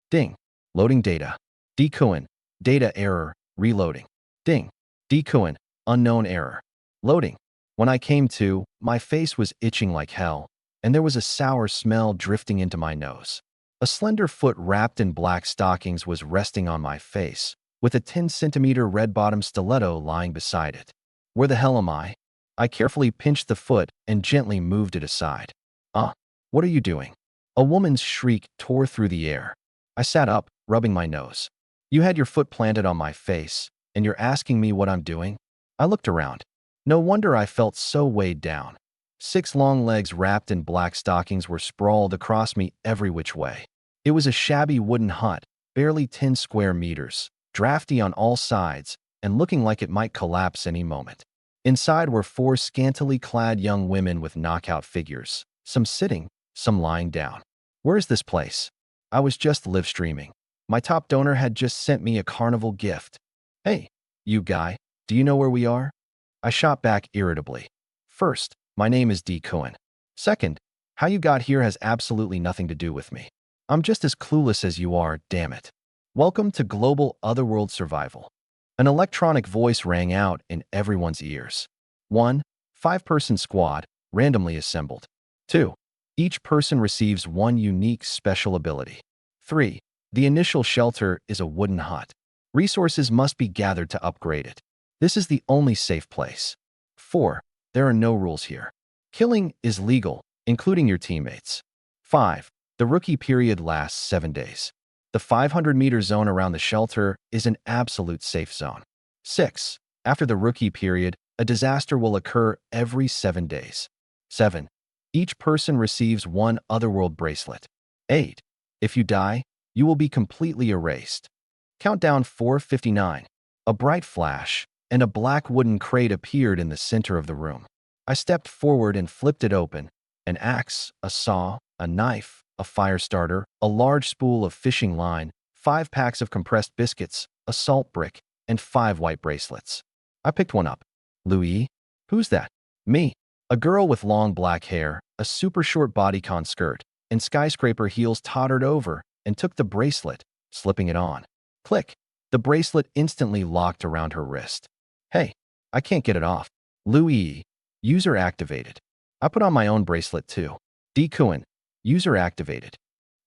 Ding. Loading data. Decoin. Data error. Reloading. Ding. Decoin. Unknown error. Loading. When I came to, my face was itching like hell, and there was a sour smell drifting into my nose. A slender foot wrapped in black stockings was resting on my face, with a 10-centimeter red-bottom stiletto lying beside it. Where the hell am I? I carefully pinched the foot and gently moved it aside. What are you doing? A woman's shriek tore through the air. I sat up, rubbing my nose. You had your foot planted on my face, and you're asking me what I'm doing? I looked around. No wonder I felt so weighed down. 6 long legs wrapped in black stockings were sprawled across me every which way. It was a shabby wooden hut, barely 10 square meters, drafty on all sides, and looking like it might collapse any moment. Inside were 4 scantily clad young women with knockout figures, some sitting, some lying down. Where is this place? I was just live streaming. My top donor had just sent me a carnival gift. Hey, you guy, do you know where we are? I shot back irritably. First, my name is D. Cohen. Second, how you got here has absolutely nothing to do with me. I'm just as clueless as you are, damn it. Welcome to Global Otherworld Survival. An electronic voice rang out in everyone's ears. 1. 5-person squad, randomly assembled. 2. Each person receives 1 unique special ability. 3. The initial shelter is a wooden hut. Resources must be gathered to upgrade it. This is the only safe place. 4. There are no rules here. Killing is legal, including your teammates. 5. The rookie period lasts 7 days. The 500-meter zone around the shelter is an absolute safe zone. 6. After the rookie period, a disaster will occur every 7 days. 7. Each person receives 1 Otherworld bracelet. 8. If you die, you will be completely erased. Countdown 4:59. A bright flash, and a black wooden crate appeared in the center of the room. I stepped forward and flipped it open. An axe, a saw, a knife, a fire starter, a large spool of fishing line, 5 packs of compressed biscuits, a salt brick, and 5 white bracelets. I picked one up. Louis? Who's that? Me. A girl with long black hair, a super short bodycon skirt, and skyscraper heels tottered over and took the bracelet, slipping it on. Click. The bracelet instantly locked around her wrist. Hey, I can't get it off. Louis. User activated. I put on my own bracelet too. D. Cohen. User activated.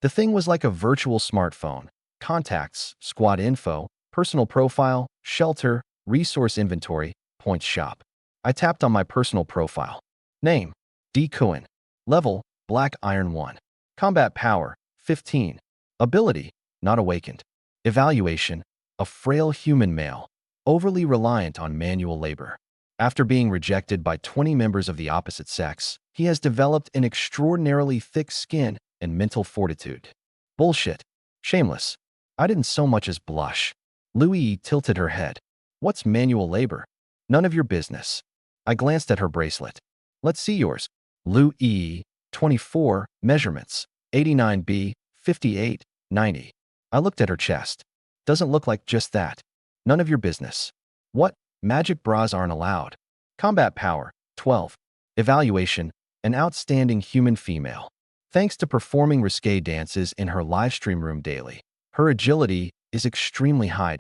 The thing was like a virtual smartphone. Contacts, squad info, personal profile, shelter, resource inventory, points shop. I tapped on my personal profile. Name, D. Cohen. Level, Black Iron 1. Combat power, 15. Ability, not awakened. Evaluation, a frail human male, overly reliant on manual labor. After being rejected by 20 members of the opposite sex, he has developed an extraordinarily thick skin and mental fortitude. Bullshit. Shameless. I didn't so much as blush. Louis tilted her head. What's manual labor? None of your business. I glanced at her bracelet. Let's see yours. Louis, 24, measurements, 89B, 58, 90. I looked at her chest. Doesn't look like just that. None of your business. What? Magic bras aren't allowed. Combat power, 12. Evaluation, an outstanding human female. Thanks to performing risque dances in her livestream room daily, her agility is extremely high.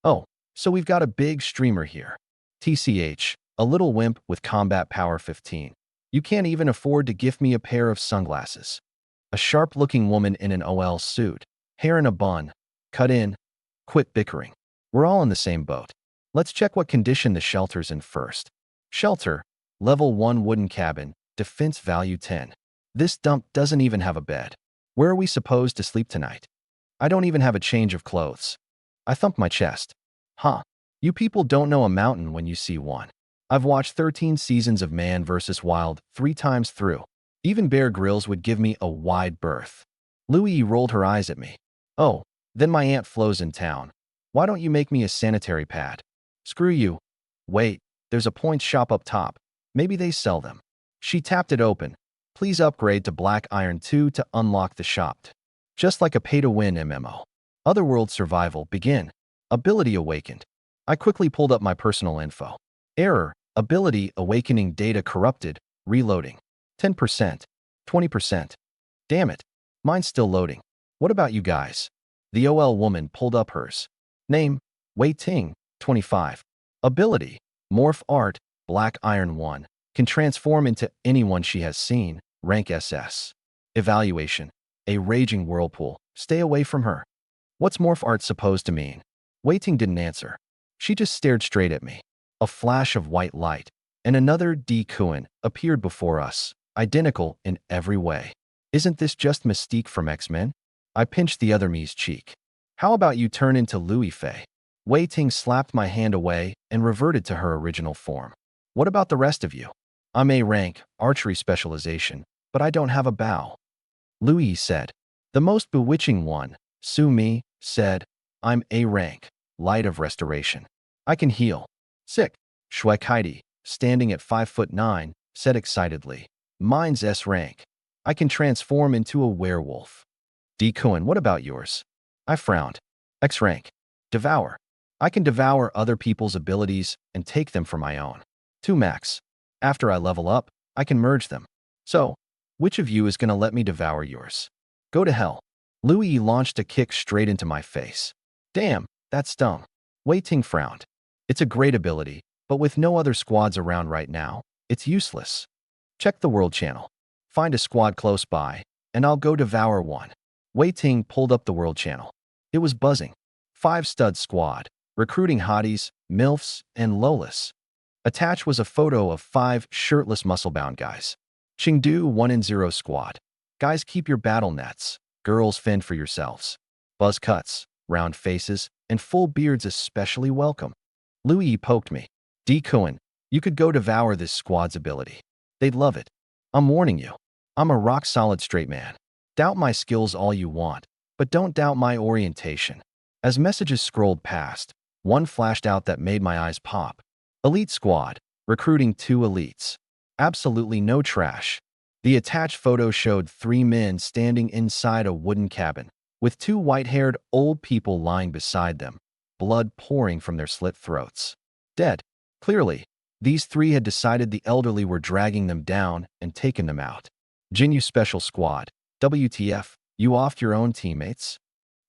Oh, so we've got a big streamer here. TCH, a little wimp with combat power 15. You can't even afford to gift me a pair of sunglasses. A sharp-looking woman in an OL suit, hair in a bun. Cut in. Quit bickering. We're all in the same boat. Let's check what condition the shelter's in first. Shelter, level 1 wooden cabin, defense value 10. This dump doesn't even have a bed. Where are we supposed to sleep tonight? I don't even have a change of clothes. I thumped my chest. Huh. You people don't know a mountain when you see one. I've watched 13 seasons of Man vs. Wild 3 times through. Even Bear Grylls would give me a wide berth. Louis rolled her eyes at me. Oh, then my Aunt Flo's in town. Why don't you make me a sanitary pad? Screw you. Wait, there's a points shop up top. Maybe they sell them. She tapped it open. Please upgrade to Black Iron 2 to unlock the shop. Just like a pay-to-win MMO. Otherworld survival, begin. Ability awakened. I quickly pulled up my personal info. Error, ability awakening data corrupted, reloading. 10%, 20%. Damn it, mine's still loading. What about you guys? The OL woman pulled up hers. Name, Wei Ting, 25. Ability, Morph Art, Black Iron 1. Can transform into anyone she has seen, rank SS. Evaluation, a raging whirlpool. Stay away from her. What's Morph Art supposed to mean? Wei Ting didn't answer. She just stared straight at me. A flash of white light, and another D Kuan appeared before us, identical in every way. Isn't this just Mystique from X-Men? I pinched the other me's cheek. How about you turn into Louis Fei? Wei Ting slapped my hand away and reverted to her original form. What about the rest of you? I'm A rank, archery specialization, but I don't have a bow. Louis said. The most bewitching one, Su Mi, said, I'm A rank, light of restoration. I can heal. Sick. Shuek Heidi, standing at 5'9", said excitedly. Mine's S rank. I can transform into a werewolf. D Kuan, what about yours? I frowned. X rank. Devour. I can devour other people's abilities and take them for my own. 2 max. After I level up, I can merge them. So, which of you is gonna let me devour yours? Go to hell. Louis launched a kick straight into my face. Damn, that stung. Wei Ting frowned. It's a great ability, but with no other squads around right now, it's useless. Check the world channel. Find a squad close by, and I'll go devour one. Wei Ting pulled up the world channel. It was buzzing. 5-stud squad, recruiting hotties, MILFs, and Lolas. Attached was a photo of 5 shirtless muscle-bound guys. Chengdu 1-0 squad. Guys, keep your battle nets. Girls, fend for yourselves. Buzz cuts, round faces, and full beards especially welcome. Louis poked me. D Kuan, you could go devour this squad's ability. They'd love it. I'm warning you. I'm a rock-solid straight man. Doubt my skills all you want, but don't doubt my orientation. As messages scrolled past, one flashed out that made my eyes pop. Elite squad, recruiting 2 elites. Absolutely no trash. The attached photo showed 3 men standing inside a wooden cabin, with 2 white-haired old people lying beside them, blood pouring from their slit throats. Dead. Clearly, these 3 had decided the elderly were dragging them down and taken them out. Jinyu Special Squad, WTF, you offed your own teammates?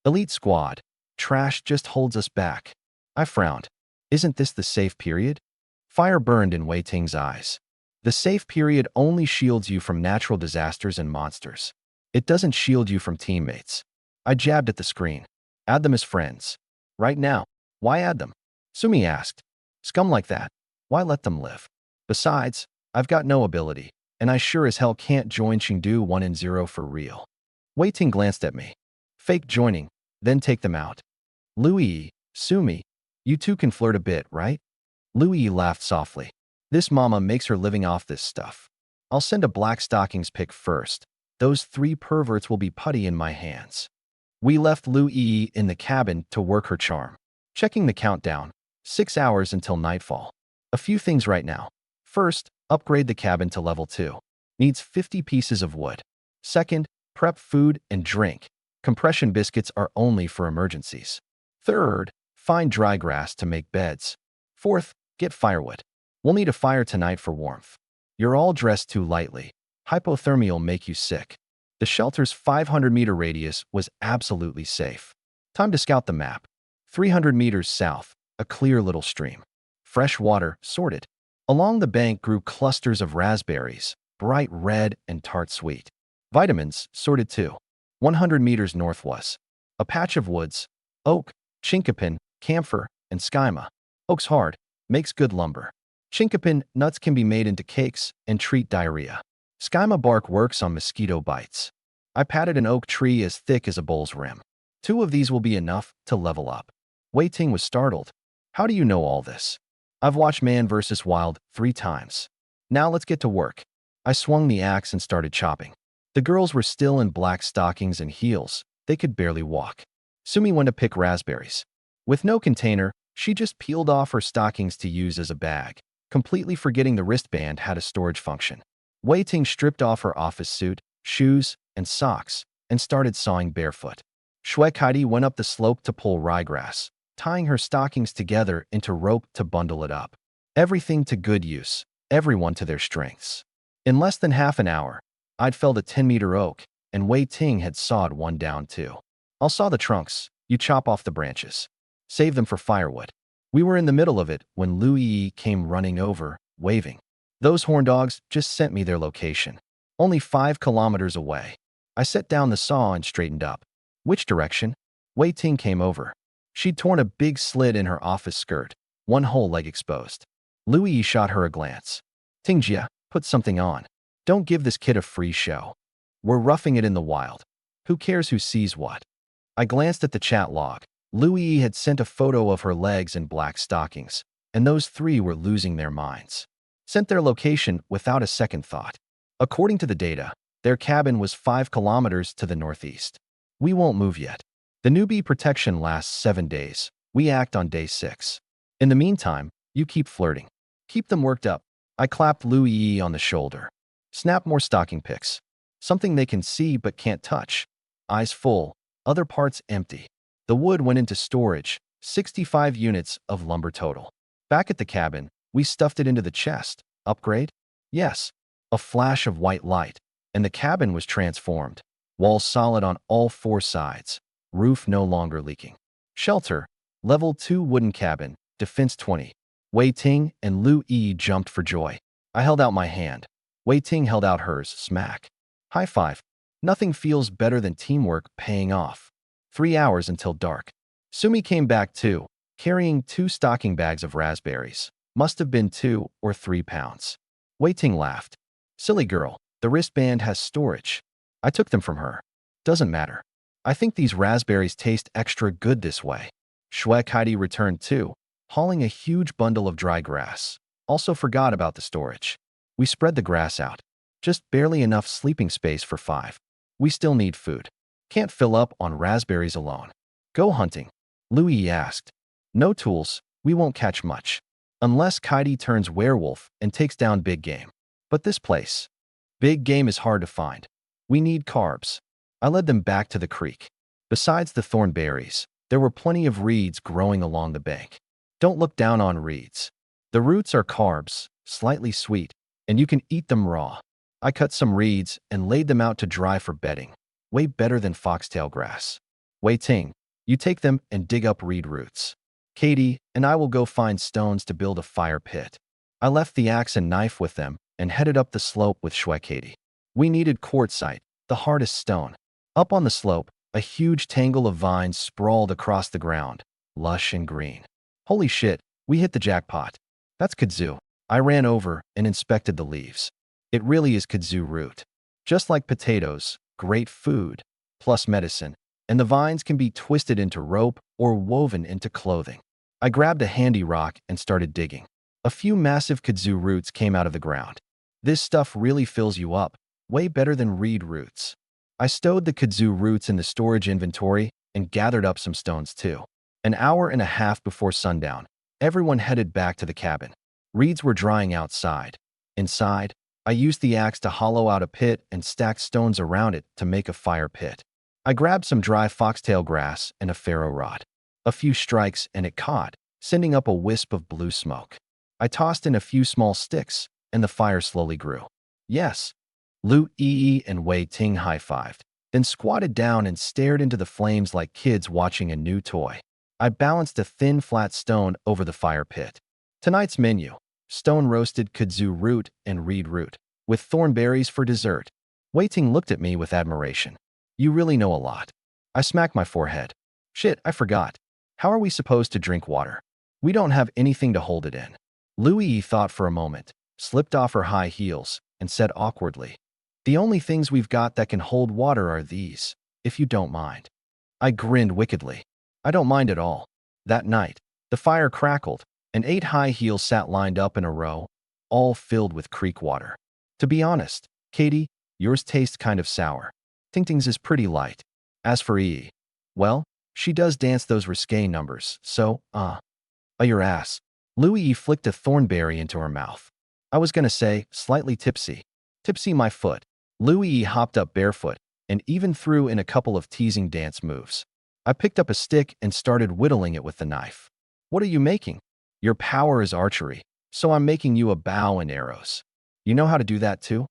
Elite Squad, trash just holds us back. I frowned. Isn't this the safe period? Fire burned in Wei Ting's eyes. The safe period only shields you from natural disasters and monsters. It doesn't shield you from teammates. I jabbed at the screen. Add them as friends. Right now. Why add them? Sumi asked. Scum like that. Why let them live? Besides, I've got no ability, and I sure as hell can't join Chengdu 1-0 for real. Wei Ting glanced at me. Fake joining, then take them out. Louis, Sumi, you two can flirt a bit, right? Louis laughed softly. This mama makes her living off this stuff. I'll send a black stockings pic first. Those 3 perverts will be putty in my hands. We left Louis in the cabin to work her charm. Checking the countdown, 6 hours until nightfall. A few things right now. First, upgrade the cabin to level 2. Needs 50 pieces of wood. Second, prep food and drink. Compression biscuits are only for emergencies. Third, find dry grass to make beds. Fourth, get firewood. We'll need a fire tonight for warmth. You're all dressed too lightly. Hypothermia'll make you sick. The shelter's 500-meter radius was absolutely safe. Time to scout the map. 300 meters south, a clear little stream. Fresh water, sorted. Along the bank grew clusters of raspberries, bright red and tart sweet. Vitamins, sorted too. 100 meters north was a patch of woods, oak, chinkapin, camphor, and skyma. Oak's hard, makes good lumber. Chinkapin nuts can be made into cakes and treat diarrhea. Skyma bark works on mosquito bites. I patted an oak tree as thick as a bowl's rim. 2 of these will be enough to level up. Wei Ting was startled. How do you know all this? I've watched Man vs. Wild 3 times. Now let's get to work. I swung the axe and started chopping. The girls were still in black stockings and heels. They could barely walk. Sumi went to pick raspberries. With no container, she just peeled off her stockings to use as a bag, completely forgetting the wristband had a storage function. Wei Ting stripped off her office suit, shoes, and socks, and started sawing barefoot. Shuek Heidi went up the slope to pull ryegrass, tying her stockings together into rope to bundle it up. Everything to good use, everyone to their strengths. In less than half an hour, I'd felled a 10-meter oak, and Wei Ting had sawed one down too. I'll saw the trunks, You chop off the branches. Save them for firewood. We were in the middle of it when Louis came running over, waving. Those horn dogs just sent me their location. Only 5 kilometers away. I set down the saw and straightened up. Which direction? Wei Ting came over. She'd torn a big slit in her office skirt, one whole leg exposed. Louis shot her a glance. Tingjia, put something on. Don't give this kid a free show. We're roughing it in the wild. Who cares who sees what? I glanced at the chat log. Louis had sent a photo of her legs in black stockings, and those three were losing their minds. Sent their location without a second thought. According to the data, their cabin was 5 kilometers to the northeast. We won't move yet. The newbie protection lasts 7 days. We act on day 6. In the meantime, you keep flirting. Keep them worked up. I clapped Louis on the shoulder. Snap more stocking pics. Something they can see but can't touch. Eyes full, other parts empty. The wood went into storage, 65 units of lumber total. Back at the cabin, we stuffed it into the chest. Upgrade? Yes. A flash of white light, and the cabin was transformed. Walls solid on all 4 sides. Roof no longer leaking. Shelter. Level 2 wooden cabin. Defense 20. Wei Ting and Lu Yi jumped for joy. I held out my hand. Wei Ting held out hers. Smack. High five. Nothing feels better than teamwork paying off. 3 hours until dark. Sumi came back too, carrying 2 stocking bags of raspberries. Must have been 2 or 3 pounds. Wei Ting laughed. Silly girl, the wristband has storage. I took them from her. Doesn't matter. I think these raspberries taste extra good this way. Heidi returned too, hauling a huge bundle of dry grass. Also forgot about the storage. We spread the grass out. Just barely enough sleeping space for 5. We still need food. Can't fill up on raspberries alone. Go hunting? Louis asked. No tools, we won't catch much. Unless Kaidi turns werewolf and takes down big game. But this place. Big game is hard to find. We need carbs. I led them back to the creek. Besides the thorn berries, there were plenty of reeds growing along the bank. Don't look down on reeds. The roots are carbs, slightly sweet, and you can eat them raw. I cut some reeds and laid them out to dry for bedding. Way better than foxtail grass. Wei Ting, you take them and dig up reed roots. Katie and I will go find stones to build a fire pit. I left the axe and knife with them and headed up the slope with Katie. We needed quartzite, the hardest stone. Up on the slope, a huge tangle of vines sprawled across the ground, lush and green. Holy shit, we hit the jackpot. That's kudzu. I ran over and inspected the leaves. It really is kudzu root. Just like potatoes, great food, plus medicine, and the vines can be twisted into rope or woven into clothing. I grabbed a handy rock and started digging. A few massive kudzu roots came out of the ground. This stuff really fills you up, way better than reed roots. I stowed the kudzu roots in the storage inventory and gathered up some stones too. An hour and a half before sundown, everyone headed back to the cabin. Reeds were drying outside. Inside, I used the axe to hollow out a pit and stacked stones around it to make a fire pit. I grabbed some dry foxtail grass and a ferro rod. A few strikes and it caught, sending up a wisp of blue smoke. I tossed in a few small sticks, and the fire slowly grew. Yes. Lu Yi and Wei Ting high-fived, then squatted down and stared into the flames like kids watching a new toy. I balanced a thin, flat stone over the fire pit. Tonight's menu: stone-roasted kudzu root and reed root, with thornberries for dessert. Wei Ting looked at me with admiration. You really know a lot. I smacked my forehead. Shit, I forgot. How are we supposed to drink water? We don't have anything to hold it in. Louis thought for a moment, slipped off her high heels, and said awkwardly, the only things we've got that can hold water are these, if you don't mind. I grinned wickedly. I don't mind at all. That night, the fire crackled, and 8 high heels sat lined up in a row, all filled with creek water. To be honest, Katie, yours tastes kind of sour. Tingting's is pretty light. As for E, well, she does dance those risque numbers, so, your ass. Louis flicked a thornberry into her mouth. I was gonna say, slightly tipsy. Tipsy my foot. Louis hopped up barefoot, and even threw in a couple of teasing dance moves. I picked up a stick and started whittling it with the knife. What are you making? Your power is archery, so I'm making you a bow and arrows. You know how to do that too?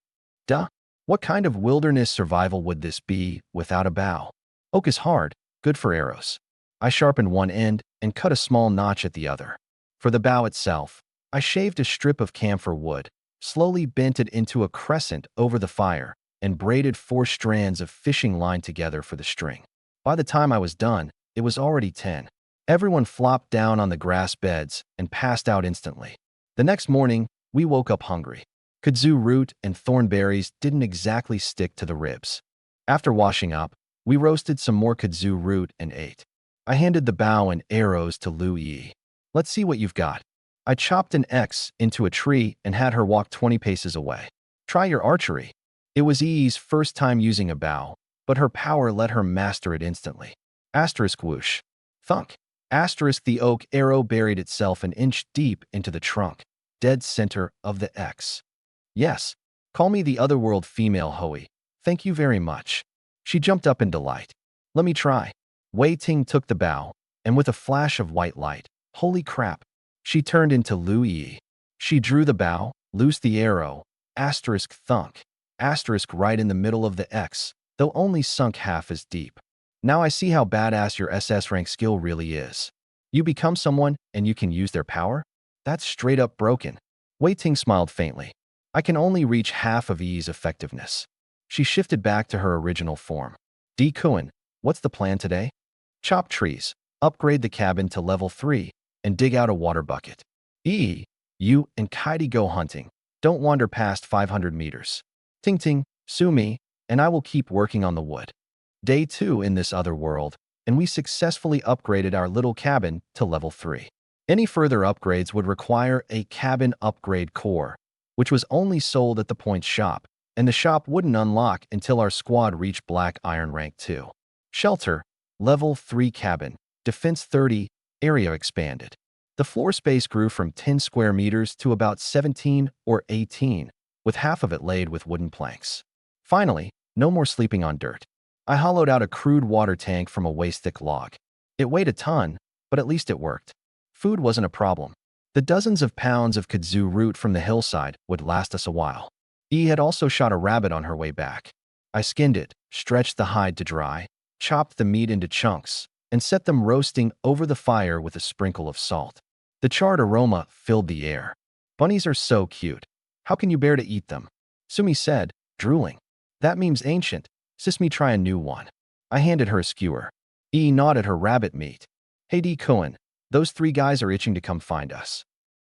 Duh. What kind of wilderness survival would this be without a bow? Oak is hard, good for arrows. I sharpened one end and cut a small notch at the other. For the bow itself, I shaved a strip of camphor wood, slowly bent it into a crescent over the fire, and braided 4 strands of fishing line together for the string. By the time I was done, it was already 10. Everyone flopped down on the grass beds and passed out instantly. The next morning, we woke up hungry. Kudzu root and thornberries didn't exactly stick to the ribs. After washing up, we roasted some more kudzu root and ate. I handed the bow and arrows to Lu Yi. Let's see what you've got. I chopped an X into a tree and had her walk 20 paces away. Try your archery. It was Yi's first time using a bow, but her power let her master it instantly. Asterisk whoosh. Thunk. Asterisk the oak arrow buried itself an inch deep into the trunk, dead center of the X. Yes, call me the otherworld female Hoey. Thank you very much. She jumped up in delight. Let me try. Wei Ting took the bow, and with a flash of white light, holy crap, she turned into Lu Yi. She drew the bow, loosed the arrow, asterisk thunk, asterisk right in the middle of the X, though only sunk half as deep. Now I see how badass your SS rank skill really is. You become someone and you can use their power? That's straight up broken. Wei Ting smiled faintly. I can only reach half of Yi's effectiveness. She shifted back to her original form. D. Kuan, what's the plan today? Chop trees, upgrade the cabin to level 3, and dig out a water bucket. Yi, you and Kaidi go hunting. Don't wander past 500 meters. Ting Ting, sue me, and I will keep working on the wood. Day 2 in this other world, and we successfully upgraded our little cabin to level 3. Any further upgrades would require a cabin upgrade core, which was only sold at the point shop, and the shop wouldn't unlock until our squad reached Black Iron rank 2. Shelter, level 3 cabin, defense 30, area expanded. The floor space grew from 10 square meters to about 17 or 18, with half of it laid with wooden planks. Finally, no more sleeping on dirt. I hollowed out a crude water tank from a waist-thick log. It weighed a ton, but at least it worked. Food wasn't a problem. The dozens of pounds of kudzu root from the hillside would last us a while. E had also shot a rabbit on her way back. I skinned it, stretched the hide to dry, chopped the meat into chunks, and set them roasting over the fire with a sprinkle of salt. The charred aroma filled the air. Bunnies are so cute. How can you bear to eat them? Sumi said, drooling. That means ancient. Sis me try a new one. I handed her a skewer. E gnawed her rabbit meat. Hey D. Cohen, those 3 guys are itching to come find us.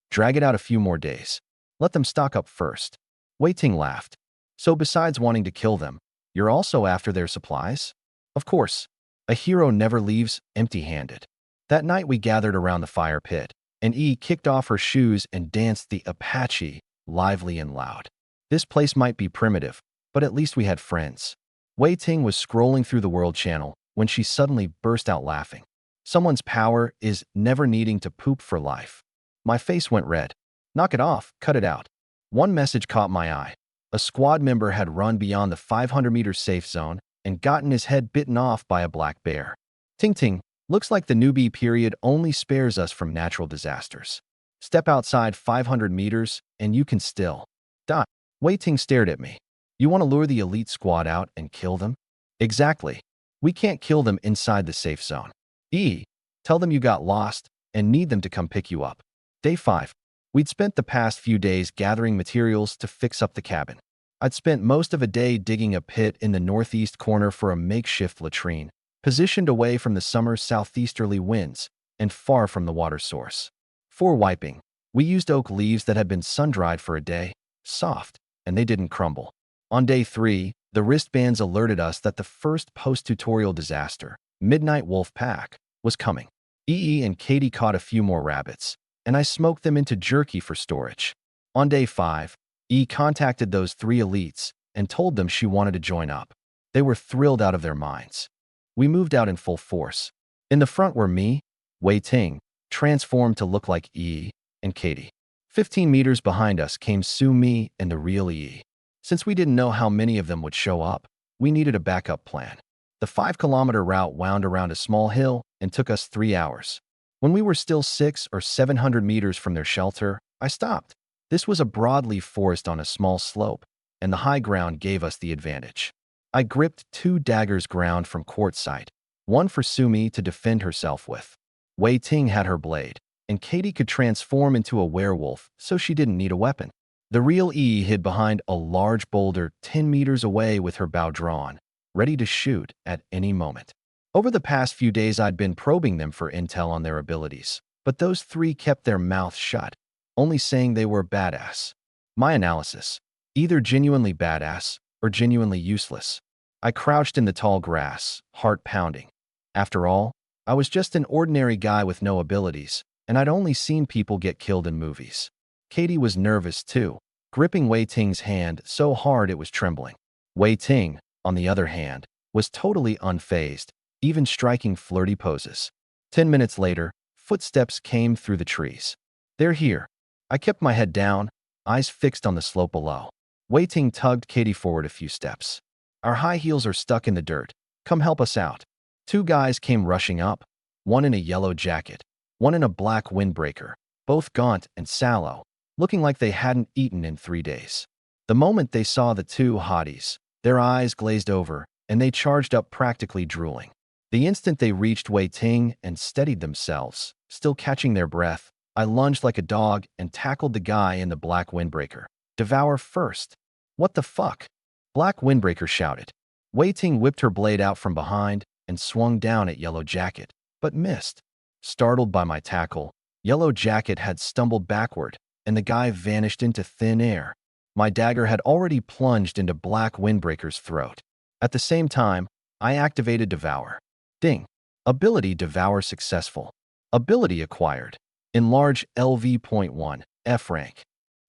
Drag it out a few more days. Let them stock up first. Wei Ting laughed. So besides wanting to kill them, you're also after their supplies? Of course. A hero never leaves empty-handed. That night we gathered around the fire pit, and E kicked off her shoes and danced the Apache, lively and loud. This place might be primitive, but at least we had friends. Wei Ting was scrolling through the world channel when she suddenly burst out laughing. Someone's power is never needing to poop for life. My face went red. Knock it off, cut it out. One message caught my eye. A squad member had run beyond the 500-meter safe zone and gotten his head bitten off by a black bear. Ting Ting, looks like the newbie period only spares us from natural disasters. Step outside 500 meters and you can still die. Wei Ting stared at me. You want to lure the elite squad out and kill them? Exactly. We can't kill them inside the safe zone. E, tell them you got lost and need them to come pick you up. Day 5. We'd spent the past few days gathering materials to fix up the cabin. I'd spent most of a day digging a pit in the northeast corner for a makeshift latrine, positioned away from the summer's southeasterly winds and far from the water source. For wiping, we used oak leaves that had been sun-dried for a day, soft, and they didn't crumble. On day 3, the wristbands alerted us that the first post-tutorial disaster, Midnight Wolf Pack, was coming. EE and Katie caught a few more rabbits, and I smoked them into jerky for storage. On day 5, E contacted those 3 elites and told them she wanted to join up. They were thrilled out of their minds. We moved out in full force. In the front were me, Wei Ting, transformed to look like E, and Katie. 15 meters behind us came Su Mi and the real E. Since we didn't know how many of them would show up, we needed a backup plan. The 5-kilometer route wound around a small hill and took us 3 hours. When we were still 600 or 700 meters from their shelter, I stopped. This was a broadleaf forest on a small slope, and the high ground gave us the advantage. I gripped 2 daggers ground from quartzite, one for Sumi to defend herself with. Wei Ting had her blade, and Katie could transform into a werewolf, so she didn't need a weapon. The real E hid behind a large boulder 10 meters away with her bow drawn, ready to shoot at any moment. Over the past few days, I'd been probing them for intel on their abilities, but those three kept their mouths shut, only saying they were badass. My analysis: either genuinely badass or genuinely useless. I crouched in the tall grass, heart pounding. After all, I was just an ordinary guy with no abilities, and I'd only seen people get killed in movies. Katie was nervous too, gripping Wei Ting's hand so hard it was trembling. Wei Ting, on the other hand, was totally unfazed, even striking flirty poses. 10 minutes later, footsteps came through the trees. "They're here." I kept my head down, eyes fixed on the slope below. Wei Ting tugged Katie forward a few steps. "Our high heels are stuck in the dirt. Come help us out." Two guys came rushing up, one in a yellow jacket, one in a black windbreaker, both gaunt and sallow, looking like they hadn't eaten in 3 days. The moment they saw the two hotties, their eyes glazed over, and they charged up practically drooling. The instant they reached Wei Ting and steadied themselves, still catching their breath, I lunged like a dog and tackled the guy in the black windbreaker. "Devour first." "What the fuck?" Black windbreaker shouted. Wei Ting whipped her blade out from behind and swung down at Yellow Jacket, but missed. Startled by my tackle, Yellow Jacket had stumbled backward, and the guy vanished into thin air. My dagger had already plunged into Black Windbreaker's throat. At the same time, I activated Devour. Ding. Ability Devour successful. Ability acquired. Enlarge LV.1, F rank.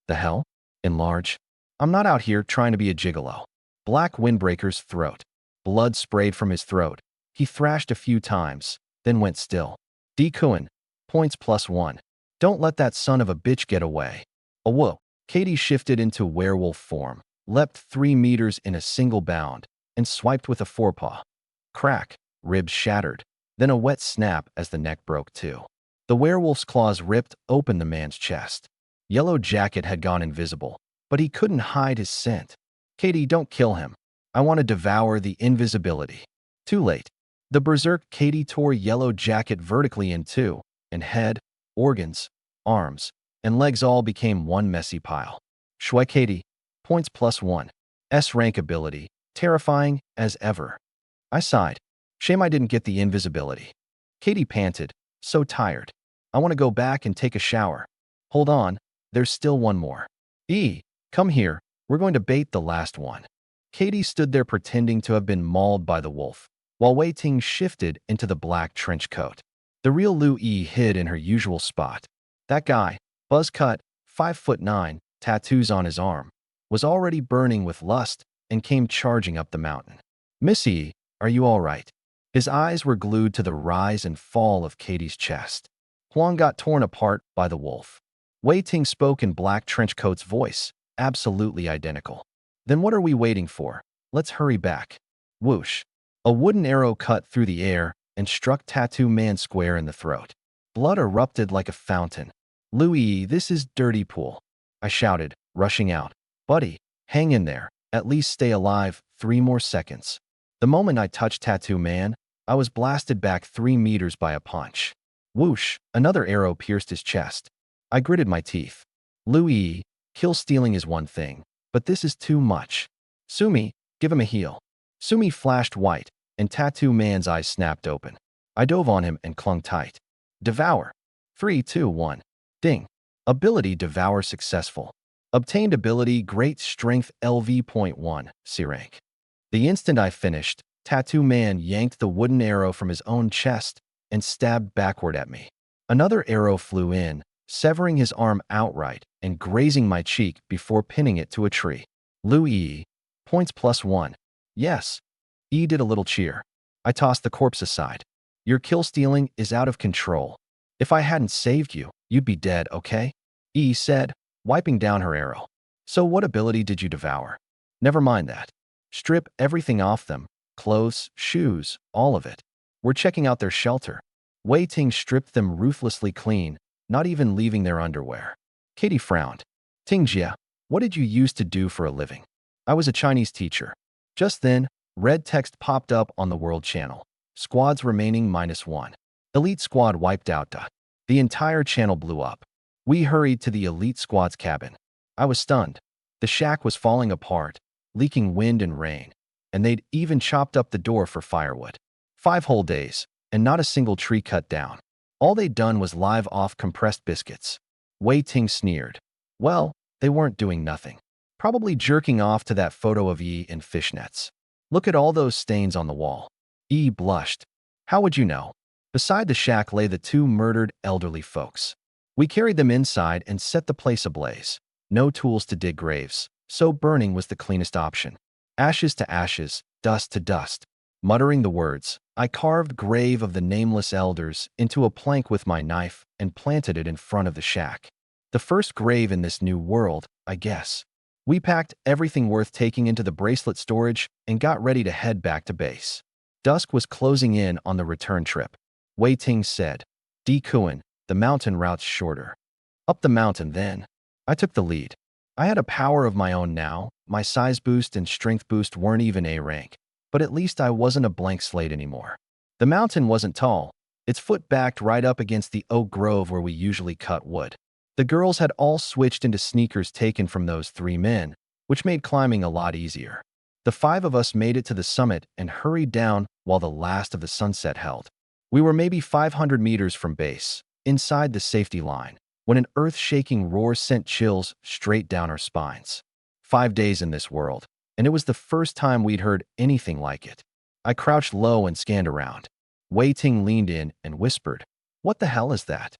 The hell? Enlarge? I'm not out here trying to be a gigolo. Black Windbreaker's throat. Blood sprayed from his throat. He thrashed a few times, then went still. Dikuin. Points +1. Don't let that son of a bitch get away. A whoa. Katie shifted into werewolf form, leapt 3 meters in a single bound, and swiped with a forepaw. Crack. Ribs shattered. Then a wet snap as the neck broke too. The werewolf's claws ripped open the man's chest. Yellow Jacket had gone invisible, but he couldn't hide his scent. "Katie, don't kill him. I want to devour the invisibility." Too late. The berserk Katie tore Yellow Jacket vertically in two, and head, organs, arms, and legs all became one messy pile. Shui Katie. Points +1. S rank ability. Terrifying as ever. I sighed. Shame I didn't get the invisibility. Katie panted. So tired. I want to go back and take a shower. Hold on. There's still one more. Come here. We're going to bait the last one. Katie stood there pretending to have been mauled by the wolf, while Wei Ting shifted into the black trench coat. The real Lu Yi hid in her usual spot. That guy, buzz cut, 5'9", tattoos on his arm, was already burning with lust and came charging up the mountain. "Missy, are you all right?" His eyes were glued to the rise and fall of Katie's chest. Huang got torn apart by the wolf. Wei Ting spoke in black trenchcoat's voice, absolutely identical. "Then what are we waiting for? Let's hurry back." Whoosh. A wooden arrow cut through the air and struck Tattoo Man square in the throat. Blood erupted like a fountain. "Louis, this is dirty pool," I shouted, rushing out. "Buddy, hang in there. At least stay alive 3 more seconds." The moment I touched Tattoo Man, I was blasted back 3 meters by a punch. Whoosh, another arrow pierced his chest. I gritted my teeth. "Louis, kill stealing is one thing, but this is too much. Sumi, give him a heal." Sumi flashed white, and Tattoo Man's eyes snapped open. I dove on him and clung tight. Devour. 3, 2, 1. Ding. Ability Devour successful. Obtained ability Great Strength LV.1, C rank. The instant I finished, Tattoo Man yanked the wooden arrow from his own chest and stabbed backward at me. Another arrow flew in, severing his arm outright and grazing my cheek before pinning it to a tree. Louis. Points +1. Yes. E did a little cheer. I tossed the corpse aside. "Your kill stealing is out of control. If I hadn't saved you, you'd be dead, okay?" E said, wiping down her arrow. "So what ability did you devour?" "Never mind that. Strip everything off them. Clothes, shoes, all of it. We're checking out their shelter." Wei Ting stripped them ruthlessly clean, not even leaving their underwear. Katie frowned. "Tingjia, what did you used to do for a living?" "I was a Chinese teacher." Just then, red text popped up on the World Channel. Squads remaining -1. Elite squad wiped out. The entire channel blew up. We hurried to the elite squad's cabin. I was stunned. The shack was falling apart, leaking wind and rain, and they'd even chopped up the door for firewood. 5 whole days, and not a single tree cut down. All they'd done was live off compressed biscuits. Wei Ting sneered. Well, they weren't doing nothing. Probably jerking off to that photo of Yi in fishnets. Look at all those stains on the wall. Yi blushed. How would you know? Beside the shack lay the 2 murdered elderly folks. We carried them inside and set the place ablaze. No tools to dig graves, so burning was the cleanest option. Ashes to ashes, dust to dust. Muttering the words, I carved grave of the nameless elders into a plank with my knife and planted it in front of the shack. The first grave in this new world, I guess. We packed everything worth taking into the bracelet storage and got ready to head back to base. Dusk was closing in on the return trip. Wei Ting said, Di Kuan, the mountain route's shorter. Up the mountain then. I took the lead. I had a power of my own now. My size boost and strength boost weren't even A rank, but at least I wasn't a blank slate anymore. The mountain wasn't tall. Its foot backed right up against the oak grove where we usually cut wood. The girls had all switched into sneakers taken from those 3 men, which made climbing a lot easier. The 5 of us made it to the summit and hurried down while the last of the sunset held. We were maybe 500 meters from base, inside the safety line, when an earth-shaking roar sent chills straight down our spines. 5 days in this world, and it was the first time we'd heard anything like it. I crouched low and scanned around. Wei Ting leaned in and whispered, What the hell is that?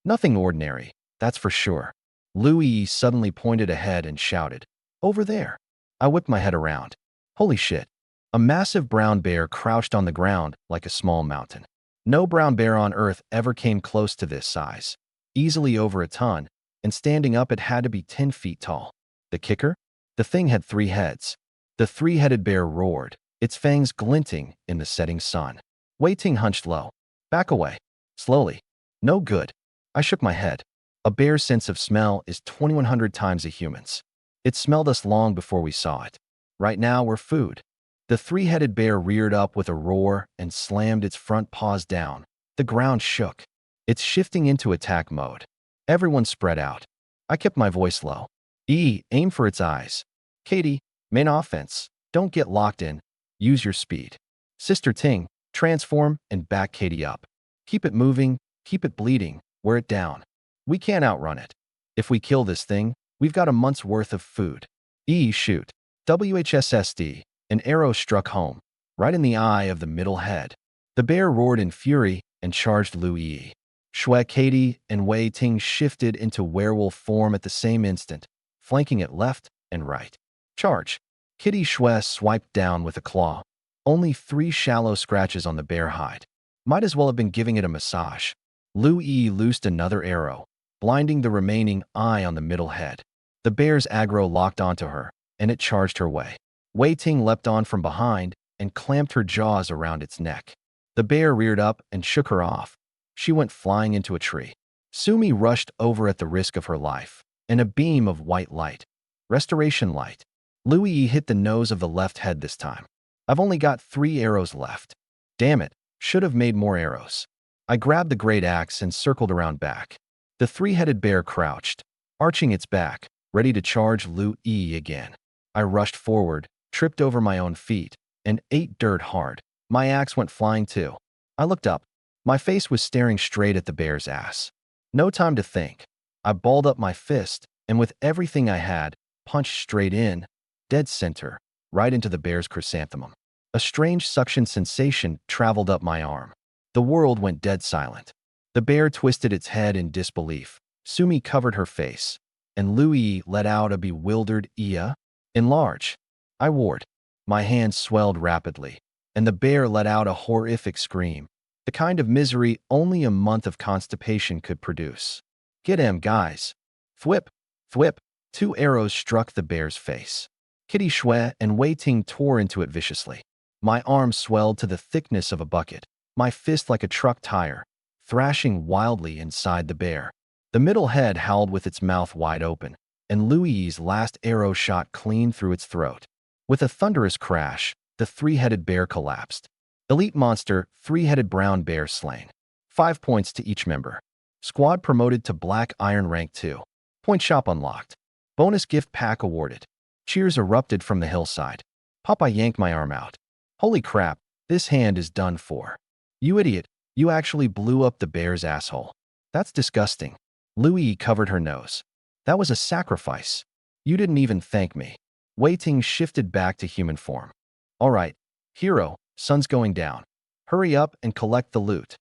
Nothing ordinary, that's for sure. Lu Yi suddenly pointed ahead and shouted, Over there. I whipped my head around. Holy shit. A massive brown bear crouched on the ground like a small mountain. No brown bear on Earth ever came close to this size. Easily over a ton, and standing up it had to be 10 feet tall. The kicker? The thing had 3 heads. The 3-headed bear roared, its fangs glinting in the setting sun. Wei Ting hunched low. Back away. Slowly. No good. I shook my head. A bear's sense of smell is 2100 times a human's. It smelled us long before we saw it. Right now we're food. The 3-headed bear reared up with a roar and slammed its front paws down. The ground shook. It's shifting into attack mode. Everyone spread out. I kept my voice low. Aim for its eyes. Katie, main offense. Don't get locked in. Use your speed. Sister Ting, transform and back Katie up. Keep it moving, keep it bleeding, wear it down. We can't outrun it. If we kill this thing, we've got a month's worth of food. Shoot. WHSSD. An arrow struck home, right in the eye of the middle head. The bear roared in fury and charged Lu Yi. Shui, Katie, and Wei Ting shifted into werewolf form at the same instant, flanking it left and right. Charge. Kitty Shui swiped down with a claw. Only 3 shallow scratches on the bear hide. Might as well have been giving it a massage. Lu Yi loosed another arrow, blinding the remaining eye on the middle head. The bear's aggro locked onto her, and it charged her way. Wei Ting leapt on from behind and clamped her jaws around its neck. The bear reared up and shook her off. She went flying into a tree. Sumi rushed over at the risk of her life, and a beam of white light. Restoration light. Lu Yi hit the nose of the left head this time. I've only got 3 arrows left. Damn it, should have made more arrows. I grabbed the great axe and circled around back. The 3-headed bear crouched, arching its back, ready to charge Lu Yi again. I rushed forward, tripped over my own feet, and ate dirt hard. My axe went flying too. I looked up. My face was staring straight at the bear's ass. No time to think. I balled up my fist, and with everything I had, punched straight in, dead center, right into the bear's chrysanthemum. A strange suction sensation traveled up my arm. The world went dead silent. The bear twisted its head in disbelief. Sumi covered her face, and Lu Yi let out a bewildered "Iya?" Enlarge. I warred. My hands swelled rapidly, and the bear let out a horrific scream, the kind of misery only a month of constipation could produce. Get him, guys. Thwip, thwip. 2 arrows struck the bear's face. Kitty Shui and Wei Ting tore into it viciously. My arm swelled to the thickness of a bucket, my fist like a truck tire, thrashing wildly inside the bear. The middle head howled with its mouth wide open, and Lu Yi's last arrow shot clean through its throat. With a thunderous crash, the 3-headed bear collapsed. Elite monster, three-headed brown bear slain. 5 points to each member. Squad promoted to Black Iron rank 2. Point shop unlocked. Bonus gift pack awarded. Cheers erupted from the hillside. Papa yanked my arm out. Holy crap, this hand is done for. You idiot, you actually blew up the bear's asshole. That's disgusting. Louis covered her nose. That was a sacrifice. You didn't even thank me. Wei Ting shifted back to human form. All right, hero, sun's going down. Hurry up and collect the loot.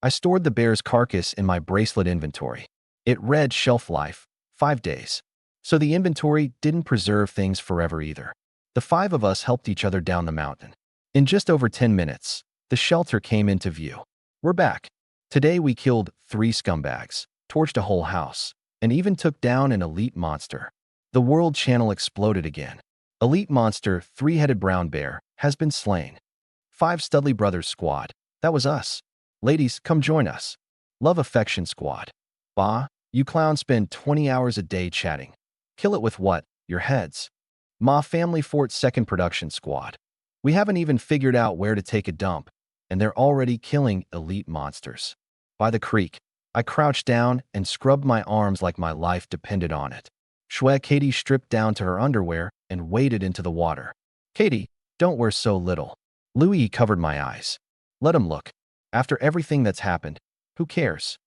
I stored the bear's carcass in my bracelet inventory. It read shelf life, 5 days. So the inventory didn't preserve things forever either. The 5 of us helped each other down the mountain. In just over 10 minutes, the shelter came into view. We're back. Today we killed 3 scumbags, torched a whole house, and even took down an elite monster. The world channel exploded again. Elite monster, three-headed brown bear, has been slain. 5 Studley Brothers squad. That was us. Ladies, come join us. Love affection squad. Bah, you clowns spend 20 hours a day chatting. Kill it with what? Your heads. Ma Family Fort second production squad. We haven't even figured out where to take a dump, and they're already killing elite monsters. By the creek, I crouched down and scrubbed my arms like my life depended on it. Shue Katie stripped down to her underwear and waded into the water. Katie, don't wear so little. Louis covered my eyes. Let him look. After everything that's happened, who cares?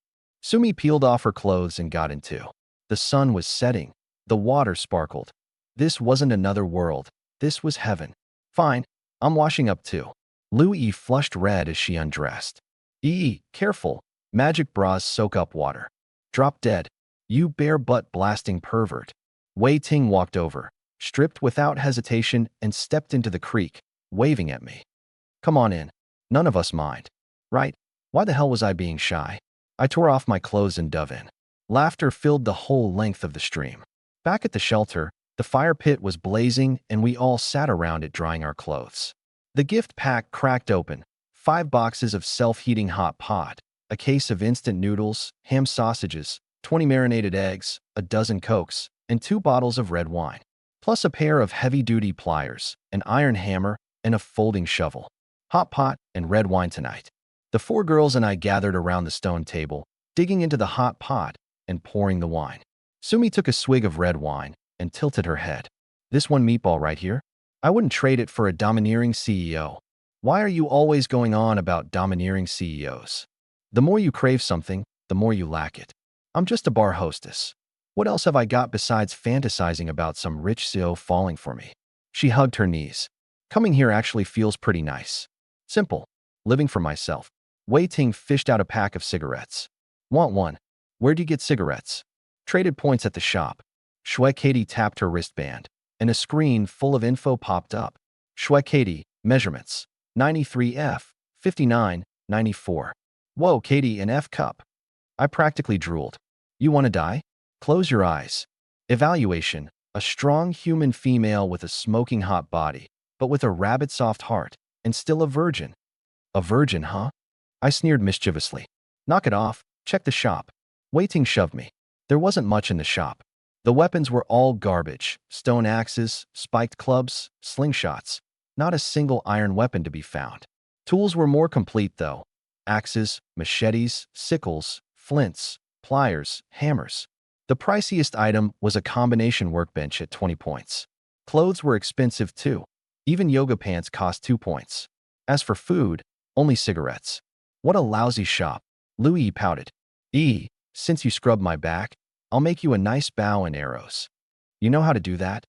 Sumi peeled off her clothes and got into. The sun was setting. The water sparkled. This wasn't another world. This was heaven. Fine, I'm washing up too. Louis flushed red as she undressed. Careful. Magic bras soak up water. Drop dead. You bare butt blasting pervert. Wei Ting walked over, stripped without hesitation, and stepped into the creek, waving at me. Come on in. None of us mind. Right? Why the hell was I being shy? I tore off my clothes and dove in. Laughter filled the whole length of the stream. Back at the shelter, the fire pit was blazing and we all sat around it drying our clothes. The gift pack cracked open. 5 boxes of self-heating hot pot, a case of instant noodles, ham sausages, 20 marinated eggs, a dozen Cokes, and 2 bottles of red wine, plus a pair of heavy-duty pliers, an iron hammer, and a folding shovel. Hot pot and red wine tonight. The 4 girls and I gathered around the stone table, digging into the hot pot and pouring the wine. Sumi took a swig of red wine and tilted her head. This one meatball right here? I wouldn't trade it for a domineering CEO. Why are you always going on about domineering CEOs? The more you crave something, the more you lack it. I'm just a bar hostess. What else have I got besides fantasizing about some rich CEO falling for me? She hugged her knees. Coming here actually feels pretty nice. Simple. Living for myself. Wei Ting fished out a pack of cigarettes. Want one? Where'd you get cigarettes? Traded points at the shop. Shue Katie tapped her wristband, and a screen full of info popped up. Shue Katie, measurements. 93F, 59, 94. Whoa, Katie, an F cup. I practically drooled. You want to die? Close your eyes. Evaluation. A strong human female with a smoking hot body, but with a rabbit-soft heart, and still a virgin. A virgin, huh? I sneered mischievously. Knock it off. Check the shop. Wei Ting shoved me. There wasn't much in the shop. The weapons were all garbage. Stone axes, spiked clubs, slingshots. Not a single iron weapon to be found. Tools were more complete, though. Axes, machetes, sickles, flints, pliers, hammers. The priciest item was a combination workbench at 20 points. Clothes were expensive, too. Even yoga pants cost 2 points. As for food, only cigarettes. What a lousy shop. Louis pouted. Since you scrubbed my back, I'll make you a nice bow and arrows. You know how to do that?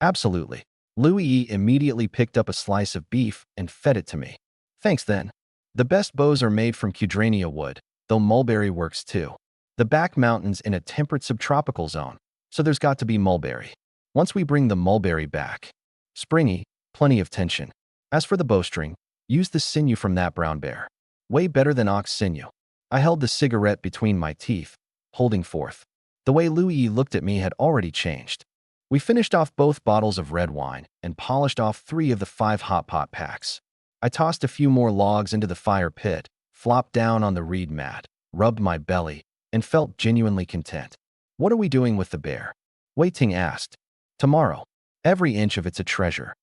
Absolutely. Louis immediately picked up a slice of beef and fed it to me. Thanks then. The best bows are made from Cudrania wood, though mulberry works too. The back mountain's in a temperate subtropical zone, so there's got to be mulberry. Once we bring the mulberry back. Springy, plenty of tension. As for the bowstring, use the sinew from that brown bear. Way better than ox sinew. I held the cigarette between my teeth, holding forth. The way Louis looked at me had already changed. We finished off both bottles of red wine and polished off 3 of the 5 hot pot packs. I tossed a few more logs into the fire pit, flopped down on the reed mat, rubbed my belly, and felt genuinely content. What are we doing with the bear? Wei Ting asked. Tomorrow. Every inch of it's a treasure.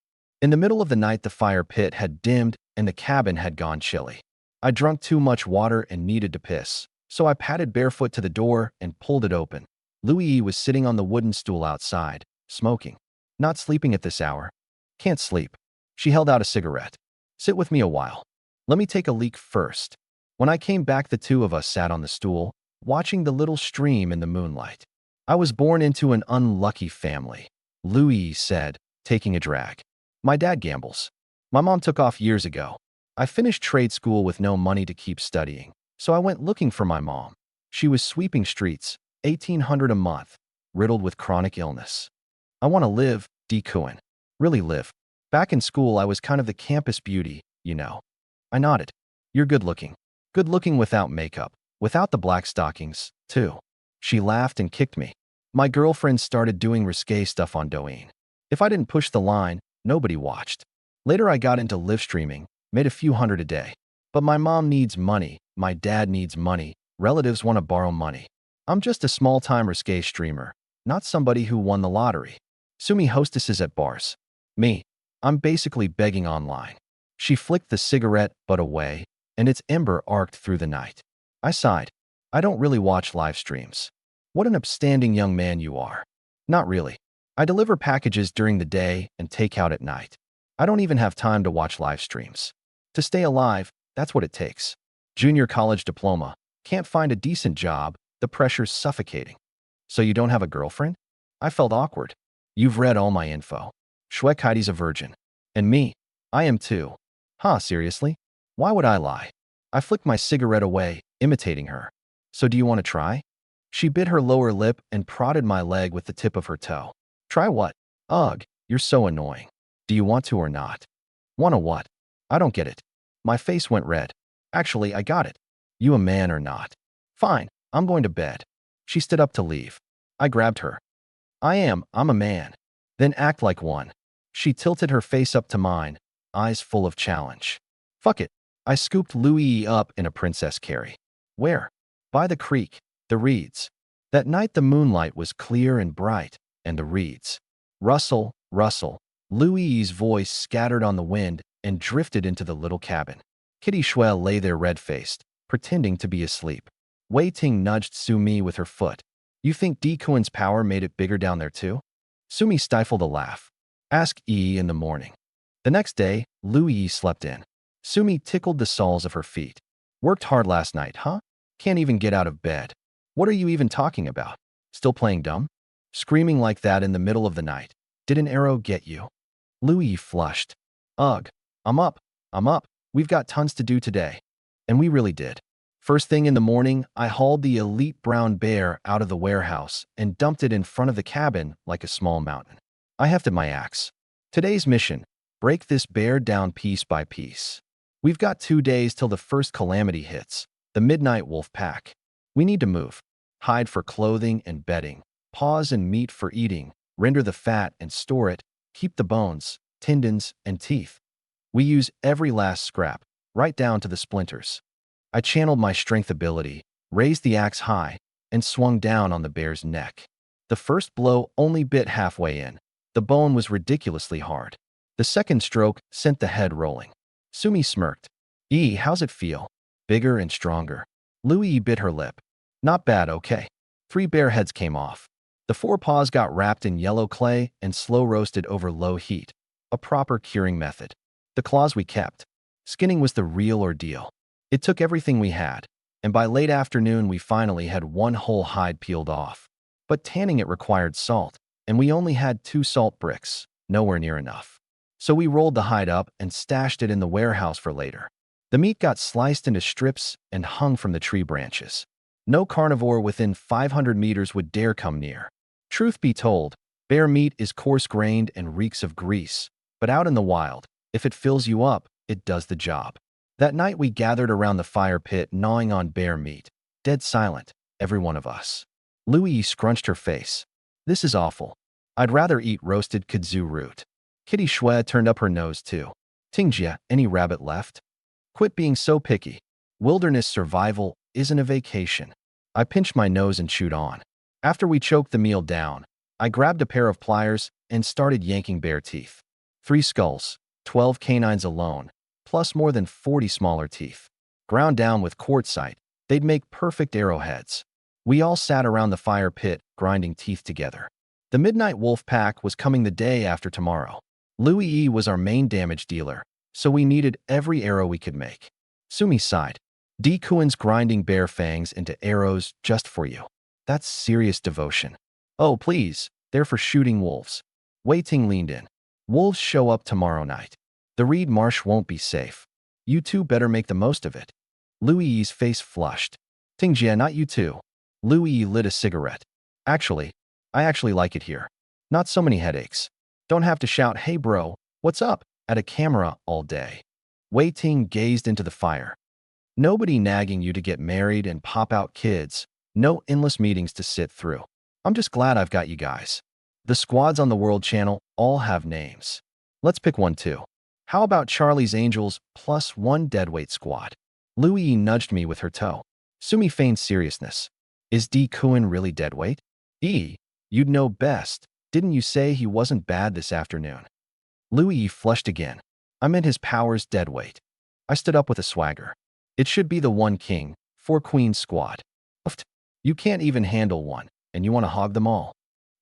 In the middle of the night, the fire pit had dimmed and the cabin had gone chilly. I drunk too much water and needed to piss, so I padded barefoot to the door and pulled it open. Louis was sitting on the wooden stool outside, smoking. Not sleeping at this hour. Can't sleep. She held out a cigarette. Sit with me a while. Let me take a leak first. When I came back, the two of us sat on the stool, watching the little stream in the moonlight. I was born into an unlucky family, Louis said, taking a drag. My dad gambles. My mom took off years ago. I finished trade school with no money to keep studying, so I went looking for my mom. She was sweeping streets, $1,800 a month, riddled with chronic illness. I want to live, Dikuin. Really live. Back in school, I was kind of the campus beauty, you know. I nodded. You're good looking. Good looking without makeup, without the black stockings, too. She laughed and kicked me. My girlfriend started doing risque stuff on Douyin. If I didn't push the line, nobody watched. Later, I got into live streaming, made a few hundred a day. But my mom needs money, my dad needs money, relatives want to borrow money. I'm just a small-time risque streamer, not somebody who won the lottery. Sumi hostesses at bars. Me. I'm basically begging online. She flicked the cigarette butt away, and its ember arced through the night. I sighed. I don't really watch live streams. What an upstanding young man you are. Not really. I deliver packages during the day and take out at night. I don't even have time to watch live streams. To stay alive, that's what it takes. Junior college diploma. Can't find a decent job. The pressure's suffocating. So you don't have a girlfriend? I felt awkward. You've read all my info. Shwek Heidi's a virgin. And me. I am too. Huh, seriously? Why would I lie? I flicked my cigarette away, imitating her. So do you want to try? She bit her lower lip and prodded my leg with the tip of her toe. Try what? Ugh, you're so annoying. Do you want to or not? Want to what? I don't get it. My face went red. Actually, I got it. You a man or not? Fine, I'm going to bed. She stood up to leave. I grabbed her. I'm a man. Then act like one. She tilted her face up to mine, eyes full of challenge. Fuck it. I scooped Louis up in a princess carry. Where? By the creek, the reeds. That night the moonlight was clear and bright, and the reeds. Rustle, rustle. Louis's voice scattered on the wind and drifted into the little cabin. Kitty Shuel lay there red-faced, pretending to be asleep. Wei Ting nudged Sumi with her foot. You think Dikuin's power made it bigger down there too? Sumi stifled a laugh. Ask Yi in the morning. The next day, Louis slept in. Sumi tickled the soles of her feet. Worked hard last night, huh? Can't even get out of bed. What are you even talking about? Still playing dumb? Screaming like that in the middle of the night. Did an arrow get you? Louis flushed. Ugh, I'm up. We've got tons to do today. And we really did. First thing in the morning, I hauled the elite brown bear out of the warehouse and dumped it in front of the cabin like a small mountain. I hefted my axe. Today's mission, break this bear down piece by piece. We've got 2 days till the first calamity hits, the midnight wolf pack. We need to move. Hide for clothing and bedding. Paws and meat for eating. Render the fat and store it. Keep the bones, tendons, and teeth. We use every last scrap, right down to the splinters. I channeled my strength ability, raised the axe high, and swung down on the bear's neck. The first blow only bit halfway in. The bone was ridiculously hard. The second stroke sent the head rolling. Sumi smirked. How's it feel? Bigger and stronger. Louis bit her lip. Not bad, okay. 3 bear heads came off. The 4 paws got wrapped in yellow clay and slow roasted over low heat. A proper curing method. The claws we kept. Skinning was the real ordeal. It took everything we had, and by late afternoon we finally had 1 whole hide peeled off. But tanning it required salt, and we only had 2 salt bricks, nowhere near enough. So we rolled the hide up and stashed it in the warehouse for later. The meat got sliced into strips and hung from the tree branches. No carnivore within 500 meters would dare come near. Truth be told, bear meat is coarse-grained and reeks of grease, but out in the wild, if it fills you up, it does the job. That night we gathered around the fire pit gnawing on bear meat, dead silent, every one of us. Louis scrunched her face. This is awful. I'd rather eat roasted kudzu root. Kitty Shuai turned up her nose too. Tingjia, any rabbit left? Quit being so picky. Wilderness survival isn't a vacation. I pinched my nose and chewed on. After we choked the meal down, I grabbed a pair of pliers and started yanking bear teeth. 3 skulls, 12 canines alone, plus more than 40 smaller teeth. Ground down with quartzite, they'd make perfect arrowheads. We all sat around the fire pit, grinding teeth together. The Midnight Wolf Pack was coming the day after tomorrow. Louis E was our main damage dealer, so we needed every arrow we could make. Sumi sighed. Dikuin's grinding bear fangs into arrows just for you. That's serious devotion. Oh, please, they're for shooting wolves. Wei Ting leaned in. Wolves show up tomorrow night. The reed marsh won't be safe. You two better make the most of it. Louis' face flushed. Tingjie, not you too. Louis lit a cigarette. Actually, I actually like it here. Not so many headaches. Don't have to shout, hey bro, what's up, at a camera all day. Wei Ting gazed into the fire. Nobody nagging you to get married and pop out kids. No endless meetings to sit through. I'm just glad I've got you guys. The squads on the World Channel all have names. Let's pick one too. How about Charlie's Angels plus one deadweight squad? Louis nudged me with her toe. Sumi feigned seriousness. Is Dikuin really deadweight? You'd know best. Didn't you say he wasn't bad this afternoon? Louis flushed again. I meant his powers deadweight. I stood up with a swagger. It should be the 1 king, 4 queens squad. You can't even handle one, and you want to hog them all.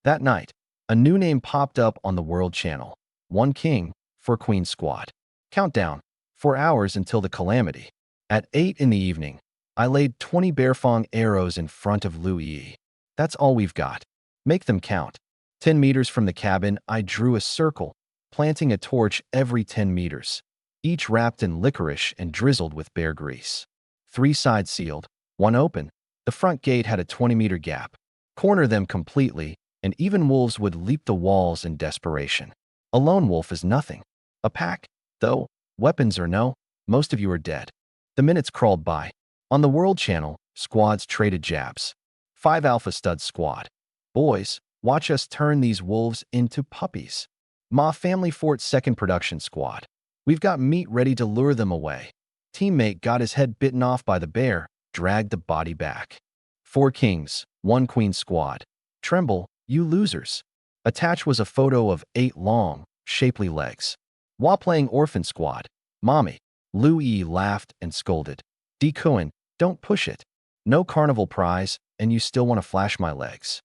That night, a new name popped up on the World Channel. 1 king, 4 queens squad. Countdown. 4 hours until the calamity. At 8 in the evening, I laid 20 bearfang arrows in front of Louis. That's all we've got. Make them count. 10 meters from the cabin, I drew a circle, planting a torch every 10 meters, each wrapped in licorice and drizzled with bear grease. 3 sides sealed, 1 open. The front gate had a 20-meter gap. Corner them completely, and even wolves would leap the walls in desperation. A lone wolf is nothing. A pack, though, weapons or no, most of you are dead. The minutes crawled by. On the World Channel, squads traded jabs. 5 Alpha Stud Squad. Boys, watch us turn these wolves into puppies. Ma Family Fort 2nd Production Squad. We've got meat ready to lure them away. Teammate got his head bitten off by the bear, dragged the body back. 4 Kings, 1 Queen Squad. Tremble, you losers. Attached was a photo of 8 long, shapely legs. While playing Orphan Squad, Mommy. Louis laughed and scolded. Dikuin, don't push it. No carnival prize, and you still want to flash my legs.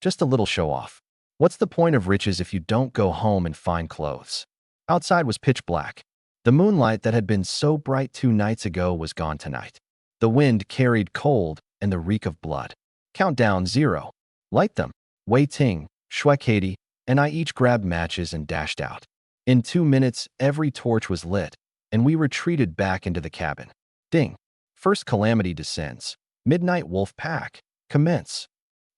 Just a little show off. What's the point of riches if you don't go home and find clothes? Outside was pitch black. The moonlight that had been so bright 2 nights ago was gone tonight. The wind carried cold and the reek of blood. Countdown 0. Light them. Wei Ting, Shui Katie, and I each grabbed matches and dashed out. In 2 minutes, every torch was lit, and we retreated back into the cabin. Ding. First calamity descends. Midnight Wolf Pack. Commence.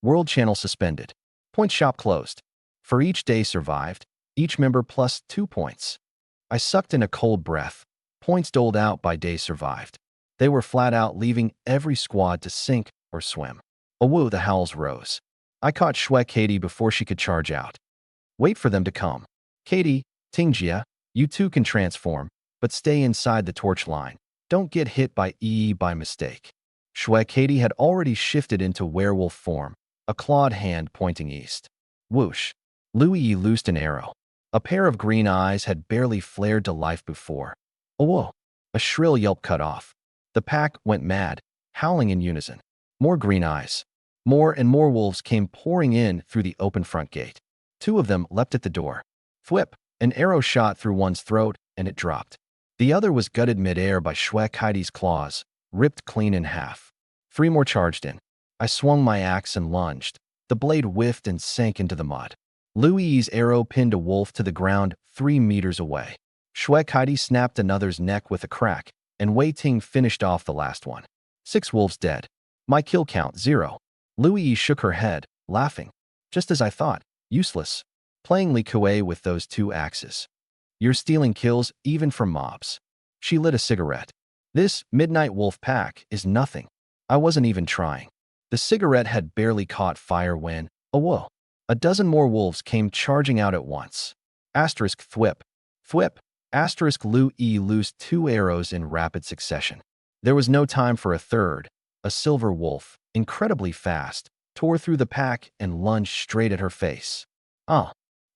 World Channel suspended. Point shop closed. For each day survived, each member plus 2 points. I sucked in a cold breath. Points doled out by day survived. They were flat out leaving every squad to sink or swim. Awoo, the howls rose. I caught Shui Katie before she could charge out. Wait for them to come. Katie, Tingjie, you two can transform, but stay inside the torch line. Don't get hit by EE by mistake. Shui Katie had already shifted into werewolf form, a clawed hand pointing east. Whoosh. Louis loosed an arrow. A pair of green eyes had barely flared to life before. Oh, a shrill yelp cut off. The pack went mad, howling in unison. More green eyes. More and more wolves came pouring in through the open front gate. 2 of them leapt at the door. Thwip! An arrow shot through one's throat, and it dropped. The other was gutted midair by Shui Katie's claws, ripped clean in half. 3 more charged in. I swung my axe and lunged. The blade whiffed and sank into the mud. Louis's arrow pinned a wolf to the ground 3 meters away. Shui Katie snapped another's neck with a crack, and Wei Ting finished off the last one. 6 wolves dead. My kill count 0. Louis shook her head, laughing. Just as I thought. Useless. Playing Li Kuei with those 2 axes. You're stealing kills even from mobs. She lit a cigarette. This Midnight Wolf Pack is nothing. I wasn't even trying. The cigarette had barely caught fire when, whoa, a dozen more wolves came charging out at once. Asterisk thwip. Thwip. Asterisk Louis loosed 2 arrows in rapid succession. There was no time for a third. A silver wolf, incredibly fast, tore through the pack and lunged straight at her face.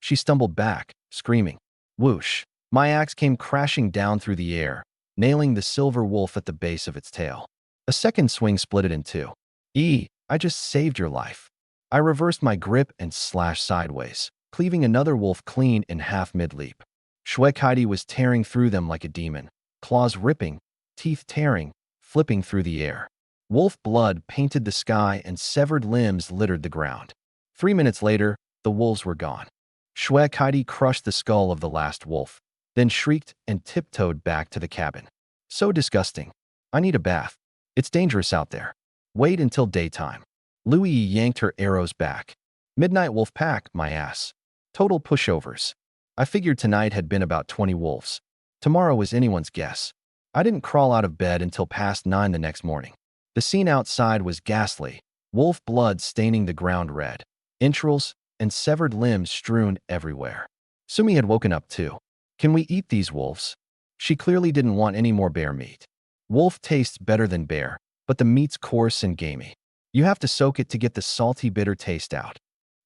She stumbled back, screaming. Whoosh! My axe came crashing down through the air, nailing the silver wolf at the base of its tail. A second swing split it in two. I just saved your life. I reversed my grip and slashed sideways, cleaving another wolf clean in half mid-leap. Shwekaidi was tearing through them like a demon, claws ripping, teeth tearing, flipping through the air. Wolf blood painted the sky and severed limbs littered the ground. 3 minutes later, the wolves were gone. Shwekaidi crushed the skull of the last wolf, then shrieked and tiptoed back to the cabin. So disgusting. I need a bath. It's dangerous out there. Wait until daytime. Louis yanked her arrows back. Midnight wolf pack, my ass. Total pushovers. I figured tonight had been about 20 wolves. Tomorrow was anyone's guess. I didn't crawl out of bed until past 9 the next morning. The scene outside was ghastly, wolf blood staining the ground red, entrails and severed limbs strewn everywhere. Sumi had woken up too. Can we eat these wolves? She clearly didn't want any more bear meat. Wolf tastes better than bear, but the meat's coarse and gamey. You have to soak it to get the salty, bitter taste out.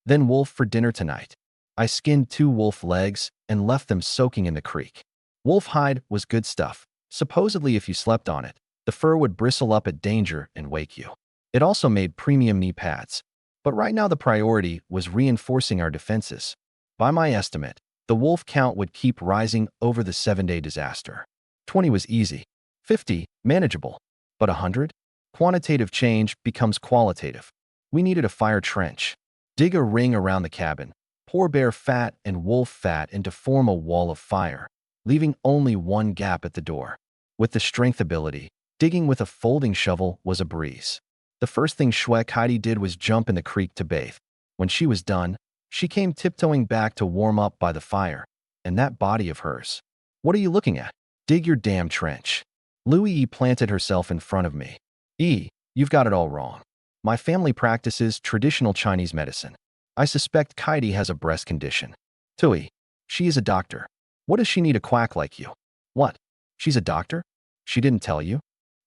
Then wolf for dinner tonight. I skinned 2 wolf legs and left them soaking in the creek. Wolf hide was good stuff. Supposedly if you slept on it, the fur would bristle up at danger and wake you. It also made premium knee pads. But right now the priority was reinforcing our defenses. By my estimate, the wolf count would keep rising over the 7-day disaster. 20 was easy. 50, manageable. But 100? Quantitative change becomes qualitative. We needed a fire trench. Dig a ring around the cabin. Pour bear fat and wolf fat in to form a wall of fire, leaving only one gap at the door. With the strength ability, digging with a folding shovel was a breeze. The first thing Shwekaidi did was jump in the creek to bathe. When she was done, she came tiptoeing back to warm up by the fire. And that body of hers. What are you looking at? Dig your damn trench. Louis planted herself in front of me. You've got it all wrong. My family practices traditional Chinese medicine. I suspect Kaidi has a breast condition. Tui, she is a doctor. What does she need a quack like you? What? She's a doctor? She didn't tell you?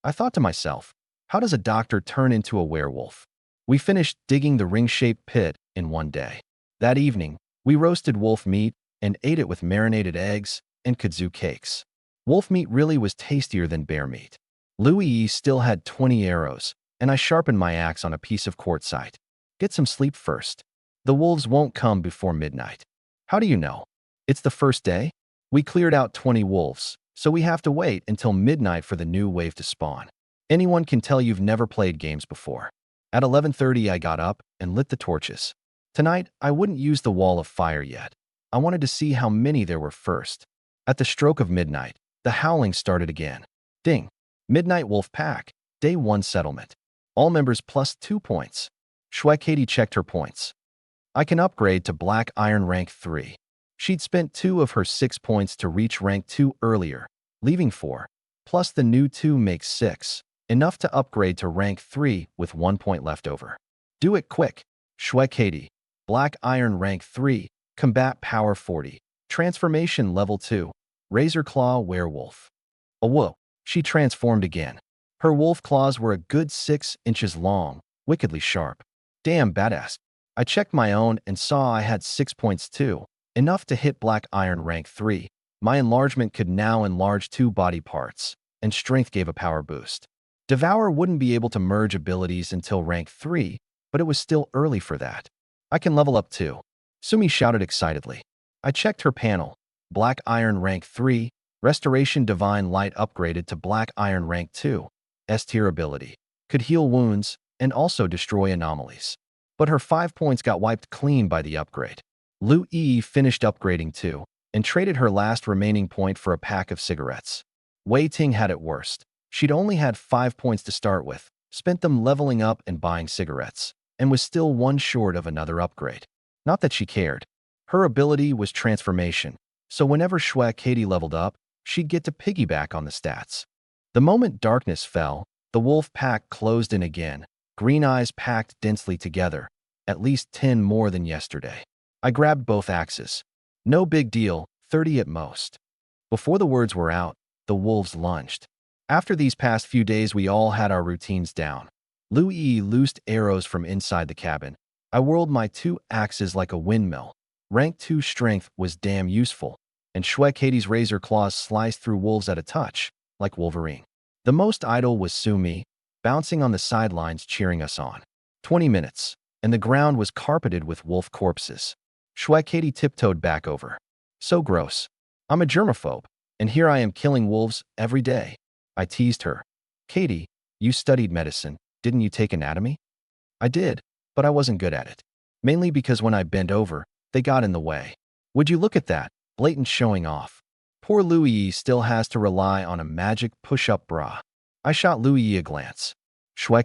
I thought to myself, how does a doctor turn into a werewolf? We finished digging the ring-shaped pit in one day. That evening, we roasted wolf meat and ate it with marinated eggs and kudzu cakes. Wolf meat really was tastier than bear meat. Louis still had 20 arrows, and I sharpened my axe on a piece of quartzite. Get some sleep first. The wolves won't come before midnight. How do you know? It's the first day? We cleared out 20 wolves, so we have to wait until midnight for the new wave to spawn. Anyone can tell you've never played games before. At 11:30, I got up and lit the torches. Tonight, I wouldn't use the wall of fire yet. I wanted to see how many there were first. At the stroke of midnight, the howling started again. Ding! Midnight Wolf Pack, Day 1 settlement. All members plus 2 points. Shwekaidi checked her points. I can upgrade to Black Iron Rank 3. She'd spent 2 of her 6 points to reach Rank 2 earlier, leaving 4. Plus the new 2 makes 6. Enough to upgrade to Rank 3 with 1 point left over. Do it quick. Shwekaidi. Black Iron Rank 3. Combat Power 40. Transformation Level 2. Razor Claw Werewolf. Oh whoa. She transformed again. Her wolf claws were a good 6 inches long, wickedly sharp. Damn badass. I checked my own and saw I had 6 points too, enough to hit Black Iron Rank 3. My enlargement could now enlarge 2 body parts, and strength gave a power boost. Devour wouldn't be able to merge abilities until Rank 3, but it was still early for that. I can level up too. Sumi shouted excitedly. I checked her panel. Black Iron Rank 3, Restoration Divine Light upgraded to Black Iron Rank 2. S-tier ability. Could heal wounds and also destroy anomalies. But her 5 points got wiped clean by the upgrade. Lu Yi finished upgrading too, and traded her last remaining point for a pack of cigarettes. Wei Ting had it worst. She'd only had 5 points to start with, spent them leveling up and buying cigarettes, and was still 1 short of another upgrade. Not that she cared. Her ability was transformation, so whenever Shwekaidi leveled up, she'd get to piggyback on the stats. The moment darkness fell, the wolf pack closed in again, green eyes packed densely together, at least 10 more than yesterday. I grabbed both axes. No big deal, 30 at most. Before the words were out, the wolves lunged. After these past few days, we all had our routines down. Lu Yi loosed arrows from inside the cabin. I whirled my 2 axes like a windmill. Rank 2 strength was damn useful. and Katie's razor claws sliced through wolves at a touch, like Wolverine. The most idle was Sumi, bouncing on the sidelines cheering us on. 20 minutes, and the ground was carpeted with wolf corpses. Katie tiptoed back over. So gross. I'm a germaphobe, and here I am killing wolves every day. I teased her. Katie, you studied medicine, didn't you take anatomy? I did, but I wasn't good at it. Mainly because when I bent over, they got in the way. Would you look at that, blatant showing off. Poor Louis still has to rely on a magic push-up bra. I shot Louis a glance.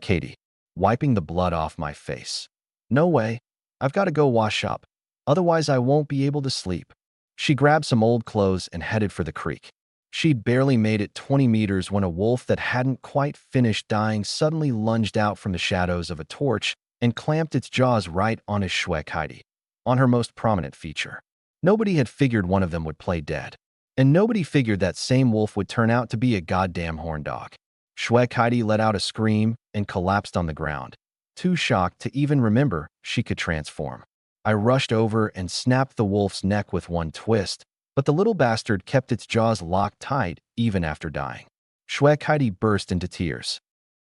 Katie, wiping the blood off my face. No way. I've got to go wash up. Otherwise I won't be able to sleep. She grabbed some old clothes and headed for the creek. She'd barely made it 20 meters when a wolf that hadn't quite finished dying suddenly lunged out from the shadows of a torch and clamped its jaws right on his Katie, on her most prominent feature. Nobody had figured one of them would play dead. And nobody figured that same wolf would turn out to be a goddamn horn dog. Katie let out a scream and collapsed on the ground, too shocked to even remember she could transform. I rushed over and snapped the wolf's neck with one twist, but the little bastard kept its jaws locked tight even after dying. Katie burst into tears.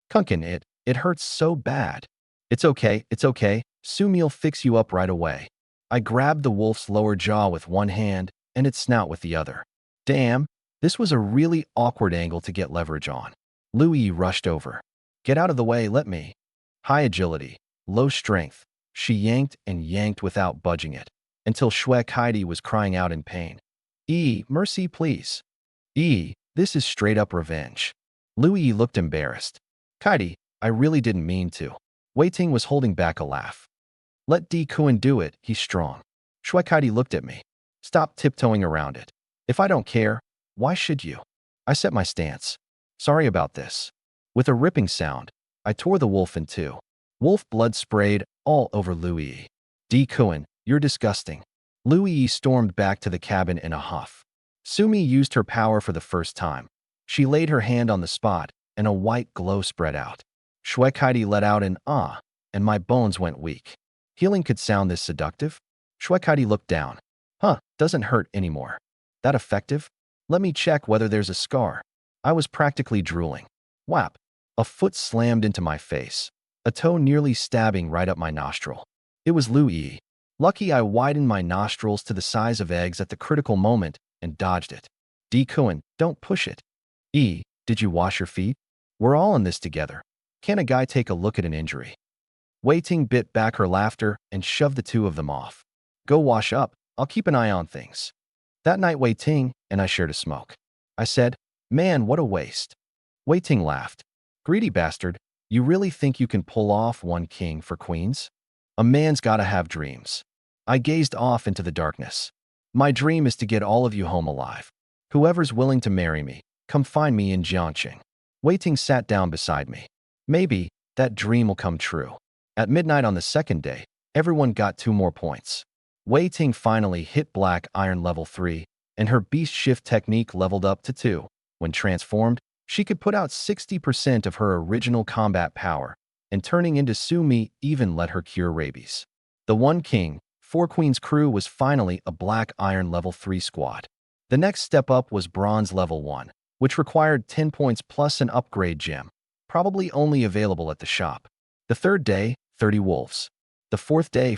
Kunkin, it hurts so bad. It's okay, Sumi'll fix you up right away. I grabbed the wolf's lower jaw with one hand and its snout with the other. Damn, this was a really awkward angle to get leverage on. Louis rushed over. Get out of the way, let me. High agility, low strength. She yanked and yanked without budging it, until Katie was crying out in pain. Mercy, please. This is straight up revenge. Louis looked embarrassed. Katie, I really didn't mean to. Wei Ting was holding back a laugh. Let Di Kuan do it, he's strong. Katie looked at me. Stop tiptoeing around it. If I don't care, why should you? I set my stance. Sorry about this. With a ripping sound, I tore the wolf in two. Wolf blood sprayed all over Louis. Di Kuan, you're disgusting. Louis stormed back to the cabin in a huff. Sumi used her power for the first time. She laid her hand on the spot, and a white glow spread out. Katie let out an ah, and my bones went weak. Healing could sound this seductive? Katie looked down. Doesn't hurt anymore. That effective? Let me check whether there's a scar. I was practically drooling. Whap! A foot slammed into my face, a toe nearly stabbing right up my nostril. It was Louis. Lucky I widened my nostrils to the size of eggs at the critical moment and dodged it. Di Kuan, don't push it. Did you wash your feet? We're all in this together. Can a guy take a look at an injury? Wei Ting bit back her laughter and shoved the two of them off. Go wash up, I'll keep an eye on things. That night Wei Ting and I shared a smoke. I said, man, what a waste. Wei Ting laughed. Greedy bastard, you really think you can pull off one king for queens? A man's gotta have dreams. I gazed off into the darkness. My dream is to get all of you home alive. Whoever's willing to marry me, come find me in Jiangqing. Wei Ting sat down beside me. Maybe that dream will come true. At midnight on the second day, everyone got 2 more points. Wei Ting finally hit Black Iron level 3, and her Beast Shift technique leveled up to 2. When transformed, she could put out 60% of her original combat power, and turning into Sumi even let her cure rabies. The One King, 4 Queens crew was finally a Black Iron level 3 squad. The next step up was Bronze level 1, which required 10 points plus an upgrade gem, probably only available at the shop. The third day, 30 wolves. The fourth day,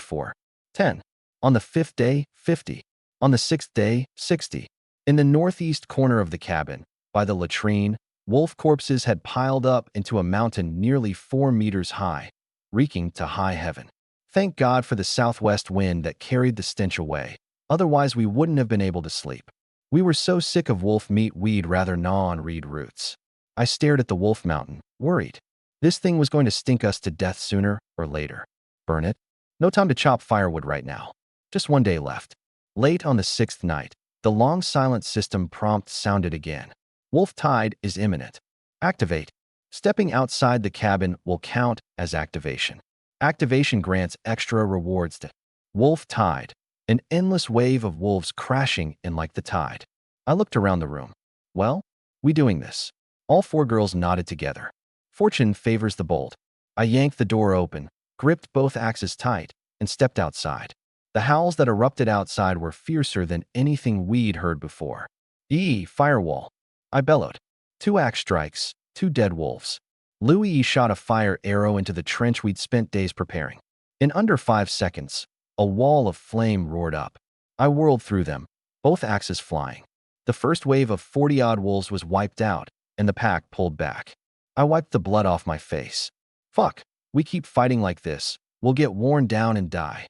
10. On the fifth day, 50. On the sixth day, 60. In the northeast corner of the cabin, by the latrine, wolf corpses had piled up into a mountain nearly 4 meters high, reeking to high heaven. Thank God for the southwest wind that carried the stench away. Otherwise, we wouldn't have been able to sleep. We were so sick of wolf meat we'd rather gnaw on reed roots. I stared at the wolf mountain, worried. This thing was going to stink us to death sooner or later. Burn it? No time to chop firewood right now. Just 1 day left. Late on the 6th night, the long silent system prompt sounded again. Wolf Tide is imminent. Activate. Stepping outside the cabin will count as activation. Activation grants extra rewards to Wolf Tide, an endless wave of wolves crashing in like the tide. I looked around the room. Well, we doing this? All 4 girls nodded together. Fortune favors the bold. I yanked the door open, gripped both axes tight, and stepped outside. The howls that erupted outside were fiercer than anything we'd heard before. Firewall. I bellowed. 2 axe strikes, 2 dead wolves. Louis shot a fire arrow into the trench we'd spent days preparing. In under 5 seconds, a wall of flame roared up. I whirled through them, both axes flying. The first wave of 40-odd wolves was wiped out, and the pack pulled back. I wiped the blood off my face. Fuck, we keep fighting like this, we'll get worn down and die.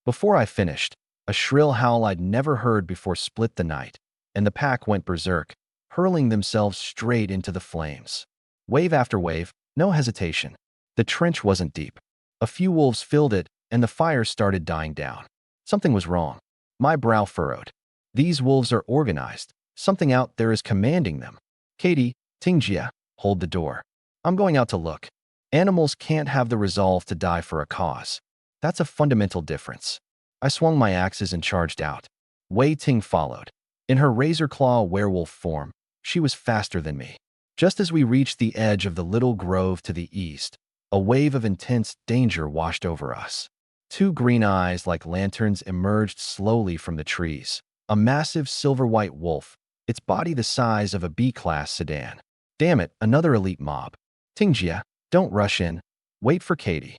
Before I finished, a shrill howl I'd never heard before split the night, and the pack went berserk, hurling themselves straight into the flames. Wave after wave, no hesitation. The trench wasn't deep. A few wolves filled it, and the fire started dying down. Something was wrong. My brow furrowed. These wolves are organized. Something out there is commanding them. Katie, Tingjia, hold the door. I'm going out to look. Animals can't have the resolve to die for a cause. That's a fundamental difference. I swung my axes and charged out. Wei Ting followed. In her razor claw werewolf form, she was faster than me. Just as we reached the edge of the little grove to the east, a wave of intense danger washed over us. 2 green eyes like lanterns emerged slowly from the trees. A massive silver-white wolf, its body the size of a B-class sedan. Damn it, another elite mob. Tingjia, don't rush in. Wait for Katie.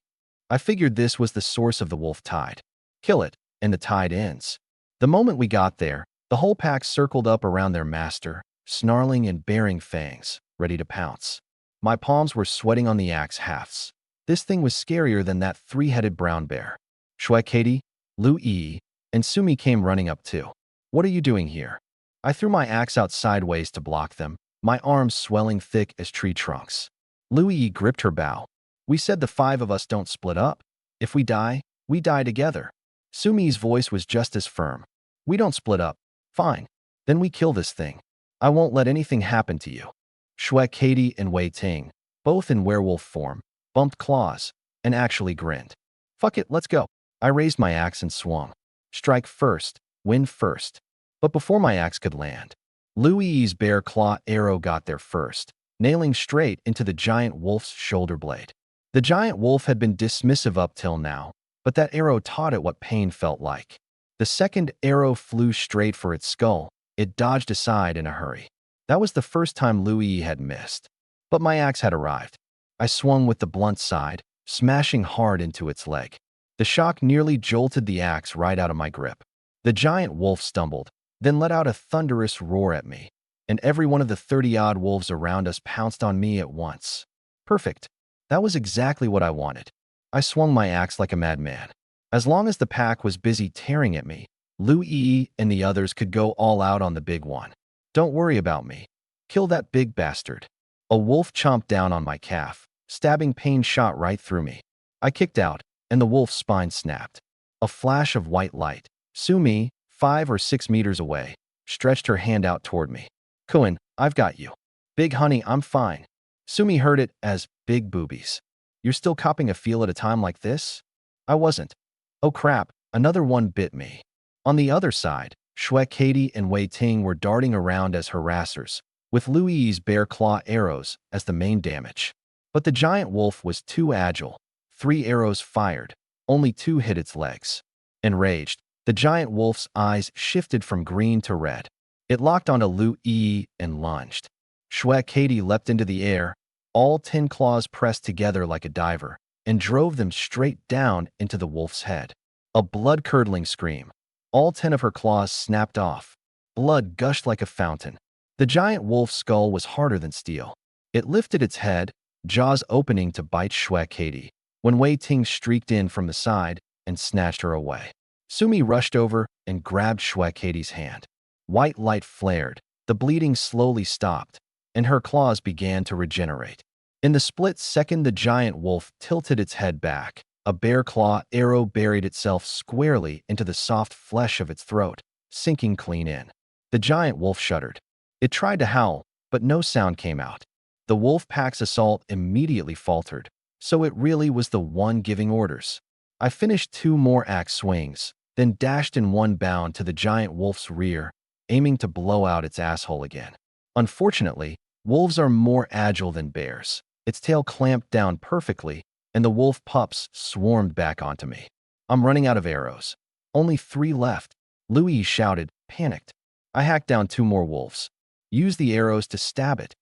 I figured this was the source of the wolf tide. Kill it, and the tide ends. The moment we got there, the whole pack circled up around their master, snarling and baring fangs, ready to pounce. My palms were sweating on the axe hafts. This thing was scarier than that 3-headed brown bear. Shui, Katie, Lu Yi, and Sumi came running up too. What are you doing here? I threw my axe out sideways to block them, my arms swelling thick as tree trunks. Lu Yi gripped her bow. We said the 5 of us don't split up. If we die, we die together. Sumi's voice was just as firm. We don't split up. Fine. Then we kill this thing. I won't let anything happen to you. Shui, Katie, and Wei Ting, both in werewolf form, bumped claws, and actually grinned. Fuck it, let's go. I raised my axe and swung. Strike first, win first. But before my axe could land, Louis's bear claw arrow got there first, nailing straight into the giant wolf's shoulder blade. The giant wolf had been dismissive up till now, but that arrow taught it what pain felt like. The second arrow flew straight for its skull. It dodged aside in a hurry. That was the first time Louis had missed. But my axe had arrived. I swung with the blunt side, smashing hard into its leg. The shock nearly jolted the axe right out of my grip. The giant wolf stumbled, then let out a thunderous roar at me, and every one of the 30-odd wolves around us pounced on me at once. Perfect. That was exactly what I wanted. I swung my axe like a madman. As long as the pack was busy tearing at me, Louis and the others could go all out on the big one. Don't worry about me. Kill that big bastard. A wolf chomped down on my calf. Stabbing pain shot right through me. I kicked out, and the wolf's spine snapped. A flash of white light. Sumi, 5 or 6 meters away, stretched her hand out toward me. Kuin, I've got you. Big honey, I'm fine. Sumi heard it as big boobies. You're still copping a feel at a time like this? I wasn't. Oh crap, another one bit me. On the other side, Shui, Katie, and Wei Ting were darting around as harassers, with Louis's bear claw arrows as the main damage. But the giant wolf was too agile. 3 arrows fired, only 2 hit its legs. Enraged, the giant wolf's eyes shifted from green to red. It locked onto Louis and lunged. Shui, Katie leapt into the air, all 10 claws pressed together like a diver, and drove them straight down into the wolf's head. A blood-curdling scream. All 10 of her claws snapped off. Blood gushed like a fountain. The giant wolf's skull was harder than steel. It lifted its head, jaws opening to bite Shui, Katie, when Wei Ting streaked in from the side and snatched her away. Sumi rushed over and grabbed Shui, Katie's hand. White light flared, the bleeding slowly stopped, and her claws began to regenerate. In the split second the giant wolf tilted its head back. A bear claw arrow buried itself squarely into the soft flesh of its throat, sinking clean in. The giant wolf shuddered. It tried to howl, but no sound came out. The wolf pack's assault immediately faltered, so it really was the one giving orders. I finished 2 more axe swings, then dashed in one bound to the giant wolf's rear, aiming to blow out its asshole again. Unfortunately, wolves are more agile than bears. Its tail clamped down perfectly, and the wolf pups swarmed back onto me. I'm running out of arrows. Only 3 left. Louis shouted, panicked. I hacked down 2 more wolves. Used the arrows to stab it.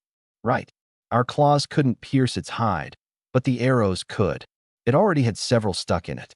Right. Our claws couldn't pierce its hide, but the arrows could. It already had several stuck in it.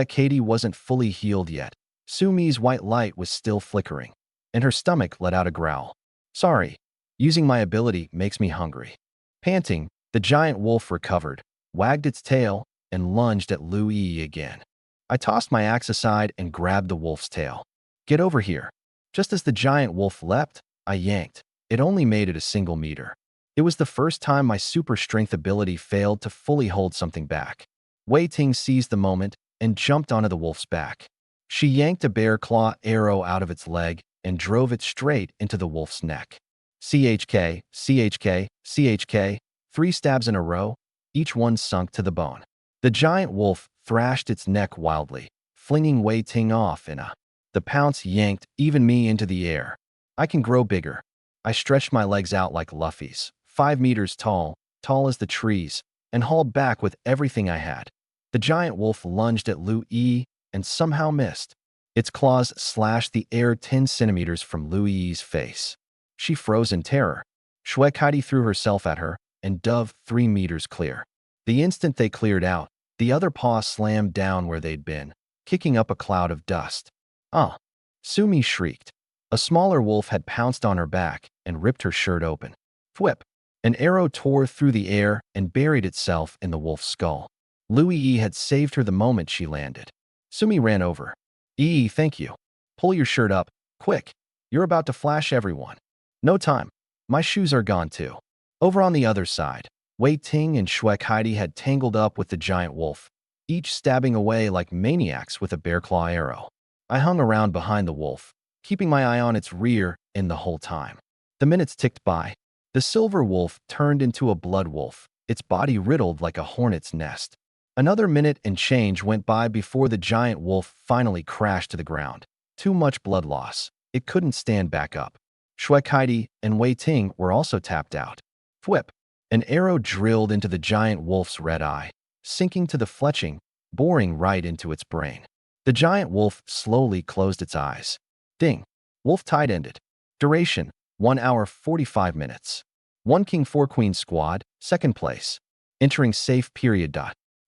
Katie wasn't fully healed yet. Sumi's white light was still flickering, and her stomach let out a growl. Sorry. Using my ability makes me hungry. Panting, the giant wolf recovered, wagged its tail, and lunged at Louis again. I tossed my axe aside and grabbed the wolf's tail. Get over here. Just as the giant wolf leapt, I yanked. It only made it a single meter. It was the first time my super strength ability failed to fully hold something back. Wei Ting seized the moment and jumped onto the wolf's back. She yanked a bear claw arrow out of its leg and drove it straight into the wolf's neck. CHK, CHK, CHK, 3 stabs in a row, each one sunk to the bone. The giant wolf thrashed its neck wildly, flinging Wei Ting off in a. The pounce yanked even me into the air. I can grow bigger. I stretched my legs out like Luffy's, 5 meters tall, tall as the trees, and hauled back with everything I had. The giant wolf lunged at Louis and somehow missed. Its claws slashed the air 10 centimeters from Louis's face. She froze in terror. Heidi threw herself at her and dove 3 meters clear. The instant they cleared out, the other paw slammed down where they'd been, kicking up a cloud of dust. Ah! Sumi shrieked. A smaller wolf had pounced on her back and ripped her shirt open. Thwip! An arrow tore through the air and buried itself in the wolf's skull. Louis had saved her the moment she landed. Sumi ran over. Thank you. Pull your shirt up, quick. You're about to flash everyone. No time. My shoes are gone too. Over on the other side, Wei Ting and Heidi had tangled up with the giant wolf, each stabbing away like maniacs with a bear claw arrow. I hung around behind the wolf, keeping my eye on its rear in the whole time. The minutes ticked by. The silver wolf turned into a blood wolf, its body riddled like a hornet's nest. Another minute and change went by before the giant wolf finally crashed to the ground. Too much blood loss. It couldn't stand back up. Heidi and Wei Ting were also tapped out. Thwip! An arrow drilled into the giant wolf's red eye, sinking to the fletching, boring right into its brain. The giant wolf slowly closed its eyes. Ding! Wolf tide ended. Duration, 1 hour 45 minutes. 1 King 4 Queen squad, 2nd place. Entering safe period.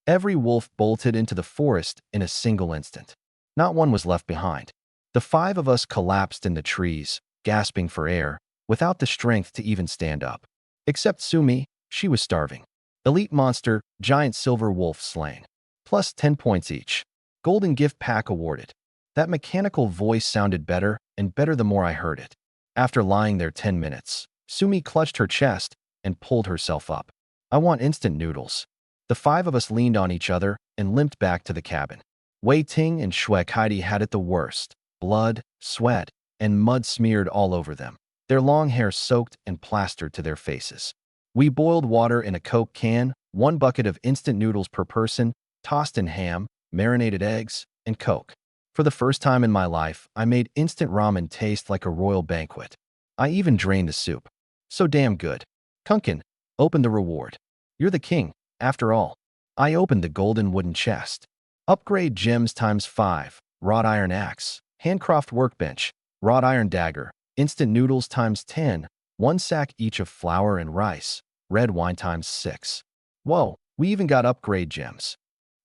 Every wolf bolted into the forest in a single instant. Not one was left behind. The 5 of us collapsed in the trees, gasping for air, without the strength to even stand up. Except Sumi, she was starving. Elite monster, giant silver wolf slain. Plus 10 points each. Golden gift pack awarded. That mechanical voice sounded better and better the more I heard it. After lying there 10 minutes, Sumi clutched her chest and pulled herself up. I want instant noodles. The 5 of us leaned on each other and limped back to the cabin. Wei Ting and Heidi had it the worst. Blood, sweat, and mud smeared all over them, their long hair soaked and plastered to their faces. We boiled water in a Coke can, 1 bucket of instant noodles per person, tossed in ham, marinated eggs, and Coke. For the first time in my life, I made instant ramen taste like a royal banquet. I even drained the soup. So damn good. Kunkin, open the reward. You're the king, after all. I opened the golden wooden chest. Upgrade gems times 5, wrought iron axe, handcraft workbench, wrought iron dagger, instant noodles times 10, 1 sack each of flour and rice, red wine times 6. Whoa, we even got upgrade gems.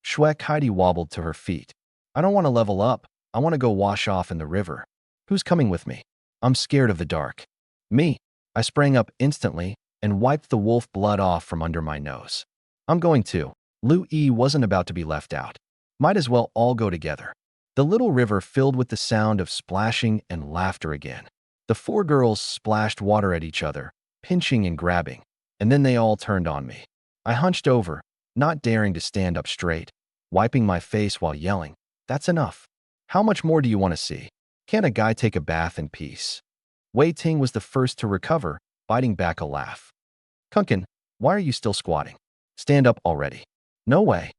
Heidi wobbled to her feet. I don't want to level up. I want to go wash off in the river. Who's coming with me? I'm scared of the dark. Me. I sprang up instantly and wiped the wolf blood off from under my nose. I'm going to. Louis wasn't about to be left out. Might as well all go together. The little river filled with the sound of splashing and laughter again. The 4 girls splashed water at each other, pinching and grabbing, and then they all turned on me. I hunched over, not daring to stand up straight, wiping my face while yelling, "That's enough. How much more do you want to see? Can't a guy take a bath in peace?" Wei Ting was the first to recover, biting back a laugh. Kunkin, why are you still squatting? Stand up already. No way.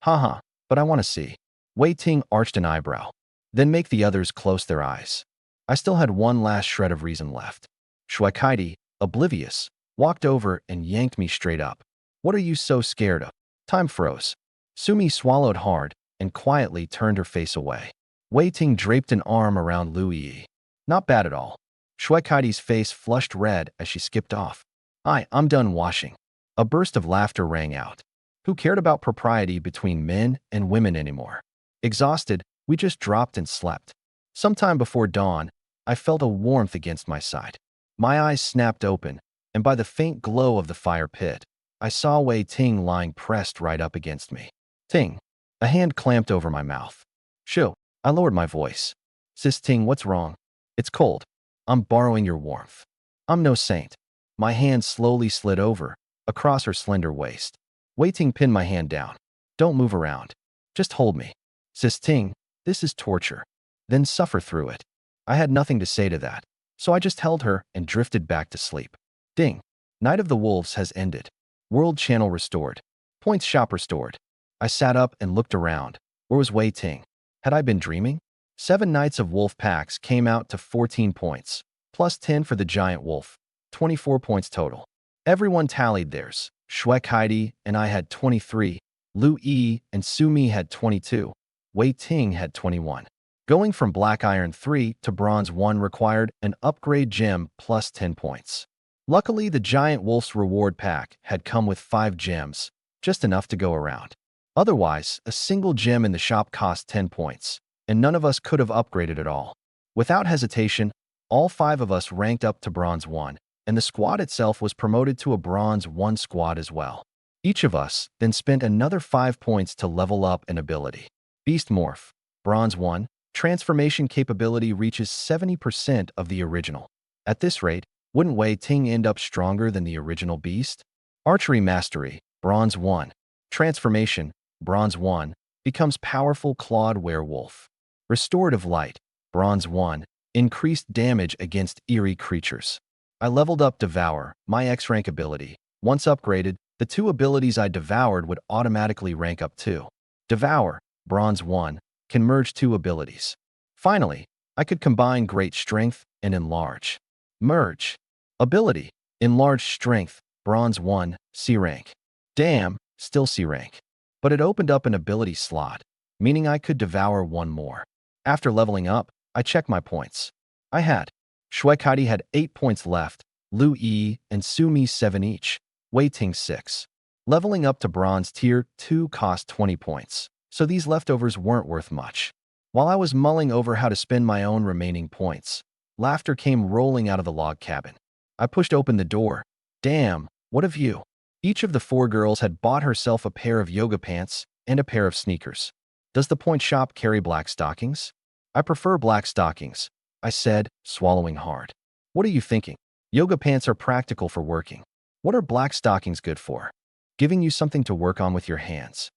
Haha, but I want to see. Wei Ting arched an eyebrow. Then make the others close their eyes. I still had one last shred of reason left. Heidi, oblivious, walked over and yanked me straight up. What are you so scared of? Time froze. Sumi swallowed hard and quietly turned her face away. Wei Ting draped an arm around Lu Yi. Not bad at all. Shuekaidi's face flushed red as she skipped off. I'm done washing. A burst of laughter rang out. Who cared about propriety between men and women anymore? Exhausted, we just dropped and slept. Sometime before dawn, I felt a warmth against my side. My eyes snapped open, and by the faint glow of the fire pit, I saw Wei Ting lying pressed right up against me. Ting. A hand clamped over my mouth. Shoo. I lowered my voice. Sis Ting, what's wrong? It's cold. I'm borrowing your warmth. I'm no saint. My hand slowly slid over, across her slender waist. Wei Ting pinned my hand down. Don't move around. Just hold me. Sis Ting, this is torture. Then suffer through it. I had nothing to say to that, so I just held her and drifted back to sleep. Ding. Night of the Wolves has ended. World channel restored. Points shop restored. I sat up and looked around. Where was Wei Ting? Had I been dreaming? 7 Knights of Wolf packs came out to 14 points, plus 10 for the Giant Wolf, 24 points total. Everyone tallied theirs. Shuekheidi and I had 23, Lu Yi and Sumi had 22, Wei Ting had 21. Going from Black Iron 3 to Bronze 1 required an upgrade gem plus 10 points. Luckily, the Giant Wolf's reward pack had come with 5 gems, just enough to go around. Otherwise, a single gem in the shop cost 10 points, and none of us could have upgraded at all. Without hesitation, all 5 of us ranked up to Bronze 1, and the squad itself was promoted to a Bronze 1 squad as well. Each of us then spent another 5 points to level up an ability. Beast Morph, Bronze 1, transformation capability reaches 70% of the original. At this rate, wouldn't Wei Ting end up stronger than the original beast? Archery Mastery, Bronze 1, transformation, Bronze 1, becomes powerful clawed werewolf. Restorative Light, Bronze 1, increased damage against eerie creatures. I leveled up Devour, my X-rank ability. Once upgraded, the 2 abilities I devoured would automatically rank up too. Devour, Bronze 1, can merge 2 abilities. Finally, I could combine Great Strength and Enlarge. Merge. Ability, Enlarged Strength, Bronze 1, C rank. Damn, still C rank. But it opened up an ability slot, meaning I could devour 1 more. After leveling up, I checked my points. I had Shuekheidi had 8 points left, Lu Yi and Sumi 7 each, Wei Ting 6. Leveling up to Bronze Tier 2 cost 20 points, so these leftovers weren't worth much. While I was mulling over how to spend my own remaining points, laughter came rolling out of the log cabin. I pushed open the door. Damn, what a view. Each of the 4 girls had bought herself a pair of yoga pants and a pair of sneakers. Does the point shop carry black stockings? I prefer black stockings, I said, swallowing hard. What are you thinking? Yoga pants are practical for working. What are black stockings good for? Giving you something to work on with your hands.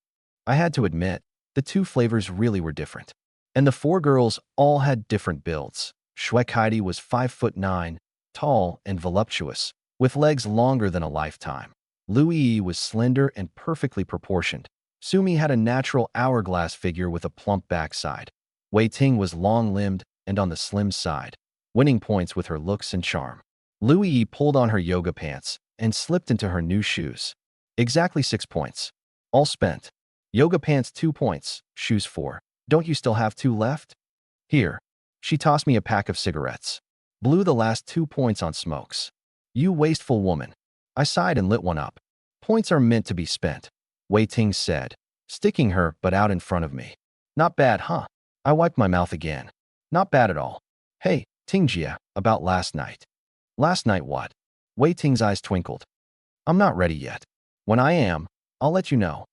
I had to admit, the 2 flavors really were different. And the 4 girls all had different builds. Shuekheidi was 5'9", tall and voluptuous, with legs longer than a lifetime. Lu Yi was slender and perfectly proportioned. Sumi had a natural hourglass figure with a plump backside. Wei Ting was long-limbed and on the slim side, winning points with her looks and charm. Lu Yi pulled on her yoga pants and slipped into her new shoes. Exactly 6 points. All spent. Yoga pants 2 points, shoes 4. Don't you still have 2 left? Here. She tossed me a pack of cigarettes. Blew the last 2 points on smokes. You wasteful woman. I sighed and lit one up. Points are meant to be spent, Wei Ting said, sticking her butt out in front of me. Not bad, huh? I wiped my mouth again. Not bad at all. Hey, Tingjia, about last night. Last night what? Wei Ting's eyes twinkled. I'm not ready yet. When I am, I'll let you know.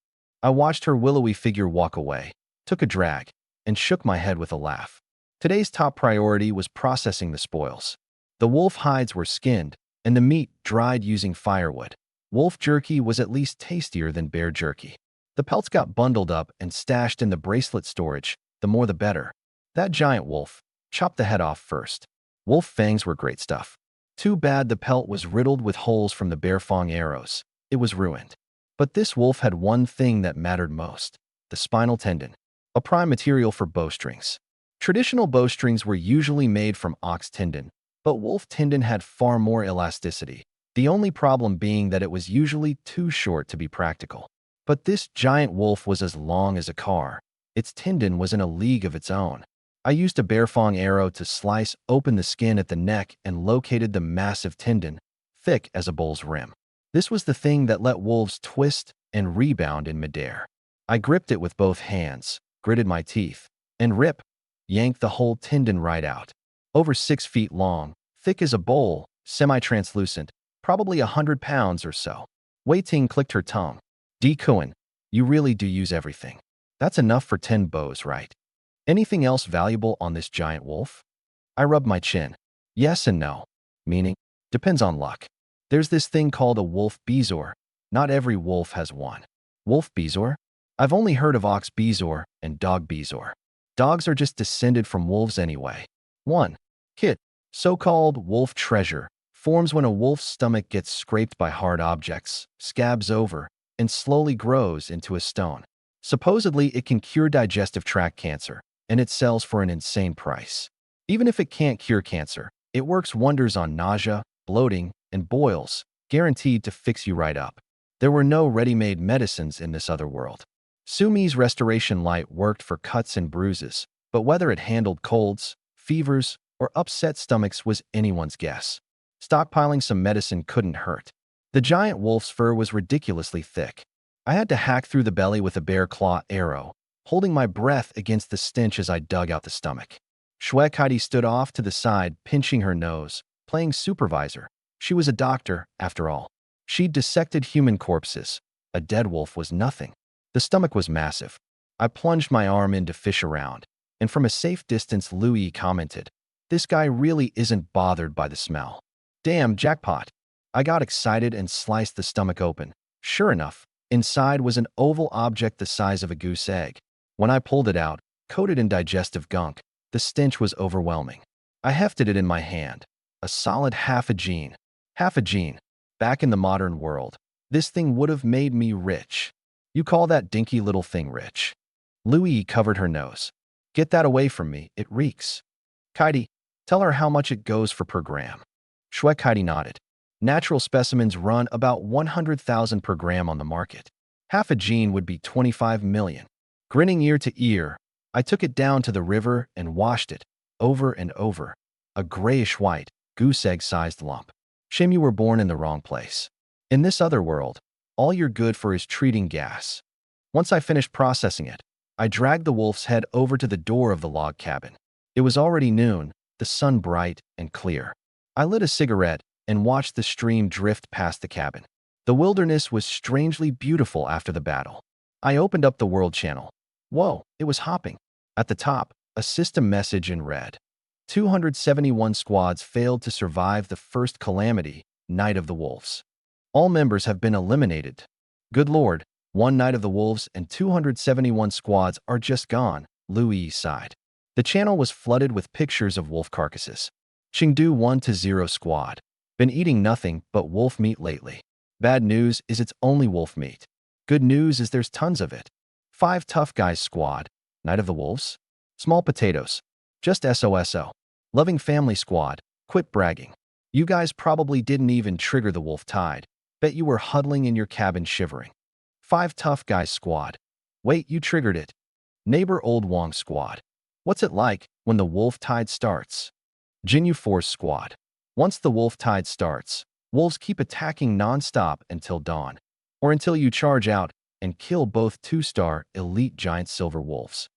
I watched her willowy figure walk away, took a drag, and shook my head with a laugh. Today's top priority was processing the spoils. The wolf hides were skinned, and the meat dried using firewood. Wolf jerky was at least tastier than bear jerky. The pelts got bundled up and stashed in the bracelet storage, the more the better. That giant wolf, chopped the head off first. Wolf fangs were great stuff. Too bad the pelt was riddled with holes from the bear fang arrows. It was ruined. But this wolf had one thing that mattered most: the spinal tendon, a prime material for bowstrings. Traditional bowstrings were usually made from ox tendon, but wolf tendon had far more elasticity, the only problem being that it was usually too short to be practical. But this giant wolf was as long as a car. Its tendon was in a league of its own. I used a bearfang arrow to slice open the skin at the neck and located the massive tendon, thick as a bull's rim. This was the thing that let wolves twist and rebound in midair. I gripped it with both hands, gritted my teeth, and yanked the whole tendon right out. Over 6 feet long, thick as a bowl, semi-translucent, probably 100 pounds or so. Wei Ting clicked her tongue. Di Kuan, you really do use everything. That's enough for 10 bows, right? Anything else valuable on this giant wolf? I rubbed my chin. Yes and no. Meaning, depends on luck. There's this thing called a wolf bezoar. Not every wolf has one. Wolf bezoar? I've only heard of ox bezoar and dog bezoar. Dogs are just descended from wolves anyway. 1. Kit, so-called wolf treasure, forms when a wolf's stomach gets scraped by hard objects, scabs over, and slowly grows into a stone. Supposedly, it can cure digestive tract cancer, and it sells for an insane price. Even if it can't cure cancer, it works wonders on nausea, bloating, and boils, guaranteed to fix you right up. There were no ready-made medicines in this other world. Sumi's restoration light worked for cuts and bruises, but whether it handled colds, fevers, or upset stomachs was anyone's guess. Stockpiling some medicine couldn't hurt. The giant wolf's fur was ridiculously thick. I had to hack through the belly with a bear claw arrow, holding my breath against the stench as I dug out the stomach. Heidi stood off to the side, pinching her nose, playing supervisor. She was a doctor, after all. She'd dissected human corpses. A dead wolf was nothing. The stomach was massive. I plunged my arm in to fish around, and from a safe distance Louis commented, "This guy really isn't bothered by the smell." Damn, jackpot. I got excited and sliced the stomach open. Sure enough, inside was an oval object the size of a goose egg. When I pulled it out, coated in digestive gunk, the stench was overwhelming. I hefted it in my hand. A solid half a gene. Half a gene. Back in the modern world, this thing would have made me rich. You call that dinky little thing rich? Louis covered her nose. Get that away from me, it reeks. Kaidi, tell her how much it goes for per gram. Kaidi nodded. Natural specimens run about 100,000 per gram on the market. Half a gene would be 25 million. Grinning ear to ear, I took it down to the river and washed it, over and over. A grayish-white, goose egg-sized lump. Shame you were born in the wrong place. In this other world, all you're good for is treating gas. Once I finished processing it, I dragged the wolf's head over to the door of the log cabin. It was already noon, the sun bright and clear. I lit a cigarette and watched the stream drift past the cabin. The wilderness was strangely beautiful after the battle. I opened up the world channel. Whoa, it was hopping. At the top, a system message in red. 271 squads failed to survive the first calamity, Night of the Wolves. All members have been eliminated. Good Lord, one Night of the Wolves and 271 squads are just gone, Louis sighed. The channel was flooded with pictures of wolf carcasses. Chengdu 1-0 squad. Been eating nothing but wolf meat lately. Bad news is it's only wolf meat. Good news is there's tons of it. 5 tough guys squad. Night of the Wolves. Small potatoes. Just SOSO. Loving family squad. Quit bragging. You guys probably didn't even trigger the wolf tide. Bet you were huddling in your cabin shivering. 5 tough guys squad. Wait, you triggered it. Neighbor Old Wong squad. What's it like when the wolf tide starts? Jinyu Force squad. Once the wolf tide starts, wolves keep attacking non-stop until dawn, or until you charge out and kill both 2-star elite giant silver wolves.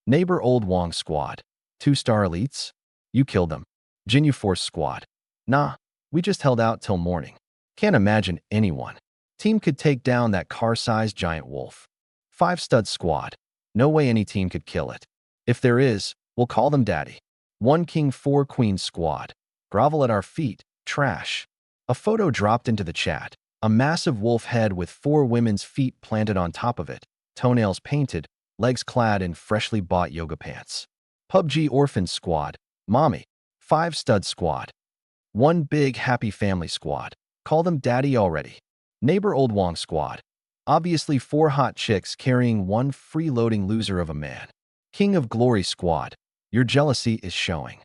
Neighbor Old Wong squad. 2-star elites? You killed them. Jinyu Force squad. Nah, we just held out till morning. Can't imagine anyone. Team could take down that car-sized giant wolf. 5 stud squad. No way any team could kill it. If there is, we'll call them daddy. 1 king 4 queen squad. Grovel at our feet. Trash. A photo dropped into the chat. A massive wolf head with 4 women's feet planted on top of it. Toenails painted. Legs clad in freshly bought yoga pants. PUBG Orphan Squad. Mommy. 5 stud squad. 1 big happy family squad. Call them daddy already. Neighbor Old Wong squad. Obviously 4 hot chicks carrying 1 freeloading loser of a man. King of Glory squad. Your jealousy is showing.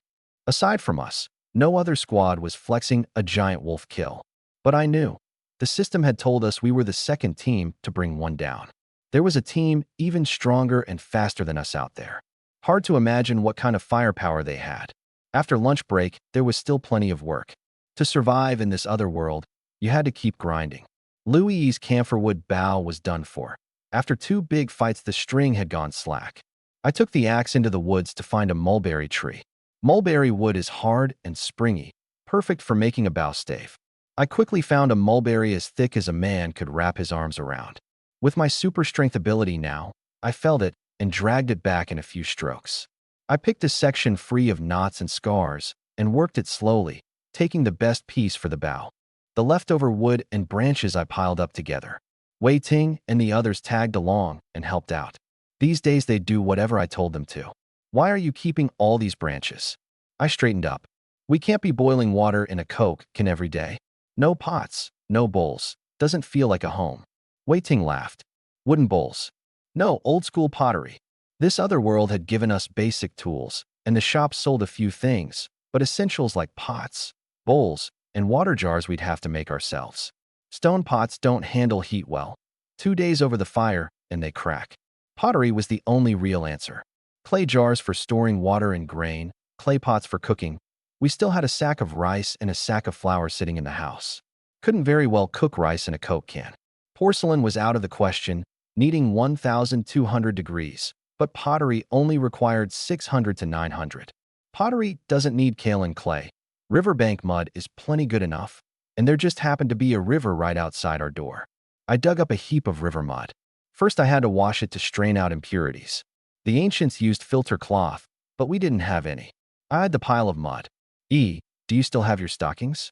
Aside from us, no other squad was flexing a giant wolf kill. But I knew. The system had told us we were the second team to bring one down. There was a team even stronger and faster than us out there. Hard to imagine what kind of firepower they had. After lunch break, there was still plenty of work. To survive in this other world, you had to keep grinding. Louis's camphorwood bow was done for. After 2 big fights, the string had gone slack. I took the axe into the woods to find a mulberry tree. Mulberry wood is hard and springy, perfect for making a bow stave. I quickly found a mulberry as thick as a man could wrap his arms around. With my super strength ability now, I felled it and dragged it back in a few strokes. I picked a section free of knots and scars and worked it slowly, taking the best piece for the bow. The leftover wood and branches I piled up together. Wei Ting and the others tagged along and helped out. These days they'd do whatever I told them to. Why are you keeping all these branches? I straightened up. We can't be boiling water in a Coke can every day. No pots, no bowls. Doesn't feel like a home. Wei Ting laughed. Wooden bowls. No, old school pottery. This other world had given us basic tools, and the shop sold a few things, but essentials like pots, bowls, and water jars we'd have to make ourselves. Stone pots don't handle heat well. 2 days over the fire, and they crack. Pottery was the only real answer. Clay jars for storing water and grain, clay pots for cooking. We still had a sack of rice and a sack of flour sitting in the house. Couldn't very well cook rice in a Coke can. Porcelain was out of the question, needing 1,200 degrees, but pottery only required 600 to 900. Pottery doesn't need kale and clay. Riverbank mud is plenty good enough, and there just happened to be a river right outside our door. I dug up a heap of river mud. First, I had to wash it to strain out impurities. The ancients used filter cloth, but we didn't have any. I had the pile of mud. Do you still have your stockings?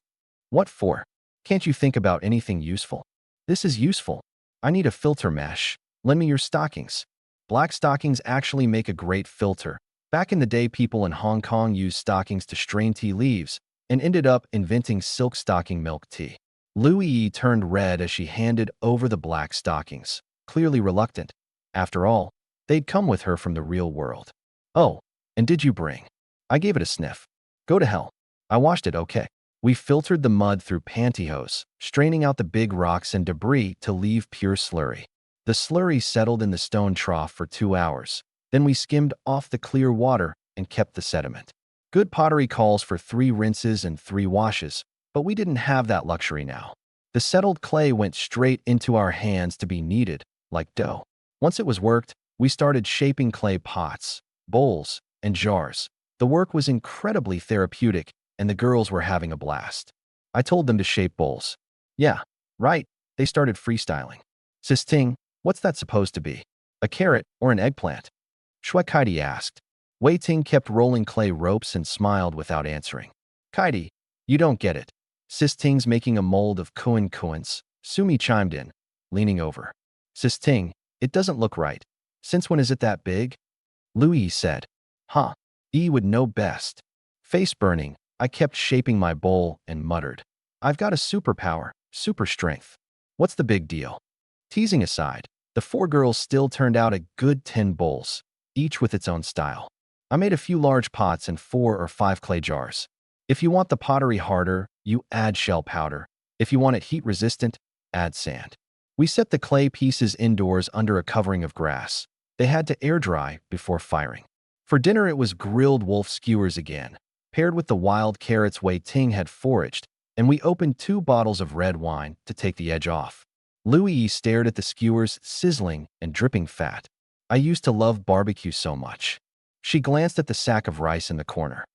What for? Can't you think about anything useful? This is useful. I need a filter mesh. Lend me your stockings. Black stockings actually make a great filter. Back in the day, people in Hong Kong used stockings to strain tea leaves and ended up inventing silk stocking milk tea. Louis turned red as she handed over the black stockings, clearly reluctant. After all, they'd come with her from the real world. Oh, and did you bring? I gave it a sniff. Go to hell. I washed it okay. We filtered the mud through pantyhose, straining out the big rocks and debris to leave pure slurry. The slurry settled in the stone trough for 2 hours. Then we skimmed off the clear water and kept the sediment. Good pottery calls for 3 rinses and 3 washes, but we didn't have that luxury now. The settled clay went straight into our hands to be kneaded, like dough. Once it was worked, we started shaping clay pots, bowls, and jars. The work was incredibly therapeutic, and the girls were having a blast. I told them to shape bowls. Yeah, right, they started freestyling. Sis Ting, what's that supposed to be? A carrot or an eggplant? Shui Kaidi asked. Wei Ting kept rolling clay ropes and smiled without answering. Kaidi, you don't get it. Sis Ting's making a mold of kuans. Sumi chimed in, leaning over. Sis Ting, it doesn't look right. Since when is it that big? Louis said. Huh. Would know best. Face burning, I kept shaping my bowl and muttered. I've got a superpower, super strength. What's the big deal? Teasing aside, the 4 girls still turned out a good 10 bowls, each with its own style. I made a few large pots and 4 or 5 clay jars. If you want the pottery harder, you add shell powder. If you want it heat resistant, add sand. We set the clay pieces indoors under a covering of grass. They had to air dry before firing. For dinner, it was grilled wolf skewers again, paired with the wild carrots Wei Ting had foraged, and we opened 2 bottles of red wine to take the edge off. Louis stared at the skewers sizzling and dripping fat. I used to love barbecue so much. She glanced at the sack of rice in the corner.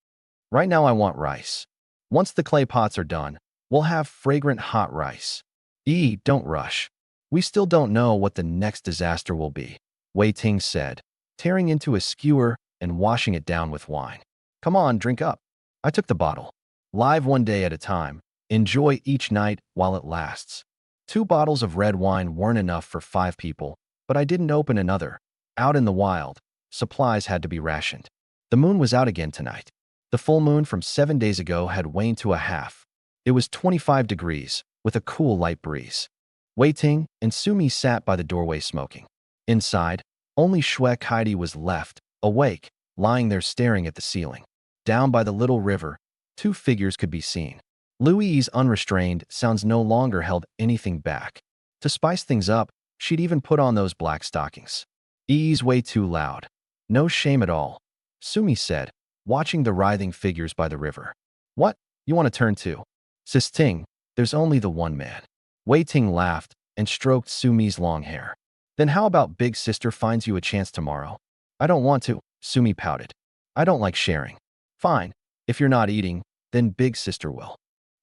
Right now I want rice. Once the clay pots are done, we'll have fragrant hot rice. Don't rush. We still don't know what the next disaster will be, Wei Ting said, tearing into a skewer and washing it down with wine. Come on, drink up. I took the bottle. Live one day at a time. Enjoy each night while it lasts. 2 bottles of red wine weren't enough for 5 people, but I didn't open another. Out in the wild, supplies had to be rationed. The moon was out again tonight. The full moon from 7 days ago had waned to a half. It was 25 degrees, with a cool light breeze. Wei Ting and Sumi sat by the doorway smoking. Inside, only Shui Kaidi was left, awake, lying there staring at the ceiling. Down by the little river, 2 figures could be seen. Louis's unrestrained sounds no longer held anything back. To spice things up, she'd even put on those black stockings. Way too loud. No shame at all. Sumi said, watching the writhing figures by the river. What? You want to turn to? Sis Ting, there's only the one man. Wei Ting laughed and stroked Sumi's long hair. Then how about Big Sister finds you a chance tomorrow? I don't want to, Sumi pouted. I don't like sharing. Fine, if you're not eating, then Big Sister will.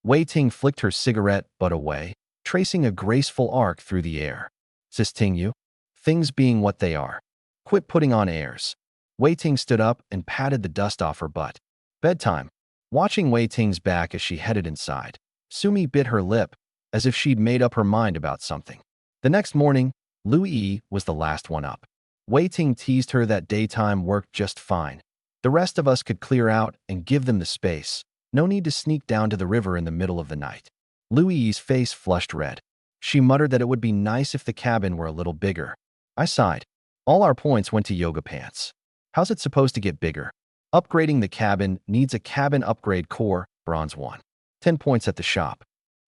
Wei Ting flicked her cigarette butt away, tracing a graceful arc through the air. Sis Ting you? Things being what they are. Quit putting on airs. Wei Ting stood up and patted the dust off her butt. Bedtime. Watching Wei Ting's back as she headed inside, Sumi bit her lip as if she'd made up her mind about something. The next morning, Lu Yi was the last one up. Wei Ting teased her that daytime worked just fine. The rest of us could clear out and give them the space. No need to sneak down to the river in the middle of the night. Lu Yi's face flushed red. She muttered that it would be nice if the cabin were a little bigger. I sighed. All our points went to yoga pants. How's it supposed to get bigger? Upgrading the cabin needs a cabin upgrade core, bronze 1. 10 points at the shop.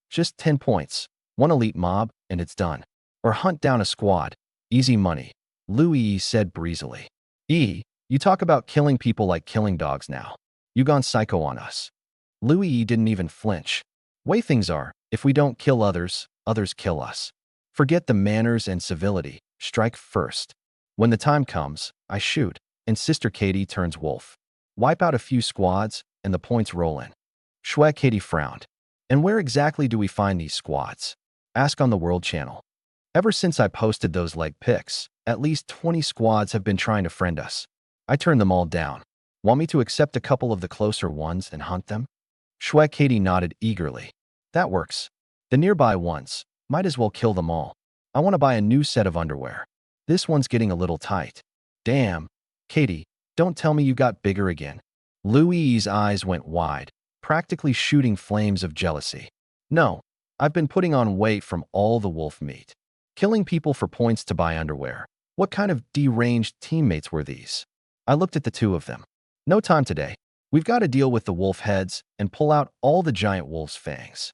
Just 10 points. One elite mob, and it's done. Or hunt down a squad. Easy money. Lu Yi said breezily. You talk about killing people like killing dogs now. You gone psycho on us. Lu Yi didn't even flinch. Way things are, if we don't kill others, others kill us. Forget the manners and civility. Strike first. When the time comes, I shoot, and Sister Katie turns wolf. Wipe out a few squads, and the points roll in. Shue Katie frowned. And where exactly do we find these squads? Ask on the World Channel. Ever since I posted those leg pics, at least 20 squads have been trying to friend us. I turned them all down. Want me to accept a couple of the closer ones and hunt them? Shue Katie nodded eagerly. That works. The nearby ones, might as well kill them all. I want to buy a new set of underwear. This one's getting a little tight. Damn. Katie, don't tell me you got bigger again. Lu Yi's eyes went wide, practically shooting flames of jealousy. No, I've been putting on weight from all the wolf meat. Killing people for points to buy underwear. What kind of deranged teammates were these? I looked at the two of them. No time today. We've got to deal with the wolf heads and pull out all the giant wolf's fangs.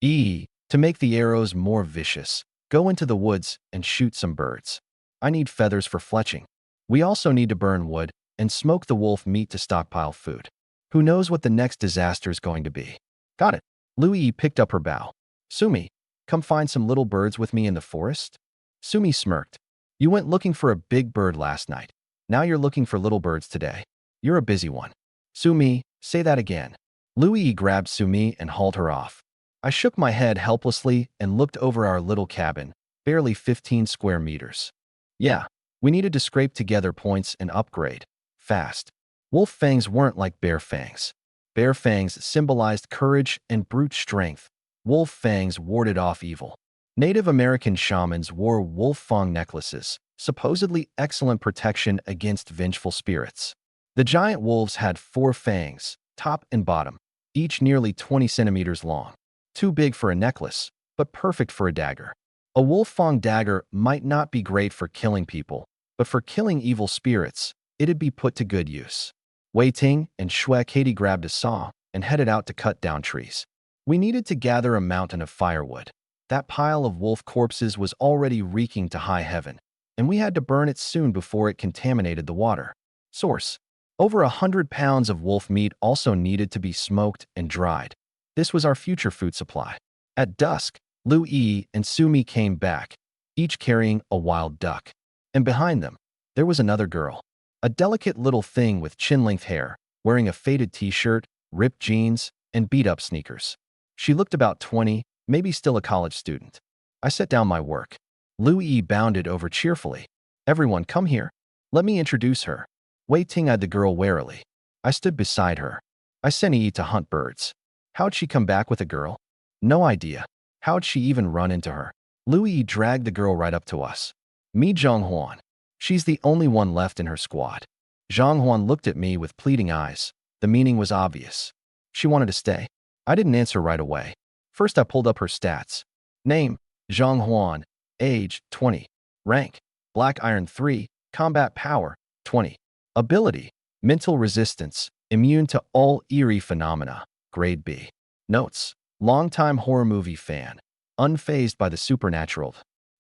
To make the arrows more vicious, go into the woods and shoot some birds. I need feathers for fletching. We also need to burn wood and smoke the wolf meat to stockpile food. Who knows what the next disaster's going to be? Got it. Lu Yi picked up her bow. Sumi, come find some little birds with me in the forest? Sumi smirked. You went looking for a big bird last night. Now you're looking for little birds today. You're a busy one. Sumi, say that again. Lu Yi grabbed Sumi and hauled her off. I shook my head helplessly and looked over our little cabin, barely 15 square meters. Yeah, we needed to scrape together points and upgrade. Fast. Wolf fangs weren't like bear fangs. Bear fangs symbolized courage and brute strength. Wolf fangs warded off evil. Native American shamans wore wolf fang necklaces, supposedly excellent protection against vengeful spirits. The giant wolves had 4 fangs, top and bottom, each nearly 20 centimeters long. Too big for a necklace, but perfect for a dagger. A wolf fang dagger might not be great for killing people, but for killing evil spirits, it'd be put to good use. Wei Ting and Shue Katie grabbed a saw and headed out to cut down trees. We needed to gather a mountain of firewood. That pile of wolf corpses was already reeking to high heaven, and we had to burn it soon before it contaminated the water. Source. Over 100 pounds of wolf meat also needed to be smoked and dried. This was our future food supply. At dusk, Lu Yi and Sumi came back, each carrying a wild duck. And behind them, there was another girl. A delicate little thing with chin-length hair, wearing a faded t-shirt, ripped jeans, and beat-up sneakers. She looked about 20, maybe still a college student. I set down my work. Lu Yi bounded over cheerfully. Everyone, come here. Let me introduce her. Wei Ting eyed the girl warily. I stood beside her. I sent Yi to hunt birds. How'd she come back with a girl? No idea. How'd she even run into her? Lu Yi dragged the girl right up to us. Me Zhonghuan. She's the only one left in her squad. Zhonghuan looked at me with pleading eyes. The meaning was obvious. She wanted to stay. I didn't answer right away. First I pulled up her stats. Name, Zhonghuan. Age, 20. Rank, Black Iron 3. Combat Power, 20. Ability, Mental Resistance. Immune to all eerie phenomena. Grade B. Notes, longtime horror movie fan. Unfazed by the supernatural.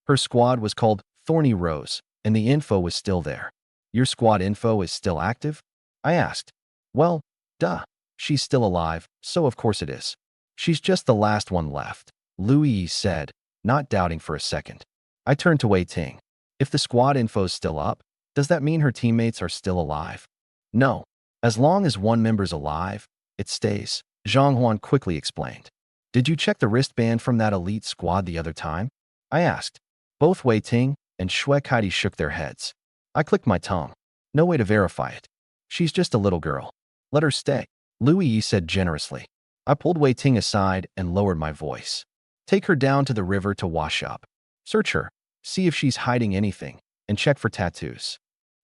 Her squad was called Thorny Rose, and the info was still there. Your squad info is still active? I asked. Well, duh. She's still alive, so of course it is. She's just the last one left, Louis said, not doubting for a second. I turned to Wei Ting. If the squad info's still up, does that mean her teammates are still alive? No. As long as one member's alive, it stays, Zhang Huan quickly explained. Did you check the wristband from that elite squad the other time? I asked. Both Wei Ting and Xue Kaidi shook their heads. I clicked my tongue. No way to verify it. She's just a little girl. Let her stay, Louis said generously. I pulled Wei Ting aside and lowered my voice. Take her down to the river to wash up. Search her, see if she's hiding anything, and check for tattoos.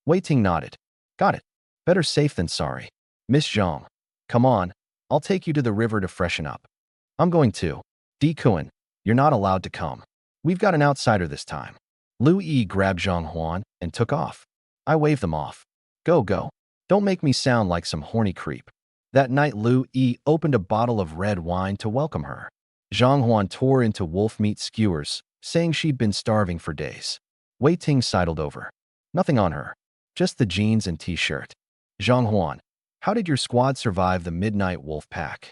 Wei Ting nodded. Got it. Better safe than sorry. Miss Zhang, come on, I'll take you to the river to freshen up. I'm going to. Di Kuan, you're not allowed to come. We've got an outsider this time. Lu Yi grabbed Zhang Huan and took off. I waved them off. Go, go. Don't make me sound like some horny creep. That night, Lu Yi opened a bottle of red wine to welcome her. Zhang Huan tore into wolf meat skewers, saying she'd been starving for days. Wei Ting sidled over. Nothing on her. Just the jeans and t-shirt. Zhang Huan, how did your squad survive the midnight wolf pack?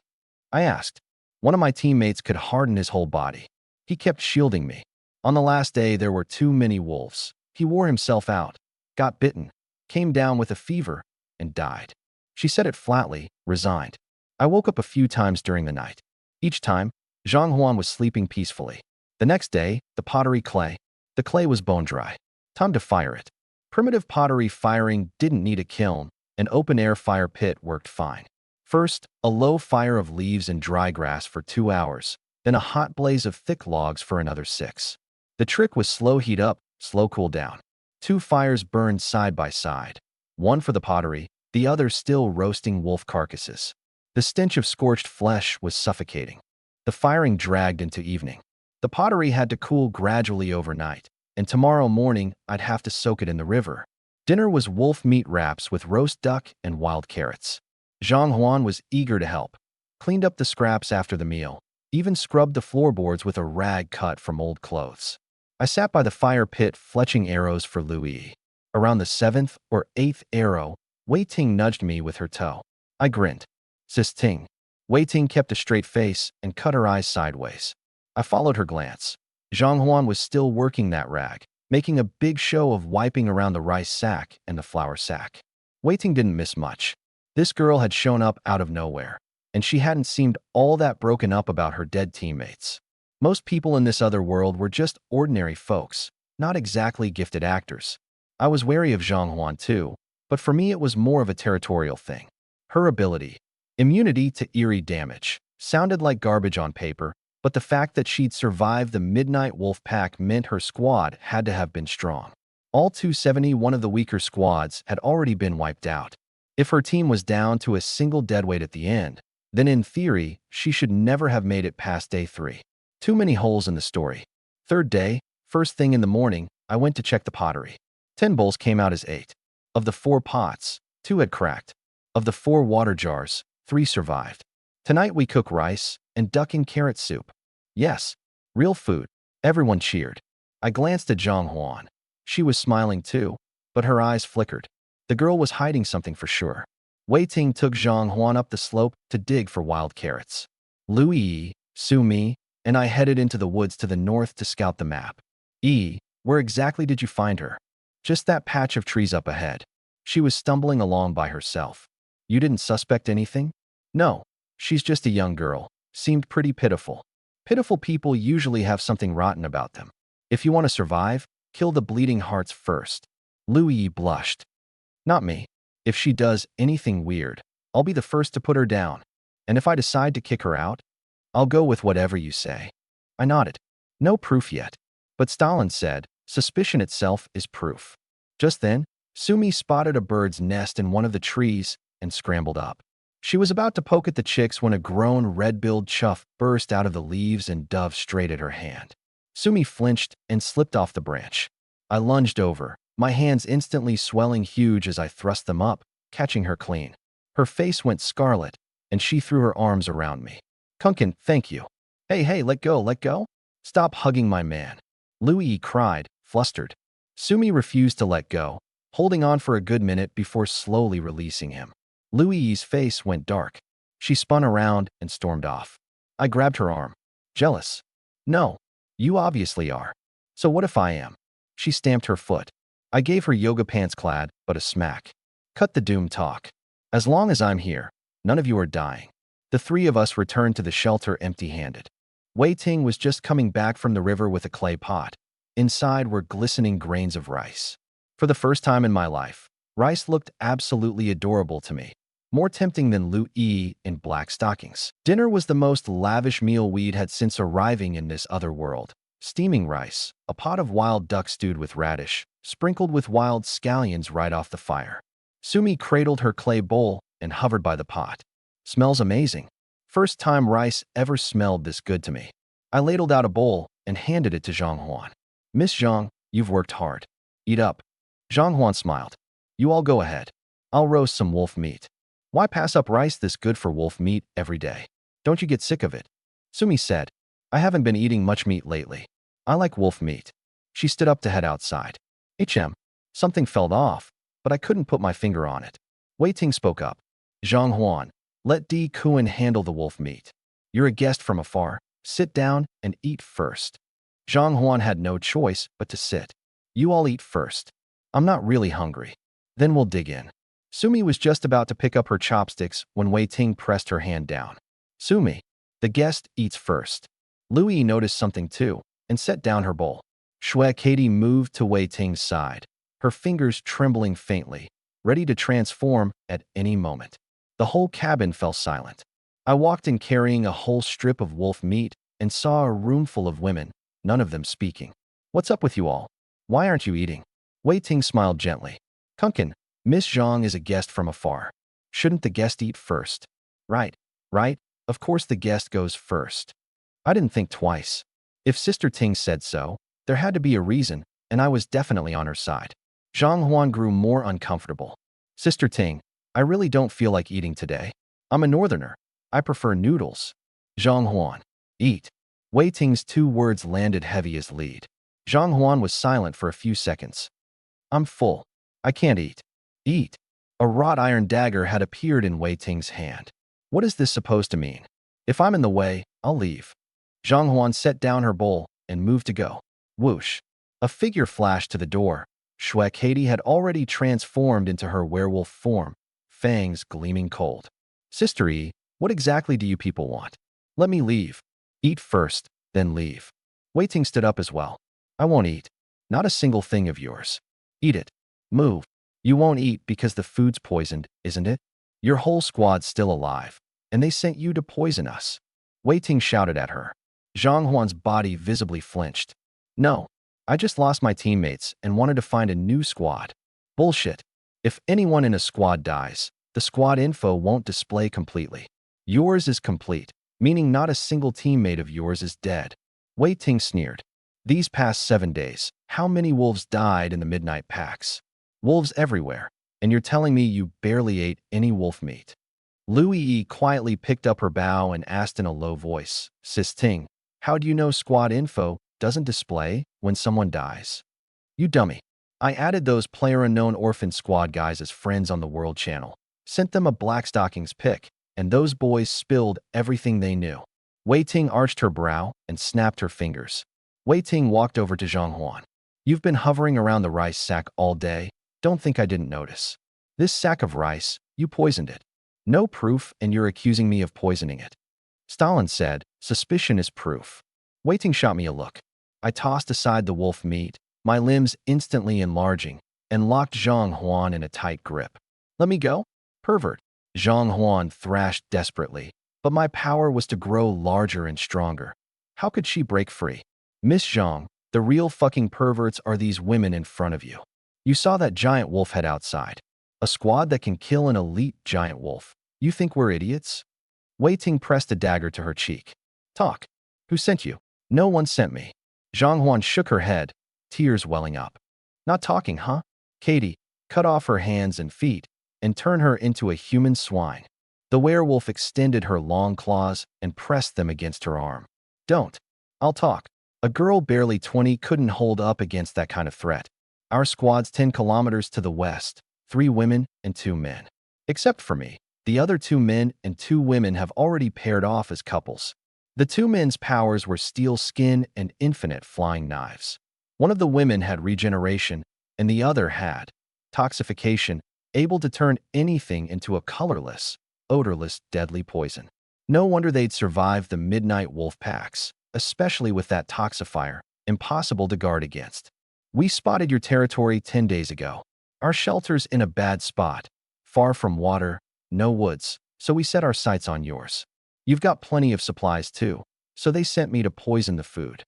I asked. One of my teammates could harden his whole body. He kept shielding me. On the last day, there were too many wolves. He wore himself out, got bitten, came down with a fever, and died. She said it flatly, resigned. I woke up a few times during the night. Each time, Zhang Huan was sleeping peacefully. The next day, the pottery clay. The clay was bone dry. Time to fire it. Primitive pottery firing didn't need a kiln. An open-air fire pit worked fine. First, a low fire of leaves and dry grass for 2 hours, then a hot blaze of thick logs for another 6. The trick was slow heat up, slow cool down. 2 fires burned side by side. One for the pottery, the other still roasting wolf carcasses. The stench of scorched flesh was suffocating. The firing dragged into evening. The pottery had to cool gradually overnight, and tomorrow morning I'd have to soak it in the river. Dinner was wolf meat wraps with roast duck and wild carrots. Zhang Huan was eager to help. Cleaned up the scraps after the meal, even scrubbed the floorboards with a rag cut from old clothes. I sat by the fire pit fletching arrows for Louis. Around the 7th or 8th arrow, Wei Ting nudged me with her toe. I grinned. Sis Ting. Wei Ting kept a straight face and cut her eyes sideways. I followed her glance. Zhang Huan was still working that rag, making a big show of wiping around the rice sack and the flour sack. Wei Ting didn't miss much. This girl had shown up out of nowhere, and she hadn't seemed all that broken up about her dead teammates. Most people in this other world were just ordinary folks, not exactly gifted actors. I was wary of Zhang Huan too, but for me it was more of a territorial thing. Her ability, immunity to eerie damage, sounded like garbage on paper, but the fact that she'd survived the Midnight Wolf Pack meant her squad had to have been strong. All 271 of the weaker squads had already been wiped out. If her team was down to a single deadweight at the end, then in theory, she should never have made it past day 3. Too many holes in the story. Third day, first thing in the morning, I went to check the pottery. 10 bowls came out as 8. Of the 4 pots, 2 had cracked. Of the 4 water jars, 3 survived. Tonight we cook rice and duck and carrot soup. Yes, real food. Everyone cheered. I glanced at Zhang Huan. She was smiling too, but her eyes flickered. The girl was hiding something for sure. Wei Ting took Zhang Huan up the slope to dig for wild carrots. Louis, Su Mi, and I headed into the woods to the north to scout the map. Where exactly did you find her? Just that patch of trees up ahead. She was stumbling along by herself. You didn't suspect anything? No, she's just a young girl. Seemed pretty pitiful. Pitiful people usually have something rotten about them. If you want to survive, kill the bleeding hearts first. Louis blushed. Not me. If she does anything weird, I'll be the first to put her down. And if I decide to kick her out, I'll go with whatever you say. I nodded. No proof yet. But Stalin said, suspicion itself is proof. Just then, Sumi spotted a bird's nest in one of the trees and scrambled up. She was about to poke at the chicks when a grown red-billed chough burst out of the leaves and dove straight at her hand. Sumi flinched and slipped off the branch. I lunged over, my hands instantly swelling huge as I thrust them up, catching her clean. Her face went scarlet, and she threw her arms around me. Kunkin, thank you. Hey, let go, let go. Stop hugging my man. Louis cried, flustered. Sumi refused to let go, holding on for a good minute before slowly releasing him. Louie's face went dark. She spun around and stormed off. I grabbed her arm. Jealous? No. You obviously are. So what if I am? She stamped her foot. I gave her yoga pants clad, but a smack. Cut the doom talk. As long as I'm here, none of you are dying. The three of us returned to the shelter empty-handed. Wei Ting was just coming back from the river with a clay pot. Inside were glistening grains of rice. For the first time in my life, rice looked absolutely adorable to me. More tempting than Lu Yi in black stockings. Dinner was the most lavish meal we'd had since arriving in this other world. Steaming rice, a pot of wild duck stewed with radish, sprinkled with wild scallions right off the fire. Sumi cradled her clay bowl and hovered by the pot. Smells amazing. First time rice ever smelled this good to me. I ladled out a bowl and handed it to Zhang Huan. Miss Zhang, you've worked hard. Eat up. Zhang Huan smiled. You all go ahead. I'll roast some wolf meat. Why pass up rice this good for wolf meat every day? Don't you get sick of it? Sumi said. I haven't been eating much meat lately. I like wolf meat. She stood up to head outside. Something fell off, but I couldn't put my finger on it. Wei Ting spoke up. Zhang Huan, let Di Kuan handle the wolf meat. You're a guest from afar. Sit down and eat first. Zhang Huan had no choice but to sit. You all eat first. I'm not really hungry. Then we'll dig in. Sumi was just about to pick up her chopsticks when Wei Ting pressed her hand down. Sumi, the guest eats first. Louie noticed something too and set down her bowl. Katie moved to Wei Ting's side, her fingers trembling faintly, ready to transform at any moment. The whole cabin fell silent. I walked in carrying a whole strip of wolf meat and saw a room full of women, none of them speaking. What's up with you all? Why aren't you eating? Wei Ting smiled gently. Kunkin, Miss Zhang is a guest from afar. Shouldn't the guest eat first? Right. Of course the guest goes first. I didn't think twice. If Sister Ting said so, there had to be a reason, and I was definitely on her side. Zhang Huan grew more uncomfortable. Sister Ting, I really don't feel like eating today. I'm a northerner. I prefer noodles. Zhang Huan, eat. Wei Ting's two words landed heavy as lead. Zhang Huan was silent for a few seconds. I'm full. I can't eat. Eat. A wrought iron dagger had appeared in Wei Ting's hand. What is this supposed to mean? If I'm in the way, I'll leave. Zhang Huan set down her bowl and moved to go. Whoosh. A figure flashed to the door. Katie had already transformed into her werewolf form, fangs gleaming cold. Sister E, what exactly do you people want? Let me leave. Eat first, then leave. Wei Ting stood up as well. I won't eat. Not a single thing of yours. Eat it. Move. You won't eat because the food's poisoned, isn't it? Your whole squad's still alive, and they sent you to poison us. Wei Ting shouted at her. Zhang Huan's body visibly flinched. No, I just lost my teammates and wanted to find a new squad. Bullshit. If anyone in a squad dies, the squad info won't display completely. Yours is complete, meaning not a single teammate of yours is dead. Wei Ting sneered. These past 7 days, how many wolves died in the midnight packs? Wolves everywhere, and you're telling me you barely ate any wolf meat. Louie quietly picked up her bow and asked in a low voice, Sis Ting, how do you know squad info doesn't display when someone dies? You dummy. I added those player-unknown orphan squad guys as friends on the World Channel, sent them a Blackstockings pic, and those boys spilled everything they knew. Wei Ting arched her brow and snapped her fingers. Wei Ting walked over to Zhang Huan. You've been hovering around the rice sack all day. Don't think I didn't notice. This sack of rice, you poisoned it. No proof, and you're accusing me of poisoning it. Stalin said, suspicion is proof. Wei Ting shot me a look. I tossed aside the wolf meat, my limbs instantly enlarging, and locked Zhang Huan in a tight grip. Let me go? Pervert. Zhang Huan thrashed desperately, but my power was to grow larger and stronger. How could she break free? Miss Zhang, the real fucking perverts are these women in front of you. You saw that giant wolf head outside. A squad that can kill an elite giant wolf. You think we're idiots? Wei Ting pressed a dagger to her cheek. Talk. Who sent you? No one sent me. Zhang Huan shook her head, tears welling up. Not talking, huh? Katie, cut off her hands and feet and turn her into a human swine. The werewolf extended her long claws and pressed them against her arm. Don't. I'll talk. A girl barely 20 couldn't hold up against that kind of threat. Our squad's 10 kilometers to the west, 3 women and 2 men. Except for me. The other 2 men and 2 women have already paired off as couples. The 2 men's powers were steel skin and infinite flying knives. One of the women had regeneration, and the other had toxification, able to turn anything into a colorless, odorless, deadly poison. No wonder they'd survive the midnight wolf packs, especially with that toxifier, impossible to guard against. We spotted your territory 10 days ago. Our shelter's in a bad spot, far from water, no woods, so we set our sights on yours. You've got plenty of supplies too, so they sent me to poison the food.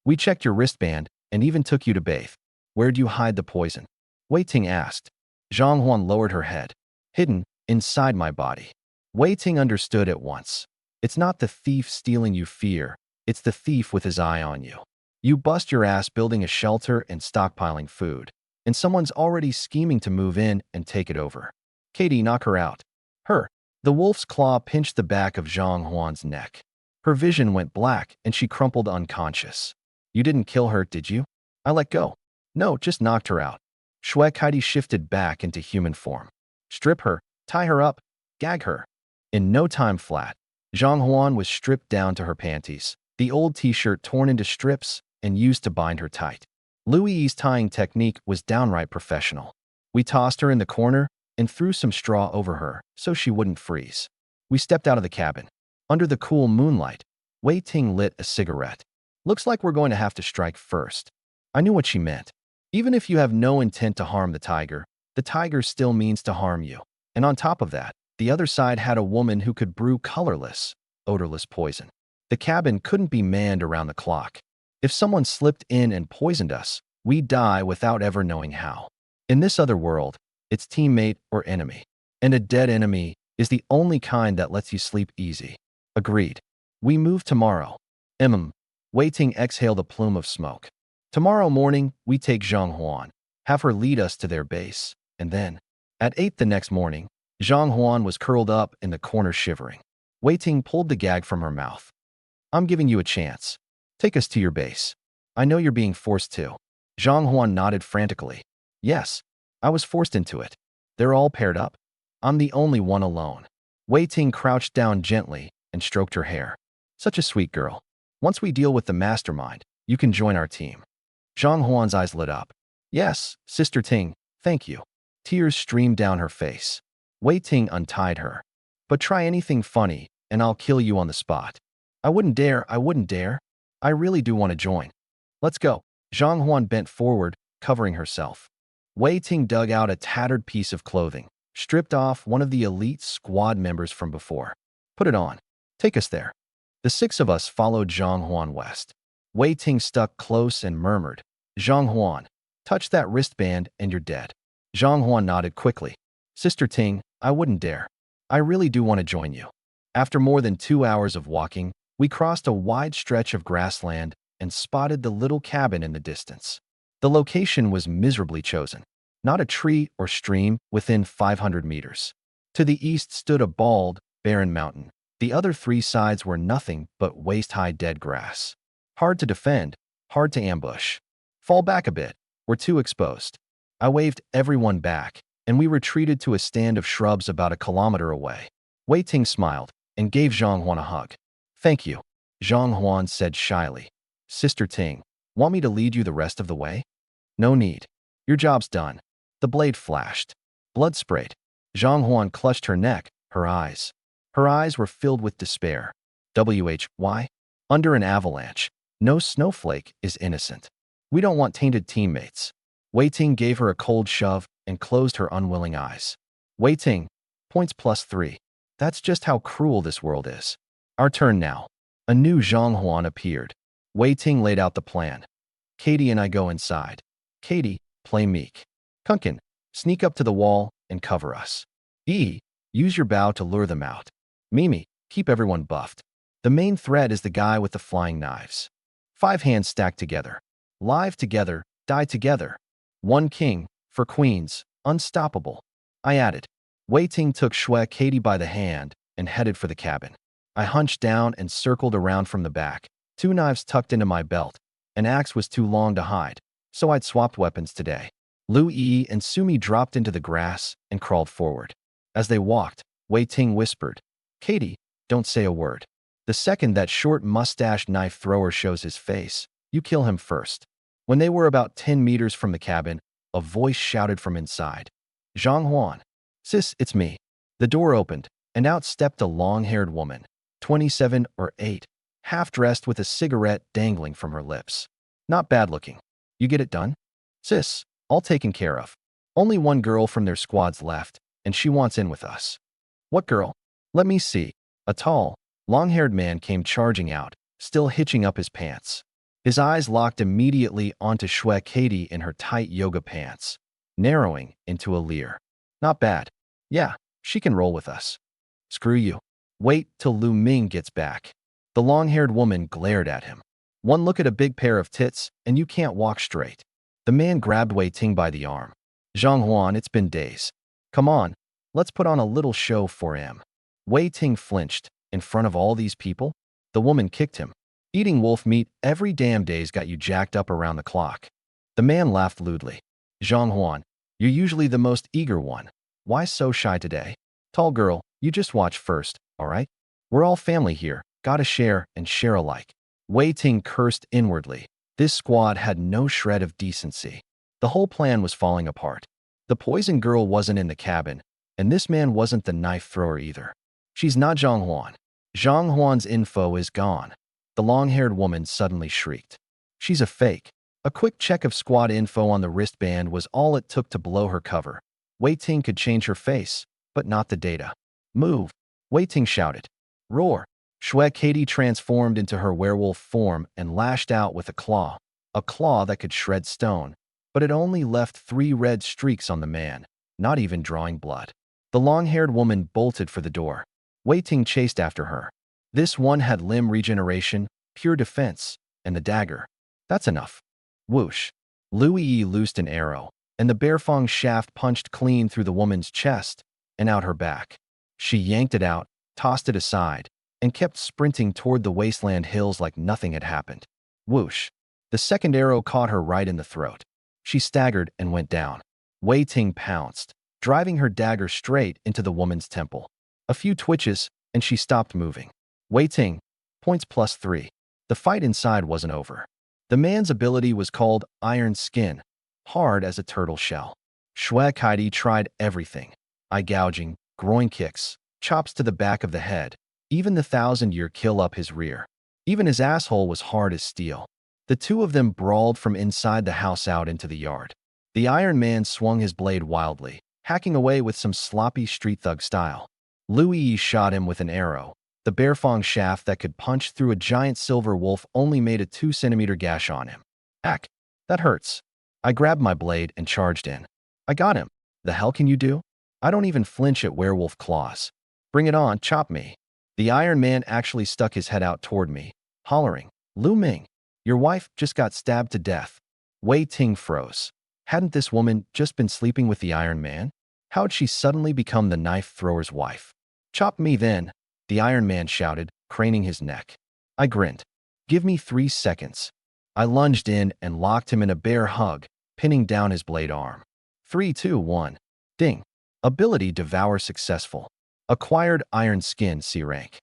We checked your wristband and even took you to bathe. Where'd you hide the poison? Wei Ting asked. Zhang Huan lowered her head. Hidden, inside my body. Wei Ting understood at once. It's not the thief stealing you fear, it's the thief with his eye on you. You bust your ass building a shelter and stockpiling food, and someone's already scheming to move in and take it over. Katie, knock her out. Her. The wolf's claw pinched the back of Zhang Huan's neck. Her vision went black and she crumpled unconscious. You didn't kill her, did you? I let go. No, just knocked her out. Shui Kaidi shifted back into human form. Strip her, tie her up, gag her. In no time flat, Zhang Huan was stripped down to her panties, the old t-shirt torn into strips and used to bind her tight. Lu Yi's tying technique was downright professional. We tossed her in the corner and threw some straw over her so she wouldn't freeze. We stepped out of the cabin. Under the cool moonlight, Wei Ting lit a cigarette. Looks like we're going to have to strike first. I knew what she meant. Even if you have no intent to harm the tiger still means to harm you. And on top of that, the other side had a woman who could brew colorless, odorless poison. The cabin couldn't be manned around the clock. If someone slipped in and poisoned us, we'd die without ever knowing how. In this other world, it's teammate or enemy. And a dead enemy is the only kind that lets you sleep easy. Agreed. We move tomorrow. Wei Ting exhaled a plume of smoke. Tomorrow morning, we take Zhang Huan, have her lead us to their base, and then, at 8 the next morning, Zhang Huan was curled up in the corner shivering. Wei Ting pulled the gag from her mouth. I'm giving you a chance. Take us to your base. I know you're being forced to. Zhang Huan nodded frantically. Yes, I was forced into it. They're all paired up. I'm the only one alone. Wei Ting crouched down gently and stroked her hair. Such a sweet girl. Once we deal with the mastermind, you can join our team. Zhang Huan's eyes lit up. Yes, Sister Ting, thank you. Tears streamed down her face. Wei Ting untied her. But try anything funny, and I'll kill you on the spot. I wouldn't dare. I really do want to join. Let's go. Zhang Huan bent forward, covering herself. Wei Ting dug out a tattered piece of clothing, stripped off one of the elite squad members from before. Put it on. Take us there. The 6 of us followed Zhang Huan west. Wei Ting stuck close and murmured, Zhang Huan, touch that wristband and you're dead. Zhang Huan nodded quickly. Sister Ting, I wouldn't dare. I really do want to join you. After more than 2 hours of walking, we crossed a wide stretch of grassland and spotted the little cabin in the distance. The location was miserably chosen. Not a tree or stream within 500 meters. To the east stood a bald, barren mountain. The other 3 sides were nothing but waist-high dead grass. Hard to defend, hard to ambush. Fall back a bit, we're too exposed. I waved everyone back, and we retreated to a stand of shrubs about a kilometer away. Wei Ting smiled and gave Zhang Huan a hug. Thank you, Zhang Huan said shyly. Sister Ting, want me to lead you the rest of the way? No need. Your job's done. The blade flashed. Blood sprayed. Zhang Huan clutched her neck, her eyes. Her eyes were filled with despair. Why? Under an avalanche, no snowflake is innocent. We don't want tainted teammates. Wei Ting gave her a cold shove and closed her unwilling eyes. Wei Ting, points +3. That's just how cruel this world is. Our turn now. A new Zhang Huan appeared. Wei Ting laid out the plan. Katie and I go inside. Katie, play meek. Kunkin, sneak up to the wall and cover us. Use your bow to lure them out. Mimi, keep everyone buffed. The main threat is the guy with the flying knives. 5 hands stacked together. Live together, die together. 1 king, for queens, unstoppable. I added. Wei Ting took Shui Katie by the hand and headed for the cabin. I hunched down and circled around from the back, 2 knives tucked into my belt. An axe was too long to hide, so I'd swapped weapons today. Lu Yi and Sumi dropped into the grass and crawled forward. As they walked, Wei Ting whispered, "Katie, don't say a word. The second that short mustached knife thrower shows his face, you kill him first." When they were about 10 meters from the cabin, a voice shouted from inside. "Zhang Huan. Sis, it's me." The door opened, and out stepped a long-haired woman, 27 or 8, half-dressed with a cigarette dangling from her lips. "Not bad looking. You get it done?" "Sis, all taken care of. Only one girl from their squad's left, and she wants in with us." "What girl?" "Let me see." A tall, long-haired man came charging out, still hitching up his pants. His eyes locked immediately onto Shue Katie in her tight yoga pants, narrowing into a leer. "Not bad. Yeah, she can roll with us." "Screw you. Wait till Lu Ming gets back." The long-haired woman glared at him. "One look at a big pair of tits, and you can't walk straight." The man grabbed Wei Ting by the arm. "Zhang Huan, it's been days. Come on, let's put on a little show for him." Wei Ting flinched. "In front of all these people?" The woman kicked him. "Eating wolf meat every damn day's got you jacked up around the clock." The man laughed lewdly. "Zhang Huan, you're usually the most eager one. Why so shy today? Tall girl, you just watch first, all right? We're all family here, gotta share and share alike." Wei Ting cursed inwardly. This squad had no shred of decency. The whole plan was falling apart. The poison girl wasn't in the cabin, and this man wasn't the knife thrower either. "She's not Zhang Huan. Zhang Huan's info is gone." The long-haired woman suddenly shrieked. "She's a fake." A quick check of squad info on the wristband was all it took to blow her cover. Wei Ting could change her face, but not the data. "Move!" Wei Ting shouted. "Roar!" Shue Katie transformed into her werewolf form and lashed out with a claw that could shred stone, but it only left 3 red streaks on the man, not even drawing blood. The long-haired woman bolted for the door. Wei Ting chased after her. This one had limb regeneration, pure defense, and the dagger. "That's enough." Whoosh. Lu Yi loosed an arrow, and the Bearfang shaft punched clean through the woman's chest and out her back. She yanked it out, tossed it aside, and kept sprinting toward the wasteland hills like nothing had happened. Whoosh. The second arrow caught her right in the throat. She staggered and went down. Wei Ting pounced, driving her dagger straight into the woman's temple. A few twitches, and she stopped moving. Wei Ting, points +3. The fight inside wasn't over. The man's ability was called Iron Skin, hard as a turtle shell. Shue Kaidi tried everything. Eye gouging, groin kicks, chops to the back of the head, even the 1,000-year kill up his rear. Even his asshole was hard as steel. The two of them brawled from inside the house out into the yard. The Iron Man swung his blade wildly, hacking away with some sloppy street thug style. Lu Yi shot him with an arrow. The Bearfang shaft that could punch through a giant silver wolf only made a 2-centimeter gash on him. "Ack, that hurts." I grabbed my blade and charged in. "I got him." "The hell can you do?" "I don't even flinch at werewolf claws." "Bring it on, chop me." The Iron Man actually stuck his head out toward me, hollering, "Lu Ming, your wife just got stabbed to death." Wei Ting froze. Hadn't this woman just been sleeping with the Iron Man? How'd she suddenly become the knife thrower's wife? "Chop me then," the Iron Man shouted, craning his neck. I grinned. "Give me 3 seconds." I lunged in and locked him in a bear hug, pinning down his blade arm. 3, 2, 1. Ding. Ability Devour successful. Acquired Iron Skin C rank.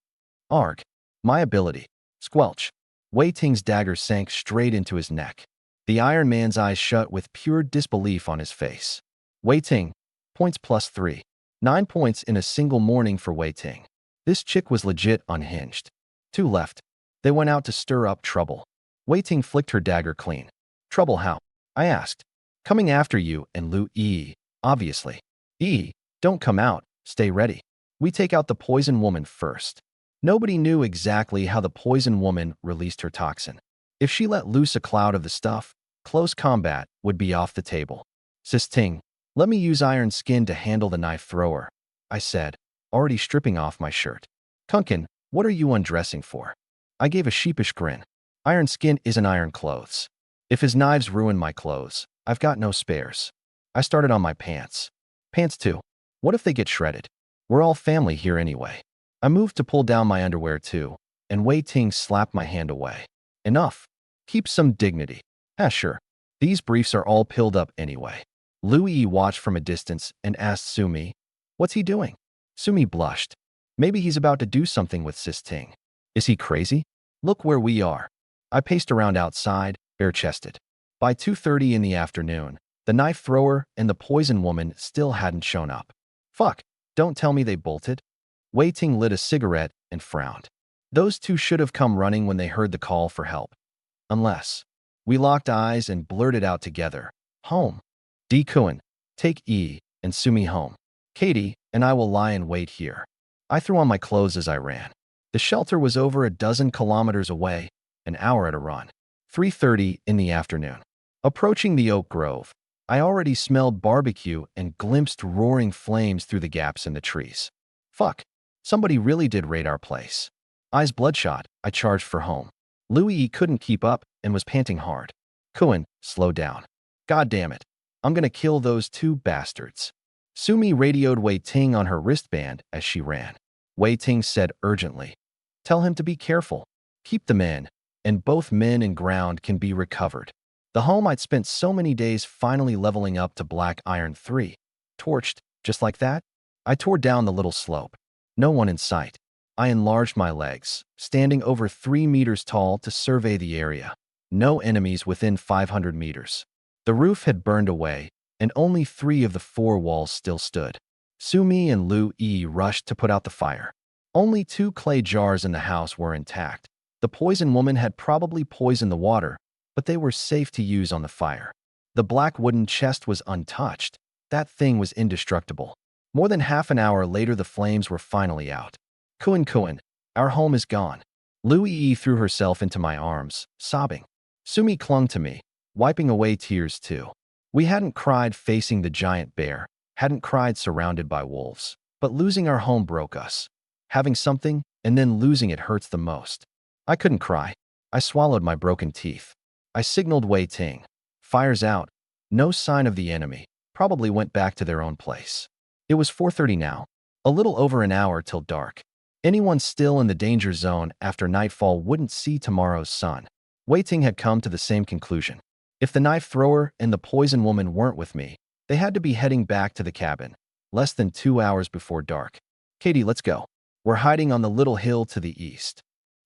Arg. My ability. Squelch. Wei Ting's dagger sank straight into his neck. The Iron Man's eyes shut with pure disbelief on his face. Wei Ting. Points +3. 9 points in a single morning for Wei Ting. This chick was legit unhinged. 2 left. They went out to stir up trouble. Wei Ting flicked her dagger clean. "Trouble how?" I asked. "Coming after you and Lu Yi, obviously." "Yi, don't come out. Stay ready. We take out the poison woman first." Nobody knew exactly how the poison woman released her toxin. If she let loose a cloud of the stuff, close combat would be off the table. "Sis Ting, let me use Iron Skin to handle the knife thrower," I said, already stripping off my shirt. "Kunkin, what are you undressing for?" I gave a sheepish grin. Iron Skin isn't iron clothes. If his knives ruin my clothes, I've got no spares. I started on my pants. Pants too. What if they get shredded? We're all family here anyway. I moved to pull down my underwear too, and Wei Ting slapped my hand away. "Enough. Keep some dignity." "Ah, sure. These briefs are all pilled up anyway." Lu Yi watched from a distance and asked Sumi, "What's he doing?" Sumi blushed. Maybe he's about to do something with Sis Ting. Is he crazy? Look where we are. I paced around outside, bare-chested. By 2:30 in the afternoon, the knife thrower and the poison woman still hadn't shown up. Fuck, don't tell me they bolted. Wei Ting lit a cigarette and frowned. Those two should have come running when they heard the call for help. Unless. We locked eyes and blurted out together. Home. Di-kun, take E and Sumi home. Katie and I will lie in wait here. I threw on my clothes as I ran. The shelter was over a dozen kilometers away, an hour at a run. 3:30 in the afternoon. Approaching the oak grove, I already smelled barbecue and glimpsed roaring flames through the gaps in the trees. Fuck, somebody really did raid our place. Eyes bloodshot, I charged for home. Louis couldn't keep up and was panting hard. Kuan, slow down. God damn it. I'm gonna kill those two bastards. Sumi radioed Wei Ting on her wristband as she ran. Wei Ting said urgently, "Tell him to be careful. Keep them in, and both men and ground can be recovered." The home I'd spent so many days finally leveling up to Black Iron 3. Torched, just like that, I tore down the little slope. No one in sight. I enlarged my legs, standing over 3 meters tall to survey the area. No enemies within 500 meters. The roof had burned away, and only 3 of the 4 walls still stood. Sumi and Lu Yi rushed to put out the fire. Only 2 clay jars in the house were intact. The poison woman had probably poisoned the water, but they were safe to use on the fire. The black wooden chest was untouched. That thing was indestructible. More than half an hour later, the flames were finally out. Kuan, our home is gone. Lu Yi threw herself into my arms, sobbing. Sumi clung to me, wiping away tears too. We hadn't cried facing the giant bear, hadn't cried surrounded by wolves, but losing our home broke us. Having something and then losing it hurts the most. I couldn't cry. I swallowed my broken teeth. I signaled Wei Ting. Fire's out. No sign of the enemy. Probably went back to their own place. It was 4:30 now. A little over an hour till dark. Anyone still in the danger zone after nightfall wouldn't see tomorrow's sun. Wei Ting had come to the same conclusion. If the knife thrower and the poison woman weren't with me, they had to be heading back to the cabin, less than 2 hours before dark. Katie, let's go. We're hiding on the little hill to the east.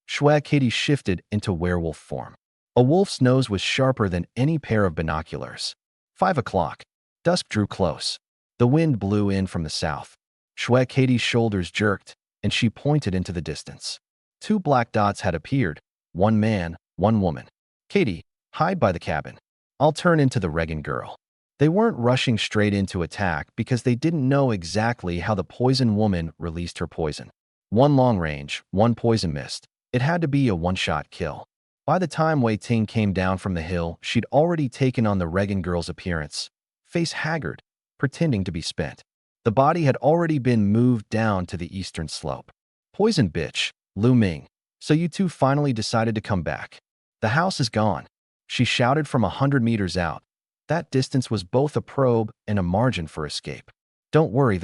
Katie shifted into werewolf form. A wolf's nose was sharper than any pair of binoculars. 5 o'clock. Dusk drew close. The wind blew in from the south. Katie's shoulders jerked, and she pointed into the distance. 2 black dots had appeared, 1 man, 1 woman. Katie, hide by the cabin. I'll turn into the Regan girl. They weren't rushing straight into attack because they didn't know exactly how the poison woman released her poison. 1 long range, 1 poison mist. It had to be a one-shot kill. By the time Wei Ting came down from the hill, she'd already taken on the Regan girl's appearance, face haggard, pretending to be spent. The body had already been moved down to the eastern slope. Poison bitch, Lu Ming. So you two finally decided to come back. The house is gone. She shouted from 100 meters out. That distance was both a probe and a margin for escape. Don't worry,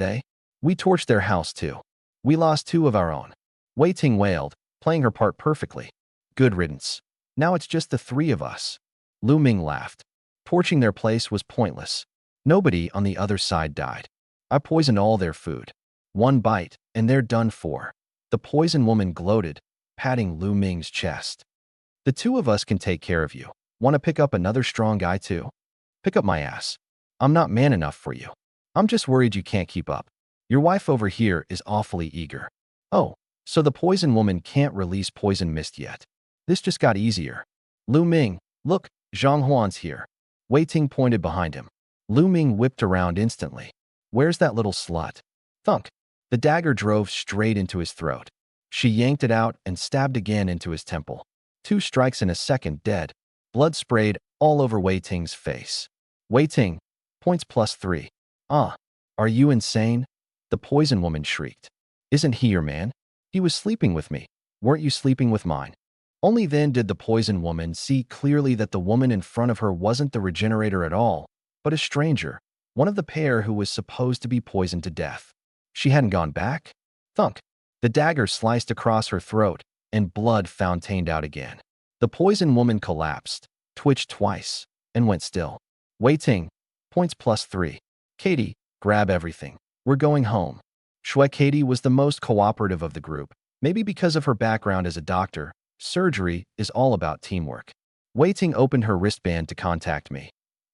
we torched their house too. We lost 2 of our own. Wei Ting wailed, playing her part perfectly. Good riddance. Now it's just the 3 of us. Lu Ming laughed. Torching their place was pointless. Nobody on the other side died. I poisoned all their food. 1 bite, and they're done for. The poison woman gloated, patting Lu Ming's chest. The 2 of us can take care of you. Want to pick up another strong guy too? Pick up my ass. I'm not man enough for you. I'm just worried you can't keep up. Your wife over here is awfully eager. Oh, so the poison woman can't release poison mist yet. This just got easier. Lu Ming, look, Zhang Huan's here. Wei Ting pointed behind him. Lu Ming whipped around instantly. Where's that little slut? Thunk. The dagger drove straight into his throat. She yanked it out and stabbed again into his temple. 2 strikes in a second, dead. Blood sprayed all over Wei Ting's face. Wei Ting, points +3. Ah, are you insane? The poison woman shrieked. Isn't he your man? He was sleeping with me. Weren't you sleeping with mine? Only then did the poison woman see clearly that the woman in front of her wasn't the regenerator at all, but a stranger, one of the pair who was supposed to be poisoned to death. She hadn't gone back? Thunk. The dagger sliced across her throat, and blood fountained out again. The poison woman collapsed, twitched twice, and went still. Wei Ting, points +3. Katie, grab everything. We're going home. Katie was the most cooperative of the group, maybe because of her background as a doctor. Surgery is all about teamwork. Wei Ting opened her wristband to contact me.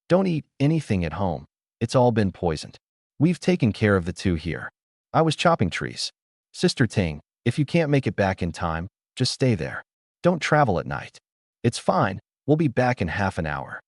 Don't eat anything at home. It's all been poisoned. We've taken care of the two here. I was chopping trees. Sister Ting, if you can't make it back in time, just stay there. Don't travel at night. It's fine. We'll be back in half an hour.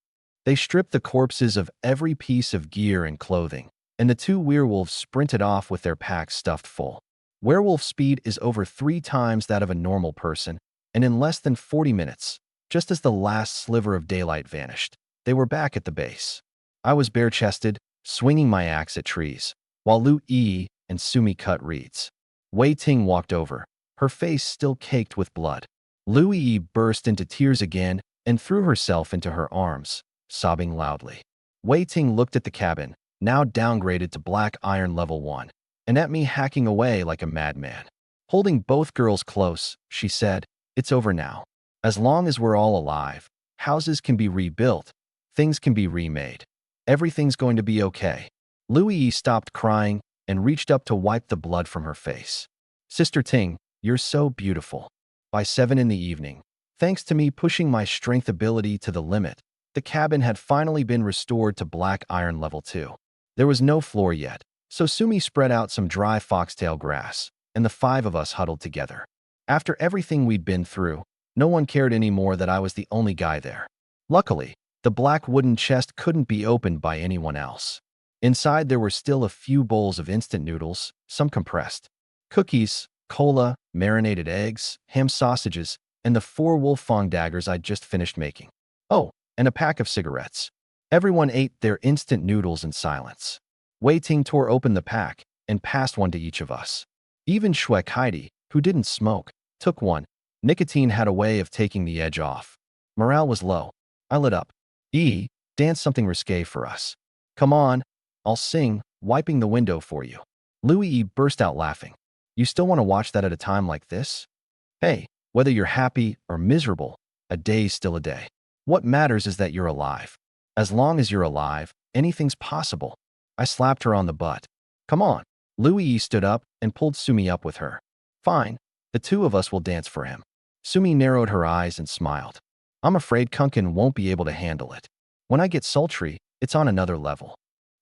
They stripped the corpses of every piece of gear and clothing, and the two werewolves sprinted off with their packs stuffed full. Werewolf speed is over 3 times that of a normal person, and in less than 40 minutes, just as the last sliver of daylight vanished, they were back at the base. I was bare-chested, swinging my axe at trees, while Lu Yi and Sumi cut reeds. Wei Ting walked over, her face still caked with blood. Lu Yi burst into tears again and threw herself into her arms, sobbing loudly. Wei Ting looked at the cabin, now downgraded to black iron level 1, and at me hacking away like a madman. Holding both girls close, she said, "It's over now. As long as we're all alive, houses can be rebuilt, things can be remade. Everything's going to be okay." Lu Yi stopped crying and reached up to wipe the blood from her face. "Sister Ting, you're so beautiful." By 7 in the evening, thanks to me pushing my strength ability to the limit, the cabin had finally been restored to black iron level 2. There was no floor yet, so Sumi spread out some dry foxtail grass, and the 5 of us huddled together. After everything we'd been through, no one cared anymore that I was the only guy there. Luckily, the black wooden chest couldn't be opened by anyone else. Inside there were still a few bowls of instant noodles, some compressed cookies, cola, marinated eggs, ham sausages, and the 4 wolf-fang daggers I'd just finished making. Oh, and a pack of cigarettes. Everyone ate their instant noodles in silence. Wei Ting tore open the pack and passed one to each of us. Even Heidi, who didn't smoke, took one. Nicotine had a way of taking the edge off. Morale was low. I lit up. Dance something risque for us. Come on, I'll sing, wiping the window for you. Louis burst out laughing. You still want to watch that at a time like this? Hey, whether you're happy or miserable, a day's still a day. What matters is that you're alive. As long as you're alive, anything's possible. I slapped her on the butt. Come on. Louis stood up and pulled Sumi up with her. Fine, the 2 of us will dance for him. Sumi narrowed her eyes and smiled. I'm afraid Kunkin won't be able to handle it. When I get sultry, it's on another level.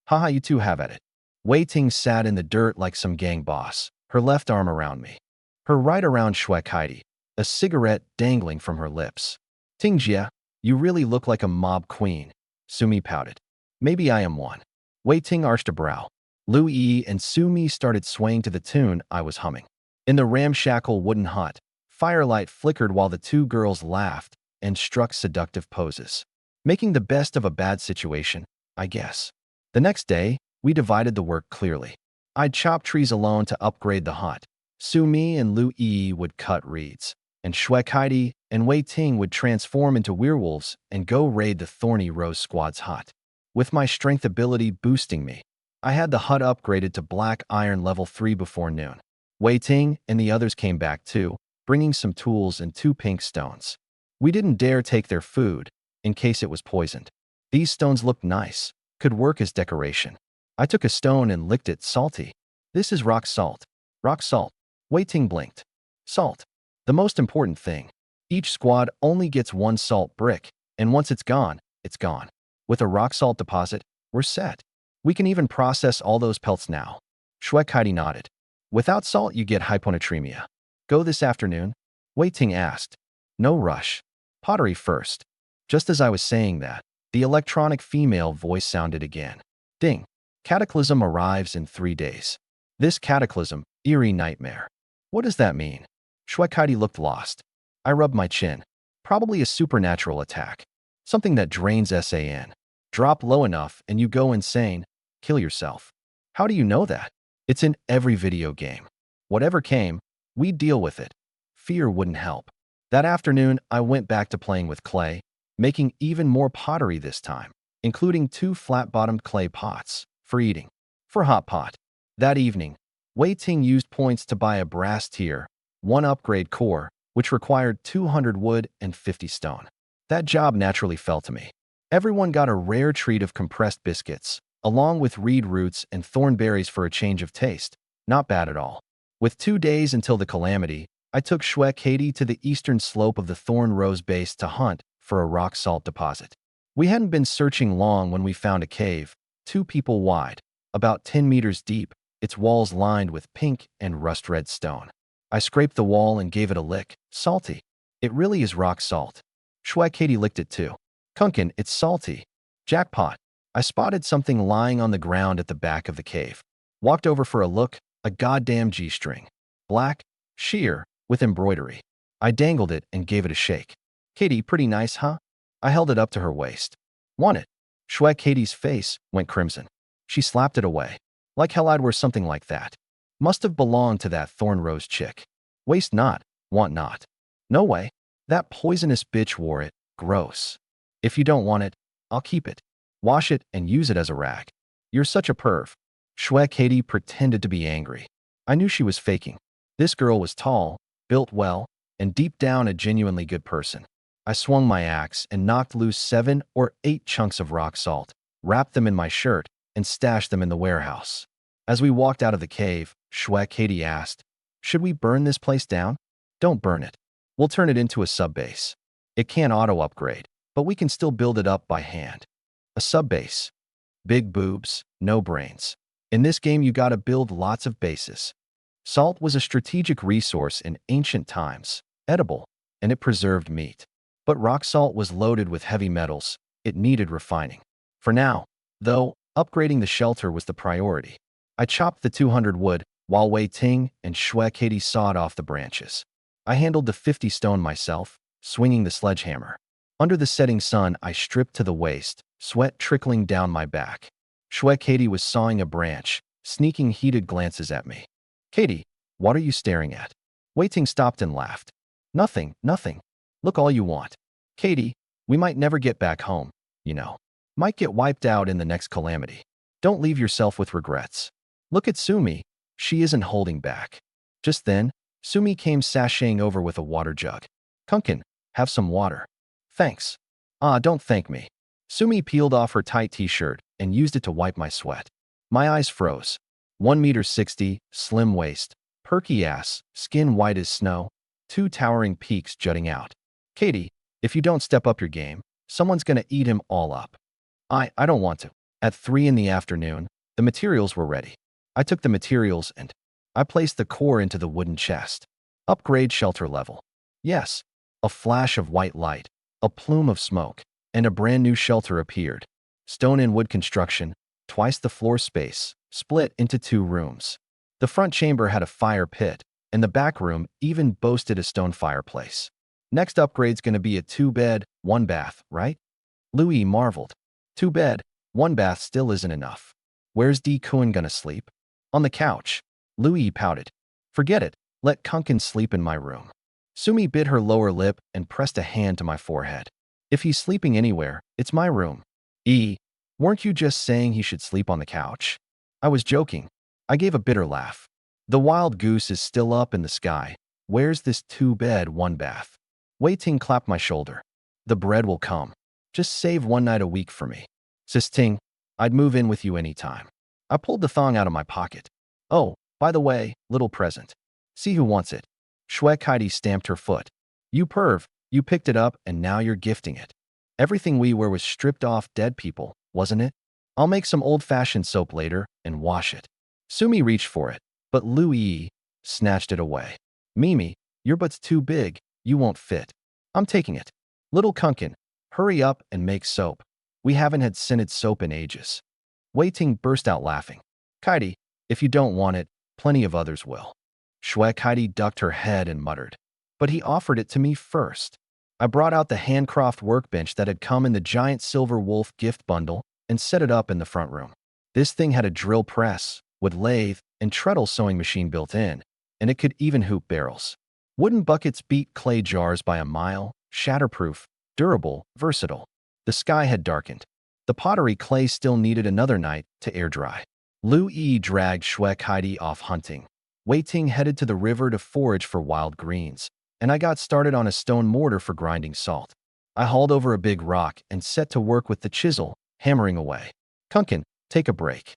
Haha, you 2 have at it. Wei Ting sat in the dirt like some gang boss, her left arm around me, her right around Heidi, a cigarette dangling from her lips. Tingjia, you really look like a mob queen. Sumi pouted. Maybe I am one. Wei Ting arched a brow. Lu Yi and Sumi started swaying to the tune I was humming. In the ramshackle wooden hut, firelight flickered while the 2 girls laughed and struck seductive poses. Making the best of a bad situation, I guess. The next day, we divided the work clearly. I'd chop trees alone to upgrade the hut. Sumi and Lu Yi would cut reeds, and Heidi and Wei Ting would transform into werewolves and go raid the Thorny Rose Squad's hut. With my strength ability boosting me, I had the hut upgraded to black iron level 3 before noon. Wei Ting and the others came back too, bringing some tools and 2 pink stones. We didn't dare take their food, in case it was poisoned. These stones looked nice, could work as decoration. I took a stone and licked it salty. This is rock salt. Rock salt. Wei Ting blinked. Salt. The most important thing. Each squad only gets 1 salt brick, and once it's gone, it's gone. With a rock salt deposit, we're set. We can even process all those pelts now. Heidi nodded. Without salt, you get hyponatremia. Go this afternoon? Wei Ting asked. No rush. Pottery first. Just as I was saying that, the electronic female voice sounded again. Ding. Cataclysm arrives in 3 days. This cataclysm, eerie nightmare. What does that mean? Heidi looked lost. I rubbed my chin. Probably a supernatural attack. Something that drains SAN. Drop low enough and you go insane. Kill yourself. How do you know that? It's in every video game. Whatever came, we'd deal with it. Fear wouldn't help. That afternoon, I went back to playing with clay, making even more pottery this time, including 2 flat-bottomed clay pots for eating. For hot pot. That evening, Wei Ting used points to buy a brass tier, 1 upgrade core, which required 200 wood and 50 stone. That job naturally fell to me. Everyone got a rare treat of compressed biscuits, along with reed roots and thornberries for a change of taste. Not bad at all. With 2 days until the calamity, I took Shwe Katie to the eastern slope of the Thorn Rose Base to hunt for a rock salt deposit. We hadn't been searching long when we found a cave, 2 people wide, about 10 meters deep, its walls lined with pink and rust-red stone. I scraped the wall and gave it a lick. Salty. It really is rock salt. Shwe Katie licked it too. Kunkin, it's salty. Jackpot. I spotted something lying on the ground at the back of the cave. Walked over for a look, a goddamn G-string. Black, sheer, with embroidery. I dangled it and gave it a shake. Katie, pretty nice, huh? I held it up to her waist. Want it? Shwe Katie's face went crimson. She slapped it away. Like hell I'd wear something like that. Must have belonged to that Thorn Rose chick. Waste not, want not. No way. That poisonous bitch wore it. Gross. If you don't want it, I'll keep it. Wash it and use it as a rag. You're such a perv. Shwe Katie pretended to be angry. I knew she was faking. This girl was tall, built well, and deep down a genuinely good person. I swung my axe and knocked loose 7 or 8 chunks of rock salt, wrapped them in my shirt, and stashed them in the warehouse. As we walked out of the cave, Shwe Katie asked, "Should we burn this place down?" "Don't burn it. We'll turn it into a sub-base. It can't auto-upgrade, but we can still build it up by hand." A sub-base. Big boobs, no brains. In this game you gotta build lots of bases. Salt was a strategic resource in ancient times, edible, and it preserved meat. But rock salt was loaded with heavy metals. It needed refining. For now, though, upgrading the shelter was the priority. I chopped the 200 wood, while Wei Ting and Shwe Katie sawed off the branches. I handled the 50 stone myself, swinging the sledgehammer. Under the setting sun, I stripped to the waist, sweat trickling down my back. Shwe Katie was sawing a branch, sneaking heated glances at me. "Katie, what are you staring at?" Wei Ting stopped and laughed. "Nothing, nothing. Look all you want. Katie, we might never get back home, you know. Might get wiped out in the next calamity. Don't leave yourself with regrets. Look at Sumi. She isn't holding back." Just then, Sumi came sashaying over with a water jug. "Kunkin, have some water." "Thanks." "Ah, don't thank me." Sumi peeled off her tight t-shirt and used it to wipe my sweat. My eyes froze. 1.60 meters, slim waist, perky ass, skin white as snow, 2 towering peaks jutting out. "Katie, if you don't step up your game, someone's gonna eat him all up." I don't want to." At 3 in the afternoon, the materials were ready. I took the materials and I placed the core into the wooden chest. Upgrade shelter level. Yes. A flash of white light, a plume of smoke, and a brand new shelter appeared. Stone and wood construction, twice the floor space, split into 2 rooms. The front chamber had a fire pit, and the back room even boasted a stone fireplace. Next upgrade's gonna be a 2-bed, 1-bath, right? Louis marveled. 2-bed, 1-bath still isn't enough. Where's D. Kuan gonna sleep? On the couch. Louis pouted. Forget it, let Kunkin sleep in my room. Sumi bit her lower lip and pressed a hand to my forehead. If he's sleeping anywhere, it's my room. Weren't you just saying he should sleep on the couch? I was joking. I gave a bitter laugh. The wild goose is still up in the sky. Where's this 2-bed, 1-bath? Wei Ting clapped my shoulder. The bread will come. Just save 1 night a week for me. Sis Ting, I'd move in with you anytime. I pulled the thong out of my pocket. Oh, by the way, little present. See who wants it. Shwe Katie stamped her foot. You perv, you picked it up and now you're gifting it. Everything we wear was stripped off dead people, wasn't it? I'll make some old-fashioned soap later and wash it. Sumi reached for it, but Louis snatched it away. Mimi, your butt's too big, you won't fit. I'm taking it. Little Kunkin, hurry up and make soap. We haven't had scented soap in ages. Wei Ting burst out laughing. Kaidi, if you don't want it, plenty of others will. Shwe Kaidi ducked her head and muttered. But he offered it to me first. I brought out the handcraft workbench that had come in the giant silver wolf gift bundle and set it up in the front room. This thing had a drill press, with lathe and treadle sewing machine built in, and it could even hoop barrels. Wooden buckets beat clay jars by a mile, shatterproof, durable, versatile. The sky had darkened. The pottery clay still needed another night to air dry. Lu Yi dragged Shwe Kaidi off hunting. Wei Ting headed to the river to forage for wild greens, and I got started on a stone mortar for grinding salt. I hauled over a big rock and set to work with the chisel, hammering away. Kunkin, take a break.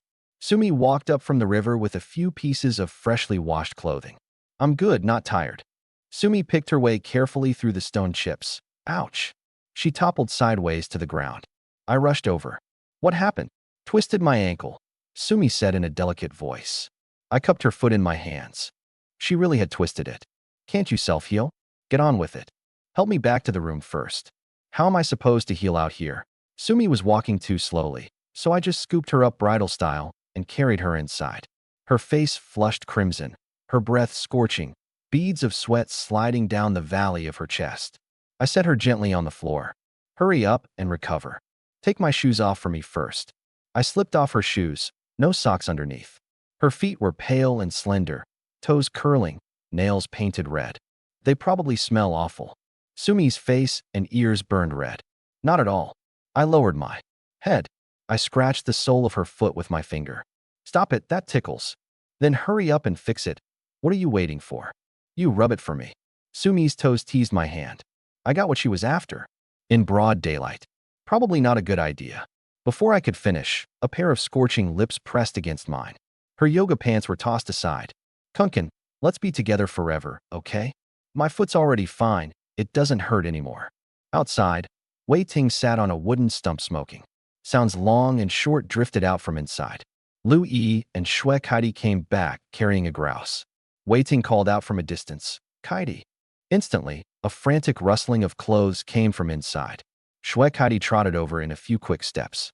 Sumi walked up from the river with a few pieces of freshly washed clothing. I'm good, not tired. Sumi picked her way carefully through the stone chips. Ouch. She toppled sideways to the ground. I rushed over. What happened? Twisted my ankle, Sumi said in a delicate voice. I cupped her foot in my hands. She really had twisted it. Can't you self-heal? Get on with it. Help me back to the room first. How am I supposed to heal out here? Sumi was walking too slowly, so I just scooped her up bridal style and carried her inside. Her face flushed crimson, her breath scorching, beads of sweat sliding down the valley of her chest. I set her gently on the floor. Hurry up and recover. Take my shoes off for me first. I slipped off her shoes, no socks underneath. Her feet were pale and slender, toes curling, nails painted red. They probably smell awful. Sumi's face and ears burned red. Not at all. I lowered my head. I scratched the sole of her foot with my finger. Stop it, that tickles. Then hurry up and fix it. What are you waiting for? You rub it for me. Sumi's toes teased my hand. I got what she was after. In broad daylight. Probably not a good idea. Before I could finish, a pair of scorching lips pressed against mine. Her yoga pants were tossed aside. Kunkin, let's be together forever, okay? My foot's already fine. It doesn't hurt anymore. Outside, Wei Ting sat on a wooden stump smoking. Sounds long and short drifted out from inside. Lu Yi and Shui Kaidi came back, carrying a grouse. Wei Ting called out from a distance, Kaidi. Instantly, a frantic rustling of clothes came from inside. Shui Kaidi trotted over in a few quick steps.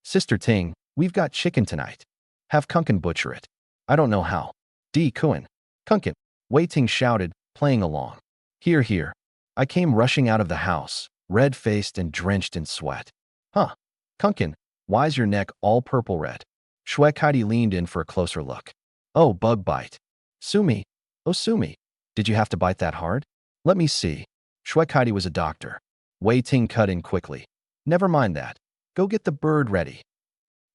Sister Ting, we've got chicken tonight. Have Kunkin butcher it. I don't know how. Di Kuan. Kunkin. Wei Ting shouted, playing along. Here, here. I came rushing out of the house, red-faced and drenched in sweat. Huh. Kunkin, why's your neck all purple red? Shui Kaidi leaned in for a closer look. Oh, bug bite. Sumi. Oh, Sumi. Did you have to bite that hard? Let me see. Shui Kaidi was a doctor. Wei Ting cut in quickly. Never mind that. Go get the bird ready.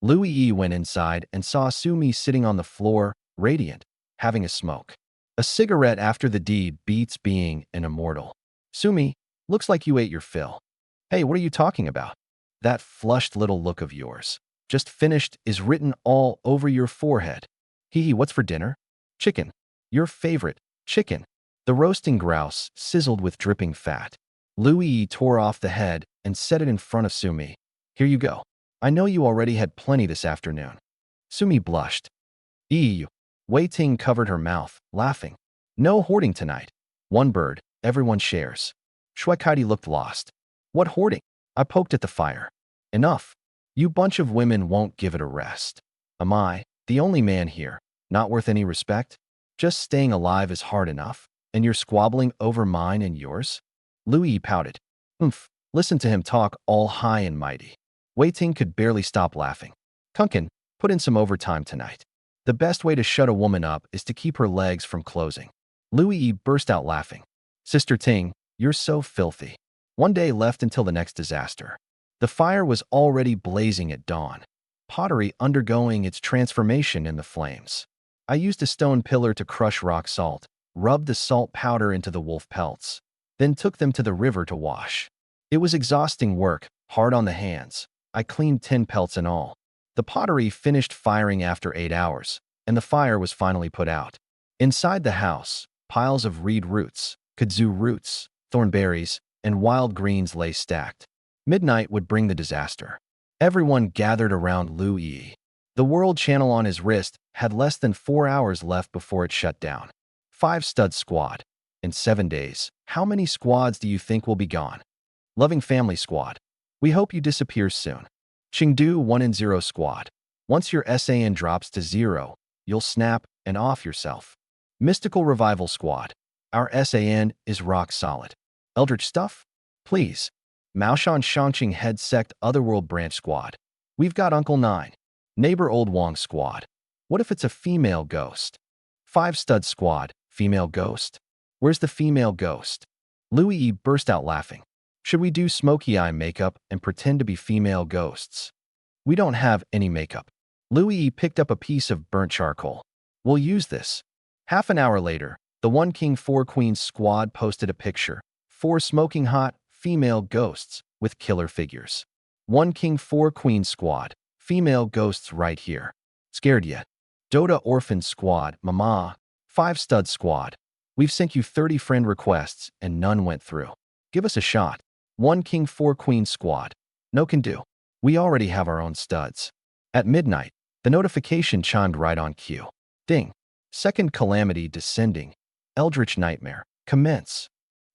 Lu Yi went inside and saw Sumi sitting on the floor, radiant, having a smoke. A cigarette after the deed beats being an immortal. Sumi, looks like you ate your fill. Hey, what are you talking about? That flushed little look of yours, just finished, is written all over your forehead. Hee, what's for dinner? Chicken. Your favorite, chicken. The roasting grouse sizzled with dripping fat. Lu Yi tore off the head and set it in front of Sumi. Here you go. I know you already had plenty this afternoon. Sumi blushed. Eee. Wei Ting covered her mouth, laughing. No hoarding tonight. One bird, everyone shares. Shui Kaidi looked lost. What hoarding? I poked at the fire. Enough. You bunch of women won't give it a rest. Am I, the only man here, not worth any respect? Just staying alive is hard enough, and you're squabbling over mine and yours? Lu Yi pouted. Listen to him talk all high and mighty. Wei Ting could barely stop laughing. Kunkin, put in some overtime tonight. The best way to shut a woman up is to keep her legs from closing. Lu Yi burst out laughing. Sister Ting, you're so filthy. One day left until the next disaster. The fire was already blazing at dawn, pottery undergoing its transformation in the flames. I used a stone pillar to crush rock salt, rubbed the salt powder into the wolf pelts, then took them to the river to wash. It was exhausting work, hard on the hands. I cleaned 10 pelts in all. The pottery finished firing after 8 hours, and the fire was finally put out. Inside the house, piles of reed roots, kudzu roots, thornberries, and wild greens lay stacked. Midnight would bring the disaster. Everyone gathered around Lu Yi. The world channel on his wrist had less than 4 hours left before it shut down. 5-stud squad. In 7 days, how many squads do you think will be gone? Loving Family Squad. We hope you disappear soon. Chengdu 1 and 0 Squad. Once your SAN drops to 0, you'll snap and off yourself. Mystical Revival Squad. Our SAN is rock solid. Eldritch Stuff? Please. Maoshan Shangqing Head Sect Otherworld Branch Squad. We've got Uncle 9. Neighbor Old Wong Squad. What if it's a female ghost? 5-stud squad, female ghost. Where's the female ghost? Lu Yi burst out laughing. Should we do smoky eye makeup and pretend to be female ghosts? We don't have any makeup. Lu Yi picked up a piece of burnt charcoal. We'll use this. Half an hour later, the 1 King 4 Queens squad posted a picture. 4 smoking hot, female ghosts with killer figures. 1 King 4 Queens squad, female ghosts right here. Scared yet? Dota Orphan Squad, Mama. 5 Stud Squad. We've sent you 30 friend requests and none went through. Give us a shot. 1 King 4 Queen Squad. No can do. We already have our own studs. At midnight, the notification chimed right on cue. Ding. Second Calamity descending. Eldritch Nightmare. Commence.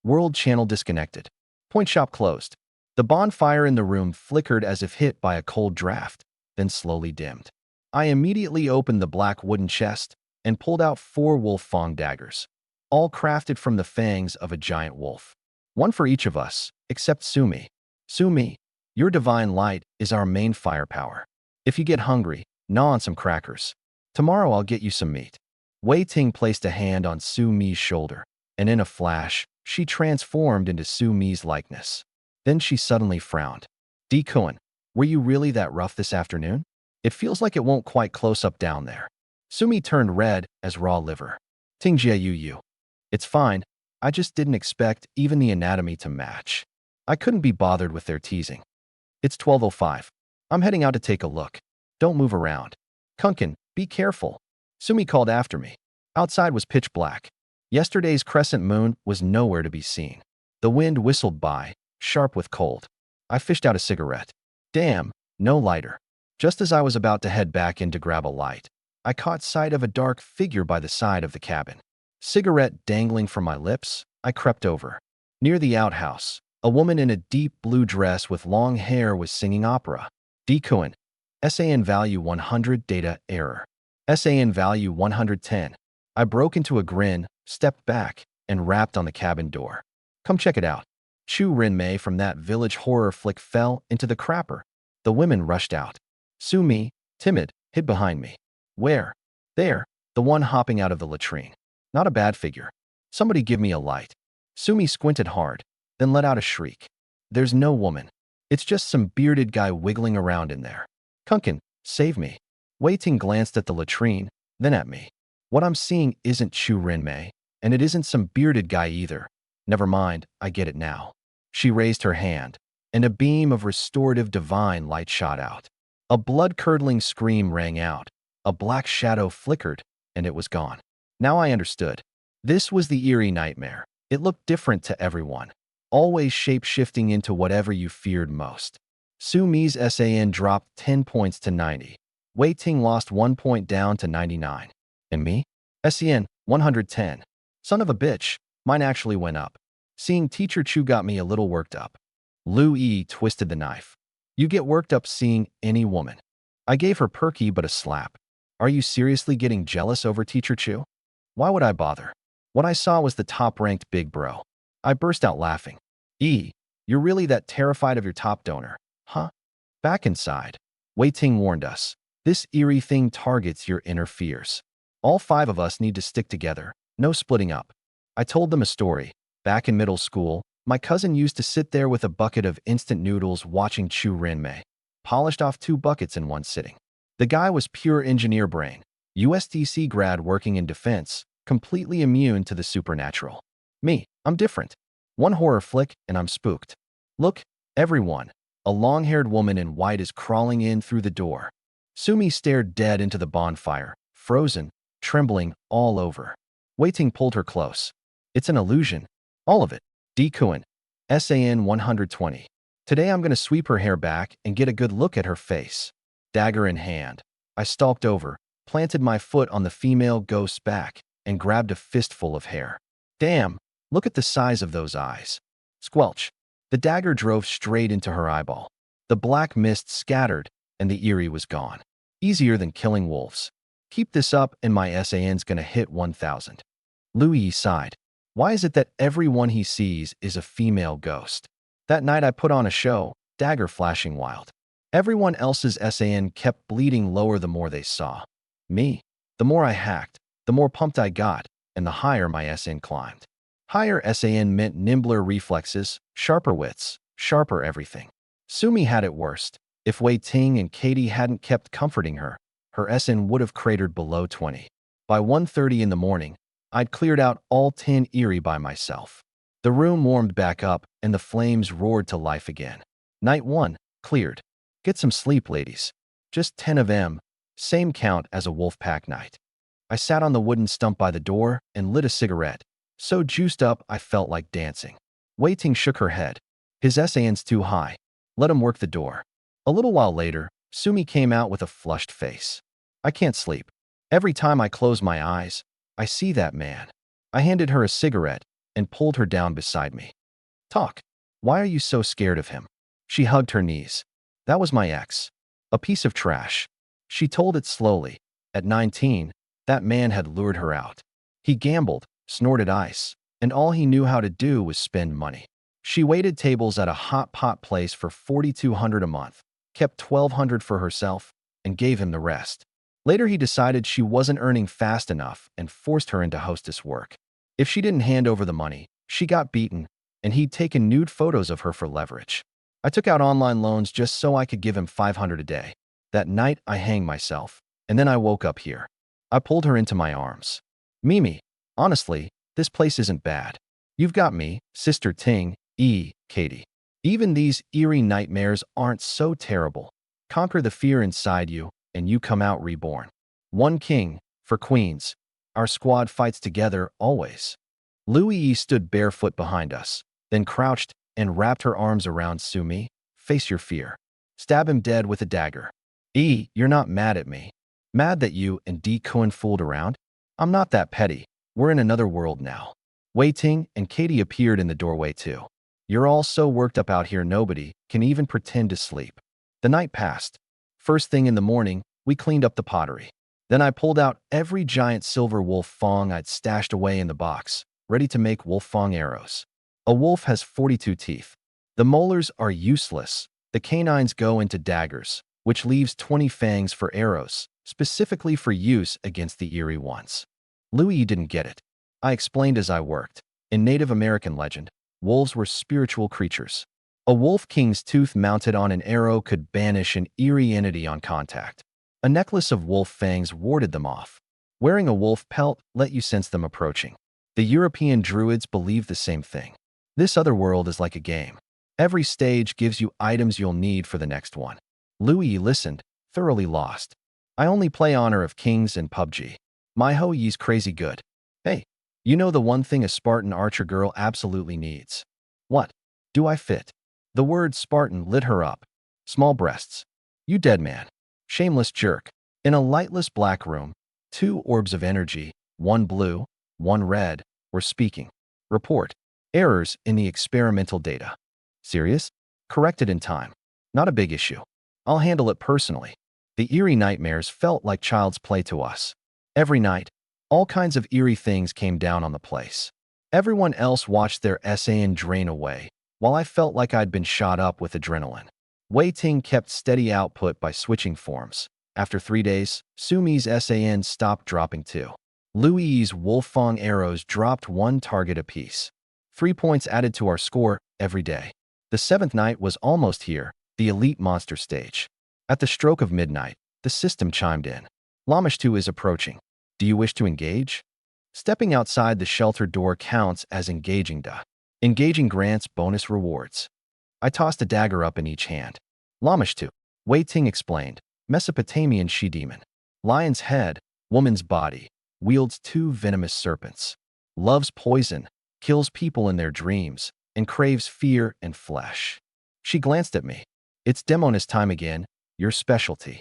World channel disconnected. Point shop closed. The bonfire in the room flickered as if hit by a cold draft, then slowly dimmed. I immediately opened the black wooden chest and pulled out 4 wolf fang daggers, all crafted from the fangs of a giant wolf. One for each of us, except Sumi. Sumi, your divine light is our main firepower. If you get hungry, gnaw on some crackers. Tomorrow I'll get you some meat. Wei Ting placed a hand on Su Mi's shoulder, and in a flash, she transformed into Su Mi's likeness. Then she suddenly frowned. D. Cohen, were you really that rough this afternoon? It feels like it won't quite close up down there. Sumi turned red as raw liver. Ting Jie Yu. It's fine. I just didn't expect even the anatomy to match. I couldn't be bothered with their teasing. It's 12:05. I'm heading out to take a look. Don't move around. Kunkin, be careful. Sumi called after me. Outside was pitch black. Yesterday's crescent moon was nowhere to be seen. The wind whistled by, sharp with cold. I fished out a cigarette. Damn, no lighter. Just as I was about to head back in to grab a light, I caught sight of a dark figure by the side of the cabin. Cigarette dangling from my lips, I crept over. Near the outhouse, a woman in a deep blue dress with long hair was singing opera. D. Cohen. SAN value 100 data error. SAN value 110. I broke into a grin, stepped back, and rapped on the cabin door. Come check it out. Chu Rin-mei from that village horror flick fell into the crapper. The women rushed out. Sumi, timid, hid behind me. Where? There, the one hopping out of the latrine. Not a bad figure. Somebody give me a light. Sumi squinted hard, then let out a shriek. There's no woman. It's just some bearded guy wiggling around in there. Kunkin, save me. Wei Ting glanced at the latrine, then at me. What I'm seeing isn't Chu Rin-mei, and it isn't some bearded guy either. Never mind, I get it now. She raised her hand, and a beam of restorative divine light shot out. A blood-curdling scream rang out, a black shadow flickered, and it was gone. Now I understood. This was the eerie nightmare. It looked different to everyone, always shape-shifting into whatever you feared most. Su Mi's SAN dropped 10 points to 90. Wei Ting lost 1 point down to 99. And me? SAN, 110. Son of a bitch, mine actually went up. Seeing Teacher Chu got me a little worked up. Lu Yi twisted the knife. You get worked up seeing any woman. I gave her perky but a slap. Are you seriously getting jealous over Teacher Chu? Why would I bother? What I saw was the top-ranked big bro. I burst out laughing. You're really that terrified of your top donor, huh? Back inside. Wei Ting warned us. This eerie thing targets your inner fears. All 5 of us need to stick together, no splitting up. I told them a story. Back in middle school, my cousin used to sit there with a bucket of instant noodles watching Chu Rin-mei. Polished off 2 buckets in one sitting. The guy was pure engineer brain, USDC grad working in defense, completely immune to the supernatural. Me, I'm different. One horror flick and I'm spooked. Look, everyone. A long-haired woman in white is crawling in through the door. Sumi stared dead into the bonfire, frozen, trembling all over. Wei Ting pulled her close. It's an illusion. All of it. D. Cohen. SAN 120. Today I'm going to sweep her hair back and get a good look at her face. Dagger in hand, I stalked over, planted my foot on the female ghost's back, and grabbed a fistful of hair. Damn, look at the size of those eyes. Squelch. The dagger drove straight into her eyeball. The black mist scattered, and the eerie was gone. Easier than killing wolves. Keep this up and my SAN's gonna hit 1,000. Louis sighed. Why is it that everyone he sees is a female ghost? That night I put on a show, dagger flashing wild. Everyone else's SAN kept bleeding lower the more they saw. Me, the more I hacked, the more pumped I got, and the higher my SAN climbed. Higher SAN meant nimbler reflexes, sharper wits, sharper everything. Sumi had it worst. If Wei Ting and Katie hadn't kept comforting her, her SN would have cratered below 20. By 1:30 in the morning, I'd cleared out all 10 eerie by myself. The room warmed back up and the flames roared to life again. Night 1, cleared. Get some sleep, ladies. Just 10 of them. Same count as a wolf pack night. I sat on the wooden stump by the door and lit a cigarette, so juiced up I felt like dancing. Wei Ting shook her head. His SAN's too high. Let him work the door. A little while later, Sumi came out with a flushed face. I can't sleep. Every time I close my eyes, I see that man. I handed her a cigarette and pulled her down beside me. Talk. Why are you so scared of him? She hugged her knees. That was my ex. A piece of trash. She told it slowly. At 19, that man had lured her out. He gambled, snorted ice, and all he knew how to do was spend money. She waited tables at a hot pot place for $4,200 a month, kept $1,200 for herself, and gave him the rest. Later he decided she wasn't earning fast enough and forced her into hostess work. If she didn't hand over the money, she got beaten, and he'd taken nude photos of her for leverage. I took out online loans just so I could give him $500 a day. That night, I hanged myself, and then I woke up here. I pulled her into my arms. Mimi, honestly, this place isn't bad. You've got me, Sister Ting, Katie. Even these eerie nightmares aren't so terrible. Conquer the fear inside you, and you come out reborn. One king, for queens. Our squad fights together, always. Louis stood barefoot behind us, then crouched and wrapped her arms around Sumi. Face your fear. Stab him dead with a dagger. You're not mad at me. Mad that you and D. Cohen fooled around? I'm not that petty. We're in another world now. Wei Ting and Katie appeared in the doorway too. You're all so worked up out here nobody can even pretend to sleep. The night passed. First thing in the morning, we cleaned up the pottery. Then I pulled out every giant silver wolf fang I'd stashed away in the box, ready to make wolf fang arrows. A wolf has 42 teeth. The molars are useless. The canines go into daggers, which leaves 20 fangs for arrows, specifically for use against the eerie ones. Louis didn't get it. I explained as I worked. In Native American legend, wolves were spiritual creatures. A wolf king's tooth mounted on an arrow could banish an eerie entity on contact. A necklace of wolf fangs warded them off. Wearing a wolf pelt let you sense them approaching. The European druids believed the same thing. This other world is like a game. Every stage gives you items you'll need for the next one. Louis listened, thoroughly lost. I only play Honor of Kings and PUBG. My Hoyi's crazy good. Hey, you know the one thing a Spartan archer girl absolutely needs. What? Do I fit? The word Spartan lit her up. Small breasts. You dead man. Shameless jerk. In a lightless black room, 2 orbs of energy, one blue, one red, were speaking. Report. Errors in the experimental data. Serious? Corrected in time. Not a big issue. I'll handle it personally. The eerie nightmares felt like child's play to us. Every night, all kinds of eerie things came down on the place. Everyone else watched their SAN drain away, while I felt like I'd been shot up with adrenaline. Wei Ting kept steady output by switching forms. After 3 days, Sumi's SAN stopped dropping too. Louis's Wolfang arrows dropped 1 target apiece. 3 points added to our score every day. The 7th night was almost here, the elite monster stage. At the stroke of midnight, the system chimed in. Lamish 2 is approaching. Do you wish to engage? Stepping outside the shelter door counts as engaging. Engaging grants bonus rewards. I tossed a dagger up in each hand. Lamish 2. Wei Ting explained. Mesopotamian she-demon. Lion's head, woman's body. Wields 2 venomous serpents. Loves poison. Kills people in their dreams. And craves fear and flesh. She glanced at me. It's Demoness time again. Your specialty.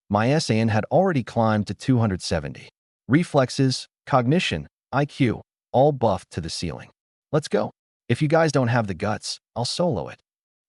My SAN had already climbed to 270. Reflexes, cognition, IQ, all buffed to the ceiling. Let's go. If you guys don't have the guts, I'll solo it.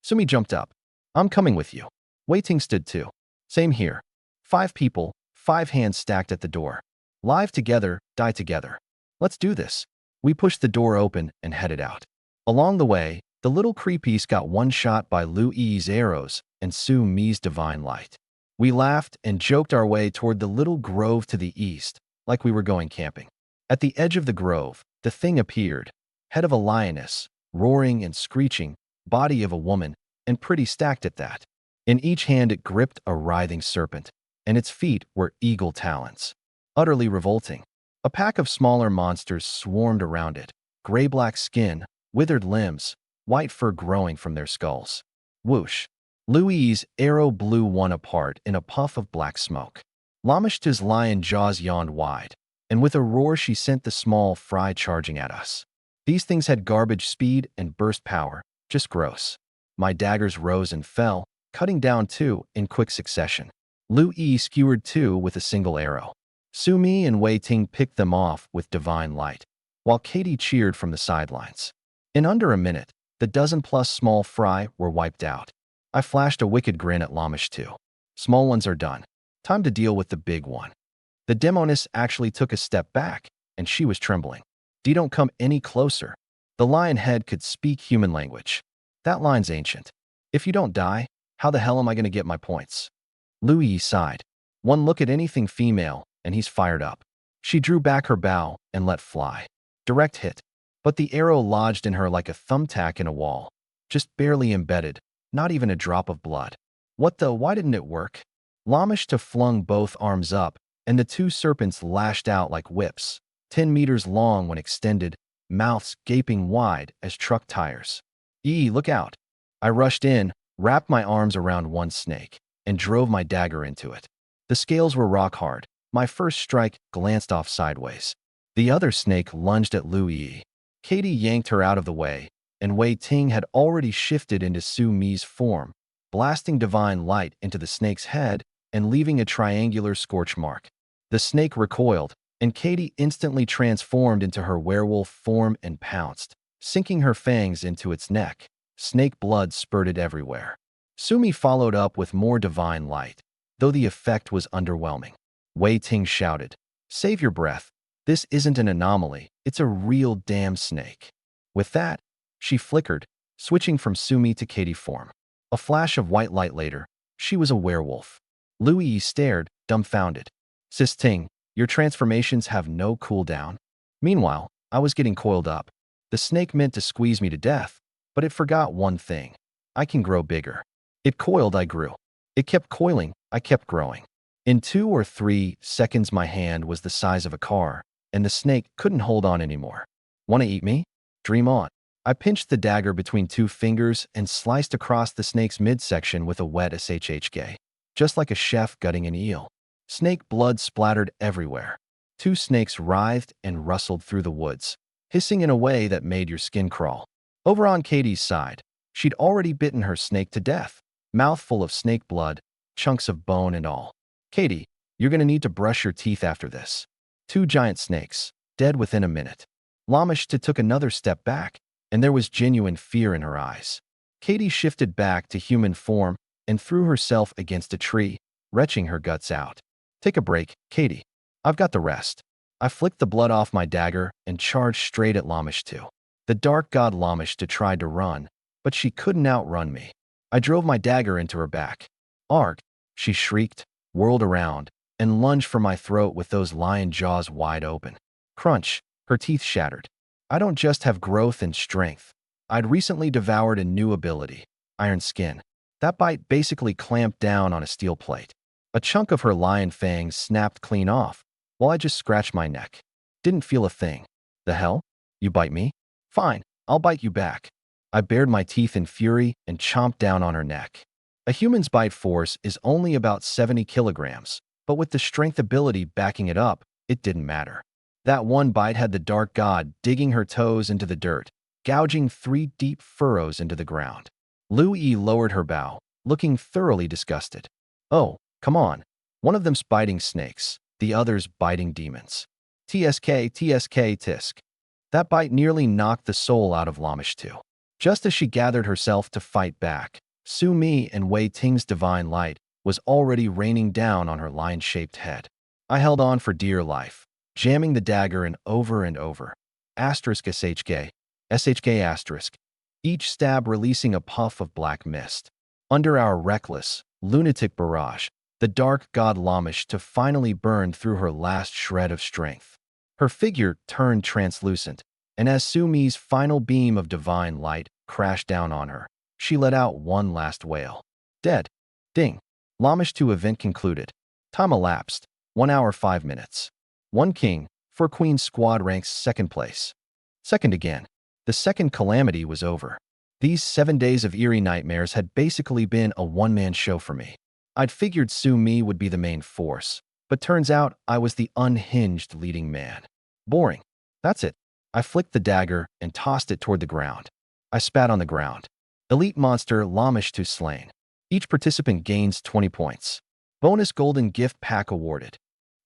Sumi jumped up. I'm coming with you. Wei Ting stood too. Same here. 5 people, 5 hands stacked at the door. Live together, die together. Let's do this. We pushed the door open and headed out. Along the way, the little creepies got one shot by Louis's arrows and Sumi's divine light. We laughed and joked our way toward the little grove to the east, like we were going camping. At the edge of the grove, the thing appeared. Head of a lioness, roaring and screeching, body of a woman, and pretty stacked at that. In each hand it gripped a writhing serpent, and its feet were eagle talons. Utterly revolting. A pack of smaller monsters swarmed around it, gray-black skin, withered limbs, white fur growing from their skulls. Whoosh. Louis's arrow blew one apart in a puff of black smoke. Lamishta's lion jaws yawned wide, and with a roar she sent the small fry charging at us. These things had garbage speed and burst power, just gross. My daggers rose and fell, cutting down two in quick succession. Lu Yi skewered two with a single arrow. Su Mi and Wei Ting picked them off with divine light, while Katie cheered from the sidelines. In under a minute, the dozen-plus small fry were wiped out. I flashed a wicked grin at Lamish too. Small ones are done. Time to deal with the big one. The demoness actually took a step back, and she was trembling. Don't come any closer. The lion head could speak human language. That line's ancient. If you don't die, how the hell am I going to get my points? Lu Yi sighed. One look at anything female, and he's fired up. She drew back her bow and let fly. Direct hit. But the arrow lodged in her like a thumbtack in a wall. Just barely embedded, not even a drop of blood. What the? Why didn't it work? Lamishta flung both arms up, and the two serpents lashed out like whips, 10 meters long when extended, mouths gaping wide as truck tires. Look out. I rushed in, wrapped my arms around one snake, and drove my dagger into it. The scales were rock hard. My first strike glanced off sideways. The other snake lunged at Lu Yi. Katie yanked her out of the way, and Wei Ting had already shifted into Su Mi's form, blasting divine light into the snake's head and leaving a triangular scorch mark. The snake recoiled, and Katie instantly transformed into her werewolf form and pounced, sinking her fangs into its neck. Snake blood spurted everywhere. Sumi followed up with more divine light, though the effect was underwhelming. Wei Ting shouted, "Save your breath. This isn't an anomaly, it's a real damn snake." With that, she flickered, switching from Sumi to Katie form. A flash of white light later, she was a werewolf. Lu Yi stared, dumbfounded. "Sis Ting, your transformations have no cooldown." Meanwhile, I was getting coiled up. The snake meant to squeeze me to death, but it forgot one thing. I can grow bigger. It coiled, I grew. It kept coiling, I kept growing. In 2 or 3 seconds, my hand was the size of a car, and the snake couldn't hold on anymore. "Wanna eat me? Dream on." I pinched the dagger between 2 fingers and sliced across the snake's midsection with a wet shhk, just like a chef gutting an eel. Snake blood splattered everywhere. 2 snakes writhed and rustled through the woods, hissing in a way that made your skin crawl. Over on Katie's side, she'd already bitten her snake to death, mouthful of snake blood, chunks of bone and all. "Katie, you're gonna need to brush your teeth after this." 2 giant snakes, dead within a minute. Lamishta took another step back, and there was genuine fear in her eyes. Katie shifted back to human form and threw herself against a tree, retching her guts out. "Take a break, Katie. I've got the rest." I flicked the blood off my dagger and charged straight at Lamishta. The dark god Lamishta tried to run, but she couldn't outrun me. I drove my dagger into her back. "Arg!" she shrieked, whirled around, and lunged for my throat with those lion jaws wide open. Crunch, her teeth shattered. I don't just have growth and strength. I'd recently devoured a new ability, Iron Skin. That bite basically clamped down on a steel plate. A chunk of her lion fangs snapped clean off, while I just scratched my neck. Didn't feel a thing. "The hell? You bite me? Fine, I'll bite you back." I bared my teeth in fury and chomped down on her neck. A human's bite force is only about 70 kilograms, but with the strength ability backing it up, it didn't matter. That one bite had the dark god digging her toes into the dirt, gouging 3 deep furrows into the ground. Lu Yi lowered her bow, looking thoroughly disgusted. "Oh, come on. One of them's biting snakes, the other's biting demons. TSK, TSK, tisk." That bite nearly knocked the soul out of Lamishta. Just as she gathered herself to fight back, Su Mi and Wei Ting's divine light was already raining down on her lion-shaped head. I held on for dear life, jamming the dagger in over and over. Asterisk SHK, SHK asterisk. Each stab releasing a puff of black mist. Under our reckless, lunatic barrage, the dark god Lamishta finally burned through her last shred of strength. Her figure turned translucent, and as Su Mi's final beam of divine light crashed down on her, she let out one last wail. Dead. Ding. Lamishta event concluded. Time elapsed, 1 hour 5 minutes. 1 king, 4 queens squad ranks 2nd place. Second again. The second calamity was over. These 7 days of eerie nightmares had basically been a one-man show for me. I'd figured Su Mi would be the main force, But turns out I was the unhinged leading man. Boring. That's it. I flicked the dagger and tossed it toward the ground. I spat on the ground. Elite monster Lamish 2 slain. Each participant gains 20 points. Bonus golden gift pack awarded.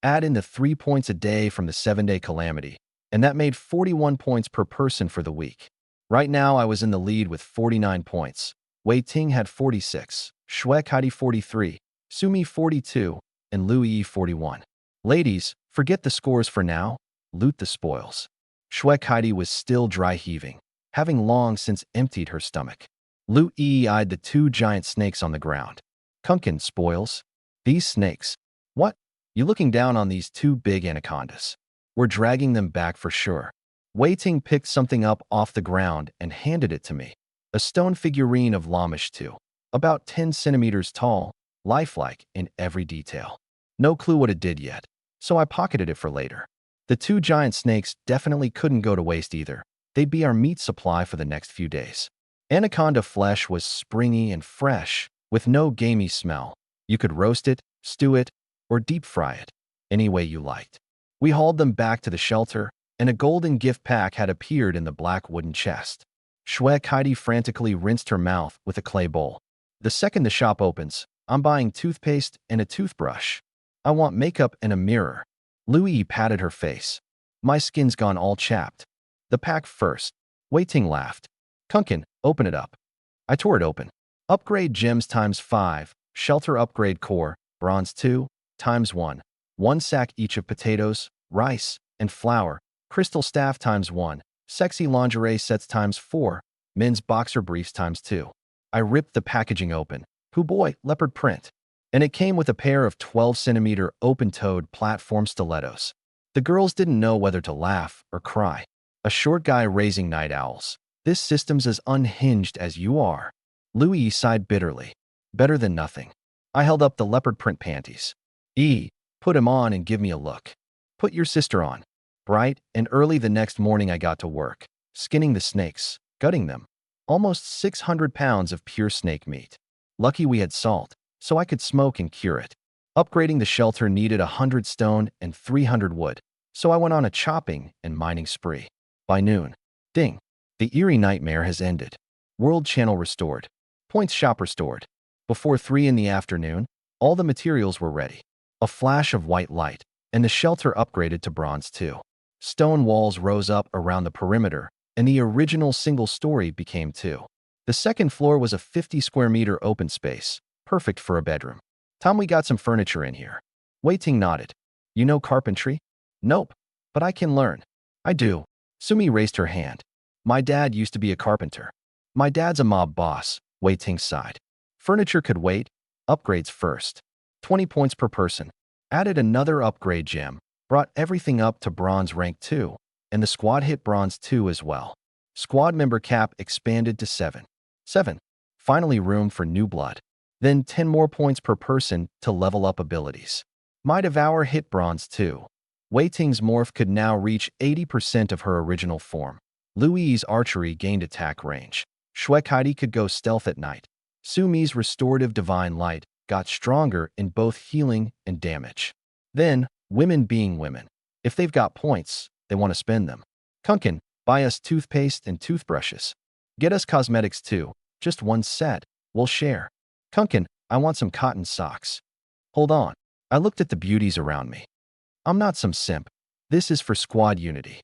Add in the 3 points a day from the 7-day calamity, and that made 41 points per person for the week. Right now, I was in the lead with 49 points. Wei Ting had 46, Shui Kaidi 43, Sumi 42, and Lu Yi 41. Ladies, forget the scores for now. Loot the spoils. Shui Kaidi was still dry heaving, having long since emptied her stomach. Lu Yi eyed the 2 giant snakes on the ground. Kunkin, spoils? These snakes? What? You looking down on these 2 big anacondas? We're dragging them back for sure. Wei Ting picked something up off the ground and handed it to me. A stone figurine of Lamish 2, about 10 centimeters tall, lifelike in every detail. No clue what it did yet, so I pocketed it for later. The 2 giant snakes definitely couldn't go to waste either. They'd be our meat supply for the next few days. Anaconda flesh was springy and fresh, with no gamey smell. You could roast it, stew it, or deep fry it, any way you liked. We hauled them back to the shelter, and a golden gift pack had appeared in the black wooden chest. Shui Kaidi frantically rinsed her mouth with a clay bowl. The second the shop opens, I'm buying toothpaste and a toothbrush. I want makeup and a mirror. Lu Yi patted her face. My skin's gone all chapped. The pack first. Wei Ting laughed. Kunkin, open it up. I tore it open. Upgrade gems times 5, shelter upgrade core, bronze 2, times 1. 1 sack each of potatoes, rice, and flour. Crystal staff times 1. Sexy lingerie sets times 4. Men's boxer briefs times 2. I ripped the packaging open. Hoo boy, leopard print. And it came with a pair of 12-centimeter open-toed platform stilettos. The girls didn't know whether to laugh or cry. A short guy raising night owls. This system's as unhinged as you are. Lu Yi sighed bitterly. Better than nothing. I held up the leopard print panties. Put him on and give me a look. Put your sister on. Bright and early the next morning I got to work, skinning the snakes, gutting them. Almost 600 pounds of pure snake meat. Lucky we had salt, so I could smoke and cure it. Upgrading the shelter needed 100 stone and 300 wood, so I went on a chopping and mining spree. By noon, ding, the eerie nightmare has ended. World channel restored. Points shop restored. Before 3 in the afternoon, all the materials were ready. A flash of white light, and the shelter upgraded to bronze 2. Stone walls rose up around the perimeter, and the original single story became 2. The second floor was a 50-square-meter open space, perfect for a bedroom. Tom, we got some furniture in here. Wei Ting nodded. You know carpentry? Nope, but I can learn. I do. Sumi raised her hand. My dad used to be a carpenter. My dad's a mob boss, Wei Ting sighed. Furniture could wait. Upgrades first. 20 points per person. Added another upgrade gem. Brought everything up to bronze rank 2, and the squad hit bronze 2 as well. Squad member cap expanded to 7. 7. Finally room for new blood. Then 10 more points per person to level up abilities. My Devour hit bronze 2. Wei Ting's morph could now reach 80% of her original form. Lu Yi's archery gained attack range. Shui Kaidi could go stealth at night. Sumi's restorative divine light got stronger in both healing and damage. Then, women being women. If they've got points, they want to spend them. Kunkin, buy us toothpaste and toothbrushes. Get us cosmetics too. Just 1 set. We'll share. Kunkin, I want some cotton socks. Hold on. I looked at the beauties around me. I'm not some simp. This is for squad unity.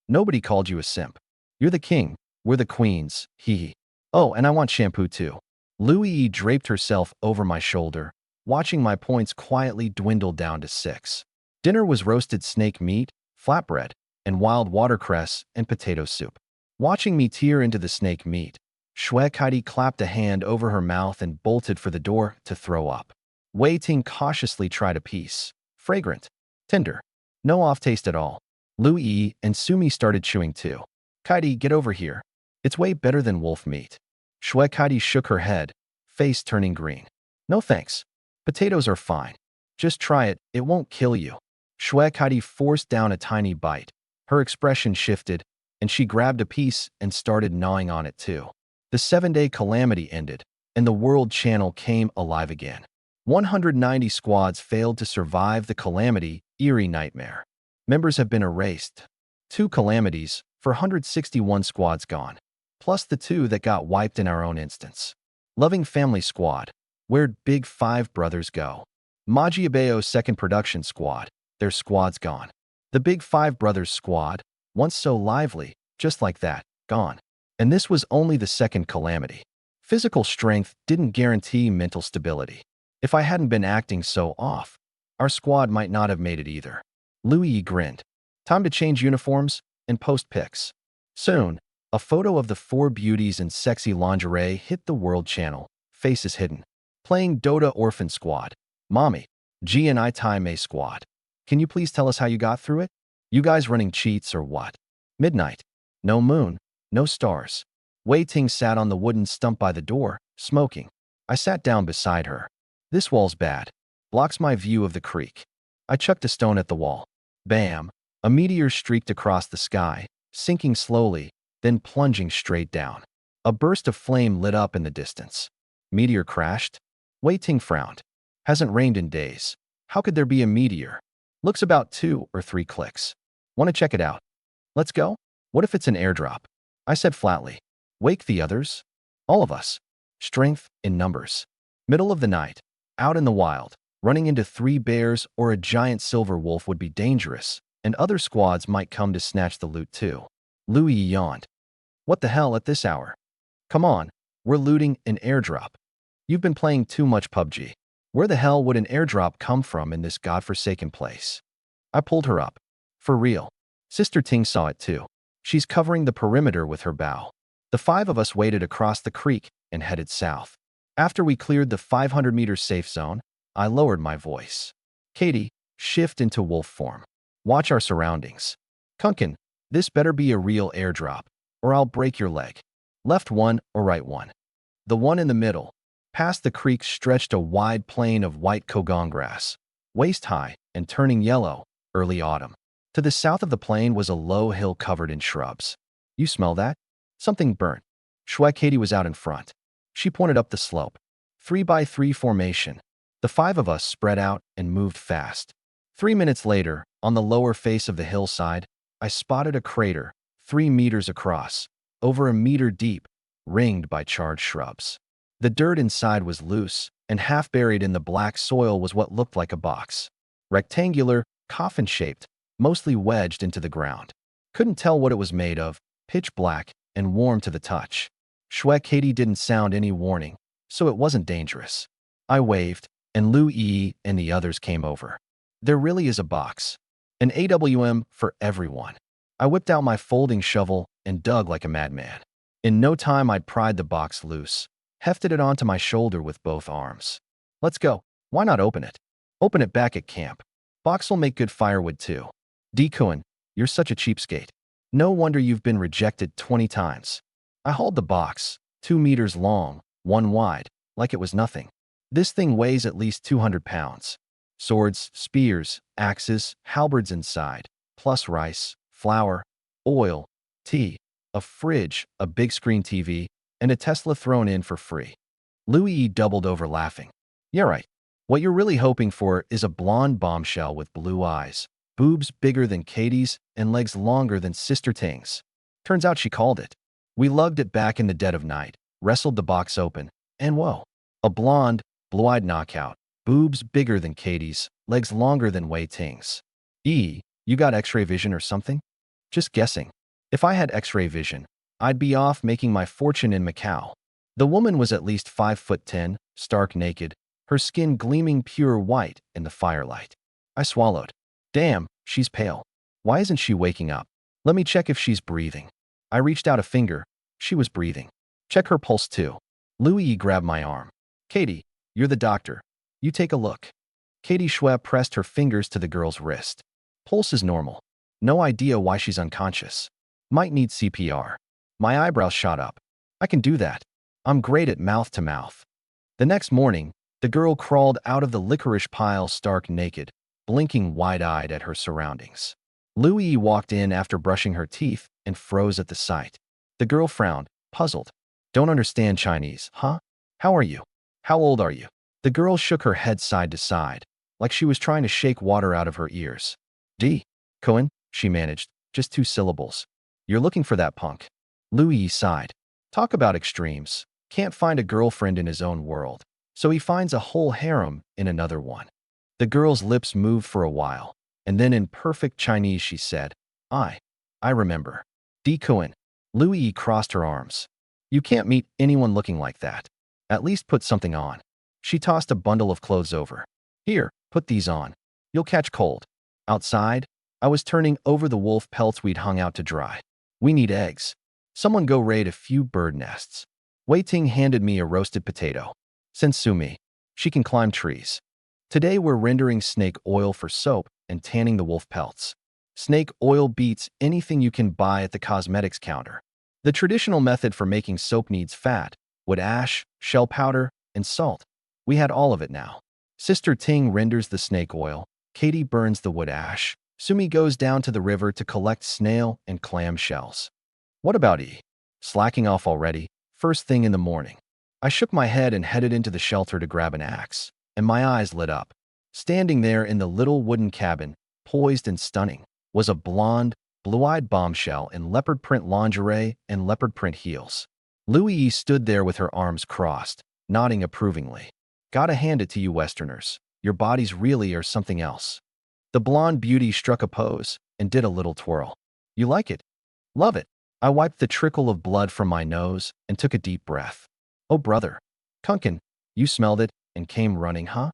Nobody called you a simp. You're the king. We're the queens. Hee. Oh, and I want shampoo too. Lu Yi draped herself over my shoulder, watching my points quietly dwindle down to 6. Dinner was roasted snake meat, flatbread, and wild watercress and potato soup. Watching me tear into the snake meat, Shui Kaidi clapped a hand over her mouth and bolted for the door to throw up. Wei Ting cautiously tried a piece. Fragrant. Tender. No off-taste at all. Lu Yi and Sumi started chewing too. Kaidi, get over here. It's way better than wolf meat. Shui Kaidi shook her head, face turning green. No thanks. Potatoes are fine. Just try it, it won't kill you. Shui Kaidi forced down a tiny bite. Her expression shifted, and she grabbed a piece and started gnawing on it too. The 7-day calamity ended, and the world channel came alive again. 190 squads failed to survive the Calamity Eerie Nightmare. Members have been erased. 2 calamities for 161 squads gone, plus the 2 that got wiped in our own instance. Loving Family Squad. Where'd Big Five Brothers go? Majiabeo's second production squad. Their squad's gone. The Big Five Brothers squad, once so lively, just like that, gone. And this was only the second calamity. Physical strength didn't guarantee mental stability. If I hadn't been acting so off, our squad might not have made it either. Louis grinned. Time to change uniforms and post pics. Soon, a photo of the 4 beauties in sexy lingerie hit the World Channel, faces hidden. Playing Dota Orphan Squad. Mommy, G and I Time A Squad. Can you please tell us how you got through it? You guys running cheats or what? Midnight. No moon, no stars. Wei Ting sat on the wooden stump by the door, smoking. I sat down beside her. This wall's bad. Blocks my view of the creek. I chucked a stone at the wall. Bam! A meteor streaked across the sky, sinking slowly, then plunging straight down. A burst of flame lit up in the distance. Meteor crashed? Wei Ting frowned. Hasn't rained in days. How could there be a meteor? Looks about 2 or 3 clicks. Want to check it out? Let's go? What if it's an airdrop? I said flatly. Wake the others? All of us. Strength in numbers. Middle of the night. Out in the wild. Running into 3 bears or a giant silver wolf would be dangerous, and other squads might come to snatch the loot too. Louis yawned. What the hell at this hour? Come on, we're looting an airdrop. You've been playing too much PUBG. Where the hell would an airdrop come from in this godforsaken place? I pulled her up. For real. Sister Ting saw it too. She's covering the perimeter with her bow. The 5 of us waded across the creek and headed south. After we cleared the 500-meter safe zone, I lowered my voice. Katie, shift into wolf form. Watch our surroundings. Kunkin, this better be a real airdrop, or I'll break your leg. Left one or right one? The one in the middle. Past the creek stretched a wide plain of white Kogong grass, waist-high and turning yellow, early autumn. To the south of the plain was a low hill covered in shrubs. You smell that? Something burnt. Katie was out in front. She pointed up the slope. 3x3 formation. The 5 of us spread out and moved fast. 3 minutes later, on the lower face of the hillside, I spotted a crater, 3 meters across, over a meter deep, ringed by charred shrubs. The dirt inside was loose, and half buried in the black soil was what looked like a box. Rectangular, coffin-shaped, mostly wedged into the ground. Couldn't tell what it was made of, pitch black and warm to the touch. Katie didn't sound any warning, so it wasn't dangerous. I waved, and Lu Yi and the others came over. There really is a box. An AWM for everyone. I whipped out my folding shovel and dug like a madman. In no time I'd pried the box loose, hefted it onto my shoulder with both arms. Let's go. Why not open it? Open it back at camp. Box'll make good firewood too. Dikuin, you're such a cheapskate. No wonder you've been rejected 20 times. I hauled the box, 2 meters long, 1 wide, like it was nothing. This thing weighs at least 200 pounds. Swords, spears, axes, halberds inside, plus rice, flour, oil, tea, a fridge, a big screen TV, and a Tesla thrown in for free. Louis doubled over laughing. Yeah, right. What you're really hoping for is a blonde bombshell with blue eyes, boobs bigger than Katie's, and legs longer than Sister Ting's. Turns out she called it. We lugged it back in the dead of night, wrestled the box open, and whoa, a blonde, blue-eyed knockout, boobs bigger than Katie's, legs longer than Wei Ting's. You got X-ray vision or something? Just guessing. If I had X-ray vision, I'd be off making my fortune in Macau. The woman was at least 5'10", stark naked, her skin gleaming pure white in the firelight. I swallowed. Damn, she's pale. Why isn't she waking up? Let me check if she's breathing. I reached out a finger. She was breathing. Check her pulse too. Louis grabbed my arm. Katie, you're the doctor. You take a look. Katie Schweb pressed her fingers to the girl's wrist. Pulse is normal. No idea why she's unconscious. Might need CPR. My eyebrows shot up. I can do that. I'm great at mouth-to-mouth. The next morning, the girl crawled out of the licorice pile stark naked, blinking wide-eyed at her surroundings. Louis walked in after brushing her teeth and froze at the sight. The girl frowned, puzzled. Don't understand Chinese, huh? How are you? How old are you? The girl shook her head side to side, like she was trying to shake water out of her ears. D. Cohen, she managed, just 2 syllables. You're looking for that punk. Louis sighed. Talk about extremes. Can't find a girlfriend in his own world, so he finds a whole harem in another one. The girl's lips moved for a while, and then in perfect Chinese she said, I remember. D. Cohen. Louis crossed her arms. You can't meet anyone looking like that. At least put something on. She tossed a bundle of clothes over. Here, put these on. You'll catch cold. Outside, I was turning over the wolf pelts we'd hung out to dry. We need eggs. Someone go raid a few bird nests. Wei Ting handed me a roasted potato. Sue me. She can climb trees. Today we're rendering snake oil for soap and tanning the wolf pelts. Snake oil beats anything you can buy at the cosmetics counter. The traditional method for making soap needs fat, wood ash, shell powder, and salt. We had all of it now. Sister Ting renders the snake oil, Katie burns the wood ash, Sumi goes down to the river to collect snail and clam shells. What about E? Slacking off already, first thing in the morning. I shook my head and headed into the shelter to grab an axe, and my eyes lit up. Standing there in the little wooden cabin, poised and stunning, was a blonde, blue-eyed bombshell in leopard print lingerie and leopard print heels. Louis stood there with her arms crossed, nodding approvingly. Gotta hand it to you Westerners. Your bodies really are something else. The blonde beauty struck a pose and did a little twirl. You like it? Love it. I wiped the trickle of blood from my nose and took a deep breath. Oh, brother. Kunkin, you smelled it and came running, huh?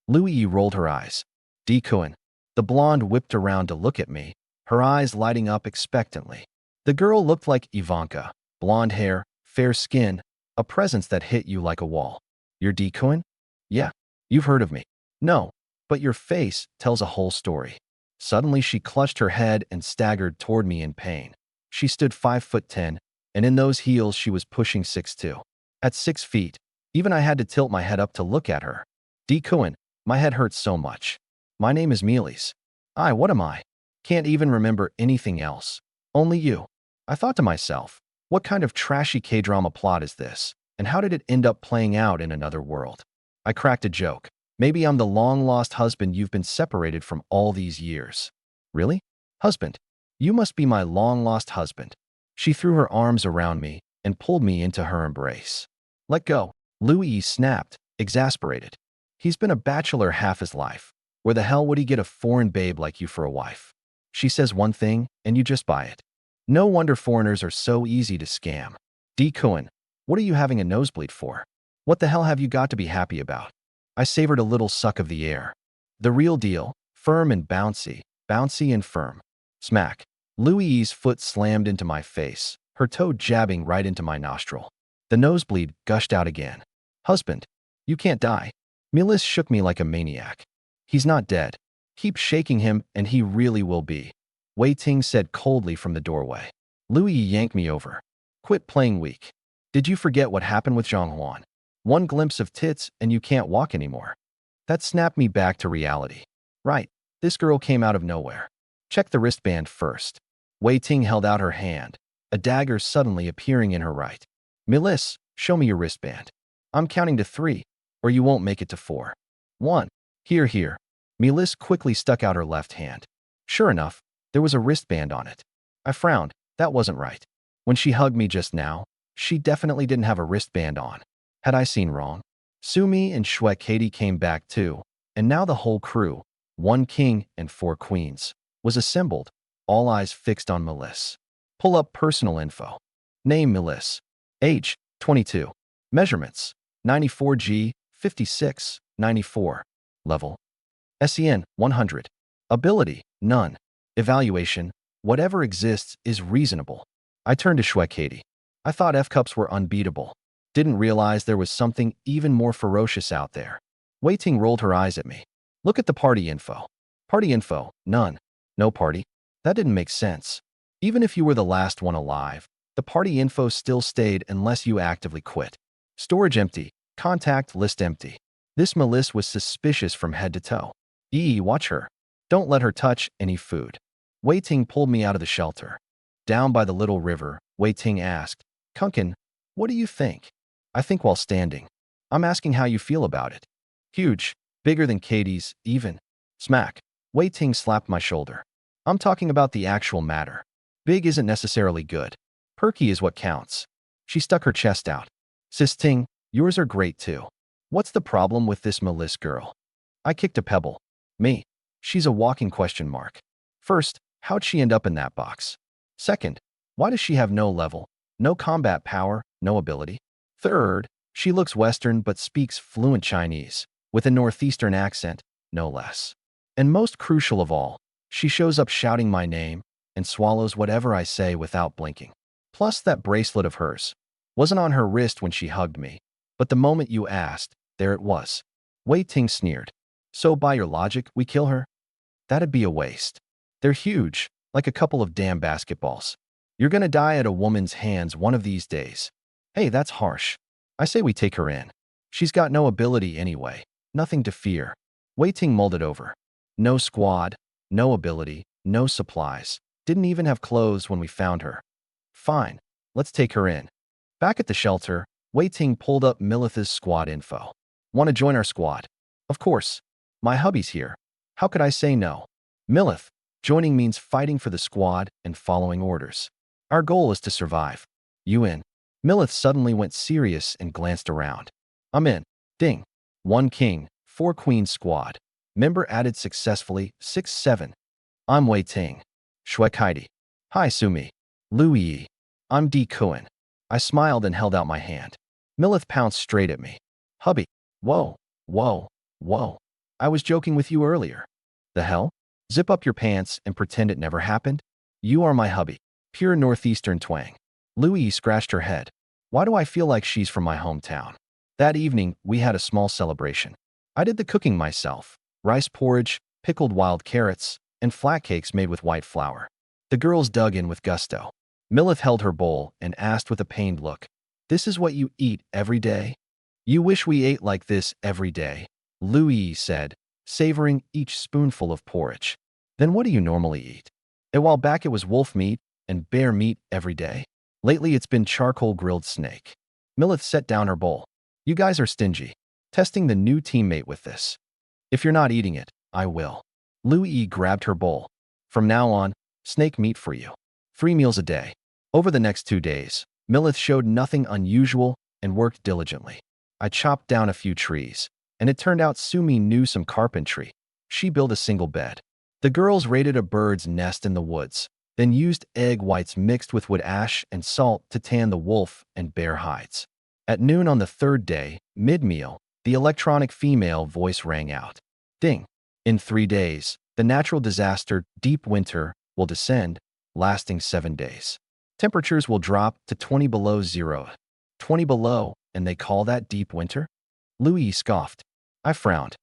Louis rolled her eyes. D. Cohen. The blonde whipped around to look at me, her eyes lighting up expectantly. The girl looked like Ivanka, blonde hair, fair skin, a presence that hit you like a wall. You're D. Cohen? Yeah. You've heard of me. No, but your face tells a whole story. Suddenly she clutched her head and staggered toward me in pain. She stood 5'10", and in those heels she was pushing 6'2". At 6 feet, even I had to tilt my head up to look at her. D. Cohen, my head hurts so much. My name is Mealy's. What am I? Can't even remember anything else. Only you. I thought to myself, what kind of trashy K-drama plot is this, and how did it end up playing out in another world? I cracked a joke. Maybe I'm the long-lost husband you've been separated from all these years. Really? Husband? You must be my long-lost husband. She threw her arms around me and pulled me into her embrace. Let go. Louis snapped, exasperated. He's been a bachelor half his life. Where the hell would he get a foreign babe like you for a wife? She says one thing, and you just buy it. No wonder foreigners are so easy to scam. D. Cohen, what are you having a nosebleed for? What the hell have you got to be happy about? I savored a little suck of the air. The real deal, firm and bouncy, bouncy and firm. Smack. Louis's foot slammed into my face, her toe jabbing right into my nostril. The nosebleed gushed out again. Husband, you can't die. Mealy shook me like a maniac. He's not dead. Keep shaking him and he really will be. Wei Ting said coldly from the doorway. Louis yanked me over. Quit playing weak. Did you forget what happened with Zhang Huan? One glimpse of tits and you can't walk anymore. That snapped me back to reality. Right, this girl came out of nowhere. Check the wristband first. Wei Ting held out her hand, a dagger suddenly appearing in her right. Mealy, show me your wristband. I'm counting to 3, or you won't make it to 4. 1. Here. Mealy quickly stuck out her left hand. Sure enough, there was a wristband on it. I frowned. That wasn't right. When she hugged me just now, she definitely didn't have a wristband on. Had I seen wrong? Sumi and Shue Katie came back too, and now the whole crew, 1 king and 4 queens, was assembled, all eyes fixed on Mealy. Pull up personal info. Name Mealy. Age, 22. Measurements, 94G, 56, 94. Level, SEN, 100. Ability, none. Evaluation, whatever exists is reasonable. I turned to Shue Katie. I thought F-cups were unbeatable. Didn't realize there was something even more ferocious out there. Wei Ting rolled her eyes at me. Look at the party info. Party info, none. No party. That didn't make sense. Even if you were the last one alive, the party info still stayed unless you actively quit. Storage empty. Contact list empty. This Mealy was suspicious from head to toe. Watch her. Don't let her touch any food. Wei Ting pulled me out of the shelter. Down by the little river, Wei Ting asked, Kunkin, what do you think? I think while standing. I'm asking how you feel about it. Huge, bigger than Katie's, even. Smack. Wei Ting slapped my shoulder. I'm talking about the actual matter. Big isn't necessarily good. Perky is what counts. She stuck her chest out. Sis Ting, yours are great too. What's the problem with this Melis girl? I kicked a pebble. Me. She's a walking question mark. First, how'd she end up in that box? Second, why does she have no level, no combat power, no ability? Third, she looks Western but speaks fluent Chinese, with a Northeastern accent, no less. And most crucial of all, she shows up shouting my name and swallows whatever I say without blinking. Plus, that bracelet of hers wasn't on her wrist when she hugged me, but the moment you asked, there it was. Wei Ting sneered. So by your logic, we kill her? That'd be a waste. They're huge, like a couple of damn basketballs. You're gonna die at a woman's hands one of these days. Hey, that's harsh. I say we take her in. She's got no ability anyway, nothing to fear. Wei Ting mulled it over. No squad, no ability, no supplies. Didn't even have clothes when we found her. Fine, let's take her in. Back at the shelter, Wei Ting pulled up Milith's squad info. Want to join our squad? Of course. My hubby's here. How could I say no? Milith, joining means fighting for the squad and following orders. Our goal is to survive. You in? Milith suddenly went serious and glanced around. I'm in. Ding. 1 king, 4 queens squad. Member added successfully, 6-7. I'm Wei Ting. Shui Kaidi. Hi Sumi. Lu Yi. I'm Di Kuan. I smiled and held out my hand. Milith pounced straight at me. Hubby. Whoa, whoa, whoa. I was joking with you earlier. The hell? Zip up your pants and pretend it never happened? You are my hubby. Pure Northeastern twang. Louie scratched her head. Why do I feel like she's from my hometown? That evening, we had a small celebration. I did the cooking myself. Rice porridge, pickled wild carrots, and flat cakes made with white flour. The girls dug in with gusto. Milith held her bowl and asked with a pained look, "This is what you eat every day?" "You wish we ate like this every day," Louie said, savoring each spoonful of porridge. "Then what do you normally eat?" A while back it was wolf meat and bear meat every day. Lately it's been charcoal grilled snake. Milith set down her bowl. You guys are stingy. Testing the new teammate with this. If you're not eating it, I will. Louie grabbed her bowl. From now on, snake meat for you. 3 meals a day. Over the next 2 days, Milith showed nothing unusual and worked diligently. I chopped down a few trees, and it turned out Sumi knew some carpentry. She built a single bed. The girls raided a bird's nest in the woods, then used egg whites mixed with wood ash and salt to tan the wolf and bear hides. At noon on the 3rd day, mid-meal, the electronic female voice rang out. Ding. In 3 days, the natural disaster, deep winter, will descend, lasting 7 days. Temperatures will drop to 20 below zero. 20 below, and they call that deep winter? Louis scoffed. I frowned.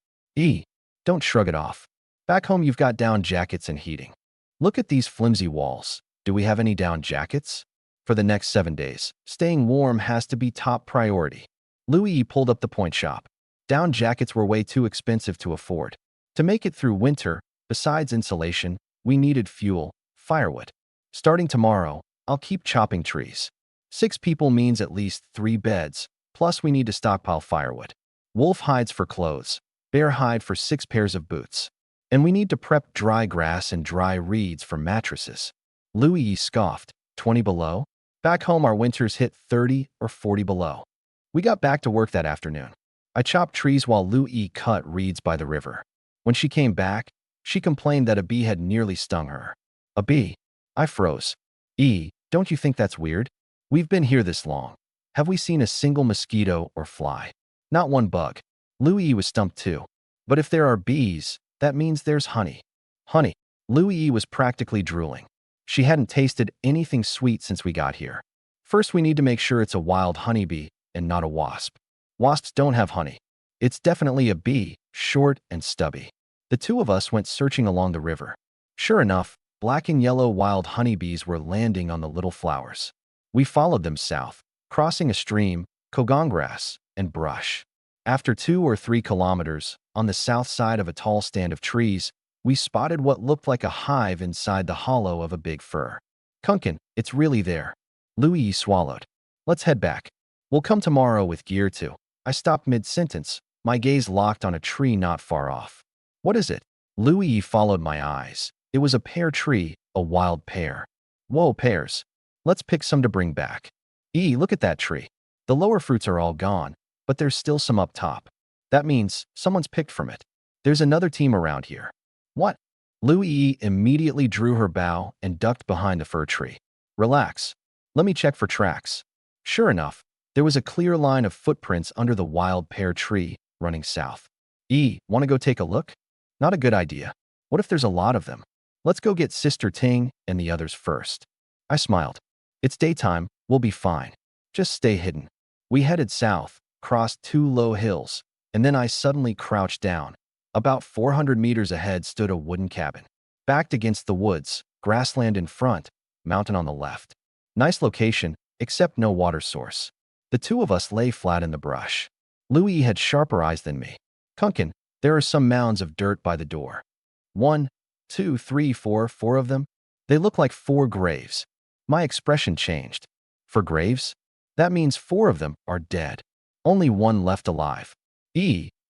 Don't shrug it off. Back home you've got down jackets and heating. Look at these flimsy walls. Do we have any down jackets? For the next 7 days, staying warm has to be top priority. Louis pulled up the point shop. Down jackets were way too expensive to afford. To make it through winter, besides insulation, we needed fuel, firewood. Starting tomorrow, I'll keep chopping trees. 6 people means at least 3 beds, plus we need to stockpile firewood. Wolf hides for clothes, bear hide for 6 pairs of boots. And we need to prep dry grass and dry reeds for mattresses. Louis scoffed. 20 below? Back home our winters hit 30 or 40 below. We got back to work that afternoon. I chopped trees while Louis cut reeds by the river. When she came back, she complained that a bee had nearly stung her. A bee? I froze. Don't you think that's weird? We've been here this long. Have we seen a single mosquito or fly? Not one bug. Louis was stumped too. But if there are bees, that means there's honey. Honey. Louis was practically drooling. She hadn't tasted anything sweet since we got here. First, we need to make sure it's a wild honeybee and not a wasp. Wasps don't have honey. It's definitely a bee, short and stubby. The 2 of us went searching along the river. Sure enough, black and yellow wild honeybees were landing on the little flowers. We followed them south, crossing a stream, kogon grass, and brush. After 2 or 3 kilometers, on the south side of a tall stand of trees, we spotted what looked like a hive inside the hollow of a big fir. Kunkin, it's really there. Louis swallowed. Let's head back. We'll come tomorrow with gear too. I stopped mid-sentence, My gaze locked on a tree not far off. What is it? Louis followed my eyes. It was a pear tree, a wild pear. Whoa, pears. Let's pick some to bring back. Look at that tree. The lower fruits are all gone, but there's still some up top. That means someone's picked from it. There's another team around here. What? Louis immediately drew her bow and ducked behind the fir tree. Relax. Let me check for tracks. Sure enough, there was a clear line of footprints under the wild pear tree, running south. Want to go take a look? Not a good idea. What if there's a lot of them? Let's go get Sister Ting and the others first. I smiled. It's daytime, we'll be fine. Just stay hidden. We headed south, crossed 2 low hills, and then I suddenly crouched down. About 400 meters ahead stood a wooden cabin. Backed against the woods, grassland in front, mountain on the left. Nice location, except no water source. The two of us lay flat in the brush. Louis had sharper eyes than me. Kunkin, there are some mounds of dirt by the door. 1, 2, 3, 4 of them. They look like 4 graves. My expression changed. For graves? That means 4 of them are dead. Only 1 left alive.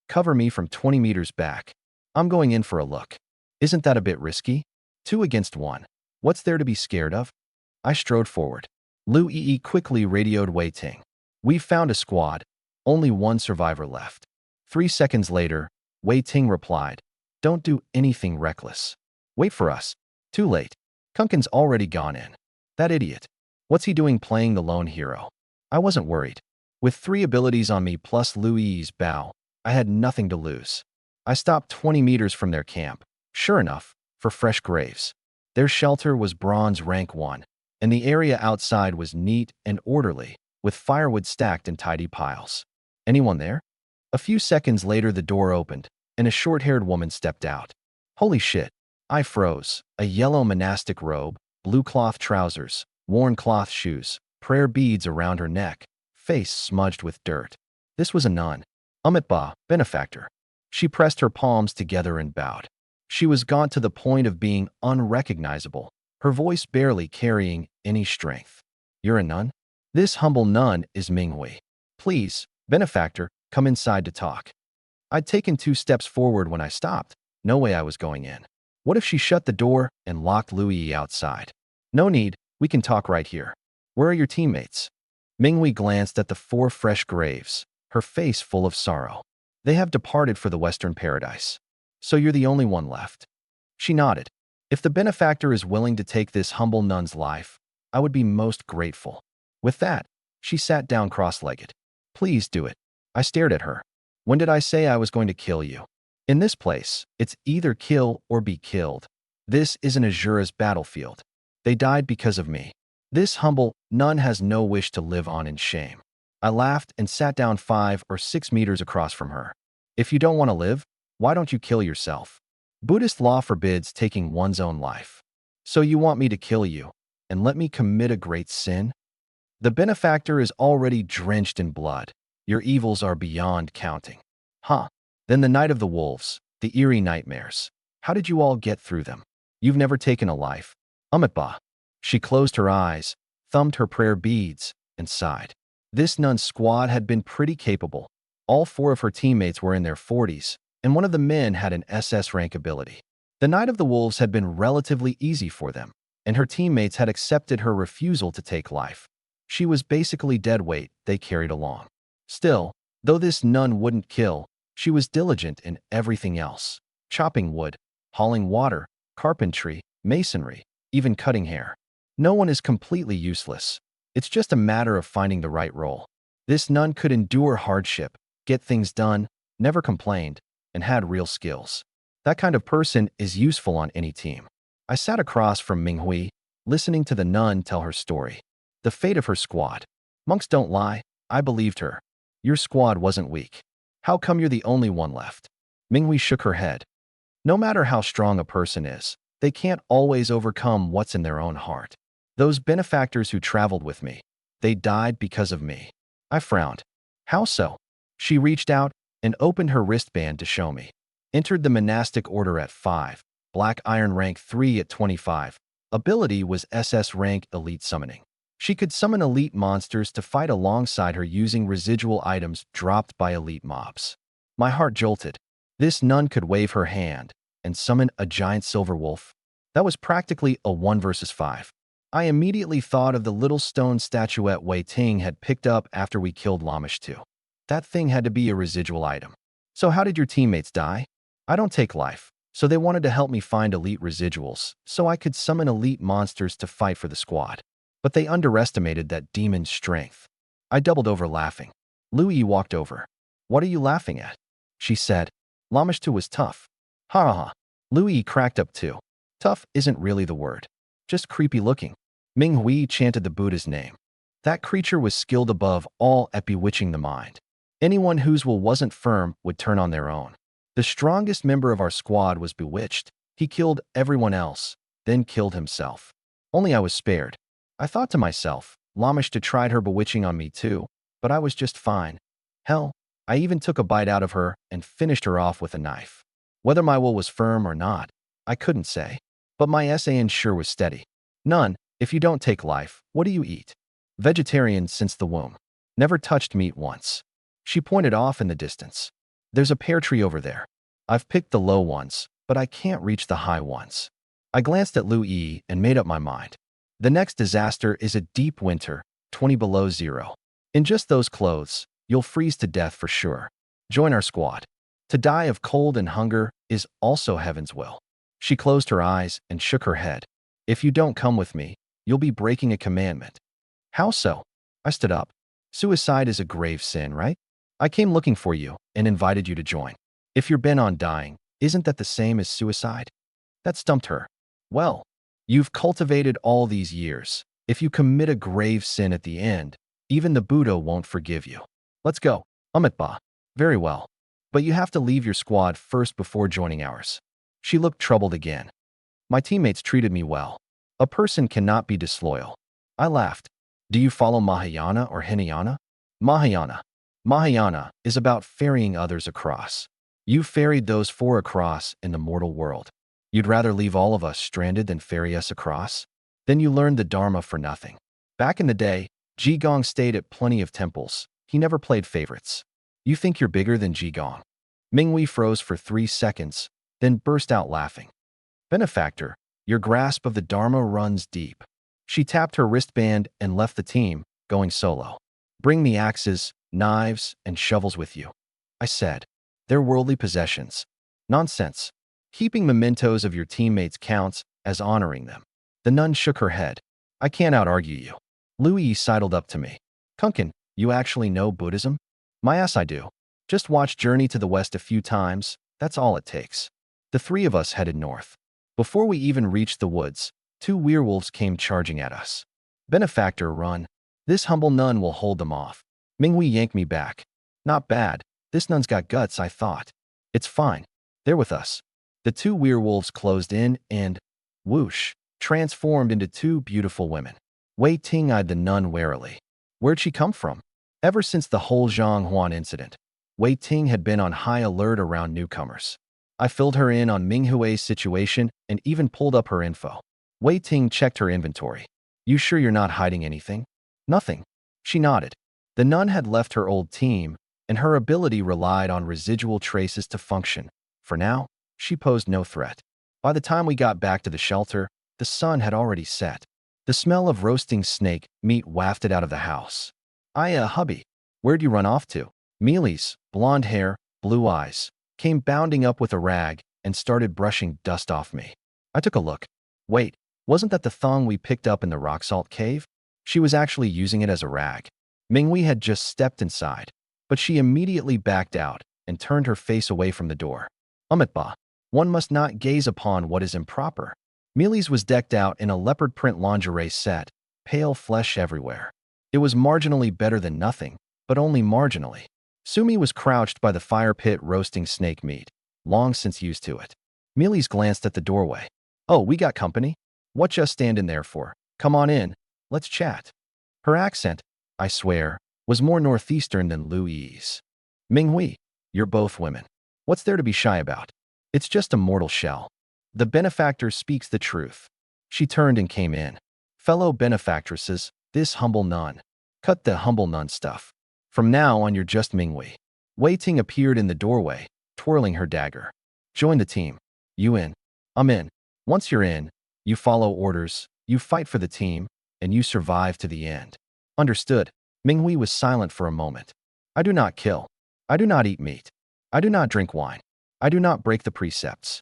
Cover me from 20 meters back. I'm going in for a look. Isn't that a bit risky? 2 against 1. What's there to be scared of? I strode forward. Louis quickly radioed Wei Ting. We found a squad. Only 1 survivor left. 3 seconds later, Wei Ting replied, Don't do anything reckless. Wait for us. Too late. Kunkin's already gone in. That idiot. What's he doing playing the lone hero? I wasn't worried. With 3 abilities on me plus Louis's bow, I had nothing to lose. I stopped 20 meters from their camp, sure enough, for fresh graves. Their shelter was bronze rank 1, and the area outside was neat and orderly, with firewood stacked in tidy piles. Anyone there? A few seconds later the door opened, and a short-haired woman stepped out. Holy shit. I froze. A yellow monastic robe, blue cloth trousers, worn cloth shoes, prayer beads around her neck, face smudged with dirt. This was a nun. Ba, benefactor. She pressed her palms together and bowed. She was gaunt to the point of being unrecognizable, her voice barely carrying any strength. You're a nun? This humble nun is Minghui. Please, benefactor, come inside to talk. I'd taken 2 steps forward when I stopped. No way I was going in. What if she shut the door and locked Louis outside? No need, we can talk right here. Where are your teammates? Minghui glanced at the 4 fresh graves, her face full of sorrow. They have departed for the Western Paradise. So you're the only one left. She nodded. If the benefactor is willing to take this humble nun's life, I would be most grateful. With that, she sat down cross-legged. Please do it. I stared at her. When did I say I was going to kill you? In this place, it's either kill or be killed. This isn't Azura's battlefield. They died because of me. This humble nun has no wish to live on in shame. I laughed and sat down 5 or 6 meters across from her. If you don't want to live, why don't you kill yourself? Buddhist law forbids taking one's own life. So you want me to kill you and let me commit a great sin? The benefactor is already drenched in blood. Your evils are beyond counting. Huh. Then the night of the wolves, the eerie nightmares. How did you all get through them? You've never taken a life. Ba. She closed her eyes, thumbed her prayer beads, and sighed. This nun's squad had been pretty capable. All 4 of her teammates were in their 40s, and one of the men had an SS rank ability. The Night of the Wolves had been relatively easy for them, and her teammates had accepted her refusal to take life. She was basically dead weight they carried along. Still, though this nun wouldn't kill, she was diligent in everything else. Chopping wood, hauling water, carpentry, masonry, even cutting hair. No one is completely useless. It's just a matter of finding the right role. This nun could endure hardship, get things done, never complained, and had real skills. That kind of person is useful on any team. I sat across from Minghui, listening to the nun tell her story. The fate of her squad. Monks don't lie. I believed her. Your squad wasn't weak. How come you're the only one left? Minghui shook her head. No matter how strong a person is, they can't always overcome what's in their own heart. Those benefactors who traveled with me, they died because of me. I frowned. How so? She reached out and opened her wristband to show me. Entered the monastic order at 5, black iron rank 3 at 25. Ability was SS rank elite summoning. She could summon elite monsters to fight alongside her using residual items dropped by elite mobs. My heart jolted. This nun could wave her hand and summon a giant silver wolf. That was practically a 1 versus 5. I immediately thought of the little stone statuette Wei Ting had picked up after we killed Lamish 2. That thing had to be a residual item. So how did your teammates die? I don't take life, so they wanted to help me find elite residuals so I could summon elite monsters to fight for the squad. But they underestimated that demon's strength. I doubled over laughing. Lu Yi walked over. What are you laughing at? She said. Lamish 2 was tough. Ha ha ha. Lu Yi cracked up too. Tough isn't really the word. Just creepy looking. Ming Hui chanted the Buddha's name. That creature was skilled above all at bewitching the mind. Anyone whose will wasn't firm would turn on their own. The strongest member of our squad was bewitched. He killed everyone else, then killed himself. Only I was spared. I thought to myself, Lamish to tried her bewitching on me too, but I was just fine. Hell, I even took a bite out of her and finished her off with a knife. Whether my will was firm or not, I couldn't say. But my SAN sure was steady. None. If you don't take life, what do you eat? Vegetarian since the womb. Never touched meat once. She pointed off in the distance. There's a pear tree over there. I've picked the low ones, but I can't reach the high ones. I glanced at Lu Yi and made up my mind. The next disaster is a deep winter, 20 below zero. In just those clothes, you'll freeze to death for sure. Join our squad. To die of cold and hunger is also heaven's will. She closed her eyes and shook her head. If you don't come with me, you'll be breaking a commandment. How so? I stood up. Suicide is a grave sin, right? I came looking for you and invited you to join. If you're bent on dying, isn't that the same as suicide? That stumped her. Well, you've cultivated all these years. If you commit a grave sin at the end, even the Buddha won't forgive you. Let's go. Amitba. Very well. But you have to leave your squad first before joining ours. She looked troubled again. My teammates treated me well. A person cannot be disloyal. I laughed. Do you follow Mahayana or Hinayana? Mahayana. Mahayana is about ferrying others across. You ferried those 4 across in the mortal world. You'd rather leave all of us stranded than ferry us across? Then you learned the Dharma for nothing. Back in the day, Jigong stayed at plenty of temples. He never played favorites. You think you're bigger than Jigong? Minghui froze for 3 seconds, then burst out laughing. Benefactor, your grasp of the Dharma runs deep. She tapped her wristband and left the team, going solo. Bring the axes, knives, and shovels with you. I said. They're worldly possessions. Nonsense. Keeping mementos of your teammates counts as honoring them. The nun shook her head. I can't out-argue you. Lu Yi sidled up to me. Kunkin, you actually know Buddhism? My ass I do. Just watch Journey to the West a few times. That's all it takes. The 3 of us headed north. Before we even reached the woods, 2 werewolves came charging at us. Benefactor, run. This humble nun will hold them off. Minghui yanked me back. Not bad. This nun's got guts, I thought. It's fine. They're with us. The 2 werewolves closed in and, whoosh, transformed into 2 beautiful women. Wei Ting eyed the nun warily. Where'd she come from? Ever since the whole Zhang Huan incident, Wei Ting had been on high alert around newcomers. I filled her in on Ming Hui's situation and even pulled up her info. Wei Ting checked her inventory. You sure you're not hiding anything? Nothing. She nodded. The nun had left her old team, and her ability relied on residual traces to function. For now, she posed no threat. By the time we got back to the shelter, the sun had already set. The smell of roasting snake meat wafted out of the house. Hubby, where'd you run off to? Mealy's, blonde hair, blue eyes, came bounding up with a rag and started brushing dust off me. I took a look. Wait, wasn't that the thong we picked up in the rock salt cave? She was actually using it as a rag. Minghui had just stepped inside, but she immediately backed out and turned her face away from the door. Amitba, one must not gaze upon what is improper. Mealy's was decked out in a leopard print lingerie set, pale flesh everywhere. It was marginally better than nothing, but only marginally. Sumi was crouched by the fire pit roasting snake meat, long since used to it. Mealy's glanced at the doorway. Oh, we got company? What just standing there for? Come on in. Let's chat. Her accent, I swear, was more northeastern than Lu Yi's. Minghui, you're both women. What's there to be shy about? It's just a mortal shell. The benefactor speaks the truth. She turned and came in. Fellow benefactresses, this humble nun. Cut the humble nun stuff. From now on, you're just Minghui. Wei Ting appeared in the doorway, twirling her dagger. Join the team. You in? I'm in. Once you're in, you follow orders, you fight for the team, and you survive to the end. Understood. Minghui was silent for a moment. I do not kill. I do not eat meat. I do not drink wine. I do not break the precepts.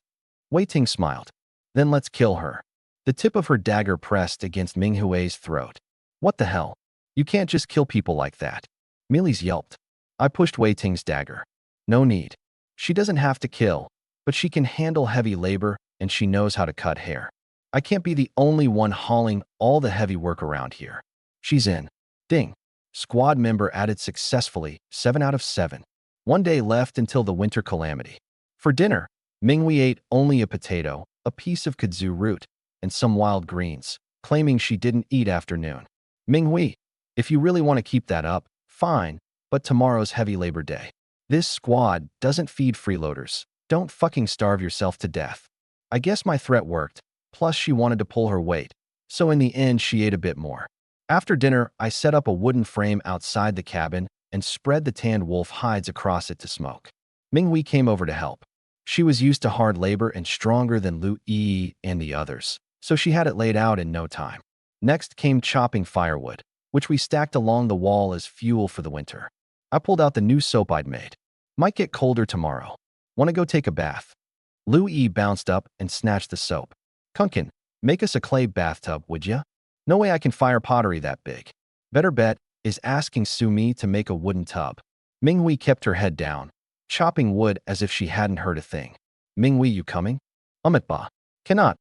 Wei Ting smiled. Then let's kill her. The tip of her dagger pressed against Minghui's throat. What the hell? You can't just kill people like that. Millie's yelped. I pushed Wei Ting's dagger. No need. She doesn't have to kill, but she can handle heavy labor and she knows how to cut hair. I can't be the only one hauling all the heavy work around here. She's in. Ding. Squad member added successfully, 7 out of 7. 1 day left until the winter calamity. For dinner, Minghui ate only a potato, a piece of kudzu root, and some wild greens, claiming she didn't eat after noon. Minghui, if you really want to keep that up, fine, but tomorrow's heavy labor day. This squad doesn't feed freeloaders. Don't fucking starve yourself to death. I guess my threat worked, plus she wanted to pull her weight, so in the end she ate a bit more. After dinner, I set up a wooden frame outside the cabin and spread the tanned wolf hides across it to smoke. Minghui came over to help. She was used to hard labor and stronger than Lu Yi and the others, so she had it laid out in no time. Next came chopping firewood, which we stacked along the wall as fuel for the winter. I pulled out the new soap I'd made. Might get colder tomorrow. Want to go take a bath? Lu Yi bounced up and snatched the soap. Kunkin, make us a clay bathtub, would ya? No way I can fire pottery that big. Better bet is asking Sumi to make a wooden tub. Minghui kept her head down, chopping wood as if she hadn't heard a thing. Minghui, you coming? Ba. Cannot.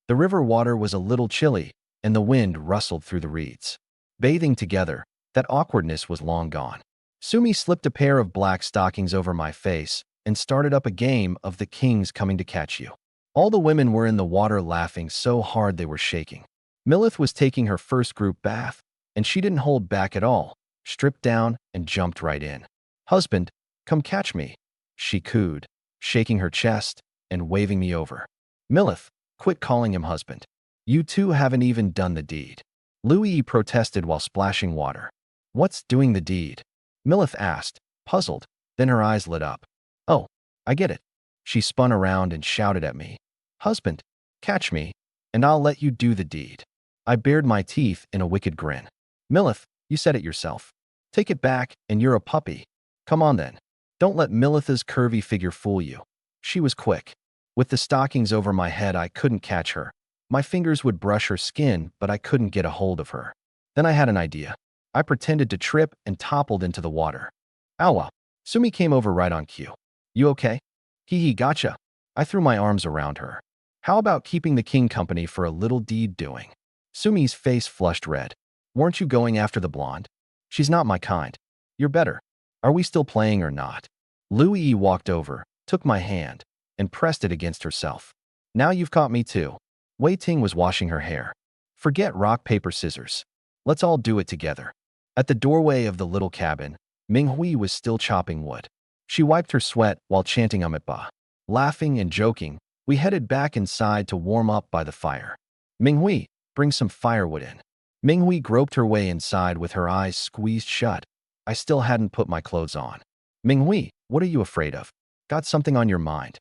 The river water was a little chilly, and the wind rustled through the reeds. Bathing together, that awkwardness was long gone. Sumi slipped a pair of black stockings over my face and started up a game of the kings coming to catch you. All the women were in the water laughing so hard they were shaking. Milith was taking her first group bath, and she didn't hold back at all, stripped down and jumped right in. Husband, come catch me, she cooed, shaking her chest and waving me over. Milith, quit calling him husband. You two haven't even done the deed. Louis protested while splashing water. What's doing the deed? Milith asked, puzzled, then her eyes lit up. Oh, I get it. She spun around and shouted at me. Husband, catch me, and I'll let you do the deed. I bared my teeth in a wicked grin. Milith, you said it yourself. Take it back, and you're a puppy. Come on then. Don't let Milith's curvy figure fool you. She was quick. With the stockings over my head, I couldn't catch her. My fingers would brush her skin, but I couldn't get a hold of her. Then I had an idea. I pretended to trip and toppled into the water. Awa. Sumi came over right on cue. You okay? Hee, gotcha. I threw my arms around her. How about keeping the king company for a little deed doing? Sumi's face flushed red. Weren't you going after the blonde? She's not my kind. You're better. Are we still playing or not? Louis walked over, took my hand, and pressed it against herself. Now you've caught me too. Wei Ting was washing her hair. Forget rock, paper, scissors. Let's all do it together. At the doorway of the little cabin, Minghui was still chopping wood. She wiped her sweat while chanting Ba. Laughing and joking, we headed back inside to warm up by the fire. Minghui, bring some firewood in. Minghui groped her way inside with her eyes squeezed shut. I still hadn't put my clothes on. Minghui, what are you afraid of? Got something on your mind?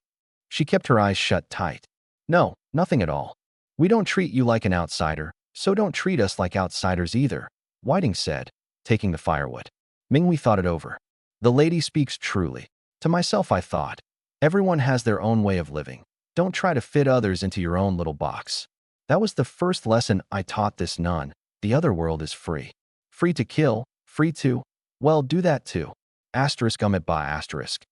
She kept her eyes shut tight. No, nothing at all. We don't treat you like an outsider, so don't treat us like outsiders either, Whiting said, taking the firewood. Minghui thought it over. The lady speaks truly. To myself I thought, everyone has their own way of living. Don't try to fit others into your own little box. That was the first lesson I taught this nun. The other world is free. Free to kill, free to, well, do that too. Asterisk Ba asterisk.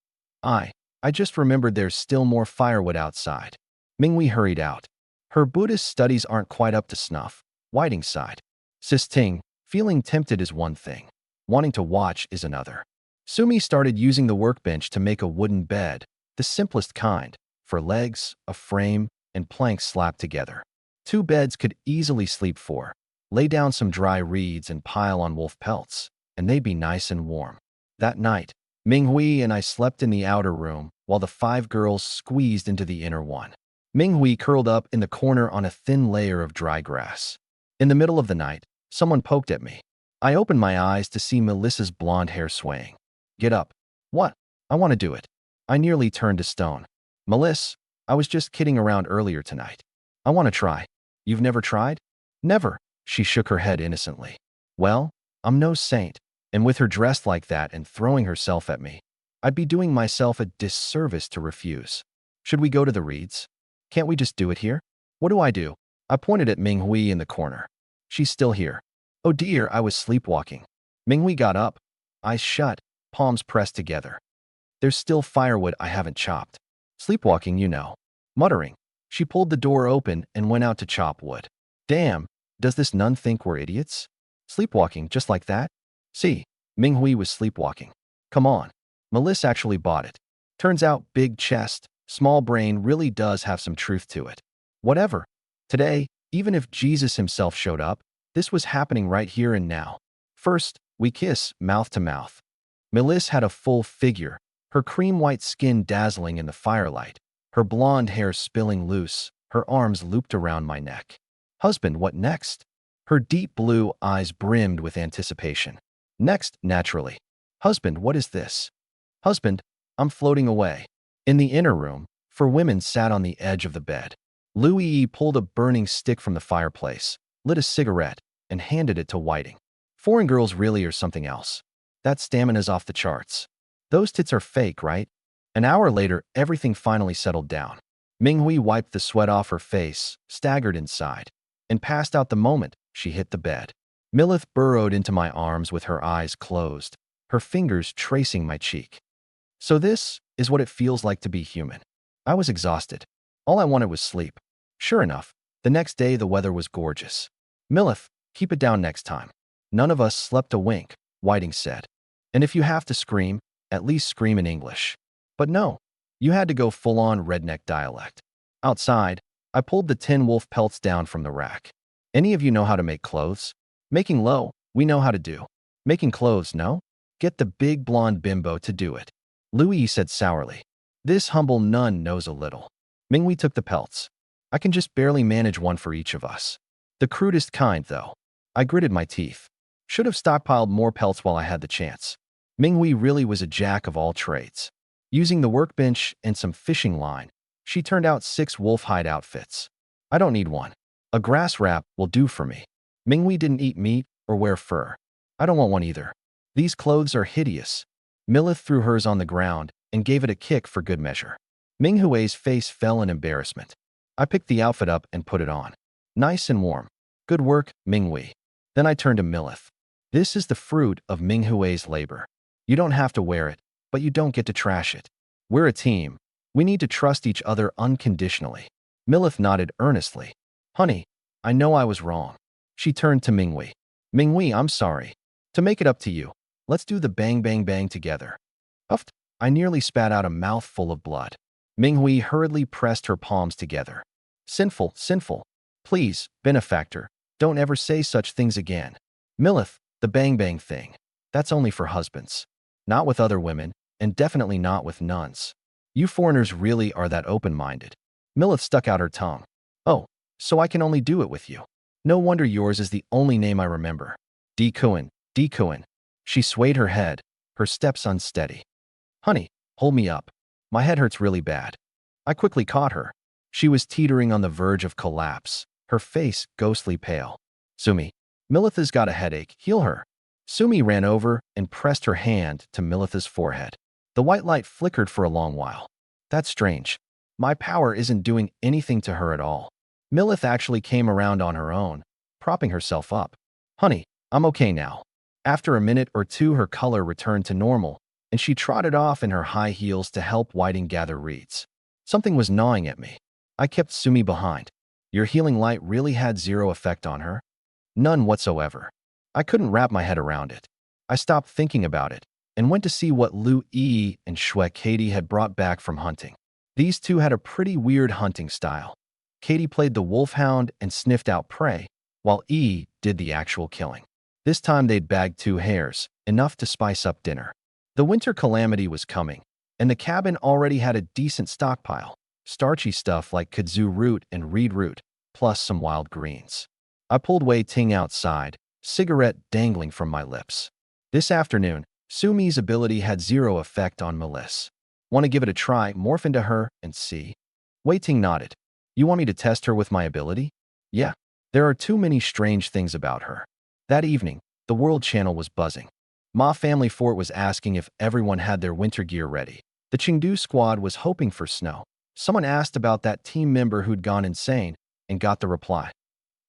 I just remembered there's still more firewood outside. Minghui hurried out. Her Buddhist studies aren't quite up to snuff, Whiting sighed. Sis Ting, feeling tempted is one thing. Wanting to watch is another. Sumi started using the workbench to make a wooden bed, the simplest kind, for legs, a frame, and planks slapped together. 2 beds could easily sleep 4. Lay down some dry reeds and pile on wolf pelts, and they'd be nice and warm. That night, Minghui and I slept in the outer room, while the 5 girls squeezed into the inner one. Minghui curled up in the corner on a thin layer of dry grass. In the middle of the night, someone poked at me. I opened my eyes to see Melissa's blonde hair swaying. Get up. What? I want to do it. I nearly turned to stone. Melissa, I was just kidding around earlier tonight. I want to try. You've never tried? Never. She shook her head innocently. Well, I'm no saint, and with her dressed like that and throwing herself at me, I'd be doing myself a disservice to refuse. Should we go to the reeds? Can't we just do it here? What do I do? I pointed at Minghui in the corner. She's still here. Oh dear, I was sleepwalking. Minghui got up, eyes shut, palms pressed together. There's still firewood I haven't chopped. Sleepwalking, you know. Muttering, she pulled the door open and went out to chop wood. Damn, does this nun think we're idiots? Sleepwalking just like that? See, Minghui was sleepwalking. Come on. Melissa actually bought it. Turns out big chest, small brain really does have some truth to it. Whatever. Today, even if Jesus himself showed up, this was happening right here and now. First, we kiss, mouth to mouth. Melissa had a full figure, her cream-white skin dazzling in the firelight, her blonde hair spilling loose, her arms looped around my neck. Husband, what next? Her deep blue eyes brimmed with anticipation. Next, naturally. Husband, what is this? Husband, I'm floating away. In the inner room, four women sat on the edge of the bed. Louis pulled a burning stick from the fireplace, lit a cigarette, and handed it to Whiting. Foreign girls really are something else. That stamina's off the charts. Those tits are fake, right? An hour later, everything finally settled down. Minghui wiped the sweat off her face, staggered inside, and passed out the moment she hit the bed. Milith burrowed into my arms with her eyes closed, her fingers tracing my cheek. So this is what it feels like to be human. I was exhausted. All I wanted was sleep. Sure enough, the next day the weather was gorgeous. Milith, keep it down next time. None of us slept a wink, Whiting said. And if you have to scream, at least scream in English. But no, you had to go full-on redneck dialect. Outside, I pulled the tin wolf pelts down from the rack. Any of you know how to make clothes? Making low, we know how to do. Making clothes, no? Get the big blonde bimbo to do it. Louis said sourly. This humble nun knows a little. Minghui took the pelts. I can just barely manage one for each of us. The crudest kind, though. I gritted my teeth. Should have stockpiled more pelts while I had the chance. Minghui really was a jack of all trades. Using the workbench and some fishing line, she turned out 6 wolf hide outfits. I don't need one. A grass wrap will do for me. Minghui didn't eat meat or wear fur. I don't want one either. These clothes are hideous. Milith threw hers on the ground and gave it a kick for good measure. Minghui's face fell in embarrassment. I picked the outfit up and put it on. Nice and warm. Good work, Minghui. Then I turned to Milith. This is the fruit of Minghui's labor. You don't have to wear it, but you don't get to trash it. We're a team. We need to trust each other unconditionally. Milith nodded earnestly. Honey, I know I was wrong. She turned to Minghui. Minghui, I'm sorry. To make it up to you, let's do the bang bang bang together. Uffed, I nearly spat out a mouthful of blood. Minghui hurriedly pressed her palms together. Sinful, sinful. Please, benefactor, don't ever say such things again. Milith, the bang bang thing. That's only for husbands. Not with other women, and definitely not with nuns. You foreigners really are that open-minded. Milith stuck out her tongue. Oh, so I can only do it with you. No wonder yours is the only name I remember. Dikuin, Dikuin. She swayed her head, her steps unsteady. Honey, hold me up. My head hurts really bad. I quickly caught her. She was teetering on the verge of collapse, her face ghostly pale. Sumi, Militha's got a headache, heal her. Sumi ran over and pressed her hand to Militha's forehead. The white light flickered for a long while. That's strange. My power isn't doing anything to her at all. Milith actually came around on her own, propping herself up. Honey, I'm okay now. After a minute or two, her color returned to normal, and she trotted off in her high heels to help Whiting gather reeds. Something was gnawing at me. I kept Sumi behind. Your healing light really had zero effect on her? None whatsoever. I couldn't wrap my head around it. I stopped thinking about it and went to see what Lu Yi and Shue Katie had brought back from hunting. These two had a pretty weird hunting style. Katie played the wolfhound and sniffed out prey, while Yi did the actual killing. This time they'd bagged 2 hares, enough to spice up dinner. The winter calamity was coming, and the cabin already had a decent stockpile, starchy stuff like kudzu root and reed root, plus some wild greens. I pulled Wei Ting outside, cigarette dangling from my lips. This afternoon, Sumi's ability had zero effect on Melissa. Want to give it a try, morph into her, and see? Wei Ting nodded. You want me to test her with my ability? Yeah. There are too many strange things about her. That evening, the World Channel was buzzing. Ma Family Fort was asking if everyone had their winter gear ready. The Chengdu squad was hoping for snow. Someone asked about that team member who'd gone insane and got the reply.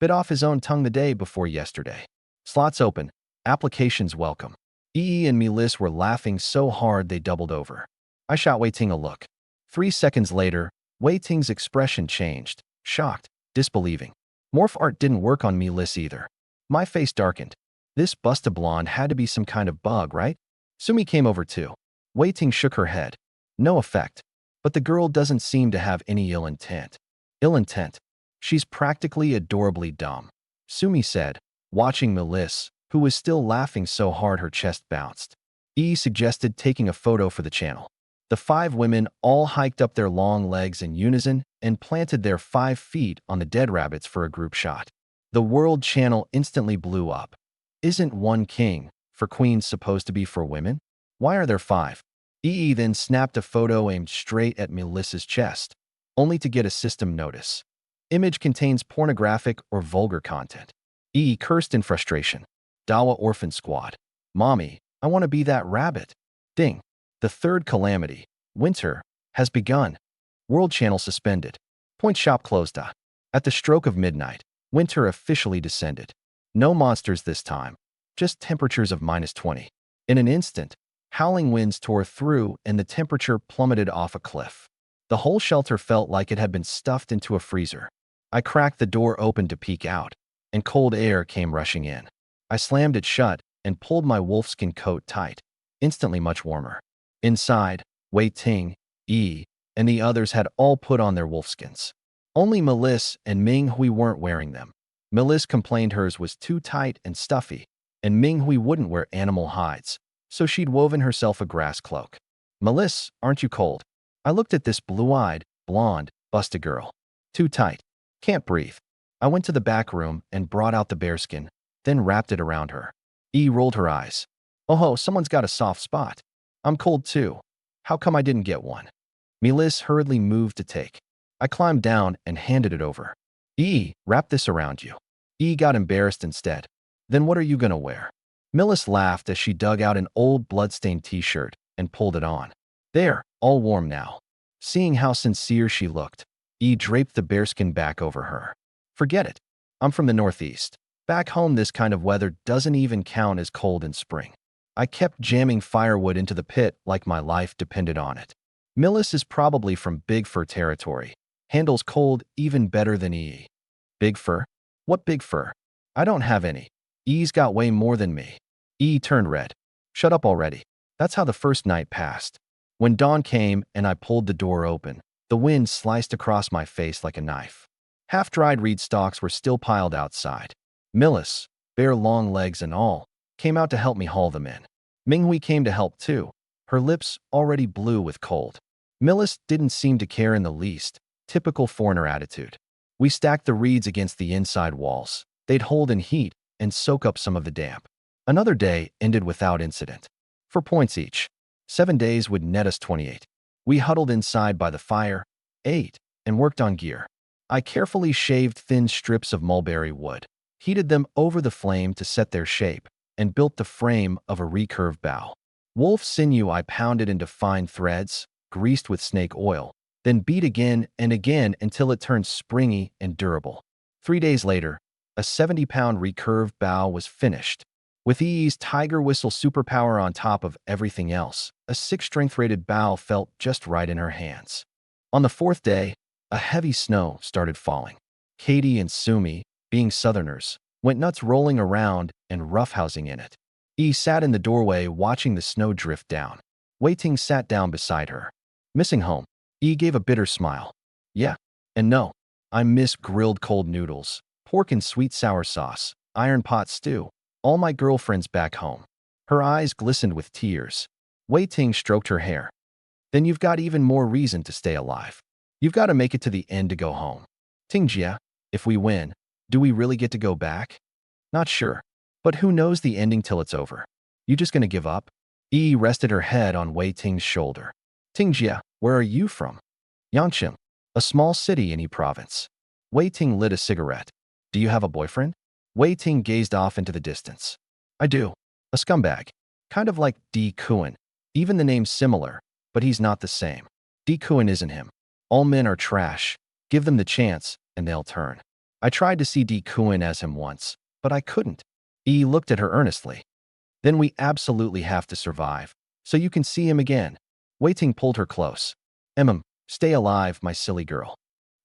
Bit off his own tongue the day before yesterday. Slots open. Applications welcome. Yi and Melissa were laughing so hard they doubled over. I shot Wei Ting a look. 3 seconds later, Wei Ting's expression changed. Shocked, disbelieving. Morph art didn't work on Melissa either. My face darkened. This Busta blonde had to be some kind of bug, right? Sumi came over too. Wei Ting shook her head. No effect. But the girl doesn't seem to have any ill intent. Ill intent? She's practically adorably dumb. Sumi said, watching Melissa, who was still laughing so hard her chest bounced. E suggested taking a photo for the channel. The 5 women all hiked up their long legs in unison and planted their 5 feet on the dead rabbits for a group shot. The World Channel instantly blew up. Isn't one king for queens supposed to be for women? Why are there 5? EE then snapped a photo aimed straight at Melissa's chest, only to get a system notice. Image contains pornographic or vulgar content. EE cursed in frustration. Dawa Orphan Squad. Mommy, I want to be that rabbit. Ding. The 3rd calamity, winter, has begun. World Channel suspended. Point shop closed. At the stroke of midnight, winter officially descended. No monsters this time, just temperatures of -20. In an instant, howling winds tore through and the temperature plummeted off a cliff. The whole shelter felt like it had been stuffed into a freezer. I cracked the door open to peek out, and cold air came rushing in. I slammed it shut and pulled my wolfskin coat tight, instantly much warmer. Inside, Wei Ting, Yi, and the others had all put on their wolfskins. Only Melissa and Minghui weren't wearing them. Melissa complained hers was too tight and stuffy, and Minghui wouldn't wear animal hides, so she'd woven herself a grass cloak. Melissa, aren't you cold? I looked at this blue-eyed, blonde, busted girl. Too tight. Can't breathe. I went to the back room and brought out the bearskin, then wrapped it around her. E rolled her eyes. Oh, someone's got a soft spot. I'm cold too. How come I didn't get one? Melissa hurriedly moved to take. I climbed down and handed it over. E, wrap this around you. E got embarrassed instead. Then what are you gonna wear? Melissa laughed as she dug out an old bloodstained t-shirt and pulled it on. There, all warm now. Seeing how sincere she looked, E draped the bearskin back over her. Forget it. I'm from the Northeast. Back home this kind of weather doesn't even count as cold in spring. I kept jamming firewood into the pit like my life depended on it. Melissa is probably from Big Fur territory. Handles cold even better than E. Big Fur? What Big Fur? I don't have any. E's got way more than me. E turned red. Shut up already. That's how the first night passed. When dawn came and I pulled the door open, the wind sliced across my face like a knife. Half-dried reed stalks were still piled outside. Melissa, bare long legs and all, came out to help me haul them in. Minghui came to help too, her lips already blue with cold. Melissa didn't seem to care in the least, typical foreigner attitude. We stacked the reeds against the inside walls. They'd hold in heat and soak up some of the damp. Another day ended without incident. 4 points each. 7 days would net us 28. We huddled inside by the fire, ate, and worked on gear. I carefully shaved thin strips of mulberry wood, heated them over the flame to set their shape, and built the frame of a recurved bow. Wolf sinew I pounded into fine threads, greased with snake oil, then beat again and again until it turned springy and durable. 3 days later, a 70-pound recurved bow was finished. With EE's tiger whistle superpower on top of everything else, a 6-strength rated bow felt just right in her hands. On the 4th day, a heavy snow started falling. Katie and Sumi, being Southerners, went nuts rolling around and roughhousing in it. E sat in the doorway watching the snow drift down. Wei Ting sat down beside her. Missing home. E gave a bitter smile. Yeah, and no. I miss grilled cold noodles, pork and sweet sour sauce, iron pot stew, all my girlfriends back home. Her eyes glistened with tears. Wei Ting stroked her hair. Then you've got even more reason to stay alive. You've got to make it to the end to go home. Tingjia, if we win, do we really get to go back? Not sure. But who knows the ending till it's over? You just gonna give up? Yi rested her head on Wei Ting's shoulder. Tingjia, where are you from? Yanqing, a small city in Yi province. Wei Ting lit a cigarette. Do you have a boyfriend? Wei Ting gazed off into the distance. I do. A scumbag. Kind of like Di Kuan. Even the name's similar, but he's not the same. Di Kuan isn't him. All men are trash. Give them the chance, and they'll turn. I tried to see Di Kuan as him once, but I couldn't. Yi looked at her earnestly. Then we absolutely have to survive, so you can see him again. Wei Ting pulled her close. Stay alive, my silly girl.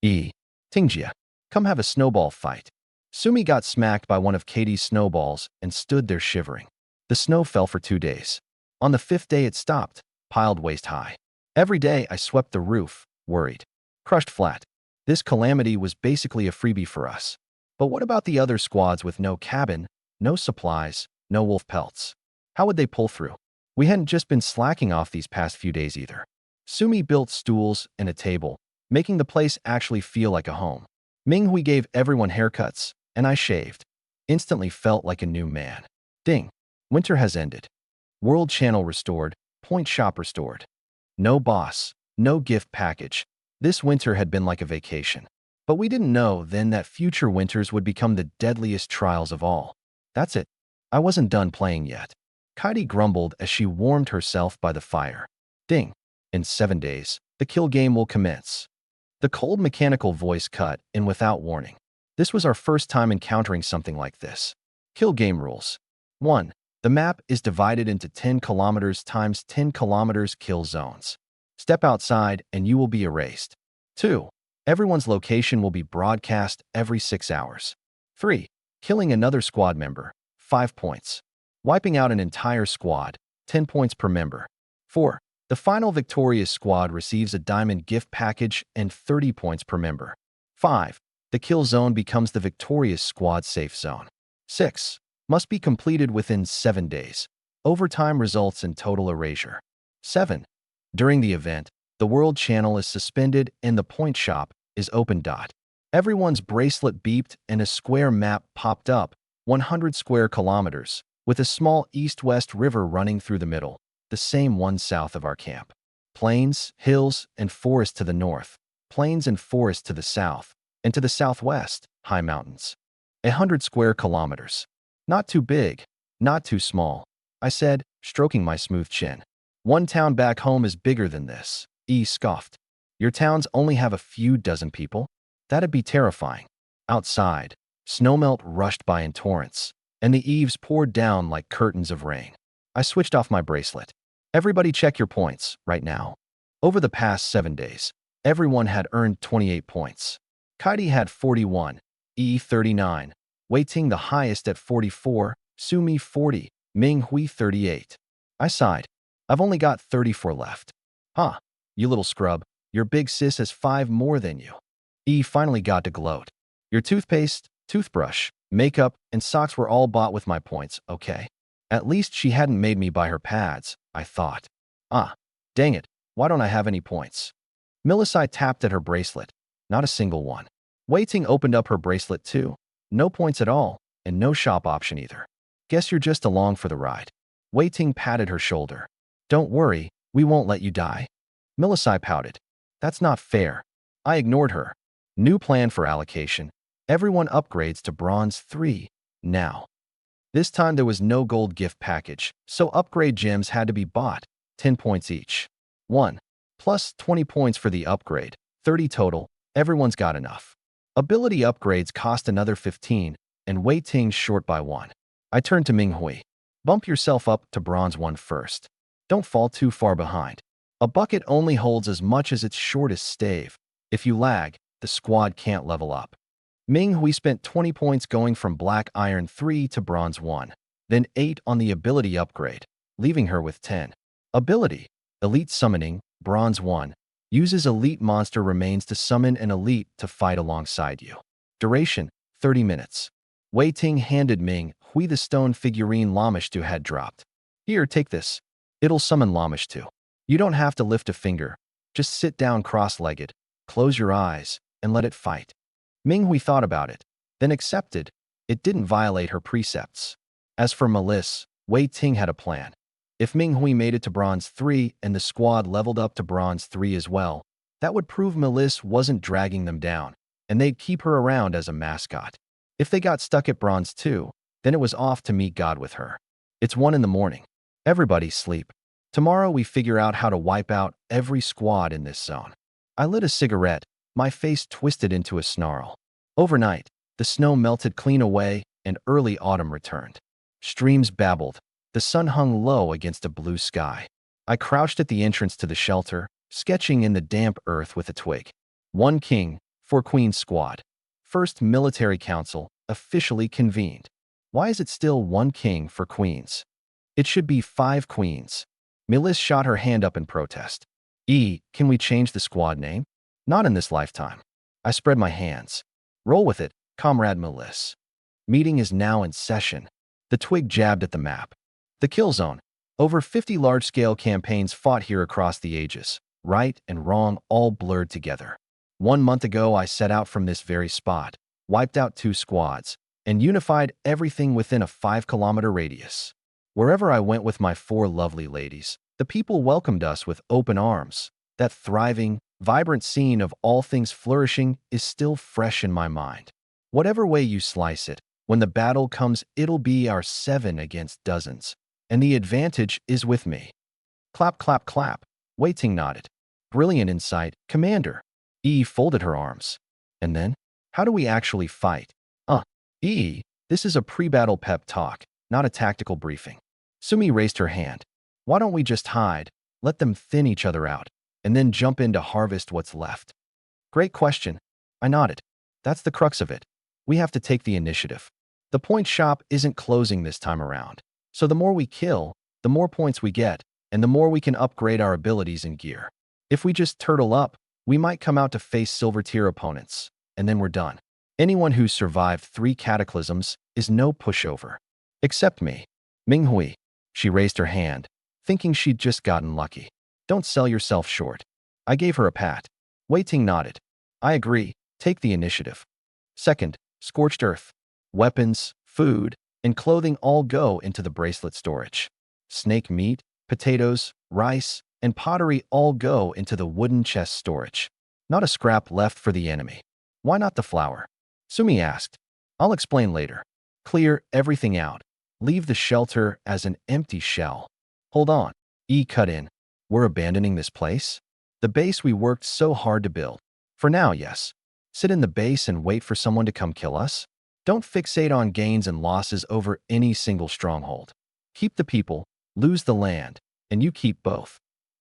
Yi, Tingjia, come have a snowball fight. Sumi got smacked by one of Katie's snowballs and stood there shivering. The snow fell for 2 days. On the 5th day it stopped, piled waist high. Every day I swept the roof, worried. Crushed flat. This calamity was basically a freebie for us. But what about the other squads with no cabin, no supplies, no wolf pelts? How would they pull through? We hadn't just been slacking off these past few days either. Sumi built stools and a table, making the place actually feel like a home. Minghui gave everyone haircuts, and I shaved. Instantly felt like a new man. Ding. Winter has ended. World channel restored, point shop restored. No boss, no gift package. This winter had been like a vacation. But we didn't know then that future winters would become the deadliest trials of all. That's it. I wasn't done playing yet. Kaidi grumbled as she warmed herself by the fire. Ding. In 7 days, the kill game will commence. The cold mechanical voice cut in without warning. This was our first time encountering something like this. Kill game rules. 1. The map is divided into 10 kilometers times 10 kilometers kill zones. Step outside and you will be erased. 2. Everyone's location will be broadcast every 6 hours. 3. Killing another squad member, 5 points. Wiping out an entire squad, 10 points per member. 4. The final victorious squad receives a diamond gift package and 30 points per member. 5. The kill zone becomes the victorious squad safe zone. 6. Must be completed within 7 days. Overtime results in total erasure. 7. During the event, the world channel is suspended and the point shop is open. Everyone's bracelet beeped and a square map popped up, 100 square kilometers, with a small east-west river running through the middle, the same one south of our camp. Plains, hills, and forest to the north, plains and forest to the south, and to the southwest, high mountains. 100 square kilometers. Not too big, not too small, I said, stroking my smooth chin. One town back home is bigger than this, E scoffed. Your towns only have a few dozen people? That'd be terrifying. Outside, snowmelt rushed by in torrents, and the eaves poured down like curtains of rain. I switched off my bracelet. Everybody check your points, right now. Over the past 7 days, everyone had earned 28 points. Kaidi had 41, E 39, Wei Ting the highest at 44, Sumi 40, Minghui 38. I sighed. I've only got 34 left. Huh, you little scrub, your big sis has 5 more than you. E finally got to gloat. Your toothpaste, toothbrush, makeup, and socks were all bought with my points, okay? At least she hadn't made me buy her pads, I thought. Ah, dang it, why don't I have any points? Millicent tapped at her bracelet. Not a single one. Wei Ting opened up her bracelet too. No points at all, and no shop option either. Guess you're just along for the ride. Wei Ting patted her shoulder. Don't worry, we won't let you die. Millicent pouted. That's not fair. I ignored her. New plan for allocation. Everyone upgrades to Bronze 3, now. This time there was no gold gift package, so upgrade gems had to be bought, 10 points each. 1. Plus 20 points for the upgrade, 30 total, everyone's got enough. Ability upgrades cost another 15, and Wei Ting's short by 1. I turned to Minghui. Bump yourself up to Bronze 1 first. Don't fall too far behind. A bucket only holds as much as its shortest stave. If you lag, the squad can't level up. Minghui spent 20 points going from Black Iron 3 to Bronze 1, then 8 on the ability upgrade, leaving her with 10. Ability, Elite Summoning, Bronze 1, uses elite monster remains to summon an elite to fight alongside you. Duration, 30 minutes. Wei Ting handed Minghui the stone figurine Lamishtu had dropped. Here, take this. It'll summon Lamishtu. You don't have to lift a finger. Just sit down cross-legged, close your eyes, and let it fight. Minghui thought about it, then accepted. It didn't violate her precepts. As for Malice, Wei Ting had a plan. If Minghui made it to Bronze 3 and the squad leveled up to Bronze 3 as well, that would prove Melis wasn't dragging them down, and they'd keep her around as a mascot. If they got stuck at Bronze 2, then it was off to meet God with her. It's 1 in the morning. Everybody sleep. Tomorrow we figure out how to wipe out every squad in this zone. I lit a cigarette, my face twisted into a snarl. Overnight, the snow melted clean away and early autumn returned. Streams babbled. The sun hung low against a blue sky. I crouched at the entrance to the shelter, sketching in the damp earth with a twig. 1 king, 4 queens squad. First military council, officially convened. Why is it still 1 king for queens? It should be 5 queens. Melis shot her hand up in protest. Can we change the squad name? Not in this lifetime. I spread my hands. Roll with it, Comrade Melis. Meeting is now in session. The twig jabbed at the map. The kill zone. Over 50 large-scale campaigns fought here across the ages. Right and wrong all blurred together. 1 month ago, I set out from this very spot, wiped out 2 squads, and unified everything within a 5-kilometer radius. Wherever I went with my 4 lovely ladies, the people welcomed us with open arms. That thriving, vibrant scene of all things flourishing is still fresh in my mind. Whatever way you slice it, when the battle comes, it'll be our 7 against dozens, and the advantage is with me. Clap, clap, clap. Wei Ting nodded. Brilliant insight, Commander. Folded her arms. And then? How do we actually fight? This is a pre-battle pep talk, not a tactical briefing. Sumi raised her hand. Why don't we just hide, let them thin each other out, and then jump in to harvest what's left? Great question. I nodded. That's the crux of it. We have to take the initiative. The point shop isn't closing this time around. So the more we kill, the more points we get, and the more we can upgrade our abilities and gear. If we just turtle up, we might come out to face silver tier opponents, and then we're done. Anyone who's survived 3 cataclysms is no pushover. Except me. Minghui. She raised her hand, thinking she'd just gotten lucky. Don't sell yourself short. I gave her a pat. Wei Ting nodded. I agree. Take the initiative. Second, scorched earth. Weapons, food, and clothing all go into the bracelet storage. Snake meat, potatoes, rice, and pottery all go into the wooden chest storage. Not a scrap left for the enemy. Why not the flour? Sumi asked. I'll explain later. Clear everything out. Leave the shelter as an empty shell. Hold on. Cut in. We're abandoning this place? The base we worked so hard to build. For now, yes. Sit in the base and wait for someone to come kill us? Don't fixate on gains and losses over any single stronghold. Keep the people, lose the land, and you keep both.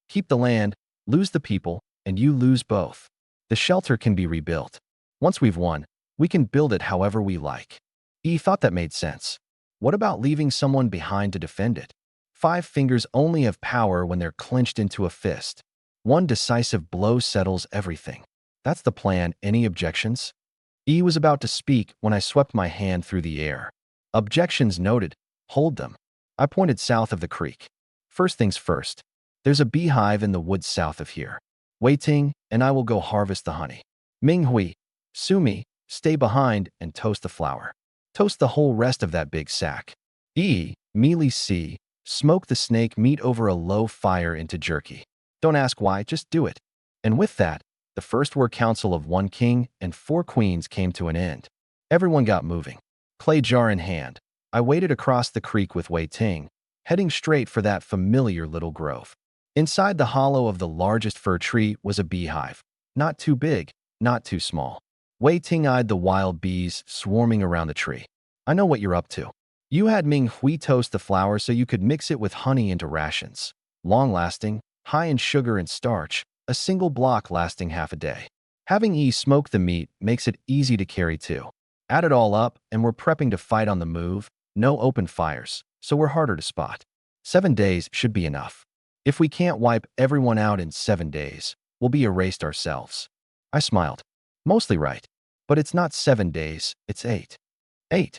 Keep the land, lose the people, and you lose both. The shelter can be rebuilt. Once we've won, we can build it however we like. Thought that made sense. What about leaving someone behind to defend it? 5 fingers only have power when they're clenched into a fist. 1 decisive blow settles everything. That's the plan. Any objections? Was about to speak when I swept my hand through the air. Objections noted. Hold them. I pointed south of the creek. First things first. There's a beehive in the woods south of here. Wei Ting and I will go harvest the honey. Minghui, Sumi, stay behind and toast the flour. Toast the whole rest of that big sack. Mealy C, smoke the snake meat over a low fire into jerky. Don't ask why, just do it. And with that, the first war council of 1 king and 4 queens came to an end. Everyone got moving. Clay jar in hand, I waded across the creek with Wei Ting, heading straight for that familiar little grove. Inside the hollow of the largest fir tree was a beehive. Not too big, not too small. Wei Ting eyed the wild bees swarming around the tree. I know what you're up to. You had Ming Hui toast the flour so you could mix it with honey into rations. Long-lasting, high in sugar and starch, a single block lasting half a day. Having smoke the meat makes it easy to carry too. Add it all up and we're prepping to fight on the move, no open fires, so we're harder to spot. 7 days should be enough. If we can't wipe everyone out in 7 days, we'll be erased ourselves. I smiled. Mostly right. But it's not 7 days, it's 8. 8.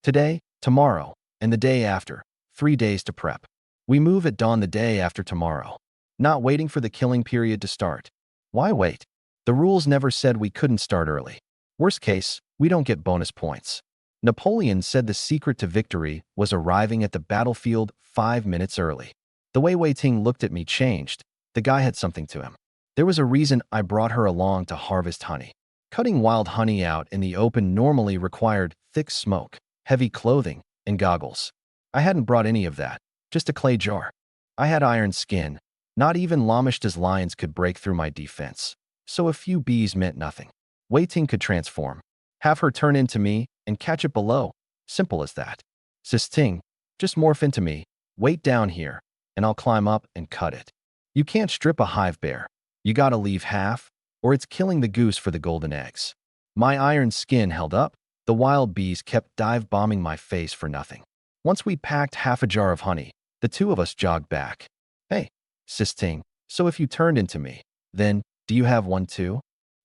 Today, tomorrow, and the day after, 3 days to prep. We move at dawn the day after tomorrow. Not waiting for the killing period to start. Why wait? The rules never said we couldn't start early. Worst case, we don't get bonus points. Napoleon said the secret to victory was arriving at the battlefield 5 minutes early. The way Wei Ting looked at me changed. The guy had something to him. There was a reason I brought her along to harvest honey. Cutting wild honey out in the open normally required thick smoke, heavy clothing, and goggles. I hadn't brought any of that, just a clay jar. I had iron skin. Not even Lamishta's lions could break through my defense. So a few bees meant nothing. Wei Ting could transform. Have her turn into me and catch it below. Simple as that. Sis Ting, just morph into me, wait down here, and I'll climb up and cut it. You can't strip a hive bear. You gotta leave half, or it's killing the goose for the golden eggs. My iron skin held up. The wild bees kept dive-bombing my face for nothing. Once we packed half a jar of honey, the two of us jogged back. Hey, Sis Ting, so if you turned into me, then, do you have one too?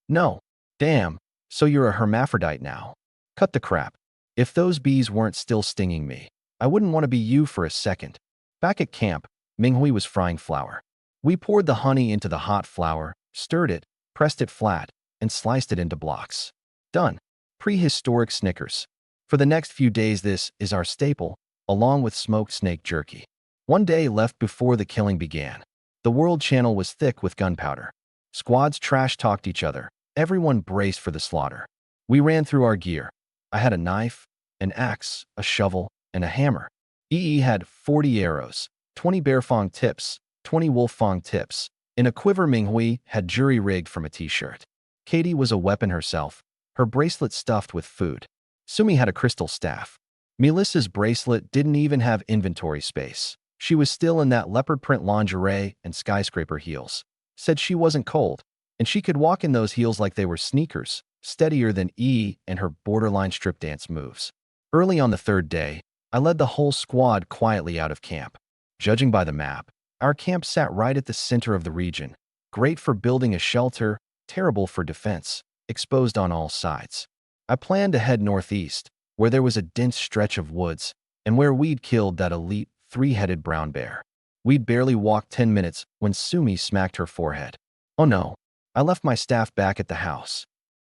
No. Damn, so you're a hermaphrodite now. Cut the crap. If those bees weren't still stinging me, I wouldn't want to be you for a second. Back at camp, Minghui was frying flour. We poured the honey into the hot flour, stirred it, pressed it flat, and sliced it into blocks. Done. Prehistoric Snickers. For the next few days this is our staple, along with smoked snake jerky. One day left before the killing began. The World Channel was thick with gunpowder. Squads trash-talked each other. Everyone braced for the slaughter. We ran through our gear. I had a knife, an axe, a shovel, and a hammer. EE had 40 arrows, 20 bear fong tips, 20 wolf fong tips. In a quiver, Minghui had jury-rigged from a t-shirt. Katie was a weapon herself, her bracelet stuffed with food. Sumi had a crystal staff. Melissa's bracelet didn't even have inventory space. She was still in that leopard print lingerie and skyscraper heels. Said she wasn't cold, and she could walk in those heels like they were sneakers, steadier than E and her borderline strip dance moves. Early on the third day, I led the whole squad quietly out of camp. Judging by the map, our camp sat right at the center of the region. Great for building a shelter, terrible for defense, exposed on all sides. I planned to head northeast, where there was a dense stretch of woods, and where we'd killed that elite three-headed brown bear. We'd barely walked 10 minutes when Sumi smacked her forehead. Oh no, I left my staff back at the house.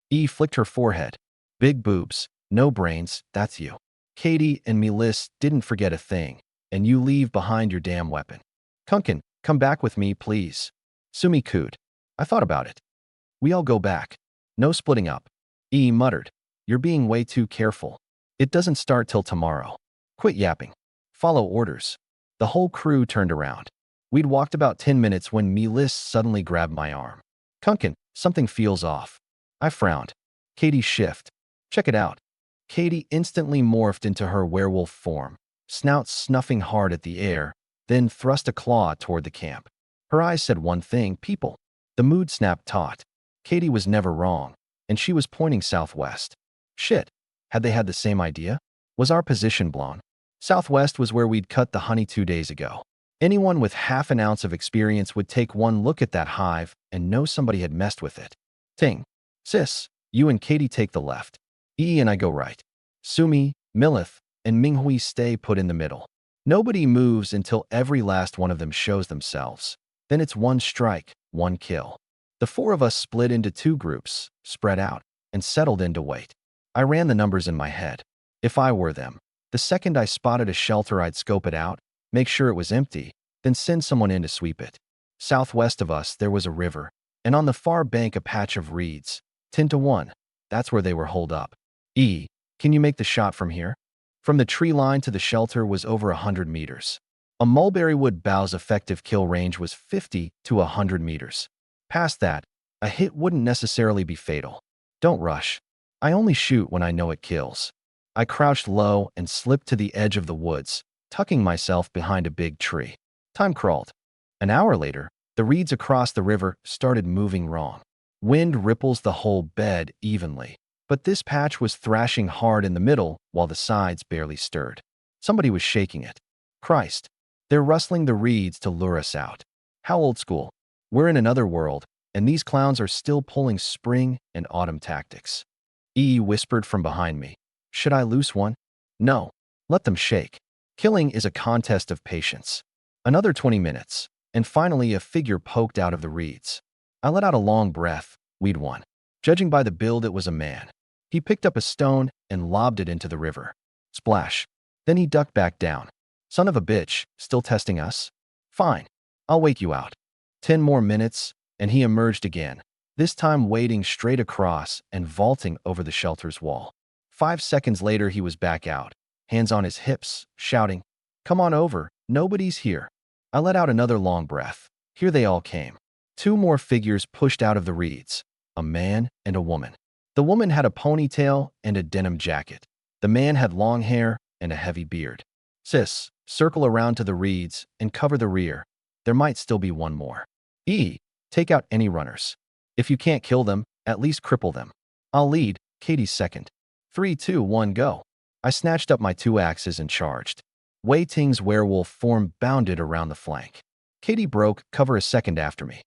E flicked her forehead. Big boobs, no brains, that's you. Katie and Melis didn't forget a thing, and you leave behind your damn weapon. Kunkin, come back with me, please. Sumi cooed. I thought about it. We all go back. No splitting up. E muttered. You're being way too careful. It doesn't start till tomorrow. Quit yapping. Follow orders. The whole crew turned around. We'd walked about 10 minutes when Melis suddenly grabbed my arm. Kunkin, something feels off. I frowned. Katie shift. Check it out. Katie instantly morphed into her werewolf form, snout snuffing hard at the air, then thrust a claw toward the camp. Her eyes said one thing, people. The mood snapped taut. Katie was never wrong, and she was pointing southwest. Shit. Had they had the same idea? Was our position blown? Southwest was where we'd cut the honey 2 days ago. Anyone with half an ounce of experience would take one look at that hive and know somebody had messed with it. Ting. Sis, you and Katie take the left. E and I go right. Sumi, Milith, and Minghui stay put in the middle. Nobody moves until every last one of them shows themselves. Then it's one strike, one kill. The four of us split into 2 groups, spread out, and settled in to wait. I ran the numbers in my head. If I were them, the second I spotted a shelter, I'd scope it out, make sure it was empty, then send someone in to sweep it. Southwest of us, there was a river, and on the far bank a patch of reeds. 10 to 1. That's where they were holed up. E, can you make the shot from here? From the tree line to the shelter was over 100 meters. A mulberry wood bough's effective kill range was 50 to 100 meters. Past that, a hit wouldn't necessarily be fatal. Don't rush. I only shoot when I know it kills. I crouched low and slipped to the edge of the woods, tucking myself behind a big tree. Time crawled. An hour later, the reeds across the river started moving wrong. Wind ripples the whole bed evenly, but this patch was thrashing hard in the middle while the sides barely stirred. Somebody was shaking it. Christ. They're rustling the reeds to lure us out. How old school. We're in another world, and these clowns are still pulling spring and autumn tactics. E whispered from behind me. Should I loose one? No. Let them shake. Killing is a contest of patience. Another 20 minutes, and finally a figure poked out of the reeds. I let out a long breath. We'd won. Judging by the build, it was a man. He picked up a stone and lobbed it into the river. Splash. Then he ducked back down. Son of a bitch, still testing us? Fine. I'll wake you out. 10 more minutes, and he emerged again, this time wading straight across and vaulting over the shelter's wall. 5 seconds later, he was back out, hands on his hips, shouting, "Come on over, nobody's here." I let out another long breath. Here they all came. 2 more figures pushed out of the reeds, a man and a woman. The woman had a ponytail and a denim jacket. The man had long hair and a heavy beard. "Sis, circle around to the reeds and cover the rear. There might still be one more. Take out any runners. If you can't kill them, at least cripple them. I'll lead, Katie's second. 3, 2, 1, go." I snatched up my 2 axes and charged. Wei Ting's werewolf form bounded around the flank. Katie broke cover a second after me.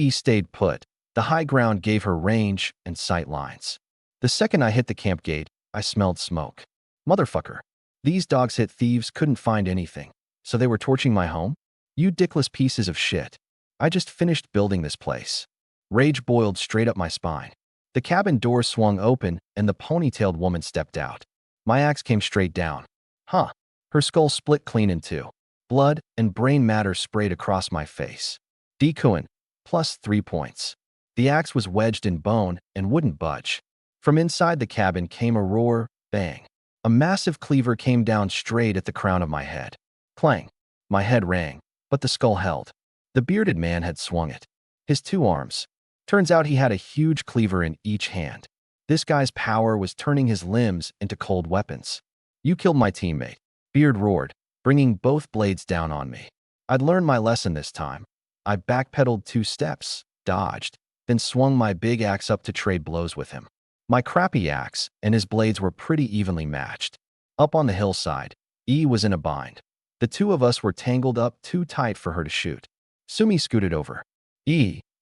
Stayed put. The high ground gave her range and sight lines. The second I hit the camp gate, I smelled smoke. Motherfucker. These dogs hit thieves couldn't find anything, so they were torching my home? You dickless pieces of shit. I just finished building this place. Rage boiled straight up my spine. The cabin door swung open and the ponytailed woman stepped out. My axe came straight down. Huh. Her skull split clean in two. Blood and brain matter sprayed across my face. Decoin, plus 3 points. The axe was wedged in bone and wouldn't budge. From inside the cabin came a roar, bang. A massive cleaver came down straight at the crown of my head. Clang. My head rang, but the skull held. The bearded man had swung it. His 2 arms. Turns out he had a huge cleaver in each hand. This guy's power was turning his limbs into cold weapons. You killed my teammate. Beard roared, bringing both blades down on me. I'd learned my lesson this time. I backpedaled 2 steps, dodged, then swung my big axe up to trade blows with him. My crappy axe and his blades were pretty evenly matched. Up on the hillside, was in a bind. The 2 of us were tangled up too tight for her to shoot. Sumi scooted over.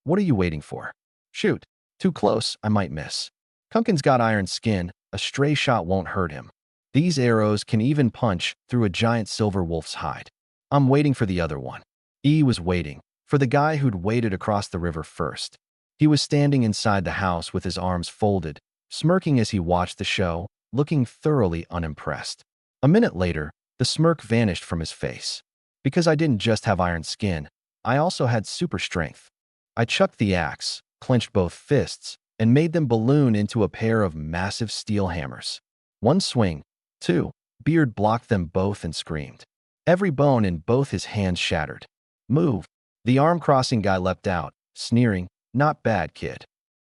What are you waiting for? Shoot. Too close, I might miss. Kunkin's got iron skin, a stray shot won't hurt him. These arrows can even punch through a giant silver wolf's hide. I'm waiting for the other one. Was waiting for the guy who'd waded across the river first. He was standing inside the house with his arms folded, smirking as he watched the show, looking thoroughly unimpressed. A minute later, the smirk vanished from his face. Because I didn't just have iron skin, I also had super strength. I chucked the axe, clenched both fists, and made them balloon into a pair of massive steel hammers. 1 swing, 2. Beard blocked them both and screamed. Every bone in both his hands shattered. Move. The arm-crossing guy leapt out, sneering, "Not bad, kid."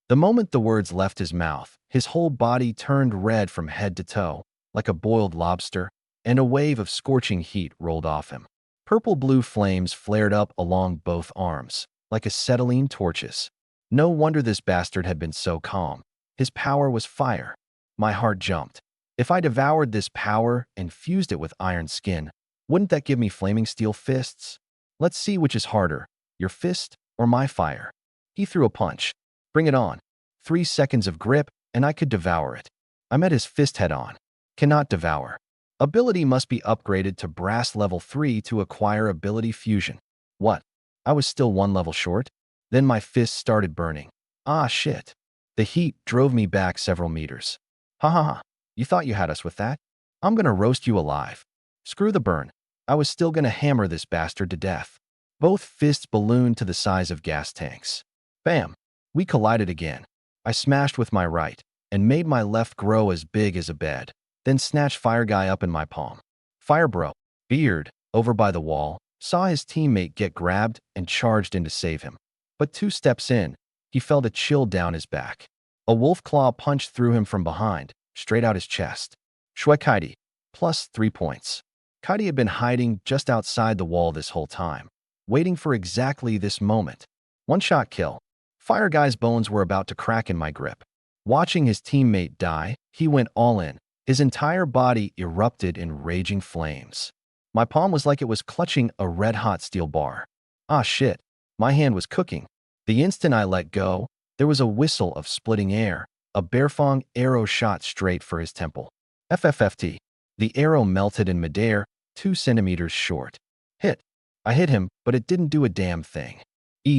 The moment the words left his mouth, his whole body turned red from head to toe, like a boiled lobster, and a wave of scorching heat rolled off him. Purple-blue flames flared up along both arms, like acetylene torches. No wonder this bastard had been so calm. His power was fire. My heart jumped. If I devoured this power and fused it with iron skin, wouldn't that give me flaming steel fists? Let's see which is harder, your fist or my fire. He threw a punch. Bring it on. 3 seconds of grip, and I could devour it. I met his fist head on. Cannot devour. Ability must be upgraded to brass level 3 to acquire ability fusion. What? I was still 1 level short? Then my fist started burning. Ah, shit. The heat drove me back several meters. Ha ha ha. You thought you had us with that? I'm gonna roast you alive. Screw the burn. I was still gonna hammer this bastard to death. Both fists ballooned to the size of gas tanks. Bam. We collided again. I smashed with my right and made my left grow as big as a bed, then snatched Fire Guy up in my palm. Fire Bro, Beard, over by the wall, saw his teammate get grabbed and charged in to save him. But 2 steps in, he felt a chill down his back. A wolf claw punched through him from behind, straight out his chest. Shue Kaidi, plus 3 points. Kaidi had been hiding just outside the wall this whole time, waiting for exactly this moment. 1-shot kill. Fire Guy's bones were about to crack in my grip. Watching his teammate die, he went all in. His entire body erupted in raging flames. My palm was like it was clutching a red-hot steel bar. Ah shit, my hand was cooking. The instant I let go, there was a whistle of splitting air. A Bearfong arrow shot straight for his temple. FFFT. The arrow melted in midair, 2 centimeters short. Hit. I hit him, but it didn't do a damn thing.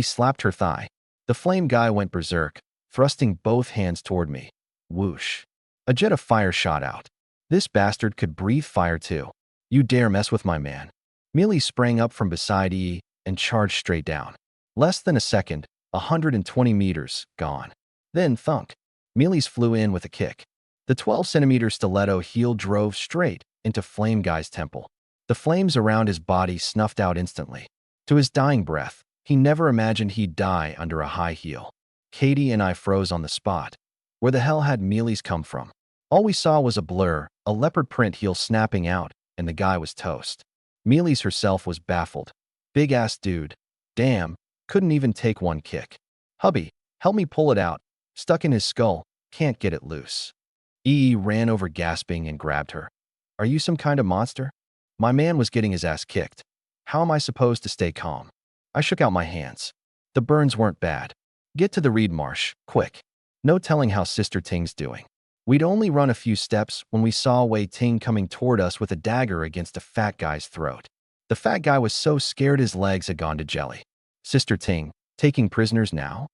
Slapped her thigh. The flame guy went berserk, thrusting both hands toward me. Whoosh. A jet of fire shot out. This bastard could breathe fire too. You dare mess with my man. Mealy sprang up from beside and charged straight down. Less than a second, 120 meters, gone. Then, thunk. Mealy's flew in with a kick. The 12-centimeter stiletto heel drove straight into Flame Guy's temple. The flames around his body snuffed out instantly. To his dying breath, he never imagined he'd die under a high heel. Katie and I froze on the spot. Where the hell had Mealy's come from? All we saw was a blur, a leopard print heel snapping out, and the guy was toast. Mealy's herself was baffled. Big-ass dude. Damn, couldn't even take one kick. Hubby, help me pull it out. Stuck in his skull, can't get it loose. EE ran over gasping and grabbed her. Are you some kind of monster? My man was getting his ass kicked. How am I supposed to stay calm? I shook out my hands. The burns weren't bad. Get to the reed marsh, quick. No telling how Sister Ting's doing. We'd only run a few steps when we saw Wei Ting coming toward us with a dagger against a fat guy's throat. The fat guy was so scared his legs had gone to jelly. Sister Ting, taking prisoners now?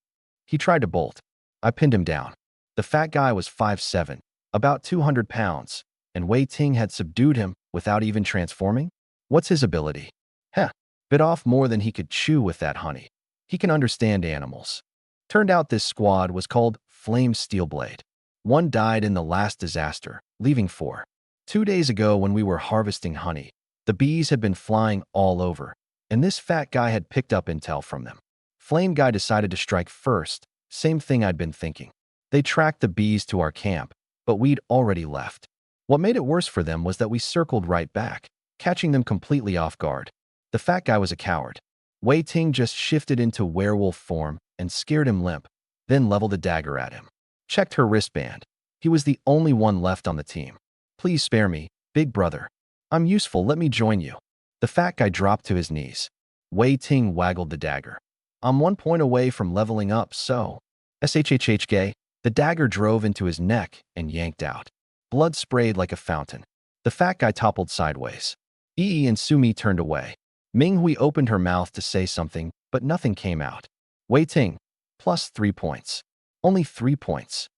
He tried to bolt. I pinned him down. The fat guy was 5'7", about 200 pounds, and Wei Ting had subdued him without even transforming? What's his ability? Heh, bit off more than he could chew with that honey. He can understand animals. Turned out this squad was called Flame Steelblade. One died in the last disaster, leaving 4. 2 days ago when we were harvesting honey, the bees had been flying all over, and this fat guy had picked up intel from them. Flame Guy decided to strike first, same thing I'd been thinking. They tracked the bees to our camp, but we'd already left. What made it worse for them was that we circled right back, catching them completely off guard. The fat guy was a coward. Wei Ting just shifted into werewolf form and scared him limp, then leveled a dagger at him. Checked her wristband. He was the only one left on the team. Please spare me, big brother. I'm useful, let me join you. The fat guy dropped to his knees. Wei Ting waggled the dagger. I'm 1 point away from leveling up, so... SHHHK, the dagger drove into his neck and yanked out. Blood sprayed like a fountain. The fat guy toppled sideways. EE and Sumi turned away. Minghui opened her mouth to say something, but nothing came out. Wei Ting, plus 3 points. Only 3 points.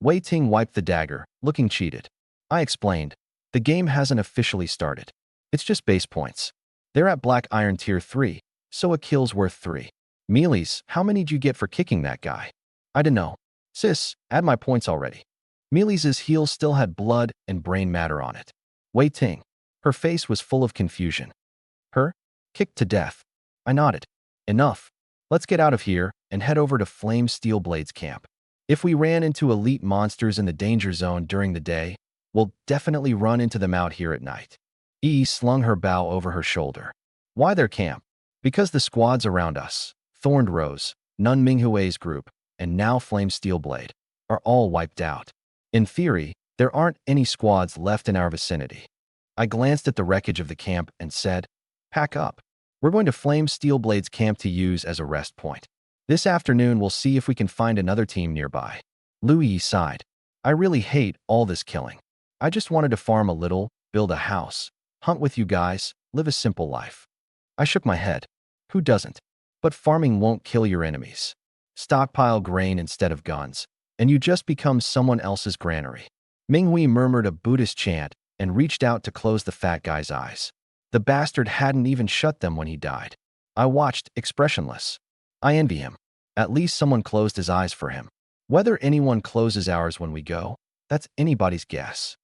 Wei Ting wiped the dagger, looking cheated. I explained. The game hasn't officially started. It's just base points. They're at Black Iron Tier 3, so a kill's worth 3. Mealy's, how many did you get for kicking that guy? I dunno. Sis, add my points already. Mealy's heel still had blood and brain matter on it. Wei Ting. Her face was full of confusion. Her? Kicked to death. I nodded. Enough. Let's get out of here and head over to Flame Steelblade's camp. If we ran into elite monsters in the danger zone during the day, we'll definitely run into them out here at night. E slung her bow over her shoulder. Why their camp? Because the squads around us, Thorned Rose, Nun Minghui's group, and now Flame Steelblade, are all wiped out. In theory, there aren't any squads left in our vicinity. I glanced at the wreckage of the camp and said, pack up. We're going to Flame Steelblade's camp to use as a rest point. This afternoon we'll see if we can find another team nearby. Louis sighed. I really hate all this killing. I just wanted to farm a little, build a house, hunt with you guys, live a simple life. I shook my head. Who doesn't? But farming won't kill your enemies. Stockpile grain instead of guns, and you just become someone else's granary. Minghui murmured a Buddhist chant and reached out to close the fat guy's eyes. The bastard hadn't even shut them when he died. I watched, expressionless. I envy him. At least someone closed his eyes for him. Whether anyone closes ours when we go, that's anybody's guess.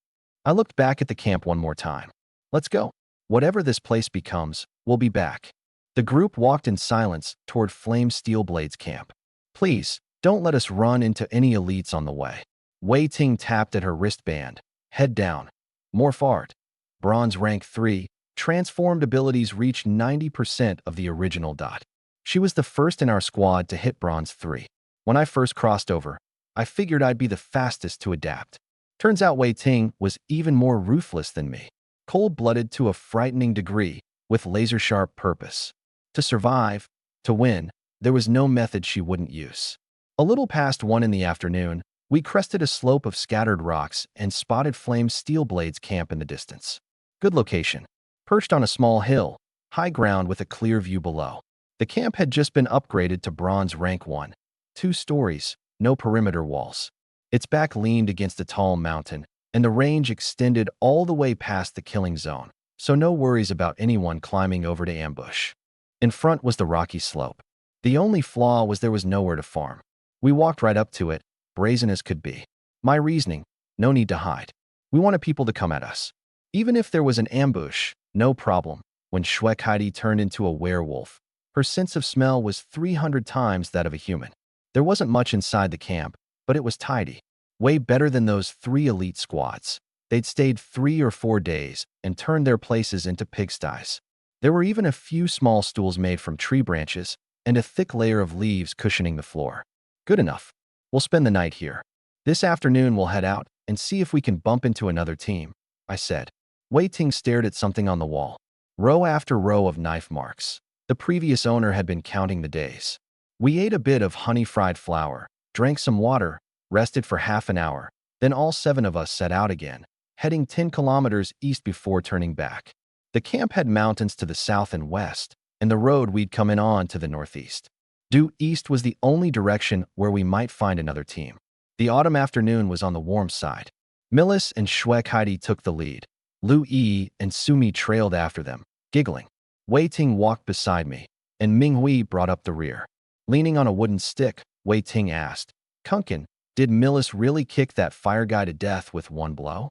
I looked back at the camp one more time. Let's go. Whatever this place becomes, we'll be back. The group walked in silence toward Flame Steelblade's camp. Please, don't let us run into any elites on the way. Wei Ting tapped at her wristband. Head down. Morph art. Bronze rank 3. Transformed abilities reach 90% of the original dot. She was the first in our squad to hit Bronze 3. When I first crossed over, I figured I'd be the fastest to adapt. Turns out Wei Ting was even more ruthless than me. Cold-blooded to a frightening degree, with laser-sharp purpose. To survive, to win, there was no method she wouldn't use. A little past 1 in the afternoon, we crested a slope of scattered rocks and spotted Flame Steelblade's camp in the distance. Good location. Perched on a small hill, high ground with a clear view below. The camp had just been upgraded to Bronze rank 1. 2 stories, no perimeter walls. Its back leaned against a tall mountain, and the range extended all the way past the killing zone, so no worries about anyone climbing over to ambush. In front was the rocky slope. The only flaw was there was nowhere to farm. We walked right up to it, brazen as could be. My reasoning, no need to hide. We wanted people to come at us. Even if there was an ambush, no problem. When Heidi turned into a werewolf, her sense of smell was 300 times that of a human. There wasn't much inside the camp, but it was tidy. Way better than those 3 elite squads. They'd stayed 3 or 4 days and turned their places into pigsties. There were even a few small stools made from tree branches and a thick layer of leaves cushioning the floor. Good enough. We'll spend the night here. This afternoon we'll head out and see if we can bump into another team, I said. Wei Ting stared at something on the wall. Row after row of knife marks. The previous owner had been counting the days. We ate a bit of honey-fried flour, drank some water, rested for half an hour, then all 7 of us set out again, heading 10 kilometers east before turning back. The camp had mountains to the south and west, and the road we'd come in on to the northeast. Due east was the only direction where we might find another team. The autumn afternoon was on the warm side. Millis and Heidi took the lead. Lu Yi and Sumi trailed after them, giggling. Wei Ting walked beside me, and Ming Hui brought up the rear. Leaning on a wooden stick, Wei Ting asked, "Kunkin, did Millis really kick that fire guy to death with one blow?"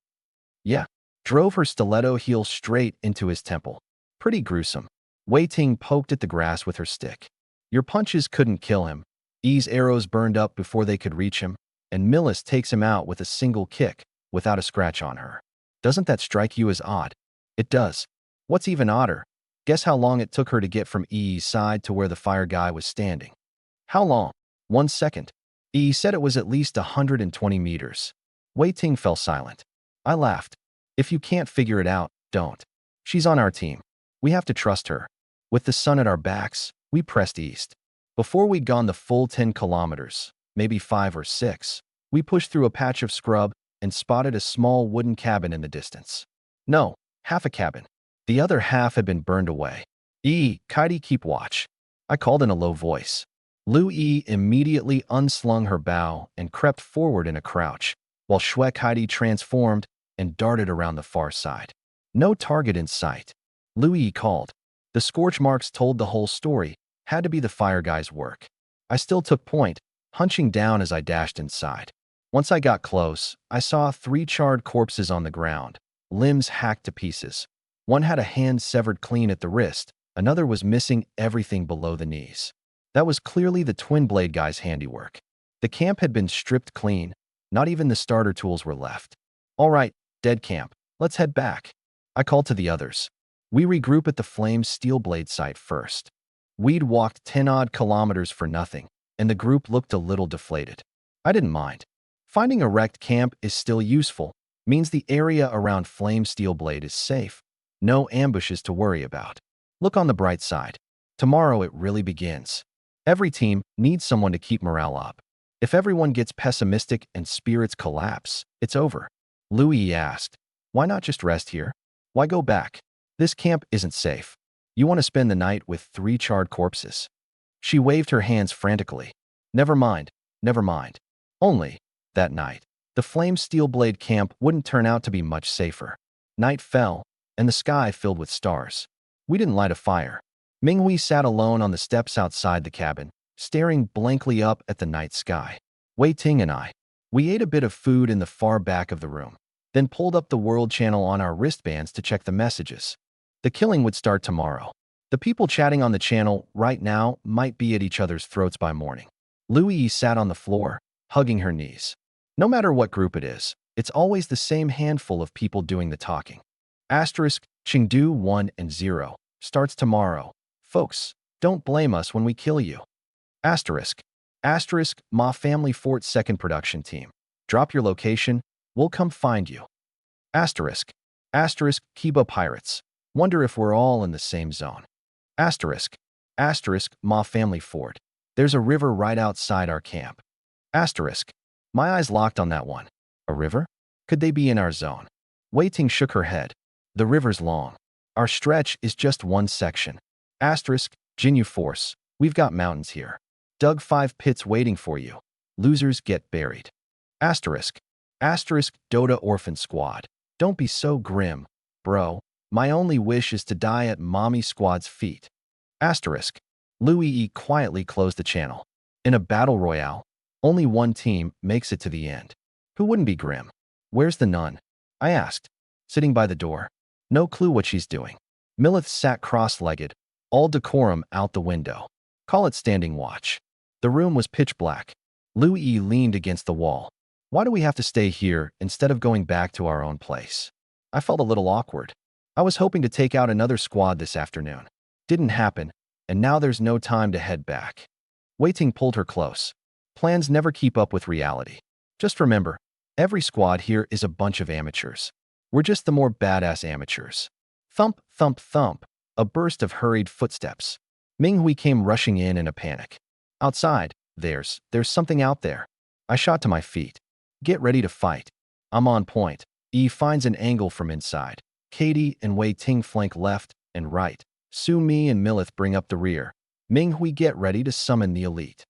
"Yeah." Drove her stiletto heel straight into his temple. Pretty gruesome. Wei Ting poked at the grass with her stick. Your punches couldn't kill him. Yi's arrows burned up before they could reach him, and Millis takes him out with a single kick, without a scratch on her. Doesn't that strike you as odd? It does. What's even odder? Guess how long it took her to get from Yi's side to where the fire guy was standing. How long? 1 second. Yi said it was at least 120 meters. Wei Ting fell silent. I laughed. If you can't figure it out, don't. She's on our team. We have to trust her. With the sun at our backs, we pressed east. Before we'd gone the full 10 kilometers, maybe 5 or 6, we pushed through a patch of scrub and spotted a small wooden cabin in the distance. No, half a cabin. The other half had been burned away. Kaidi, keep watch. I called in a low voice. Lu Yi immediately unslung her bow and crept forward in a crouch, while Kaidi transformed and darted around the far side. No target in sight. Lu Yi called. The scorch marks told the whole story. Had to be the fire guy's work. I still took point, hunching down as I dashed inside. Once I got close, I saw 3 charred corpses on the ground, limbs hacked to pieces. One had a hand severed clean at the wrist, another was missing everything below the knees. That was clearly the twin blade guy's handiwork. The camp had been stripped clean, not even the starter tools were left. All right, dead camp, let's head back. I called to the others. We regroup at the Flames steel blade site first. We'd walked 10-odd kilometers for nothing, and the group looked a little deflated. I didn't mind. Finding a wrecked camp is still useful, means the area around Flame Steel Blade is safe. No ambushes to worry about. Look on the bright side. Tomorrow it really begins. Every team needs someone to keep morale up. If everyone gets pessimistic and spirits collapse, it's over. Louis asked, why not just rest here? Why go back? This camp isn't safe. You want to spend the night with 3 charred corpses. She waved her hands frantically. Never mind, never mind. Only, that night, the Flame Steel Blade camp wouldn't turn out to be much safer. Night fell, and the sky filled with stars. We didn't light a fire. Minghui sat alone on the steps outside the cabin, staring blankly up at the night sky. Wei Ting and we ate a bit of food in the far back of the room, then pulled up the world channel on our wristbands to check the messages. The killing would start tomorrow. The people chatting on the channel right now might be at each other's throats by morning. Louis sat on the floor, hugging her knees. No matter what group it is, it's always the same handful of people doing the talking. Asterisk, Chengdu 1 and 0, starts tomorrow. Folks, don't blame us when we kill you. Asterisk, asterisk, Ma Family Fort 2nd production team. Drop your location, we'll come find you. Asterisk, asterisk, Kiba Pirates. Wonder if we're all in the same zone. Asterisk, asterisk, Ma Family Fort. There's a river right outside our camp. Asterisk. My eyes locked on that one. A river? Could they be in our zone? Wei Ting shook her head. The river's long. Our stretch is just one section. Asterisk, Jinyu Force. We've got mountains here. Dug 5 pits waiting for you. Losers get buried. Asterisk. Asterisk, Dota Orphan Squad. Don't be so grim, bro. My only wish is to die at Mommy Squad's feet. Asterisk. Louis quietly closed the channel. In a battle royale, only one team makes it to the end. Who wouldn't be grim? Where's the nun? I asked, sitting by the door. No clue what she's doing. Millith sat cross-legged, all decorum out the window. Call it standing watch. The room was pitch black. Louis leaned against the wall. Why do we have to stay here instead of going back to our own place? I felt a little awkward. I was hoping to take out another squad this afternoon. Didn't happen, and now there's no time to head back. Wei Ting pulled her close. Plans never keep up with reality. Just remember, every squad here is a bunch of amateurs. We're just the more badass amateurs. Thump, thump, thump. A burst of hurried footsteps. Minghui came rushing in a panic. Outside, there's something out there. I shot to my feet. Get ready to fight. I'm on point. Yi finds an angle from inside. Katie and Wei Ting flank left and right. Su Mi and Millith bring up the rear. Minghui get ready to summon the elite.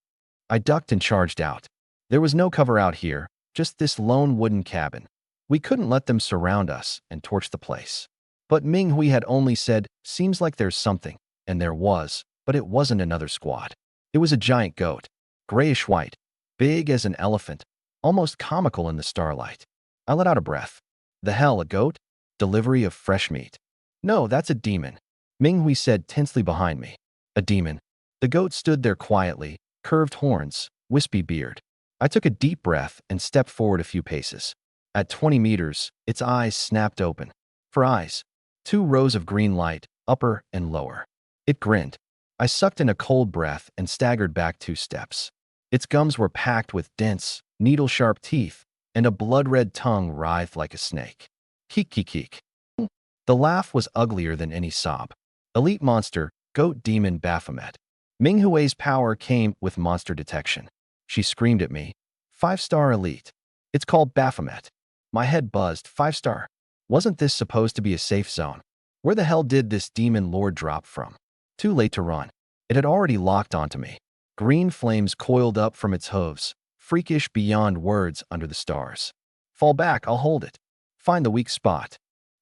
I ducked and charged out. There was no cover out here, just this lone wooden cabin. We couldn't let them surround us and torch the place. But Minghui had only said, seems like there's something, and there was, but it wasn't another squad. It was a giant goat, grayish-white, big as an elephant, almost comical in the starlight. I let out a breath. The hell, a goat? Delivery of fresh meat. No, that's a demon, Minghui said tensely behind me. A demon. The goat stood there quietly, curved horns, wispy beard. I took a deep breath and stepped forward a few paces. At 20 meters, its eyes snapped open. For eyes, 2 rows of green light, upper and lower. It grinned. I sucked in a cold breath and staggered back 2 steps. Its gums were packed with dense, needle-sharp teeth, and a blood-red tongue writhed like a snake. Keek, keek, keek. The laugh was uglier than any sob. Elite monster, goat demon Baphomet. Minghui's power came with monster detection. She screamed at me. 5-star elite. It's called Baphomet. My head buzzed. 5-star. Wasn't this supposed to be a safe zone? Where the hell did this demon lord drop from? Too late to run. It had already locked onto me. Green flames coiled up from its hooves, freakish beyond words under the stars. Fall back, I'll hold it. Find the weak spot.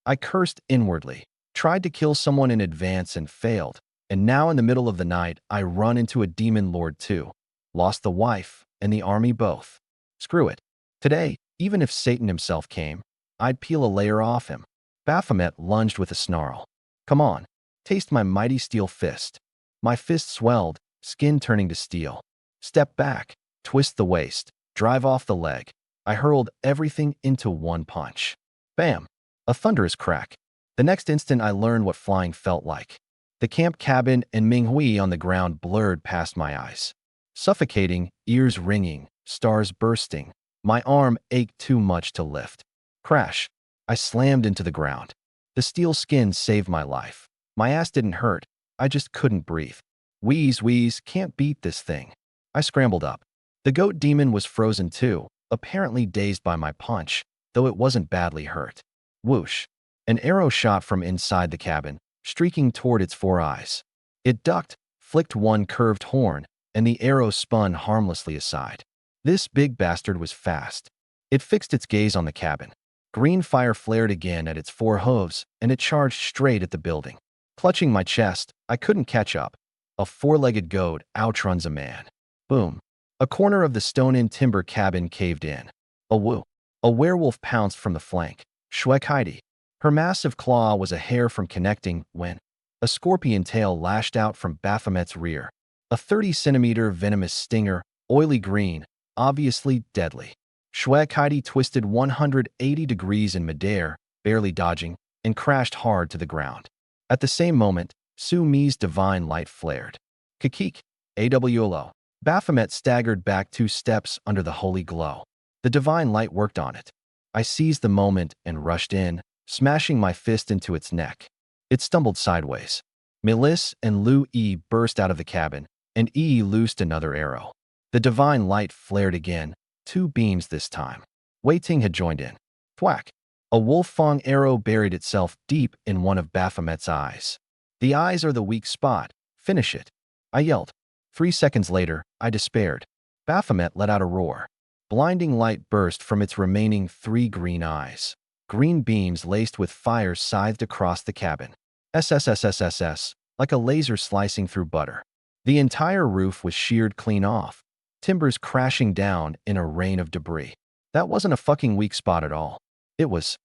I cursed inwardly, tried to kill someone in advance and failed, and now in the middle of the night, I run into a demon lord too. Lost the wife and the army both. Screw it. Today, even if Satan himself came, I'd peel a layer off him. Baphomet lunged with a snarl. Come on, taste my mighty steel fist. My fist swelled, skin turning to steel. Step back, twist the waist, drive off the leg. I hurled everything into one punch. Bam! A thunderous crack. The next instant I learned what flying felt like. The camp cabin and Minghui on the ground blurred past my eyes. Suffocating, ears ringing, stars bursting. My arm ached too much to lift. Crash. I slammed into the ground. The steel skin saved my life. My ass didn't hurt. I just couldn't breathe. Wheeze, wheeze, can't beat this thing. I scrambled up. The goat demon was frozen too, apparently dazed by my punch, though it wasn't badly hurt. Whoosh. An arrow shot from inside the cabin, streaking toward its 4 eyes. It ducked, flicked one curved horn, and the arrow spun harmlessly aside. This big bastard was fast. It fixed its gaze on the cabin. Green fire flared again at its 4 hooves, and it charged straight at the building. Clutching my chest, I couldn't catch up. A 4-legged goat outruns a man. Boom. A corner of the stone-in timber cabin caved in. A woo. A werewolf pounced from the flank. Schweck Heidi. Her massive claw was a hair from connecting when a scorpion tail lashed out from Baphomet's rear. A 30-centimeter venomous stinger, oily green, obviously deadly. Schweck Heidi twisted 180 degrees in midair, barely dodging, and crashed hard to the ground. At the same moment, Su Mi's divine light flared. Kakik. AWLO. Baphomet staggered back 2 steps under the holy glow. The divine light worked on it. I seized the moment and rushed in, smashing my fist into its neck. It stumbled sideways. Melis and Lu Yi burst out of the cabin, and Yi loosed another arrow. The divine light flared again, 2 beams this time. Wei Ting had joined in. Thwack! A wolf fang arrow buried itself deep in one of Baphomet's eyes. The eyes are the weak spot. Finish it. I yelled. 3 seconds later, I despaired. Baphomet let out a roar. Blinding light burst from its remaining 3 green eyes. Green beams laced with fire scythed across the cabin. SSSSSS, like a laser slicing through butter. The entire roof was sheared clean off, timbers crashing down in a rain of debris. That wasn't a fucking weak spot at all. It's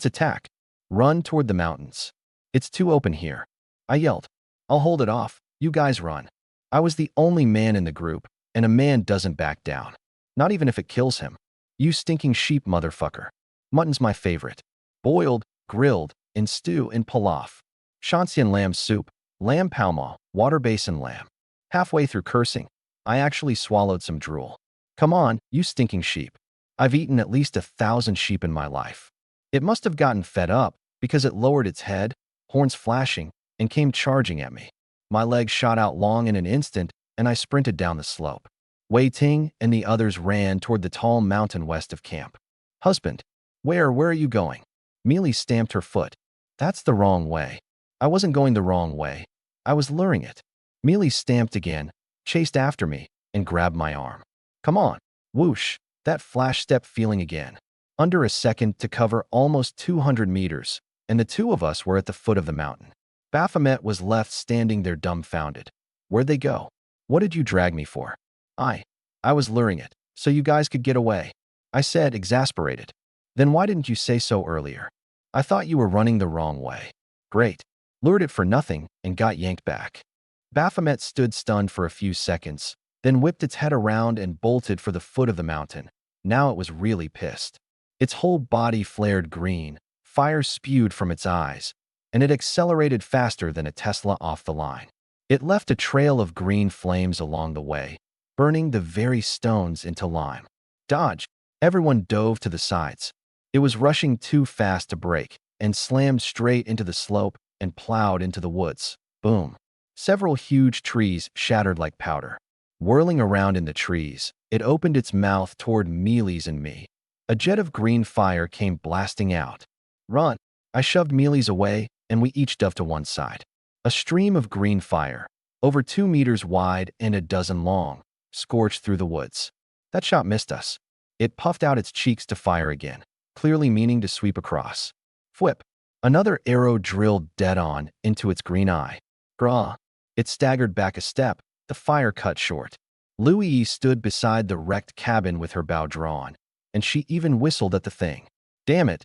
attack. Run toward the mountains. It's too open here. I yelled. I'll hold it off. You guys run. I was the only man in the group, and a man doesn't back down. Not even if it kills him. You stinking sheep motherfucker. Mutton's my favorite. Boiled, grilled, in stew, in pilaf. Shanxian lamb soup, lamb palma, water basin lamb. Halfway through cursing, I actually swallowed some drool. Come on, you stinking sheep. I've eaten at least 1,000 sheep in my life. It must have gotten fed up because it lowered its head, horns flashing, and came charging at me. My legs shot out long in an instant, and I sprinted down the slope. Wei Ting and the others ran toward the tall mountain west of camp. Husband, where are you going? Mealy stamped her foot. That's the wrong way. I wasn't going the wrong way. I was luring it. Mealy stamped again, chased after me, and grabbed my arm. Come on. Whoosh, that flash step feeling again. Under a second to cover almost 200 meters, and the two of us were at the foot of the mountain. Baphomet was left standing there dumbfounded. Where'd they go? What did you drag me for? I was luring it, so you guys could get away. I said, exasperated. Then why didn't you say so earlier? I thought you were running the wrong way. Great. Lured it for nothing and got yanked back. Baphomet stood stunned for a few seconds, then whipped its head around and bolted for the foot of the mountain. Now it was really pissed. Its whole body flared green, fire spewed from its eyes, and it accelerated faster than a Tesla off the line. It left a trail of green flames along the way, burning the very stones into lime. Dodge! Everyone dove to the sides. It was rushing too fast to brake, and slammed straight into the slope and plowed into the woods. Boom! Several huge trees shattered like powder. Whirling around in the trees, it opened its mouth toward Mealy's and me. A jet of green fire came blasting out. Run! I shoved Mealy's away, and we each dove to one side. A stream of green fire, over 2 meters wide and a dozen long, scorched through the woods. That shot missed us. It puffed out its cheeks to fire again, clearly meaning to sweep across. Whip! Another arrow drilled dead-on into its green eye. Grah! It staggered back a step, the fire cut short. Louie stood beside the wrecked cabin with her bow drawn, and she even whistled at the thing. Damn it,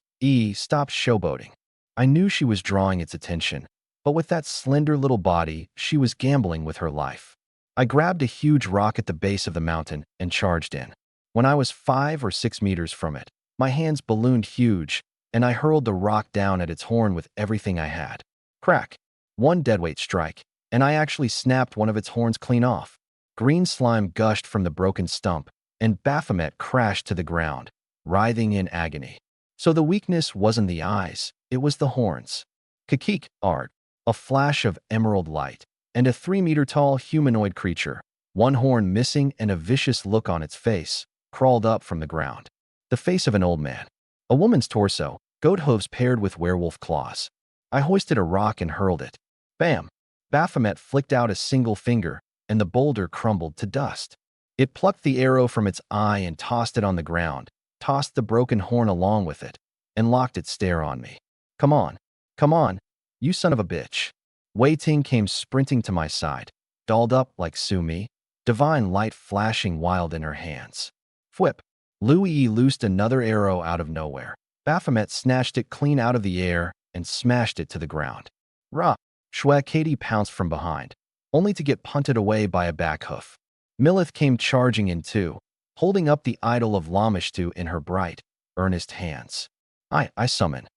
stopped showboating. I knew she was drawing its attention, but with that slender little body, she was gambling with her life. I grabbed a huge rock at the base of the mountain and charged in. When I was 5 or 6 meters from it, my hands ballooned huge, and I hurled the rock down at its horn with everything I had. Crack! One deadweight strike, and I actually snapped one of its horns clean off. Green slime gushed from the broken stump, and Baphomet crashed to the ground, writhing in agony. So the weakness wasn't the eyes, it was the horns. Kakik, art, a flash of emerald light, and a 3-meter-tall humanoid creature, one horn missing and a vicious look on its face, crawled up from the ground. The face of an old man. A woman's torso, goat hooves paired with werewolf claws. I hoisted a rock and hurled it. Bam! Baphomet flicked out a single finger, and the boulder crumbled to dust. It plucked the arrow from its eye and tossed it on the ground, tossed the broken horn along with it, and locked its stare on me. Come on, you son of a bitch. Wei Ting came sprinting to my side, dolled up like Sue Me, divine light flashing wild in her hands. Whip! Louie loosed another arrow out of nowhere. Baphomet snatched it clean out of the air and smashed it to the ground. Rah! Shwe Katie pounced from behind, only to get punted away by a back hoof. Millith came charging in too, holding up the idol of Lamishtu in her bright, earnest hands. I summon.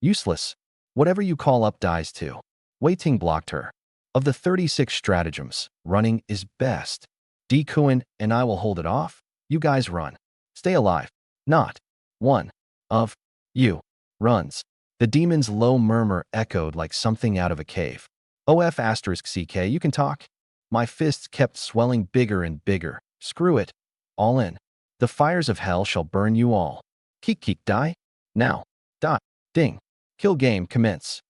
Useless. Whatever you call up dies too. Wei Ting blocked her. Of the 36 stratagems, running is best. Dikuin and I will hold it off. You guys run. Stay alive. Not one of you runs. The demon's low murmur echoed like something out of a cave. OF*CK, you can talk? My fists kept swelling bigger and bigger. Screw it. All in. The fires of hell shall burn you all. Keek die. Now. Dot. Ding. Kill game commence.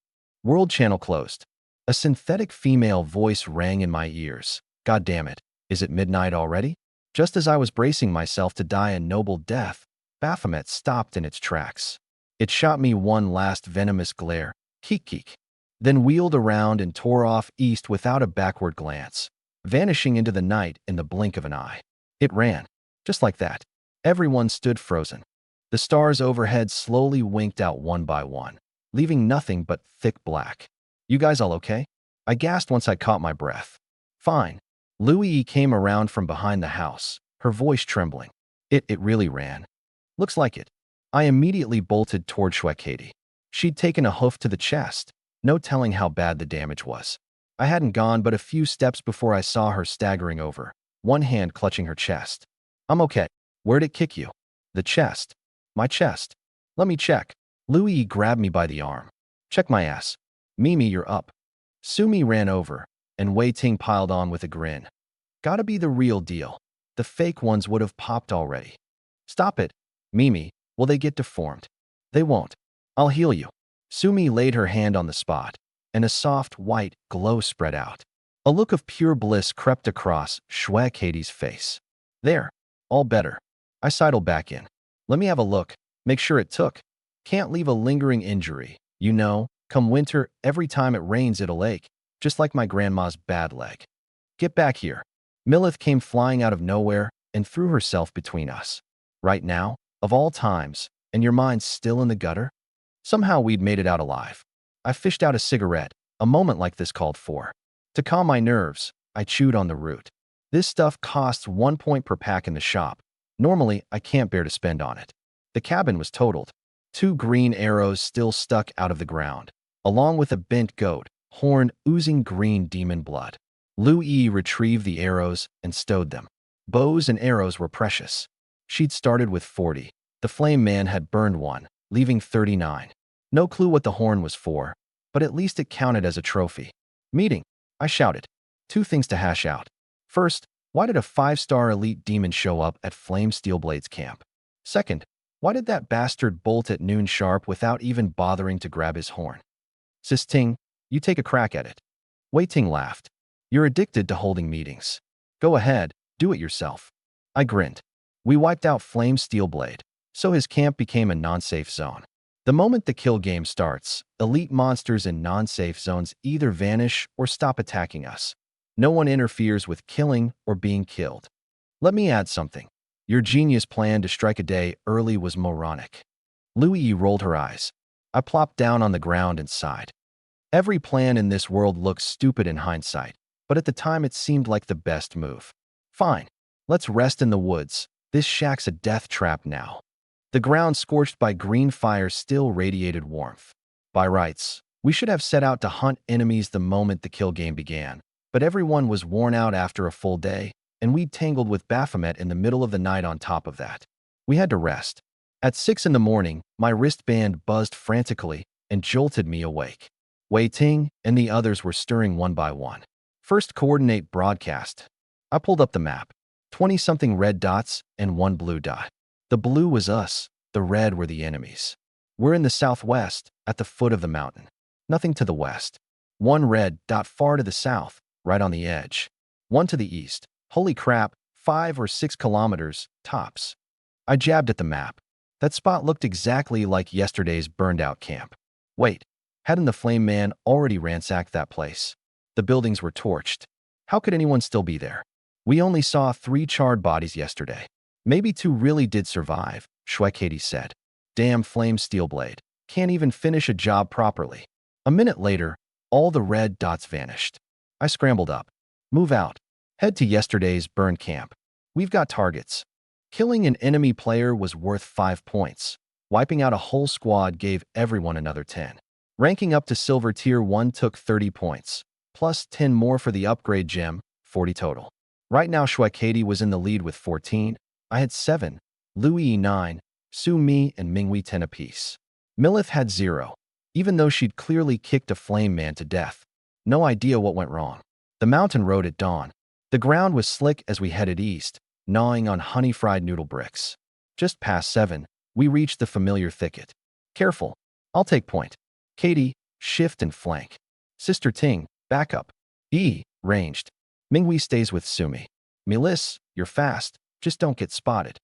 World channel closed. A synthetic female voice rang in my ears. God damn it. Is it midnight already? Just as I was bracing myself to die a noble death, Baphomet stopped in its tracks. It shot me one last venomous glare. Keek. then wheeled around and tore off east without a backward glance, vanishing into the night in the blink of an eye. It ran. Just like that. Everyone stood frozen. The stars overhead slowly winked out one by one, leaving nothing but thick black. You guys all okay? I gasped once I caught my breath. Fine. Louie came around from behind the house, her voice trembling. It really ran. Looks like it. I immediately bolted toward Shwekati. She'd taken a hoof to the chest, no telling how bad the damage was. I hadn't gone but a few steps before I saw her staggering over, one hand clutching her chest. I'm okay. Where'd it kick you? The chest. My chest. Let me check. Louie grabbed me by the arm. Check my ass. Mimi, you're up. Sumi ran over, and Wei Ting piled on with a grin. Gotta be the real deal. The fake ones would have popped already. Stop it. Mimi, will they get deformed? They won't. I'll heal you. Sumi laid her hand on the spot, and a soft, white glow spread out. A look of pure bliss crept across Shwekati's face. There. All better. I sidled back in. Let me have a look. Make sure it took. Can't leave a lingering injury. You know, come winter, every time it rains it'll ache, just like my grandma's bad leg. Get back here. Milith came flying out of nowhere and threw herself between us. Right now, of all times, and your mind's still in the gutter? Somehow we'd made it out alive. I fished out a cigarette, a moment like this called for. To calm my nerves, I chewed on the root. This stuff costs 1 point per pack in the shop. Normally, I can't bear to spend on it. The cabin was totaled. 2 green arrows still stuck out of the ground, along with a bent goat, horn oozing green demon blood. Lu-yi retrieved the arrows and stowed them. Bows and arrows were precious. She'd started with 40. The flame man had burned one, leaving 39. No clue what the horn was for, but at least it counted as a trophy. Meeting, I shouted. 2 things to hash out. First, why did a 5-star elite demon show up at Flame Steelblade's camp? Second, why did that bastard bolt at noon sharp without even bothering to grab his horn? Sis Ting, you take a crack at it. Wei Ting laughed. You're addicted to holding meetings. Go ahead, do it yourself. I grinned. We wiped out Flame Steelblade, so his camp became a non-safe zone. The moment the kill game starts, elite monsters in non-safe zones either vanish or stop attacking us. No one interferes with killing or being killed. Let me add something. Your genius plan to strike a day early was moronic. Louie rolled her eyes. I plopped down on the ground and sighed. Every plan in this world looks stupid in hindsight, but at the time it seemed like the best move. Fine. Let's rest in the woods. This shack's a death trap now. The ground scorched by green fire still radiated warmth. By rights, we should have set out to hunt enemies the moment the kill game began, but everyone was worn out after a full day, and we'd tangled with Baphomet in the middle of the night on top of that. We had to rest. At 6 in the morning, my wristband buzzed frantically and jolted me awake. Wei Ting and the others were stirring one by one. First, coordinate broadcast. I pulled up the map. 20-something red dots and 1 blue dot. The blue was us, the red were the enemies. We're in the southwest, at the foot of the mountain. Nothing to the west. 1 red dot far to the south, right on the edge. 1 to the east. Holy crap, 5 or 6 kilometers, tops. I jabbed at the map. That spot looked exactly like yesterday's burned-out camp. Wait, hadn't the flame man already ransacked that place? The buildings were torched. How could anyone still be there? We only saw 3 charred bodies yesterday. Maybe 2 really did survive, Shwekati said. Damn Flame Steelblade. Can't even finish a job properly. A minute later, all the red dots vanished. I scrambled up. Move out. Head to yesterday's burn camp. We've got targets. Killing an enemy player was worth 5 points. Wiping out a whole squad gave everyone another 10. Ranking up to Silver Tier 1 took 30 points, plus 10 more for the upgrade gem, 40 total. Right now Shwekati was in the lead with 14. I had 7, Louie 9, Su Mi and Minghui 10 apiece. Milith had 0, even though she'd clearly kicked a flame man to death. No idea what went wrong. The mountain road at dawn. The ground was slick as we headed east, gnawing on honey-fried noodle bricks. Just past 7, we reached the familiar thicket. Careful. I'll take point. Katie, shift and flank. Sister Ting, back up. Ranged. Minghui stays with Sumi. Melis, you're fast. Just don't get spotted.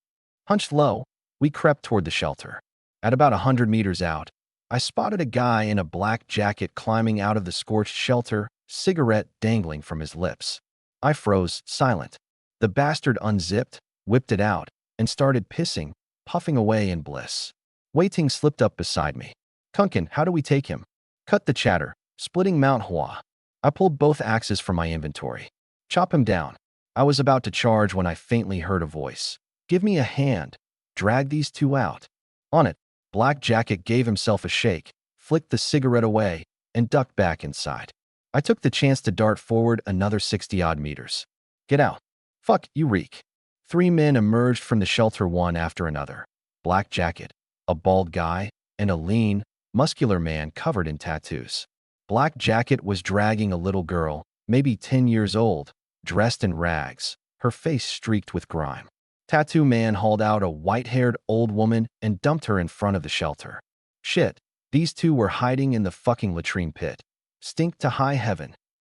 Hunched low, we crept toward the shelter. At about 100 meters out, I spotted a guy in a black jacket climbing out of the scorched shelter, cigarette dangling from his lips. I froze, silent. The bastard unzipped, whipped it out, and started pissing, puffing away in bliss. Wei Ting slipped up beside me. Kunkin, how do we take him? Cut the chatter, splitting Mount Hua. I pulled both axes from my inventory. Chop him down. I was about to charge when I faintly heard a voice. Give me a hand. Drag these two out. On it, Black Jacket gave himself a shake, flicked the cigarette away, and ducked back inside. I took the chance to dart forward another 60-odd meters. Get out. Fuck, you reek. 3 men emerged from the shelter one after another. Black Jacket, a bald guy, and a lean, muscular man covered in tattoos. Black Jacket was dragging a little girl, maybe 10 years old, dressed in rags, her face streaked with grime. Tattoo Man hauled out a white-haired old woman and dumped her in front of the shelter. Shit, these two were hiding in the fucking latrine pit. Stink to high heaven.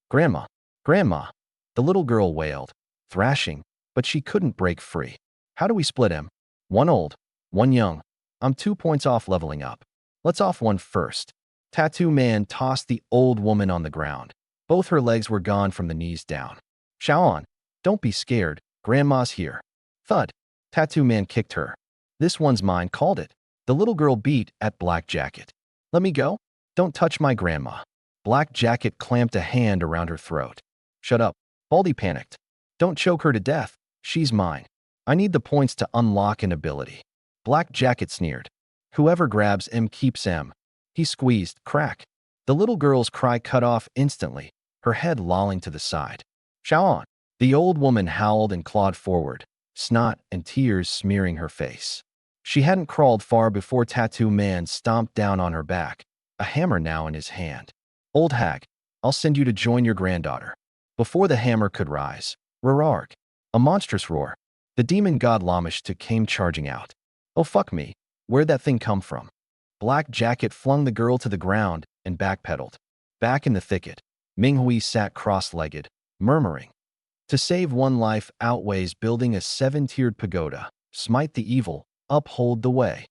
Grandma, Grandma, the little girl wailed, thrashing, but she couldn't break free. How do we split him? 1 old, 1 young. I'm 2 points off leveling up. Let's off one first. Tattoo Man tossed the old woman on the ground. Both her legs were gone from the knees down. Shaon, don't be scared, Grandma's here. Thud. Tattoo Man kicked her. This one's mine, called it. The little girl beat at Black Jacket. Let me go? Don't touch my grandma. Black Jacket clamped a hand around her throat. Shut up. Baldy panicked. Don't choke her to death. She's mine. I need the points to unlock an ability. Black Jacket sneered. Whoever grabs M keeps M. He squeezed, crack. The little girl's cry cut off instantly, her head lolling to the side. Shaon. The old woman howled and clawed forward, snot and tears smearing her face. She hadn't crawled far before Tattoo Man stomped down on her back, a hammer now in his hand. Old hag, I'll send you to join your granddaughter. Before the hammer could rise, Rararg, a monstrous roar. The demon god Lamishtu came charging out. Oh fuck me, where'd that thing come from? Black Jacket flung the girl to the ground and backpedaled. Back in the thicket, Minghui sat cross-legged, murmuring. To save one life outweighs building a 7-tiered pagoda. Smite the evil, uphold the way.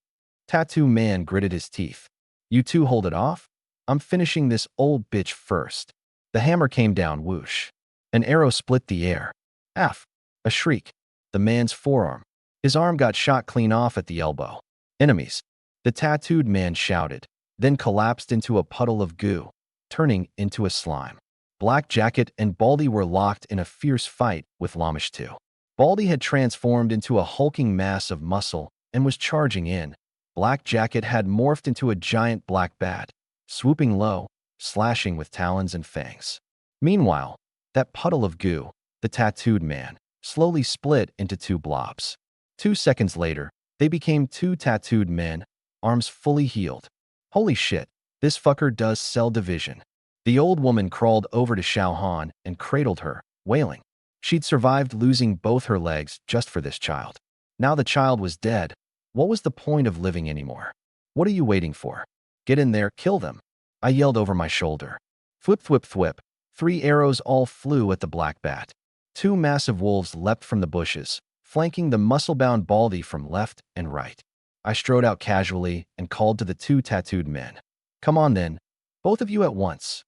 Tattoo Man gritted his teeth. You two hold it off? I'm finishing this old bitch first. The hammer came down, whoosh. An arrow split the air. Af! A shriek. The man's forearm. His arm got shot clean off at the elbow. Enemies. The tattooed man shouted, then collapsed into a puddle of goo, turning into a slime. Black Jacket and Baldy were locked in a fierce fight with Lamishtu. Baldy had transformed into a hulking mass of muscle and was charging in. Black Jacket had morphed into a giant black bat, swooping low, slashing with talons and fangs. Meanwhile, that puddle of goo, the tattooed man, slowly split into 2 blobs. 2 seconds later, they became 2 tattooed men, arms fully healed. Holy shit, this fucker does cell division. The old woman crawled over to Xiao Han and cradled her, wailing. She'd survived losing both her legs just for this child. Now the child was dead. What was the point of living anymore? What are you waiting for? Get in there, kill them. I yelled over my shoulder. Thwip thwip thwip. 3 arrows all flew at the black bat. 2 massive wolves leapt from the bushes, flanking the muscle-bound Baldy from left and right. I strode out casually and called to the 2 tattooed men. Come on then, both of you at once.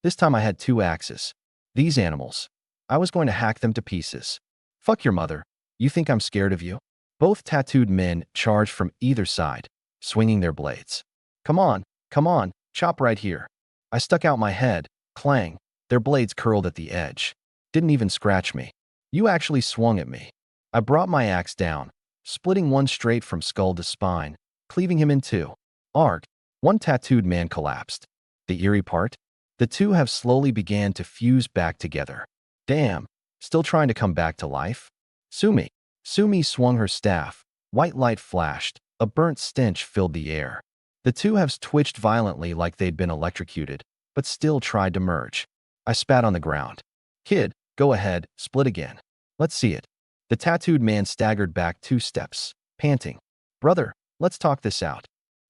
This time I had 2 axes. These animals. I was going to hack them to pieces. Fuck your mother. You think I'm scared of you? Both tattooed men charged from either side, swinging their blades. Come on, chop right here. I stuck out my head, clang. Their blades curled at the edge. Didn't even scratch me. You actually swung at me. I brought my axe down, splitting one straight from skull to spine, cleaving him in 2. Arg. 1 tattooed man collapsed. The eerie part? The 2 have slowly began to fuse back together. Damn, still trying to come back to life? Sumi. Sumi swung her staff. White light flashed. A burnt stench filled the air. The 2 halves twitched violently like they'd been electrocuted, but still tried to merge. I spat on the ground. Kid, go ahead, split again. Let's see it. The tattooed man staggered back 2 steps, panting. Brother, let's talk this out.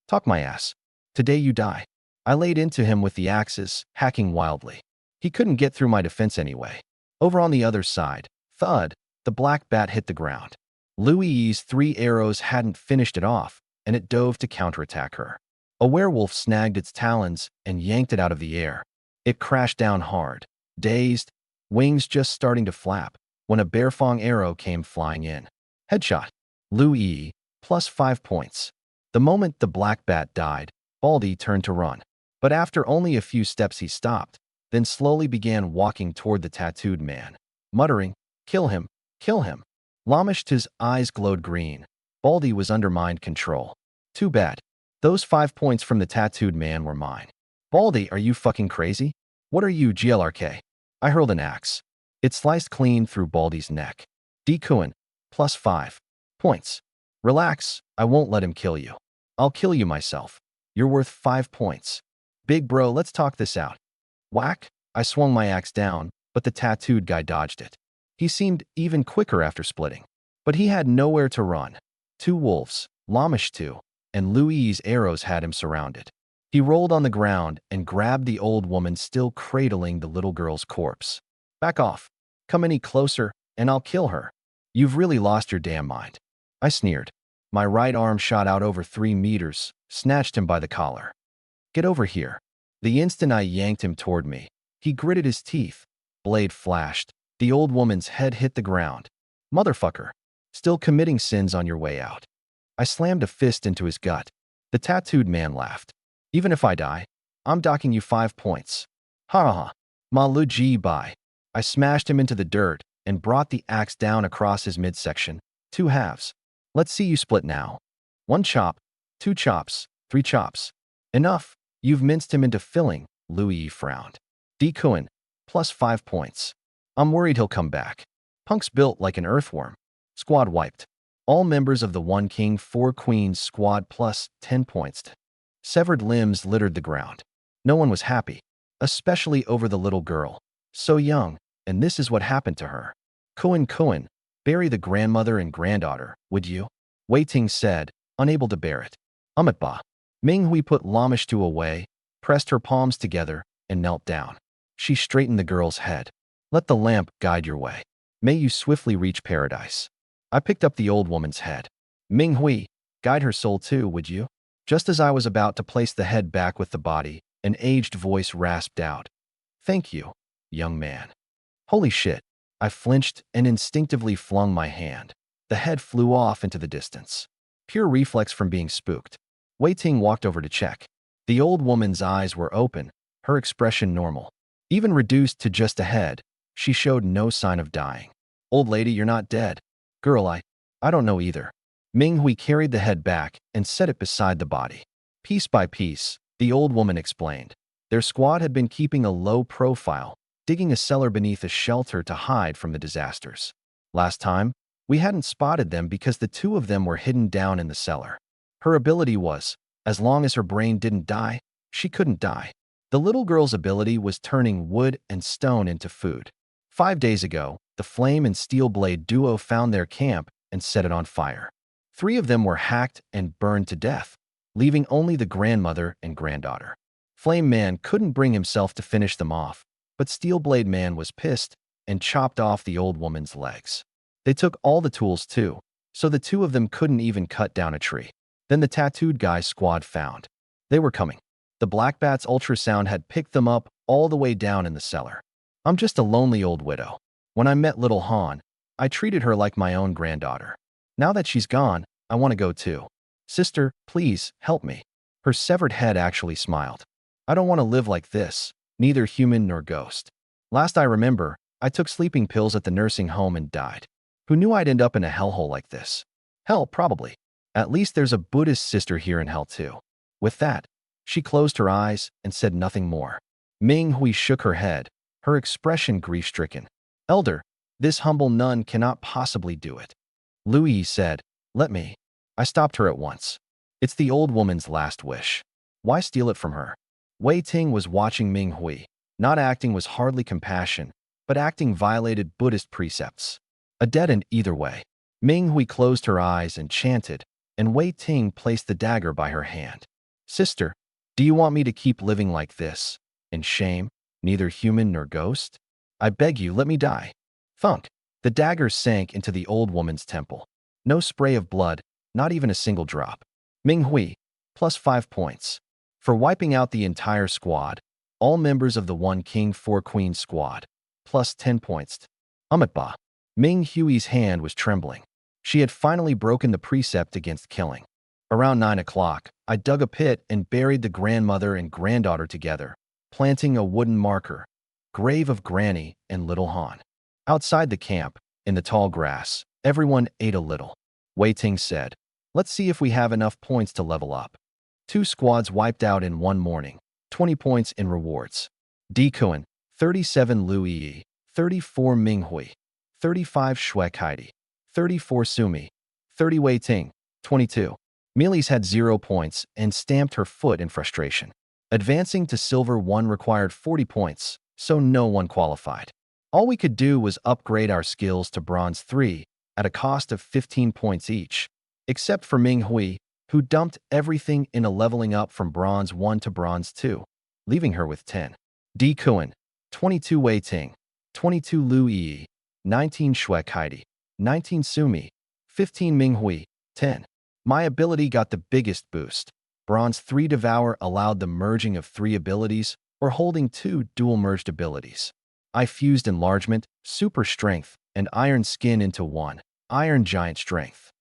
Talk my ass. Today you die. I laid into him with the axes, hacking wildly. He couldn't get through my defense anyway. Over on the other side, thud, the black bat hit the ground. Louis's 3 arrows hadn't finished it off, and it dove to counterattack her. A werewolf snagged its talons and yanked it out of the air. It crashed down hard, dazed, wings just starting to flap, when a bearfang arrow came flying in. Headshot. Lu Yi, plus 5 points. The moment the black bat died, Baldy turned to run. But after only a few steps he stopped, then slowly began walking toward the tattooed man, muttering, "Kill him, kill him." Lamish's eyes glowed green. Baldy was under mind control. Too bad. Those 5 points from the tattooed man were mine. Baldy, are you fucking crazy? What are you, GLRK? I hurled an axe. It sliced clean through Baldy's neck. Dikuin, plus 5 points. Relax, I won't let him kill you. I'll kill you myself. You're worth 5 points. Big bro, let's talk this out. Whack! I swung my axe down, but the tattooed guy dodged it. He seemed even quicker after splitting. But he had nowhere to run. 2 wolves, Lamish 2, and Louis's arrows had him surrounded. He rolled on the ground and grabbed the old woman still cradling the little girl's corpse. Back off. Come any closer, and I'll kill her. You've really lost your damn mind. I sneered. My right arm shot out over 3 meters, snatched him by the collar. Get over here. The instant I yanked him toward me, he gritted his teeth. Blade flashed. The old woman's head hit the ground. Motherfucker. Still committing sins on your way out. I slammed a fist into his gut. The tattooed man laughed. Even if I die, I'm docking you 5 points. Ha ha ha. Ma lu ji bai. I smashed him into the dirt and brought the axe down across his midsection. 2 halves. Let's see you split now. 1 chop, 2 chops, 3 chops. Enough. You've minced him into filling, Louis frowned. Dikuin, plus 5 points. I'm worried he'll come back. Punk's built like an earthworm. Squad wiped. All members of the 1 King 4 Queens squad plus 10 points. Severed limbs littered the ground. No one was happy, especially over the little girl. So young, and this is what happened to her. Kuin, bury the grandmother and granddaughter, would you? Wei Ting said, unable to bear it. Ba. Ming Hui put Lamish 2 away, pressed her palms together, and knelt down. She straightened the girl's head. Let the lamp guide your way. May you swiftly reach paradise. I picked up the old woman's head. Ming Hui, guide her soul too, would you? Just as I was about to place the head back with the body, an aged voice rasped out. Thank you, young man. Holy shit. I flinched and instinctively flung my hand. The head flew off into the distance. Pure reflex from being spooked. Wei Ting walked over to check. The old woman's eyes were open, her expression normal. Even reduced to just a head, she showed no sign of dying. Old lady, you're not dead. Girl, I don't know either. Ming Hui carried the head back and set it beside the body. Piece by piece, the old woman explained. Their squad had been keeping a low profile, digging a cellar beneath a shelter to hide from the disasters. Last time, we hadn't spotted them because the 2 of them were hidden down in the cellar. Her ability was, as long as her brain didn't die, she couldn't die. The little girl's ability was turning wood and stone into food. 5 days ago, the Flame and Steel Blade duo found their camp and set it on fire. 3 of them were hacked and burned to death, leaving only the grandmother and granddaughter. Flame Man couldn't bring himself to finish them off, but Steel Blade Man was pissed and chopped off the old woman's legs. They took all the tools too, so the 2 of them couldn't even cut down a tree. Then the tattooed guy's squad found. They were coming. The Black Bat's ultrasound had picked them up all the way down in the cellar. I'm just a lonely old widow. When I met little Han, I treated her like my own granddaughter. Now that she's gone, I want to go too. Sister, please, help me. Her severed head actually smiled. I don't want to live like this, neither human nor ghost. Last I remember, I took sleeping pills at the nursing home and died. Who knew I'd end up in a hellhole like this? Hell, probably. At least there's a Buddhist sister here in hell too. With that, she closed her eyes and said nothing more. Ming Hui shook her head, her expression grief-stricken. Elder, this humble nun cannot possibly do it. Louis said, let me. I stopped her at once. It's the old woman's last wish. Why steal it from her? Wei Ting was watching Ming Hui. Not acting was hardly compassion, but acting violated Buddhist precepts. A dead end either way. Ming Hui closed her eyes and chanted, and Wei Ting placed the dagger by her hand. Sister, do you want me to keep living like this, in shame, neither human nor ghost? I beg you, let me die. Thunk. The dagger sank into the old woman's temple. No spray of blood, not even a single drop. Ming Hui, plus 5 points. for wiping out the entire squad, all members of the 1 King 4 Queen squad, plus 10 points. Umatba. Ming Hui's hand was trembling. She had finally broken the precept against killing. Around 9 o'clock, I dug a pit and buried the grandmother and granddaughter together, planting a wooden marker, grave of Granny and Little Han. Outside the camp, in the tall grass, everyone ate a little. Wei Ting said, "Let's see if we have enough points to level up." 2 squads wiped out in one morning, 20 points in rewards. Di Kuan, 37 Lu Yi, 34 Ming Hui, 35 Shui Kaidi, 34 Sumi, 30 Wei Ting, 22. Mealy's had 0 points and stamped her foot in frustration. Advancing to Silver 1 required 40 points, so no one qualified. All we could do was upgrade our skills to Bronze 3 at a cost of 15 points each, except for Ming Hui, who dumped everything in a leveling up from Bronze 1 to Bronze 2, leaving her with 10. Di Kuan, 22 Wei Ting, 22 Lu Yi, 19 Shui Kaidi, 19 Sumi, 15 Ming Hui, 10. My ability got the biggest boost. Bronze 3 Devour allowed the merging of 3 abilities or holding 2 dual-merged abilities. I fused Enlargement, Super Strength, and Iron Skin into 1, Iron Giant Strength.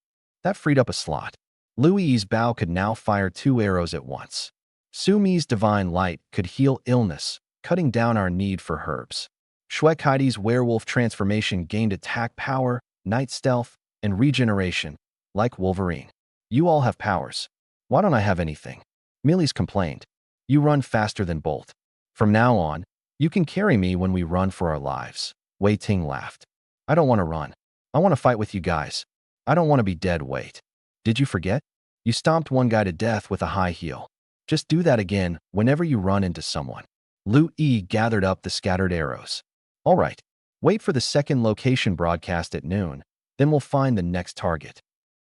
That freed up a slot. Lui's bow could now fire 2 arrows at once. Sumi's Divine Light could heal illness, cutting down our need for herbs. Shui Kaidi's Werewolf transformation gained attack power, night stealth, and regeneration, like Wolverine. You all have powers. Why don't I have anything? Mealy's complained. You run faster than Bolt. From now on, you can carry me when we run for our lives. Wei Ting laughed. I don't want to run. I want to fight with you guys. I don't want to be dead weight. Did you forget? You stomped one guy to death with a high heel. Just do that again whenever you run into someone. Lu Yi gathered up the scattered arrows. All right. Wait for the second location broadcast at noon, then we'll find the next target.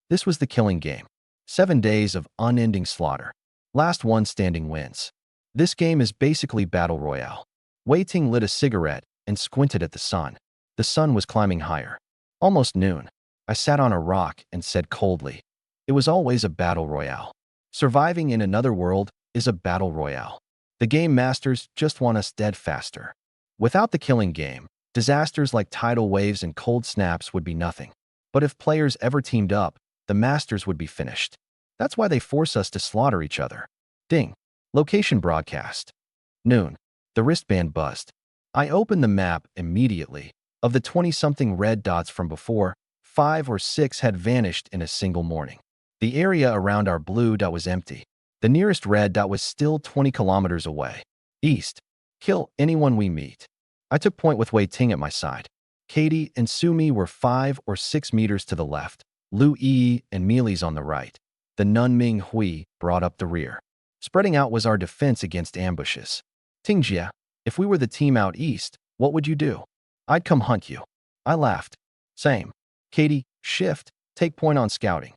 This was the killing game. 7 days of unending slaughter. Last one standing wins. This game is basically Battle Royale. Wei Ting lit a cigarette and squinted at the sun. The sun was climbing higher. Almost noon. I sat on a rock and said coldly, it was always a Battle Royale. Surviving in another world is a Battle Royale. The game masters just want us dead faster. Without the killing game, disasters like tidal waves and cold snaps would be nothing. But if players ever teamed up, the masters would be finished. That's why they force us to slaughter each other. Ding. Location broadcast. Noon. The wristband buzzed. I opened the map immediately. Of the 20-something red dots from before, 5 or 6 had vanished in a single morning. The area around our blue dot was empty. The nearest red dot was still 20 kilometers away. East. Kill anyone we meet. I took point with Wei Ting at my side. Katie and Sumi were 5 or 6 meters to the left. Lu Yi and Mealy's on the right. The nun Ming Hui brought up the rear. Spreading out was our defense against ambushes. Tingjia, if we were the team out east, what would you do? I'd come hunt you. I laughed. Same. Katie, shift, take point on scouting.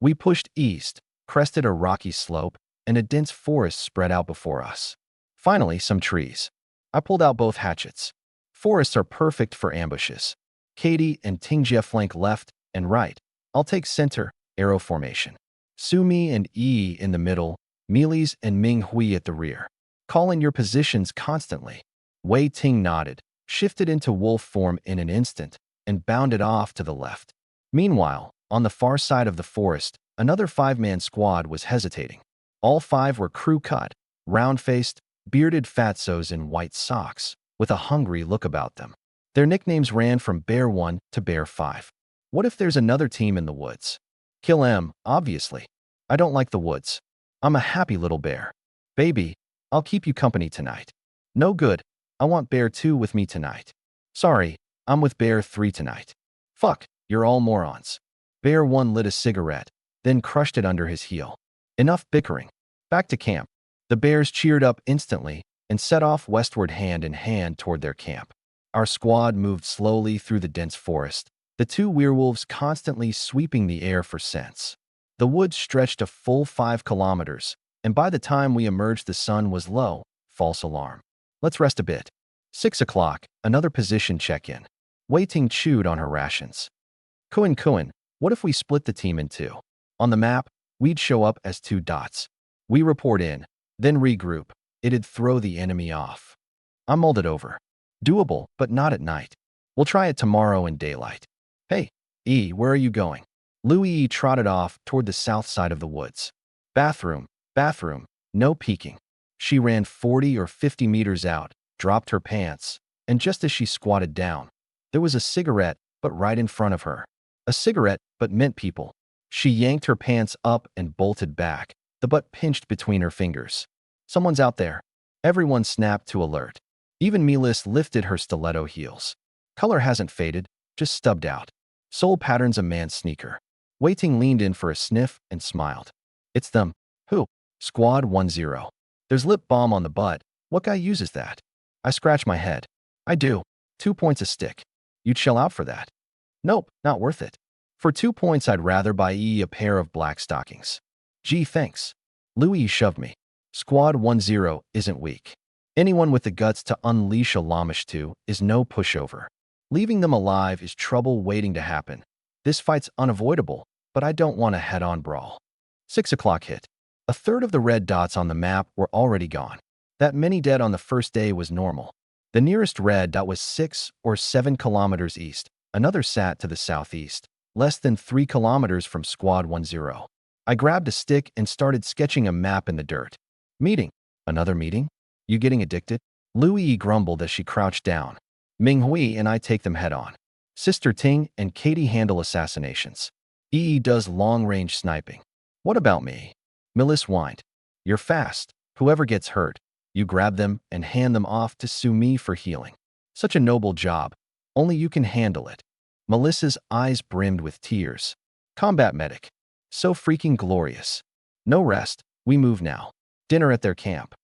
We pushed east, crested a rocky slope, and a dense forest spread out before us. Finally, some trees. I pulled out both hatchets. Forests are perfect for ambushes. Katie and Tingjia flank left and right. I'll take center, arrow formation. Sumi and Yi in the middle, Mealy's and Ming Hui at the rear. Call in your positions constantly. Wei Ting nodded, shifted into wolf form in an instant, and bounded off to the left. Meanwhile, on the far side of the forest, another 5-man squad was hesitating. All 5 were crew-cut, round-faced, bearded fatzos in white socks, with a hungry look about them. Their nicknames ran from Bear 1 to Bear 5. What if there's another team in the woods? Kill M, obviously. I don't like the woods. I'm a happy little bear. Baby, I'll keep you company tonight. No good. I want Bear 2 with me tonight. Sorry, I'm with Bear 3 tonight. Fuck, you're all morons. Bear 1 lit a cigarette, then crushed it under his heel. Enough bickering. Back to camp. The bears cheered up instantly and set off westward hand in hand toward their camp. Our squad moved slowly through the dense forest, the 2 werewolves constantly sweeping the air for scents. The woods stretched a full 5 kilometers, and by the time we emerged the sun was low. False alarm. Let's rest a bit. 6 o'clock, another position check-in. Wei Ting chewed on her rations. Kuan, what if we split the team in 2? On the map, we'd show up as 2 dots. We report in. then regroup. It'd throw the enemy off. I mulled it over. Doable, but not at night. We'll try it tomorrow in daylight. Hey, E, where are you going? Louis trotted off toward the south side of the woods. Bathroom, bathroom, no peeking. She ran 40 or 50 meters out, dropped her pants, and just as she squatted down, there was a cigarette, but right in front of her. A cigarette, but meant people. She yanked her pants up and bolted back, the butt pinched between her fingers. Someone's out there. Everyone snapped to alert. Even Melis lifted her stiletto heels. Color hasn't faded, just stubbed out. Sole patterns a man's sneaker. Waiting leaned in for a sniff and smiled. It's them. Who? Squad 10. There's lip balm on the butt. What guy uses that? I scratch my head. I do. 2 points a stick. You'd shell out for that. Nope, not worth it. For 2 points, I'd rather buy a pair of black stockings. Gee, thanks. Louis shoved me. Squad 10 isn't weak. Anyone with the guts to unleash a Lamish 2 is no pushover. Leaving them alive is trouble waiting to happen. This fight's unavoidable, but I don't want a head-on brawl. 6 o'clock hit. A third of the red dots on the map were already gone. That many dead on the first day was normal. The nearest red dot was 6 or 7 kilometers east. Another sat to the southeast, less than 3 kilometers from Squad 10. I grabbed a stick and started sketching a map in the dirt. Meeting. Another meeting? You getting addicted? Louis grumbled as she crouched down. Minghui and I take them head-on. Sister Ting and Katie handle assassinations. Yi does long-range sniping. What about me? Melis whined. You're fast. Whoever gets hurt, you grab them and hand them off to Sumi for healing. Such a noble job. Only you can handle it. Melissa's eyes brimmed with tears. Combat medic. So freaking glorious. No rest. We move now. Dinner at their camp.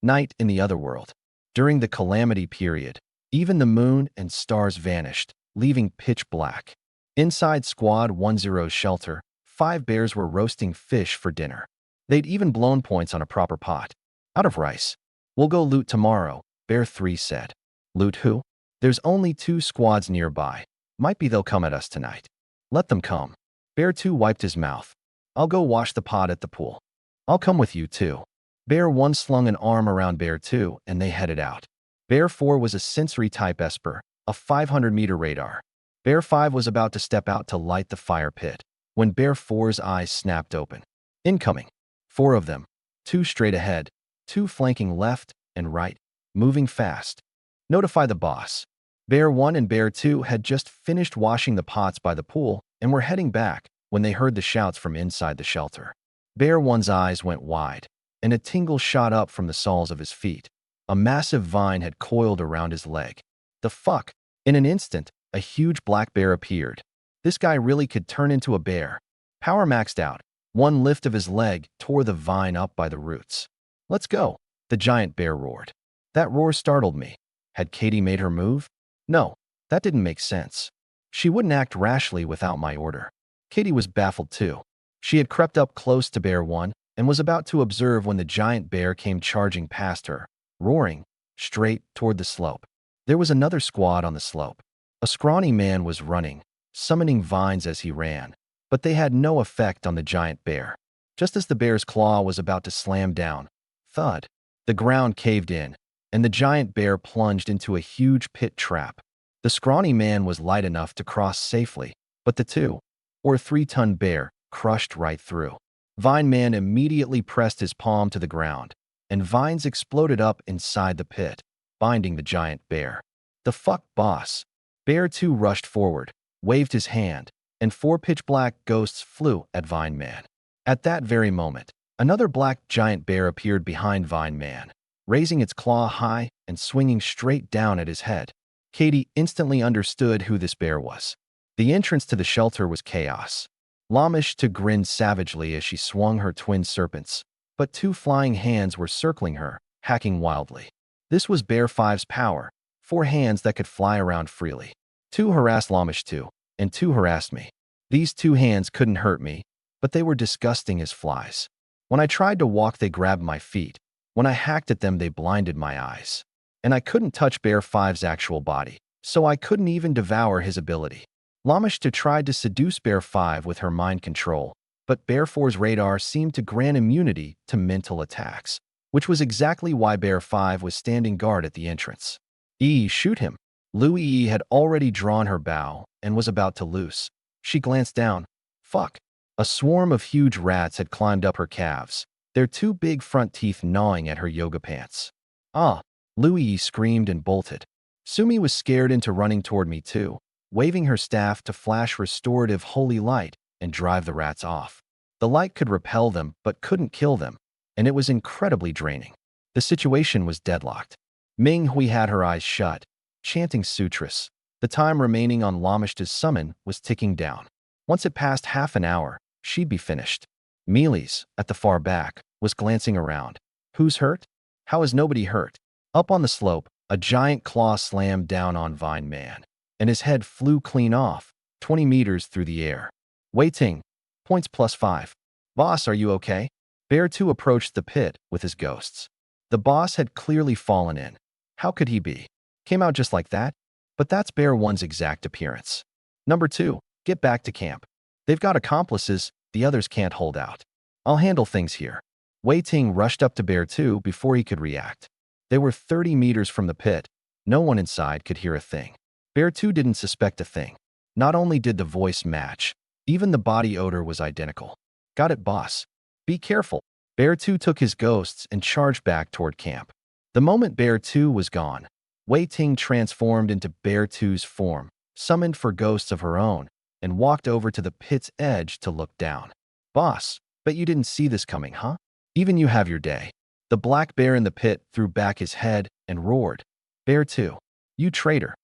Night in the other world. During the calamity period, even the moon and stars vanished, leaving pitch black. Inside Squad 10's shelter, 5 bears were roasting fish for dinner. They'd even blown points on a proper pot. Out of rice. We'll go loot tomorrow, Bear 3 said. Loot who? There's only 2 squads nearby. Might be they'll come at us tonight. Let them come. Bear 2 wiped his mouth. I'll go wash the pot at the pool. I'll come with you too. Bear 1 slung an arm around Bear 2 and they headed out. Bear 4 was a sensory-type Esper, a 500-meter radar. Bear 5 was about to step out to light the fire pit when Bear 4's eyes snapped open. Incoming. 4 of them. 2 straight ahead, 2 flanking left and right, moving fast. Notify the boss. Bear 1 and Bear 2 had just finished washing the pots by the pool and were heading back when they heard the shouts from inside the shelter. Bear 1's eyes went wide, and a tingle shot up from the soles of his feet. A massive vine had coiled around his leg. The fuck? In an instant, a huge black bear appeared. This guy really could turn into a bear. Power maxed out. One lift of his leg tore the vine up by the roots. Let's go, the giant bear roared. That roar startled me. Had Katie made her move? No, that didn't make sense. She wouldn't act rashly without my order. Katie was baffled too. She had crept up close to Bear 1 and was about to observe when the giant bear came charging past her, roaring, straight toward the slope. There was another squad on the slope. A scrawny man was running, summoning vines as he ran, but they had no effect on the giant bear. Just as the bear's claw was about to slam down, thud, the ground caved in, and the giant bear plunged into a huge pit trap. The scrawny man was light enough to cross safely, but the 2 or 3-ton bear crushed right through. Vine Man immediately pressed his palm to the ground, and vines exploded up inside the pit, binding the giant bear. The fuck, boss? Bear 2 rushed forward, waved his hand, and 4 pitch-black ghosts flew at Vine Man. At that very moment, another black giant bear appeared behind Vine Man, raising its claw high and swinging straight down at his head. Katie instantly understood who this bear was. The entrance to the shelter was chaos. Lamish to grinned savagely as she swung her twin serpents, but 2 flying hands were circling her, hacking wildly. This was Bear 5's power, 4 hands that could fly around freely. 2 harassed Lamish 2, and 2 harassed me. These 2 hands couldn't hurt me, but they were disgusting as flies. When I tried to walk, they grabbed my feet. When I hacked at them, they blinded my eyes. And I couldn't touch Bear 5's actual body, so I couldn't even devour his ability. Lamishta tried to seduce Bear 5 with her mind control, but Bear 4's radar seemed to grant immunity to mental attacks. which was exactly why Bear 5 was standing guard at the entrance. Shoot him. Louis had already drawn her bow and was about to loose. She glanced down. Fuck. A swarm of huge rats had climbed up her calves, their two big front teeth gnawing at her yoga pants. Ah! Louis screamed and bolted. Sumi was scared into running toward me too, waving her staff to flash restorative holy light and drive the rats off. The light could repel them but couldn't kill them, and it was incredibly draining. The situation was deadlocked. Ming-Hui had her eyes shut, chanting sutras. The time remaining on Lamishta's summon was ticking down. Once it passed half an hour, she'd be finished. Mealy's, at the far back, was glancing around. Who's hurt? How is nobody hurt? Up on the slope, a giant claw slammed down on Vine Man, and his head flew clean off, 20 meters through the air. Waiting. Points +5. Boss, are you okay? Bear 2 approached the pit with his ghosts. The boss had clearly fallen in. How could he be? Came out just like that? But that's Bear 1's exact appearance. Number 2, get back to camp. They've got accomplices, the others can't hold out. I'll handle things here. Wei Ting rushed up to Bear 2 before he could react. They were 30 meters from the pit. No one inside could hear a thing. Bear 2 didn't suspect a thing. Not only did the voice match, even the body odor was identical. Got it, boss. Be careful. Bear 2 took his ghosts and charged back toward camp. The moment Bear 2 was gone, Wei Ting transformed into Bear 2's form, summoned for ghosts of her own, and walked over to the pit's edge to look down. Boss, bet you didn't see this coming, huh? Even you have your day. The black bear in the pit threw back his head and roared. Bear 2, you traitor.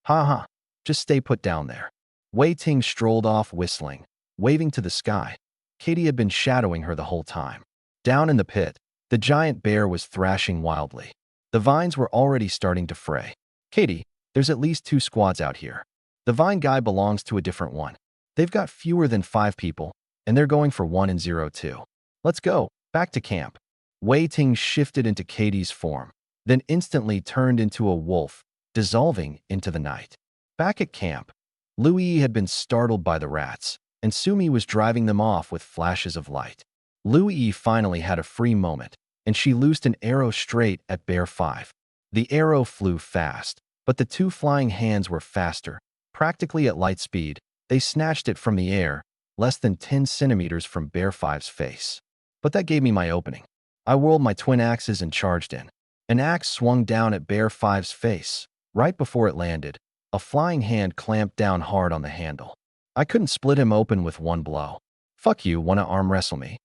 Ha ha, just stay put down there. Wei Ting strolled off whistling, waving to the sky. Katie had been shadowing her the whole time. Down in the pit, the giant bear was thrashing wildly. The vines were already starting to fray. Katie, there's at least 2 squads out here. The vine guy belongs to a different one. They've got fewer than 5 people, and they're going for 1 and 0 too. Let's go, back to camp. Wei Ting shifted into Katie's form, then instantly turned into a wolf, dissolving into the night. Back at camp, Louis had been startled by the rats, and Sumi was driving them off with flashes of light. Louis finally had a free moment, and she loosed an arrow straight at Bear 5. The arrow flew fast, but the 2 flying hands were faster. Practically at light speed, they snatched it from the air, less than 10 centimeters from Bear 5's face. But that gave me my opening. I whirled my twin axes and charged in. An axe swung down at Bear 5's face. Right before it landed, a flying hand clamped down hard on the handle. I couldn't split him open with one blow. Fuck you, wanna arm wrestle me?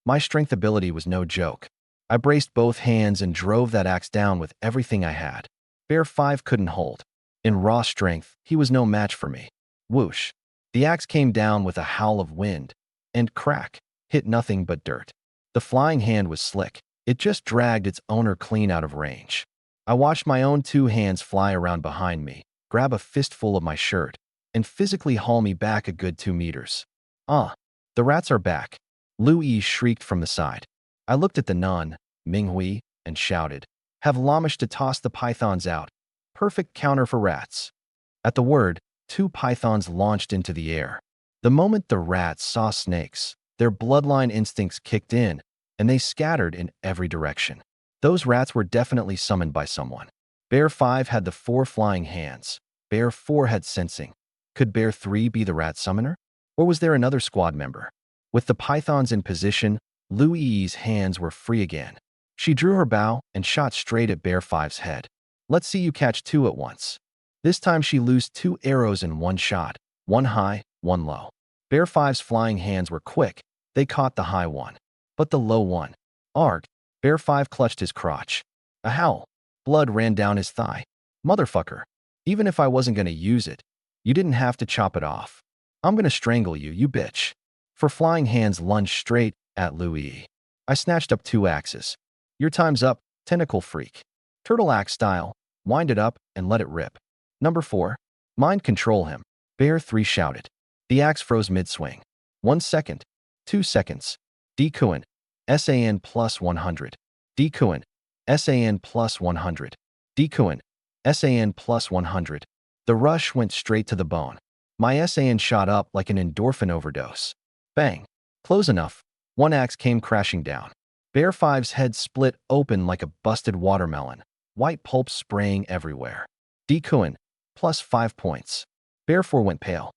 My strength ability was no joke. I braced both hands and drove that axe down with everything I had. Bear 5 couldn't hold. In raw strength, he was no match for me. Whoosh. The axe came down with a howl of wind, and crack, hit nothing but dirt. The flying hand was slick. It just dragged its owner clean out of range. I watched my own 2 hands fly around behind me, grab a fistful of my shirt, and physically haul me back a good 2 meters. The rats are back. Louis shrieked from the side. I looked at the nun, Ming-Hui, and shouted, have Lamish to toss the pythons out. Perfect counter for rats. At the word, 2 pythons launched into the air. The moment the rats saw snakes, their bloodline instincts kicked in, and they scattered in every direction. Those rats were definitely summoned by someone. Bear 5 had the 4 flying hands. Bear 4 had sensing. Could Bear 3 be the rat summoner? Or was there another squad member? With the pythons in position, Louis's hands were free again. She drew her bow and shot straight at Bear 5's head. Let's see you catch 2 at once. This time she loosed 2 arrows in one shot, one high, one low. Bear 5's flying hands were quick. They caught the high one. But the low one. Arg! Bear 5 clutched his crotch. A howl. Blood ran down his thigh. Motherfucker. Even if I wasn't gonna use it, you didn't have to chop it off. I'm gonna strangle you, you bitch. For flying hands lunged straight at Louis. I snatched up 2 axes. Your time's up, tentacle freak. Turtle axe style. Wind it up and let it rip. Number 4. Mind control him. Bear 3 shouted. The axe froze mid-swing. 1 second. 2 seconds. Dekuin. SAN plus 100. Dekuin. SAN plus 100. Dekuin. SAN plus 100. The rush went straight to the bone. My SAN shot up like an endorphin overdose. Bang. Close enough. 1 axe came crashing down. Bear Five's head split open like a busted watermelon, white pulp spraying everywhere. Dikuin, plus 5 points. Bear 4 went pale.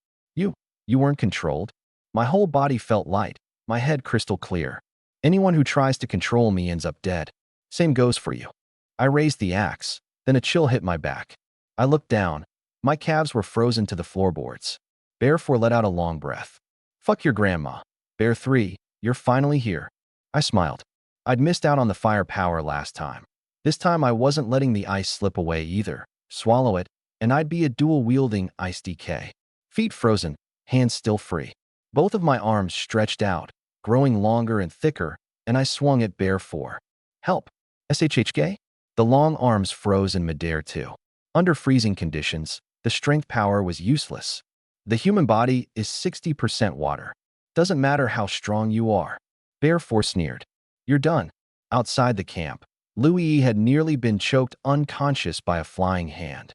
You weren't controlled? My whole body felt light, my head crystal clear. Anyone who tries to control me ends up dead. Same goes for you. I raised the axe, then a chill hit my back. I looked down. My calves were frozen to the floorboards. Bear 4 let out a long breath. Fuck your grandma. Bear 3, you're finally here. I smiled. I'd missed out on the firepower last time. This time I wasn't letting the ice slip away either. Swallow it, and I'd be a dual-wielding ice DK. Feet frozen, hands still free. Both of my arms stretched out, growing longer and thicker, and I swung at Bear 4. Help! SHHK? The long arms froze in midair too. Under freezing conditions, the strength power was useless. The human body is 60% water. Doesn't matter how strong you are. Bear 4 sneered. You're done. Outside the camp, Louis had nearly been choked unconscious by a flying hand.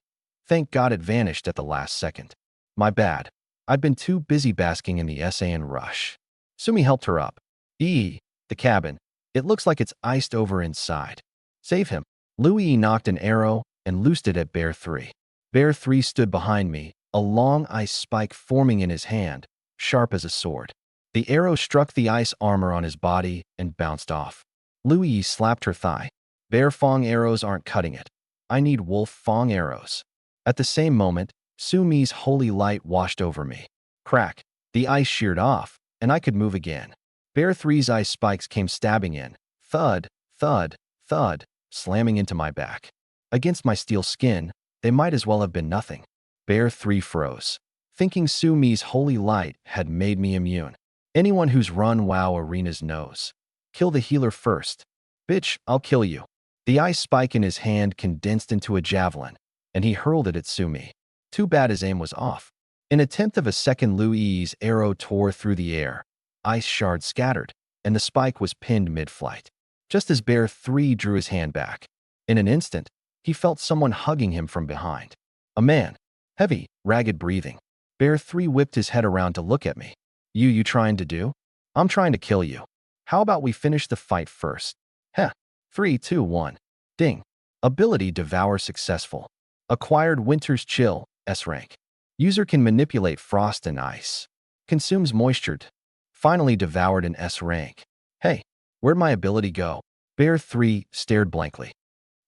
Thank God it vanished at the last second. My bad. I'd been too busy basking in the SAN rush. Sumi helped her up. The cabin. It looks like it's iced over inside. Save him. Louis knocked an arrow and loosed it at Bear 3. Bear 3 stood behind me, a long ice spike forming in his hand, sharp as a sword. The arrow struck the ice armor on his body and bounced off. Louis slapped her thigh. Bear Fong arrows aren't cutting it. I need wolf Fong arrows. At the same moment, Sumi's holy light washed over me. Crack. The ice sheared off, and I could move again. Bear 3's ice spikes came stabbing in. Thud, thud, thud, slamming into my back. Against my steel skin, they might as well have been nothing. Bear 3 froze, thinking Sumi's holy light had made me immune. Anyone who's run WoW arenas knows. Kill the healer first. Bitch, I'll kill you. The ice spike in his hand condensed into a javelin, and he hurled it at Sumi. Too bad his aim was off. In a tenth of a second, Louis's arrow tore through the air. Ice shards scattered, and the spike was pinned mid-flight. Just as Bear 3 drew his hand back. In an instant, he felt someone hugging him from behind. A man. Heavy, ragged breathing. Bear 3 whipped his head around to look at me. You trying to do? I'm trying to kill you. How about we finish the fight first? Heh. 3, 2, 1. Ding. Ability Devour successful. Acquired Winter's Chill, S rank. User can manipulate frost and ice. Consumes moisture. Finally devoured in S rank. Hey, where'd my ability go? Bear 3 stared blankly.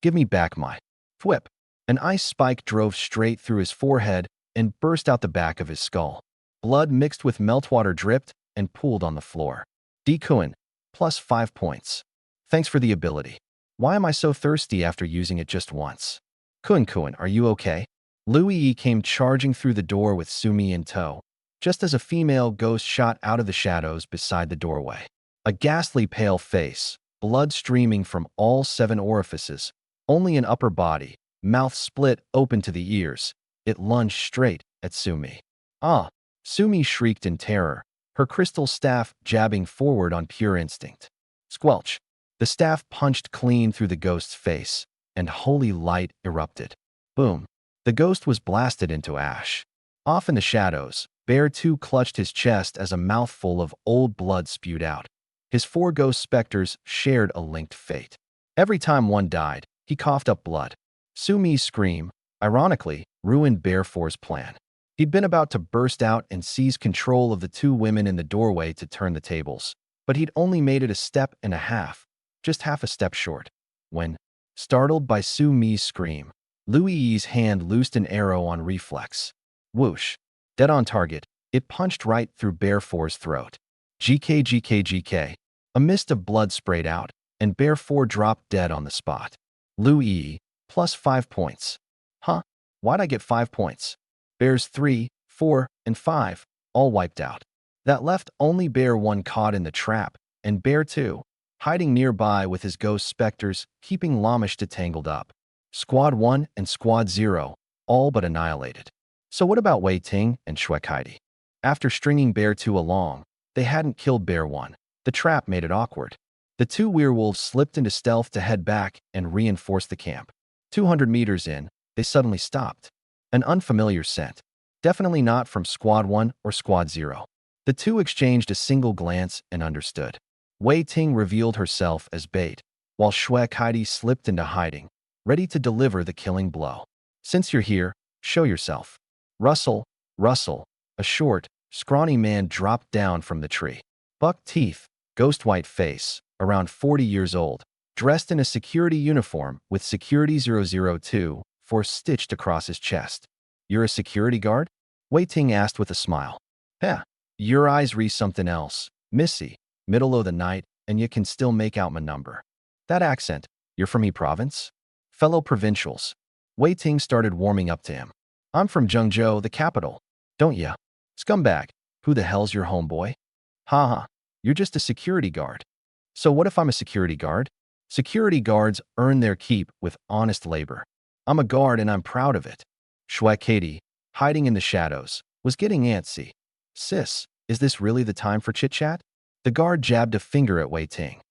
Give me back my whip. An ice spike drove straight through his forehead and burst out the back of his skull. Blood mixed with meltwater dripped and pooled on the floor. Dikuin, plus 5 points. Thanks for the ability. Why am I so thirsty after using it just once? Kuin, are you okay? Louis came charging through the door with Sumi in tow, just as a female ghost shot out of the shadows beside the doorway. A ghastly pale face, blood streaming from all 7 orifices, only an upper body, mouth split open to the ears. It lunged straight at Sumi. Ah! Sumi shrieked in terror, her crystal staff jabbing forward on pure instinct. Squelch. The staff punched clean through the ghost's face, and holy light erupted. Boom. The ghost was blasted into ash. Off in the shadows, Bear 2 clutched his chest as a mouthful of old blood spewed out. His 4 ghost specters shared a linked fate. Every time one died, he coughed up blood. Sumi's scream, ironically, ruined Bear 4's plan. He'd been about to burst out and seize control of the 2 women in the doorway to turn the tables, but he'd only made it a step and a half, just half a step short, when, startled by Sumi's scream, Louis's hand loosed an arrow on reflex. Whoosh. Dead on target, it punched right through Bear 4's throat. GK. A mist of blood sprayed out, and Bear 4 dropped dead on the spot. Louis, plus 5 points. Huh? Why'd I get 5 points? Bears 3, 4, and 5, all wiped out. That left only Bear 1 caught in the trap, and Bear 2, hiding nearby with his ghost specters, keeping Lamish tangled up. Squad 1 and Squad 0, all but annihilated. So what about Wei Ting and Shuekai? After stringing Bear 2 along, they hadn't killed Bear 1. The trap made it awkward. The 2 werewolves slipped into stealth to head back and reinforce the camp. 200 meters in, they suddenly stopped. An unfamiliar scent. Definitely not from Squad 1 or Squad 0. The 2 exchanged a single glance and understood. Wei Ting revealed herself as bait, while Shuek Heidi slipped into hiding, ready to deliver the killing blow. Since you're here, show yourself. Russell, Russell, a short, scrawny man dropped down from the tree. Buck teeth, ghost white face, around 40 years old, dressed in a security uniform with Security 002 stitched across his chest. You're a security guard? Wei Ting asked with a smile. Yeah, your eyes read something else. Missy, middle of the night, and you can still make out my number. That accent, you're from E province? Fellow provincials. Wei Ting started warming up to him. I'm from Zhengzhou, the capital. Don't ya? Scumbag, who the hell's your homeboy? Haha, you're just a security guard. So what if I'm a security guard? Security guards earn their keep with honest labor. I'm a guard and I'm proud of it. Shuai Katie, hiding in the shadows, was getting antsy. Sis, is this really the time for chit-chat? The guard jabbed a finger at Wei Ting.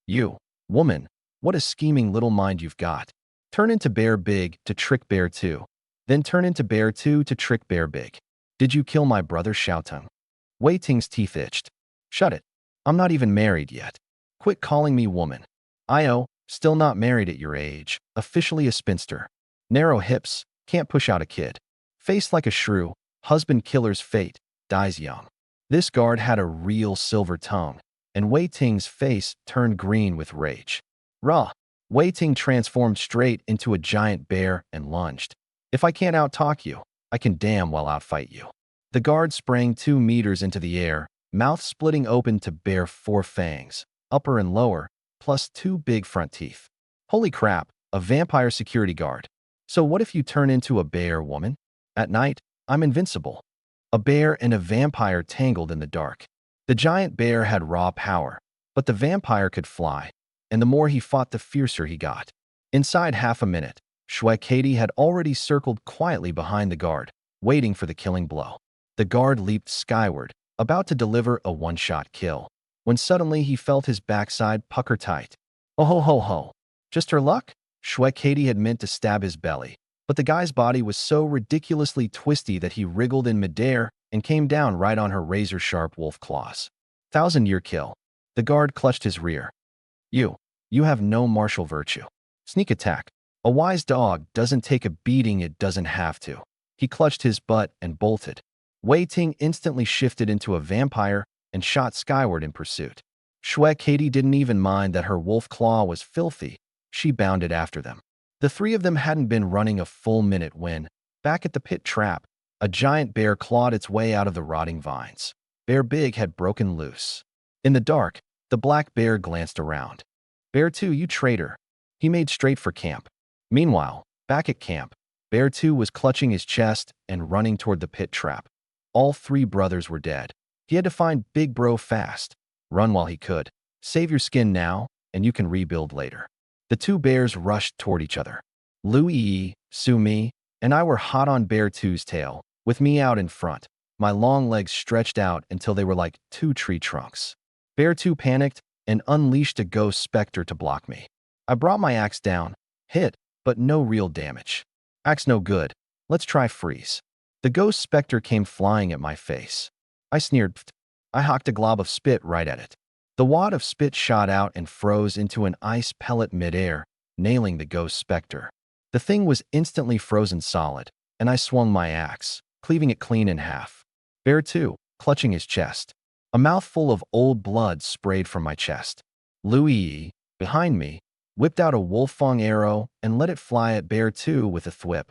You, woman, what a scheming little mind you've got. Turn into Bear Big to trick Bear 2. Then turn into Bear 2 to trick Bear Big. Did you kill my brother Xiaotung? Wei Ting's teeth itched. Shut it. I'm not even married yet. Quit calling me woman. Still not married at your age, officially a spinster. Narrow hips, can't push out a kid. Face like a shrew, husband killer's fate, dies young. This guard had a real silver tongue, and Wei Ting's face turned green with rage. Rah! Wei Ting transformed straight into a giant bear and lunged. If I can't outtalk you, I can damn well outfight you. The guard sprang 2 meters into the air, mouth splitting open to bare 4 fangs, upper and lower, plus 2 big front teeth. Holy crap, a vampire security guard. So what if you turn into a bear, woman? At night, I'm invincible. A bear and a vampire tangled in the dark. The giant bear had raw power, but the vampire could fly, and the more he fought, the fiercer he got. Inside half a minute, Shuai Katie had already circled quietly behind the guard, waiting for the killing blow. The guard leaped skyward, about to deliver a one-shot kill, when suddenly he felt his backside pucker tight. Oh ho ho ho. Just her luck? Shuai Katie had meant to stab his belly, but the guy's body was so ridiculously twisty that he wriggled in midair and came down right on her razor-sharp wolf claws. 1,000-year kill. The guard clutched his rear. You have no martial virtue. Sneak attack. A wise dog doesn't take a beating it doesn't have to. He clutched his butt and bolted. Wei Ting instantly shifted into a vampire and shot skyward in pursuit. Shuai Katie didn't even mind that her wolf claw was filthy. She bounded after them. The 3 of them hadn't been running a full minute when, back at the pit trap, a giant bear clawed its way out of the rotting vines. Bear Big had broken loose. In the dark, the black bear glanced around. Bear 2, you traitor. He made straight for camp. Meanwhile, back at camp, Bear 2 was clutching his chest and running toward the pit trap. All 3 brothers were dead. He had to find Big Bro fast. Run while he could. Save your skin now, and you can rebuild later. The 2 bears rushed toward each other. Lu Yi, Su Mi, and I were hot on Bear 2's tail, with me out in front, my long legs stretched out until they were like 2 tree trunks. Bear 2 panicked and unleashed a ghost specter to block me. I brought my axe down, hit, but no real damage. Axe no good. Let's try freeze. The ghost specter came flying at my face. I sneered. Pfft. I hocked a glob of spit right at it. The wad of spit shot out and froze into an ice pellet midair, nailing the ghost specter. The thing was instantly frozen solid, and I swung my axe, cleaving it clean in half. Bear 2, clutching his chest. A mouthful of old blood sprayed from my chest. Lu Yi, behind me, whipped out a wolf-fang arrow and let it fly at Bear 2 with a thwip,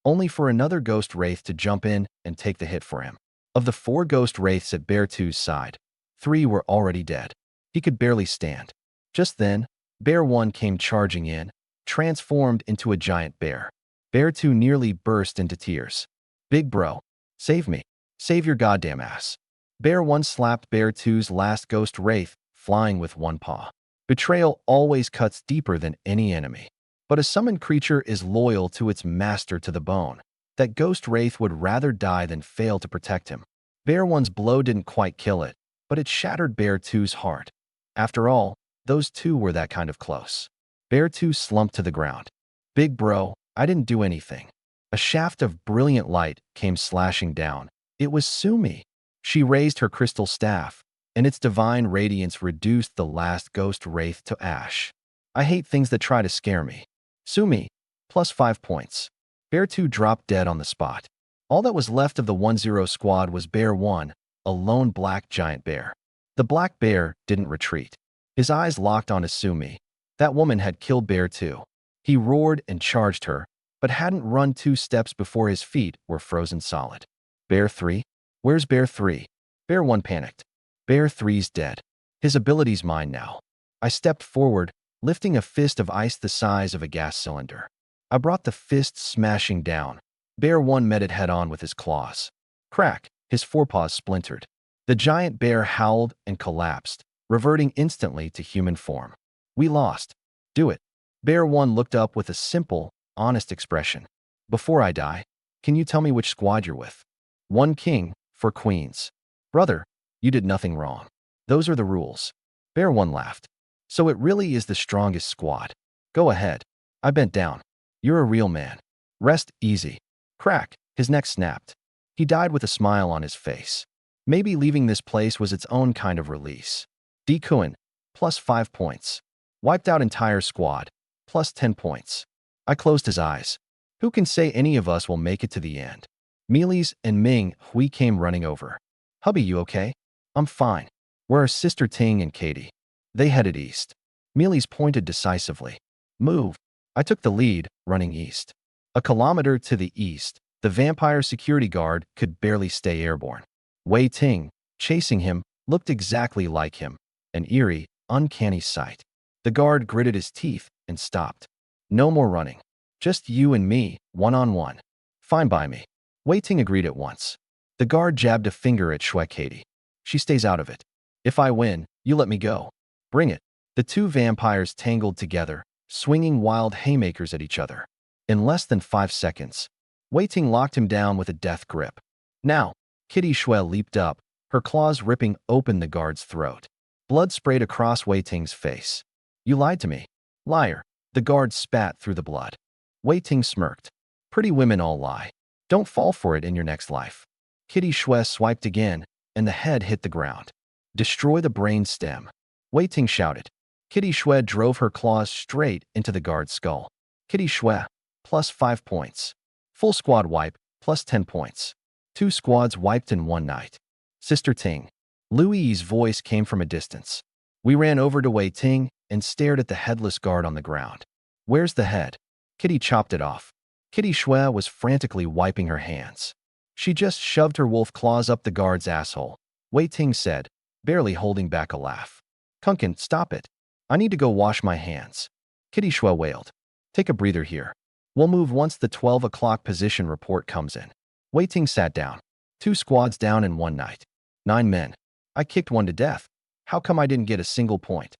only for another ghost wraith to jump in and take the hit for him. Of the 4 ghost wraiths at Bear 2's side, 3 were already dead. He could barely stand. Just then, Bear 1 came charging in, transformed into a giant bear. Bear 2 nearly burst into tears. Big bro, save me. Save your goddamn ass. Bear 1 slapped Bear 2's last ghost wraith, flying with one paw. Betrayal always cuts deeper than any enemy. But a summoned creature is loyal to its master to the bone. That ghost wraith would rather die than fail to protect him. Bear 1's blow didn't quite kill it, but it shattered Bear 2's heart. After all, those 2 were that kind of close. Bear 2 slumped to the ground. Big bro, I didn't do anything. A shaft of brilliant light came slashing down. It was Sumi. She raised her crystal staff, and its divine radiance reduced the last ghost wraith to ash. I hate things that try to scare me. Sue me. Plus 5 points. Bear 2 dropped dead on the spot. All that was left of the 1-0 squad was Bear 1, a lone black giant bear. The black bear didn't retreat. His eyes locked on Asumi. That woman had killed Bear 2. He roared and charged her, but hadn't run 2 steps before his feet were frozen solid. Bear 3? Where's Bear 3? Bear 1 panicked. Bear 3's dead. His ability's mine now. I stepped forward, lifting a fist of ice the size of a gas cylinder. I brought the fist smashing down. Bear 1 met it head-on with his claws. Crack! His forepaws splintered. The giant bear howled and collapsed, reverting instantly to human form. We lost. Do it. Bear 1 looked up with a simple, honest expression. Before I die, can you tell me which squad you're with? 1 king, for queens. Brother, you did nothing wrong. Those are the rules. Bear 1 laughed. So it really is the strongest squad. Go ahead. I bent down. You're a real man. Rest easy. Crack! His neck snapped. He died with a smile on his face. Maybe leaving this place was its own kind of release. Dikuin, plus 5 points. Wiped out entire squad, plus 10 points. I closed his eyes. Who can say any of us will make it to the end? Mealy's and Ming Hui came running over. Hubby, you okay? I'm fine. Where are Sister Ting and Katie? They headed east. Mealy's pointed decisively. Move. I took the lead, running east. A kilometer to the east, the vampire security guard could barely stay airborne. Wei Ting, chasing him, looked exactly like him. An eerie, uncanny sight. The guard gritted his teeth and stopped. No more running. Just you and me, one-on-one. Fine by me. Wei Ting agreed at once. The guard jabbed a finger at Shui Katie. She stays out of it. If I win, you let me go. Bring it. The 2 vampires tangled together, swinging wild haymakers at each other. In less than 5 seconds, Wei Ting locked him down with a death grip. Now, Kitty Shui leaped up, her claws ripping open the guard's throat. Blood sprayed across Wei Ting's face. You lied to me. Liar. The guard spat through the blood. Wei Ting smirked. Pretty women all lie. Don't fall for it in your next life. Kitty Shui swiped again, and the head hit the ground. Destroy the brain stem. Wei Ting shouted. Kitty Shui drove her claws straight into the guard's skull. Kitty Shui, plus 5 points. Full squad wipe, plus 10 points. 2 squads wiped in one night. Sister Ting. Louis's voice came from a distance. We ran over to Wei Ting and stared at the headless guard on the ground. Where's the head? Kitty chopped it off. Kitty Shui was frantically wiping her hands. She just shoved her wolf claws up the guard's asshole. Wei Ting said, barely holding back a laugh. Kunkin, stop it. I need to go wash my hands. Kitty Shui wailed. Take a breather here. We'll move once the 12 o'clock position report comes in. Wei Ting sat down. 2 squads down in one night. 9 men. I kicked 1 to death. How come I didn't get a single point?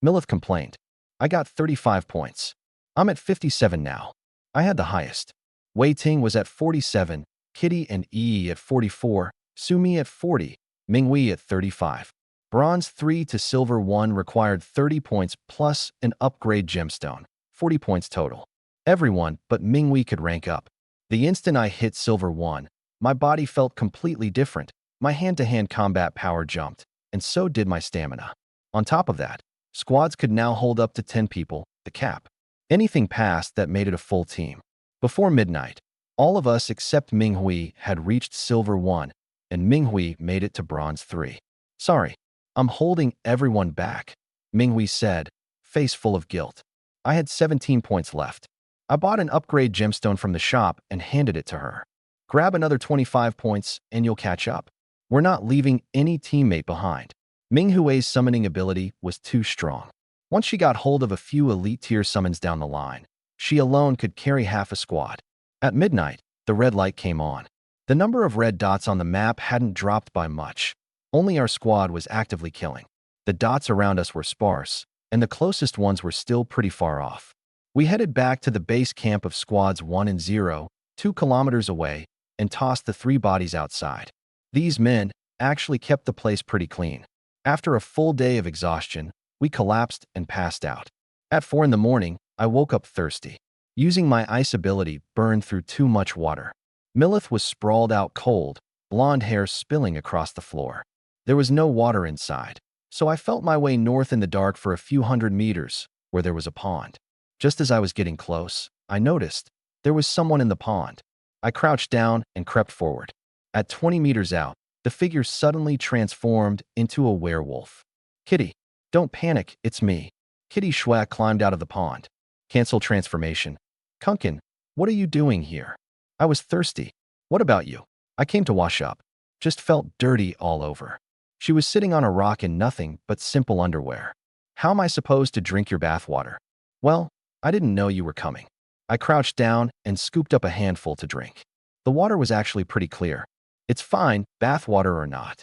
Millith complained. I got 35 points. I'm at 57 now. I had the highest. Wei Ting was at 47, Kitty and Yi at 44, Sumi at 40, Minghui at 35. Bronze 3 to Silver 1 required 30 points plus an upgrade gemstone, 40 points total. Everyone but Minghui could rank up. The instant I hit Silver 1, my body felt completely different. My hand-to-hand combat power jumped, and so did my stamina. On top of that, squads could now hold up to 10 people, the cap. Anything past that made it a full team. Before midnight, all of us except Minghui had reached Silver 1, and Minghui made it to Bronze 3. Sorry, I'm holding everyone back, Minghui said, face full of guilt. I had 17 points left. I bought an upgrade gemstone from the shop and handed it to her. Grab another 25 points and you'll catch up. We're not leaving any teammate behind. Minghui's summoning ability was too strong. Once she got hold of a few elite-tier summons down the line, she alone could carry half a squad. At midnight, the red light came on. The number of red dots on the map hadn't dropped by much. Only our squad was actively killing. The dots around us were sparse, and the closest ones were still pretty far off. We headed back to the base camp of squads 1 and 0, 2 kilometers away, and tossed the 3 bodies outside. These men actually kept the place pretty clean. After a full day of exhaustion, we collapsed and passed out. At 4 in the morning, I woke up thirsty. Using my ice ability burned through too much water. Millith was sprawled out cold, blonde hair spilling across the floor. There was no water inside, so I felt my way north in the dark for a few hundred meters, where there was a pond. Just as I was getting close, I noticed there was someone in the pond. I crouched down and crept forward. At 20 meters out, the figure suddenly transformed into a werewolf. Kitty, don't panic, it's me. Kitty Schwack climbed out of the pond. Cancel transformation. Kunkin, what are you doing here? I was thirsty. What about you? I came to wash up. Just felt dirty all over. She was sitting on a rock in nothing but simple underwear. How am I supposed to drink your bathwater? Well, I didn't know you were coming. I crouched down and scooped up a handful to drink. The water was actually pretty clear. It's fine, bathwater or not.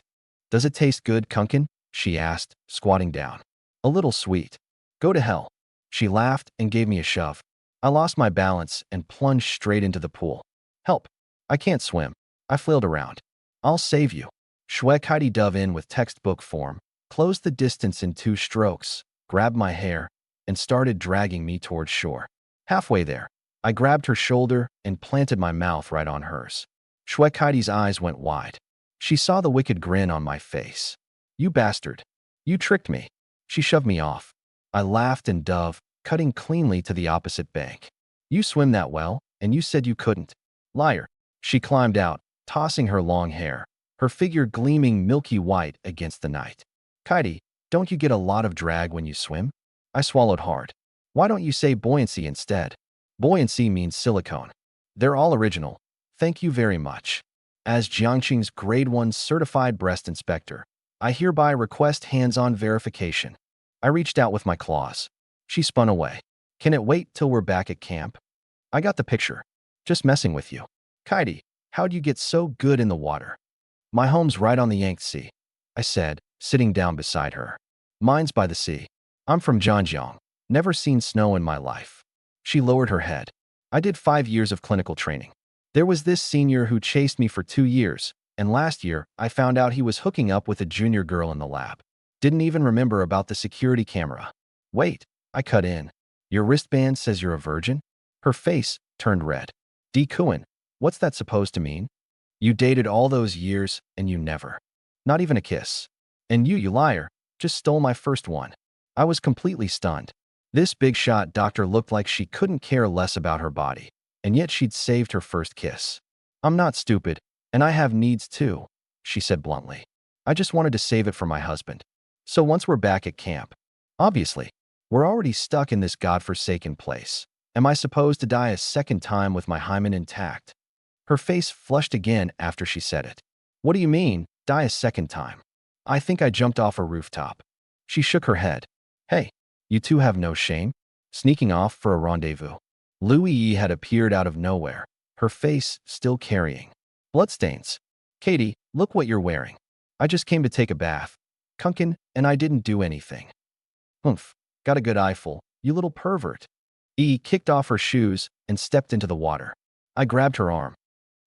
Does it taste good, Kunkin? She asked, squatting down. A little sweet. Go to hell. She laughed and gave me a shove. I lost my balance and plunged straight into the pool. Help. I can't swim. I flailed around. I'll save you. Schweck Heidi dove in with textbook form, closed the distance in 2 strokes, grabbed my hair, and started dragging me towards shore. Halfway there, I grabbed her shoulder and planted my mouth right on hers. Schweck Heidi's eyes went wide. She saw the wicked grin on my face. You bastard. You tricked me. She shoved me off. I laughed and dove, cutting cleanly to the opposite bank. You swim that well, and you said you couldn't. Liar. She climbed out, tossing her long hair, her figure gleaming milky white against the night. Heidi, don't you get a lot of drag when you swim? I swallowed hard. Why don't you say buoyancy instead? Buoyancy means silicone. They're all original. Thank you very much. As Jiangqing's Grade 1 certified breast inspector, I hereby request hands-on verification. I reached out with my claws. She spun away. Can it wait till we're back at camp? I got the picture. Just messing with you. Heidi, how'd you get so good in the water? My home's right on the Yangtze, I said, sitting down beside her. Mine's by the sea. I'm from Zhanjiang. Never seen snow in my life. She lowered her head. I did 5 years of clinical training. There was this senior who chased me for 2 years, and last year I found out he was hooking up with a junior girl in the lab. Didn't even remember about the security camera. Wait, I cut in. Your wristband says you're a virgin? Her face turned red. D. Kuan, what's that supposed to mean? You dated all those years, and you never. Not even a kiss. And you liar, just stole my first one. I was completely stunned. This big shot doctor looked like she couldn't care less about her body, and yet she'd saved her first kiss. I'm not stupid, and I have needs too, she said bluntly. I just wanted to save it for my husband. So once we're back at camp, obviously, we're already stuck in this godforsaken place. Am I supposed to die a second time with my hymen intact? Her face flushed again after she said it. What do you mean, die a second time? I think I jumped off a rooftop. She shook her head. Hey, you two have no shame? Sneaking off for a rendezvous. Lu Yi had appeared out of nowhere, her face still carrying bloodstains. Katie, look what you're wearing. I just came to take a bath. Kunkin, and I didn't do anything. Humph, got a good eyeful, you little pervert. E kicked off her shoes and stepped into the water. I grabbed her arm.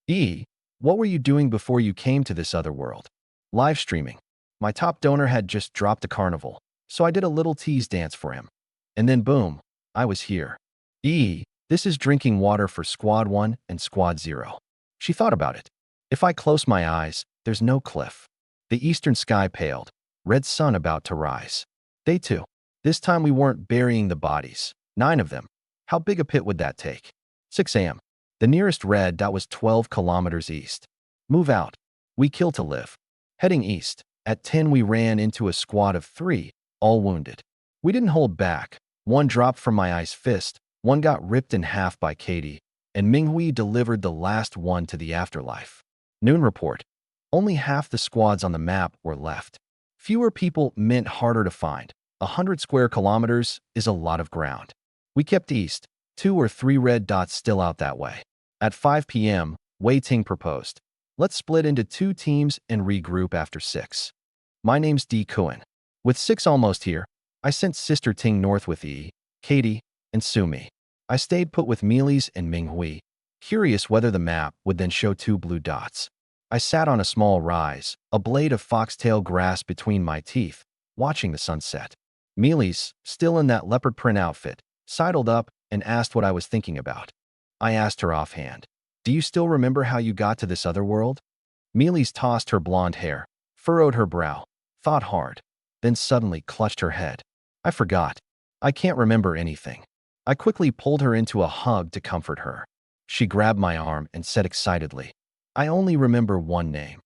E, what were you doing before you came to this other world? Live streaming. My top donor had just dropped a carnival, so I did a little tease dance for him. And then boom, I was here. E, this is drinking water for Squad 1 and Squad 0. She thought about it. If I close my eyes, there's no cliff. The eastern sky paled, red sun about to rise. Day 2. This time we weren't burying the bodies. 9 of them. How big a pit would that take? 6 a.m. The nearest red dot was 12 kilometers east. Move out. We kill to live. Heading east. At 10 we ran into a squad of 3, all wounded. We didn't hold back. One dropped from my ice fist, one got ripped in half by Katie, and Minghui delivered the last one to the afterlife. Noon report. Only half the squads on the map were left. Fewer people meant harder to find. 100 square kilometers is a lot of ground. We kept east, 2 or 3 red dots still out that way. At 5 p.m., Wei Ting proposed. Let's split into 2 teams and regroup after 6. My name's D. Kuan. With 6 almost here, I sent Sister Ting north with E, Katie, and Sumi. I stayed put with Mealy's and Minghui, curious whether the map would then show 2 blue dots. I sat on a small rise, a blade of foxtail grass between my teeth, watching the sunset. Mealy's, still in that leopard print outfit, sidled up and asked what I was thinking about. I asked her offhand, do you still remember how you got to this other world? Mealy's tossed her blonde hair, furrowed her brow. thought hard, then suddenly clutched her head. I forgot. I can't remember anything. I quickly pulled her into a hug to comfort her. She grabbed my arm and said excitedly, I only remember one name.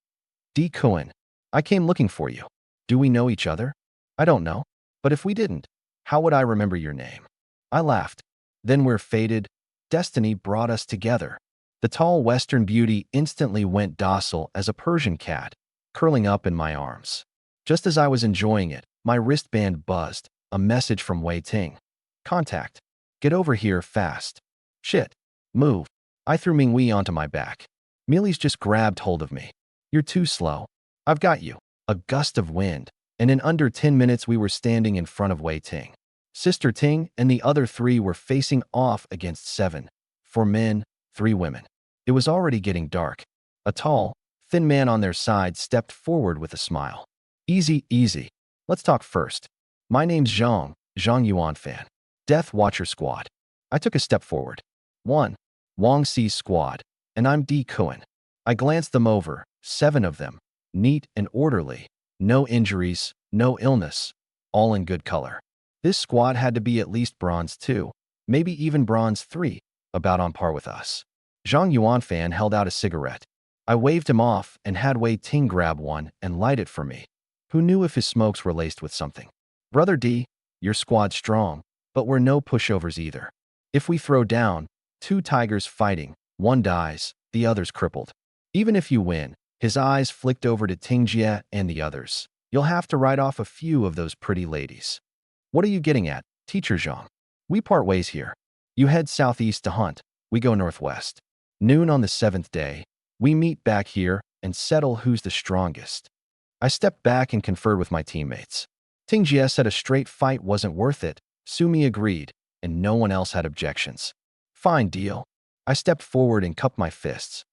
D. Cohen. I came looking for you. Do we know each other? I don't know. But if we didn't, how would I remember your name? I laughed. Then we're fated. Destiny brought us together. The tall Western beauty instantly went docile as a Persian cat, curling up in my arms. Just as I was enjoying it, my wristband buzzed. A message from Wei Ting. Contact. Get over here fast. Shit. Move. I threw Minghui onto my back. Mealy's just grabbed hold of me. You're too slow. I've got you. A gust of wind, and in under 10 minutes we were standing in front of Wei Ting. Sister Ting and the other 3 were facing off against 7. 4 men, 3 women. It was already getting dark. A tall, thin man on their side stepped forward with a smile. Easy, easy. Let's talk first. My name's Zhang Yuan Fan. Death Watcher Squad. I took a step forward. 1. Wang Xi's squad, and I'm D. Cohen. I glanced them over, 7 of them, neat and orderly, no injuries, no illness, all in good color. This squad had to be at least bronze 2, maybe even bronze 3, about on par with us. Zhang Yuan Fan held out a cigarette. I waved him off and had Wei Ting grab one and light it for me. Who knew if his smokes were laced with something? Brother D, your squad's strong, but we're no pushovers either. If we throw down, 2 tigers fighting, 1 dies, the other's crippled. Even if you win, his eyes flicked over to Tingjie and the others. You'll have to write off a few of those pretty ladies. What are you getting at, Teacher Zhang? We part ways here. You head southeast to hunt, we go northwest. Noon on the 7th day, we meet back here and settle who's the strongest. I stepped back and conferred with my teammates. Tingjie said a straight fight wasn't worth it, Sumi agreed, and no one else had objections. Fine deal. I stepped forward and cupped my fists.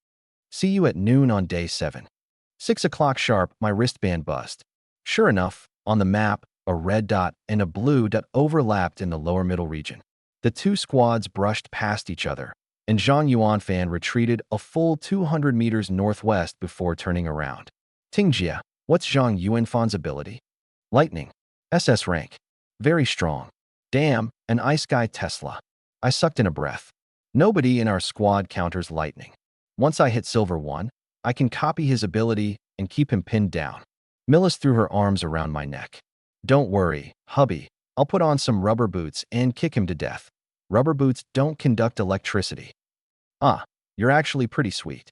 See you at noon on day 7. 6 o'clock sharp, my wristband buzzed. Sure enough, on the map, a red dot and a blue dot overlapped in the lower middle region. The 2 squads brushed past each other, and Zhang Yuan Fan retreated a full 200 meters northwest before turning around. Tingjie, what's Zhang Yuan Fan's ability? Lightning. SS rank. Very strong. Damn, an ice guy Tesla. I sucked in a breath. Nobody in our squad counters lightning. Once I hit Silver 1, I can copy his ability and keep him pinned down. Millis threw her arms around my neck. Don't worry, hubby. I'll put on some rubber boots and kick him to death. Rubber boots don't conduct electricity. Ah, you're actually pretty sweet.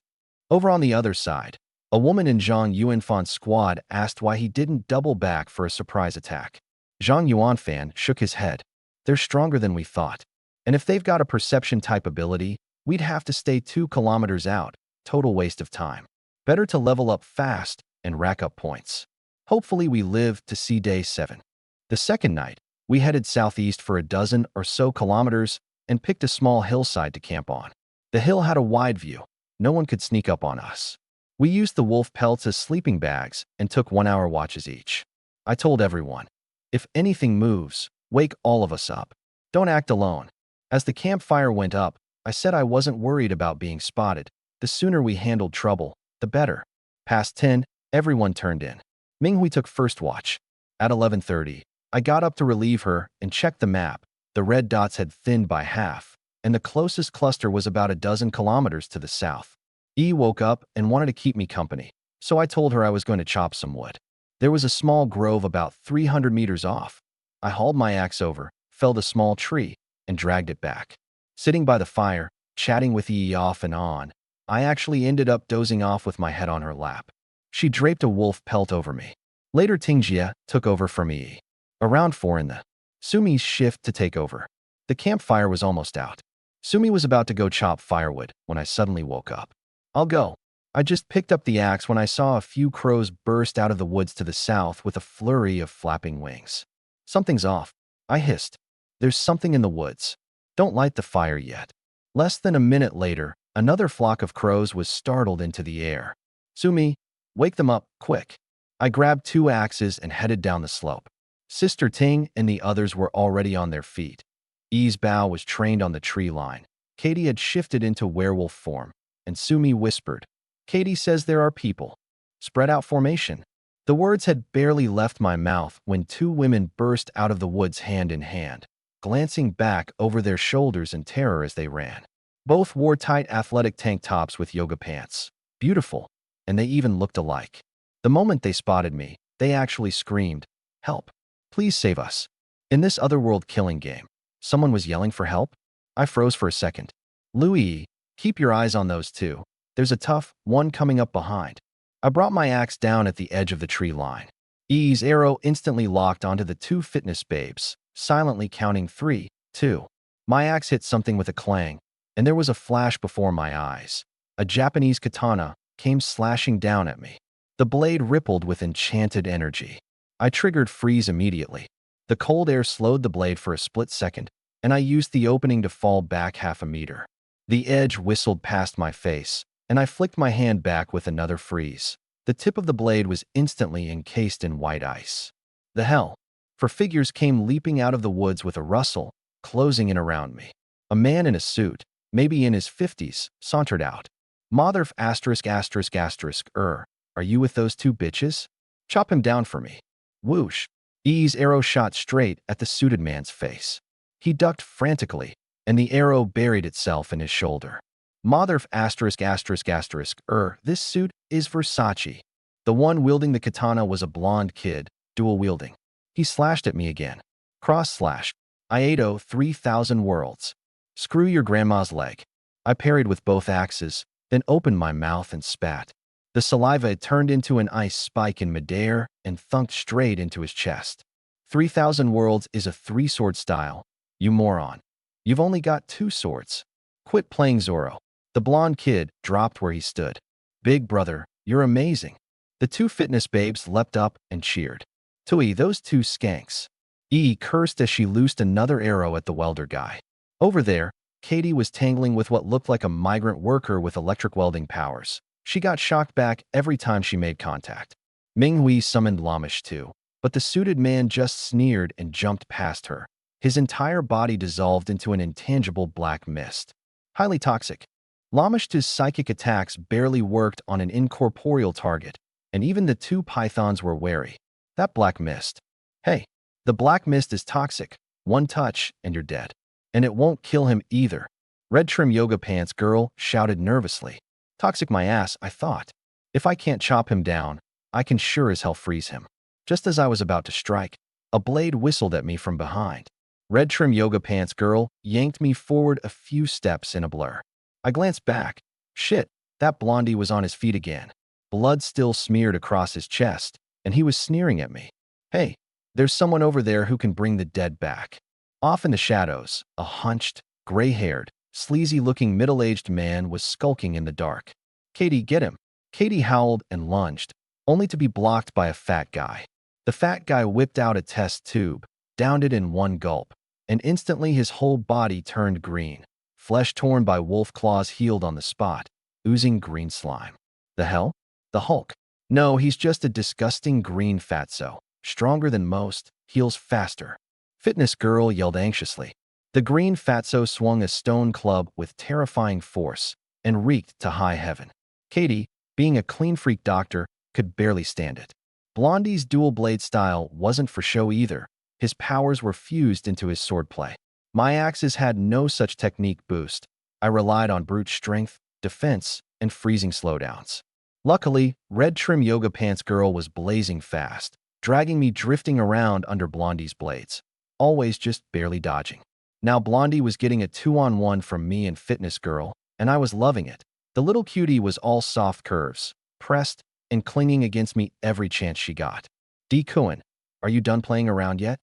Over on the other side, a woman in Zhang Yuanfan's squad asked why he didn't double back for a surprise attack. Zhang Yuanfan shook his head. They're stronger than we thought. And if they've got a perception-type ability, we'd have to stay 2 kilometers out. Total waste of time. Better to level up fast and rack up points. Hopefully we live to see day 7. The second night, we headed southeast for a dozen or so kilometers and picked a small hillside to camp on. The hill had a wide view. No one could sneak up on us. We used the wolf pelts as sleeping bags and took 1-hour watches each. I told everyone, if anything moves, wake all of us up. Don't act alone. As the campfire went up, I said I wasn't worried about being spotted. The sooner we handled trouble, the better. Past 10, everyone turned in. Minghui took first watch. At 11:30, I got up to relieve her and checked the map. The red dots had thinned by half, and the closest cluster was about a dozen kilometers to the south. E woke up and wanted to keep me company, so I told her I was going to chop some wood. There was a small grove about 300 meters off. I hauled my axe over, felled a small tree, and dragged it back. Sitting by the fire, chatting with E off and on, I actually ended up dozing off with my head on her lap. She draped a wolf pelt over me. Later Tingjie took over from E. Around 4 in the Sumi's shift to take over. The campfire was almost out. Sumi was about to go chop firewood when I suddenly woke up. I'll go. I just picked up the axe when I saw a few crows burst out of the woods to the south with a flurry of flapping wings. Something's off. I hissed. There's something in the woods. Don't light the fire yet. Less than a minute later, another flock of crows was startled into the air. Sumi, wake them up, quick. I grabbed 2 axes and headed down the slope. Sister Ting and the others were already on their feet. E's bow was trained on the tree line. Katie had shifted into werewolf form, and Sumi whispered, Katie says there are people. Spread out formation. The words had barely left my mouth when two women burst out of the woods hand in hand, glancing back over their shoulders in terror as they ran. Both wore tight athletic tank tops with yoga pants. Beautiful, and they even looked alike. The moment they spotted me, they actually screamed, "Help! Please save us!" In this otherworld killing game, someone was yelling for help? I froze for a second. Louis, keep your eyes on those two. There's a tough one coming up behind. I brought my axe down at the edge of the tree line. E's arrow instantly locked onto the two fitness babes, silently counting 3, 2. My axe hit something with a clang, and there was a flash before my eyes. A Japanese katana came slashing down at me. The blade rippled with enchanted energy. I triggered freeze immediately. The cold air slowed the blade for a split second, and I used the opening to fall back half a meter. The edge whistled past my face, and I flicked my hand back with another freeze. The tip of the blade was instantly encased in white ice. The hell? For figures came leaping out of the woods with a rustle, closing in around me. A man in a suit, maybe in his 50s, sauntered out. Motherf asterisk asterisk asterisk are you with those two bitches? Chop him down for me. Whoosh. E's arrow shot straight at the suited man's face. He ducked frantically, and the arrow buried itself in his shoulder. Motherf asterisk asterisk asterisk this suit is Versace. The one wielding the katana was a blonde kid, dual-wielding. He slashed at me again. Cross slash. Iato 3000 worlds. Screw your grandma's leg. I parried with both axes, then opened my mouth and spat. The saliva had turned into an ice spike in midair and thunked straight into his chest. 3000 worlds is a 3-sword style. You moron. You've only got 2 swords. Quit playing Zorro. The blonde kid dropped where he stood. Big brother, you're amazing. The two fitness babes leapt up and cheered. Tui, those two skanks. E cursed as she loosed another arrow at the welder guy. Over there, Katie was tangling with what looked like a migrant worker with electric welding powers. She got shocked back every time she made contact. Minghui summoned Lamish too, but the suited man just sneered and jumped past her. His entire body dissolved into an intangible black mist. Highly toxic. Lamish's psychic attacks barely worked on an incorporeal target, and even the two pythons were wary. That black mist. Hey, the black mist is toxic. One touch, and you're dead. And it won't kill him either. Red trim yoga pants girl shouted nervously. Toxic my ass, I thought. If I can't chop him down, I can sure as hell freeze him. Just as I was about to strike, a blade whistled at me from behind. Red trim yoga pants girl yanked me forward a few steps in a blur. I glanced back. Shit, that blondie was on his feet again. Blood still smeared across his chest, and he was sneering at me. Hey, there's someone over there who can bring the dead back. Off in the shadows, a hunched, gray-haired, sleazy-looking middle-aged man was skulking in the dark. Katie, get him. Katie howled and lunged, only to be blocked by a fat guy. The fat guy whipped out a test tube, downed it in one gulp, and instantly his whole body turned green. Flesh torn by wolf claws healed on the spot, oozing green slime. The hell? The Hulk. No, he's just a disgusting green fatso. Stronger than most, heals faster. Fitness girl yelled anxiously. The green fatso swung a stone club with terrifying force and reeked to high heaven. Katie, being a clean freak doctor, could barely stand it. Blondie's dual blade style wasn't for show either. His powers were fused into his swordplay. My axes had no such technique boost. I relied on brute strength, defense, and freezing slowdowns. Luckily, red trim yoga pants girl was blazing fast, dragging me drifting around under Blondie's blades, always just barely dodging. Now Blondie was getting a 2-on-1 from me and fitness girl, and I was loving it. The little cutie was all soft curves, pressed, and clinging against me every chance she got. D-Kuan, are you done playing around yet?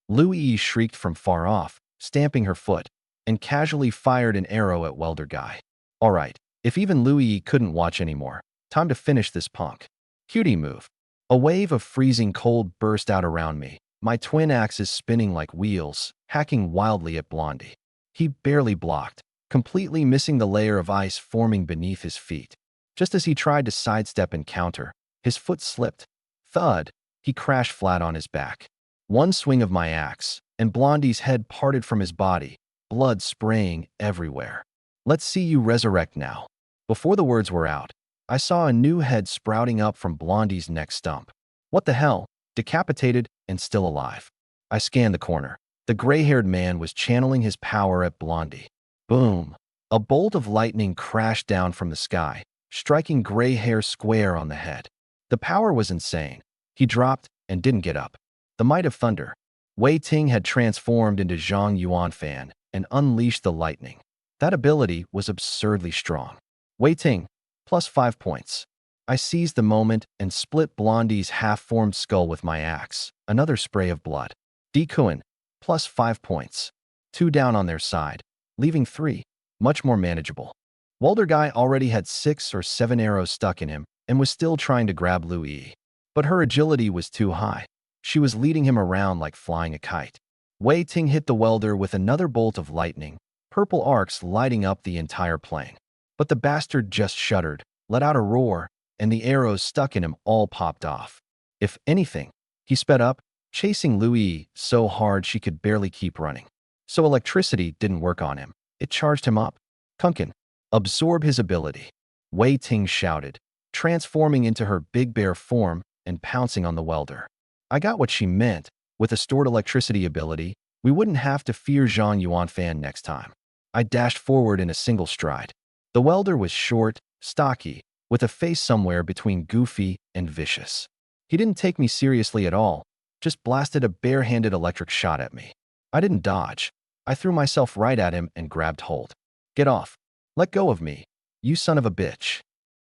Louis shrieked from far off, stamping her foot, and casually fired an arrow at welder guy. All right, if even Louis couldn't watch anymore, time to finish this punk. Cutie move. A wave of freezing cold burst out around me, my twin axes spinning like wheels, hacking wildly at Blondie. He barely blocked, completely missing the layer of ice forming beneath his feet. Just as he tried to sidestep and counter, his foot slipped. Thud, he crashed flat on his back. One swing of my axe, and Blondie's head parted from his body, blood spraying everywhere. Let's see you resurrect now. Before the words were out, I saw a new head sprouting up from Blondie's neck stump. What the hell? Decapitated and still alive. I scanned the corner. The gray-haired man was channeling his power at Blondie. Boom! A bolt of lightning crashed down from the sky, striking gray hair square on the head. The power was insane. He dropped and didn't get up. The might of thunder. Wei Ting had transformed into Zhang Yuanfan and unleashed the lightning. That ability was absurdly strong. Wei Ting, plus 5 points. I seized the moment and split Blondie's half-formed skull with my axe. Another spray of blood. Dikuin, plus 5 points. 2 down on their side, leaving 3, much more manageable. Walder Guy already had 6 or 7 arrows stuck in him and was still trying to grab Lu Yi. But her agility was too high. She was leading him around like flying a kite. Wei Ting hit the welder with another bolt of lightning, purple arcs lighting up the entire plane. But the bastard just shuddered, let out a roar, and the arrows stuck in him all popped off. If anything, he sped up, chasing Lu Yi so hard she could barely keep running. So electricity didn't work on him. It charged him up. Kunkin, absorb his ability. Wei Ting shouted, transforming into her big bear form and pouncing on the welder. I got what she meant. With a stored electricity ability, we wouldn't have to fear Zhang Yuanfan next time. I dashed forward in a single stride. The welder was short, stocky, with a face somewhere between goofy and vicious. He didn't take me seriously at all, just blasted a bare-handed electric shot at me. I didn't dodge. I threw myself right at him and grabbed hold. Get off. Let go of me, you son of a bitch.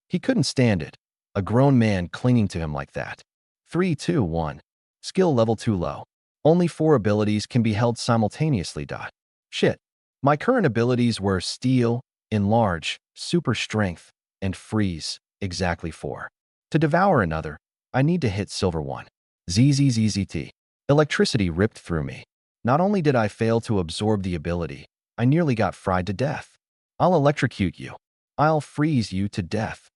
He couldn't stand it. A grown man clinging to him like that. 3, 2, 1. Skill level too low. Only 4 abilities can be held simultaneously. Shit. My current abilities were Steal, Enlarge, Super Strength, and Freeze, exactly 4. To devour another, I need to hit Silver 1. ZZZZT. Electricity ripped through me. Not only did I fail to absorb the ability, I nearly got fried to death. I'll electrocute you. I'll freeze you to death.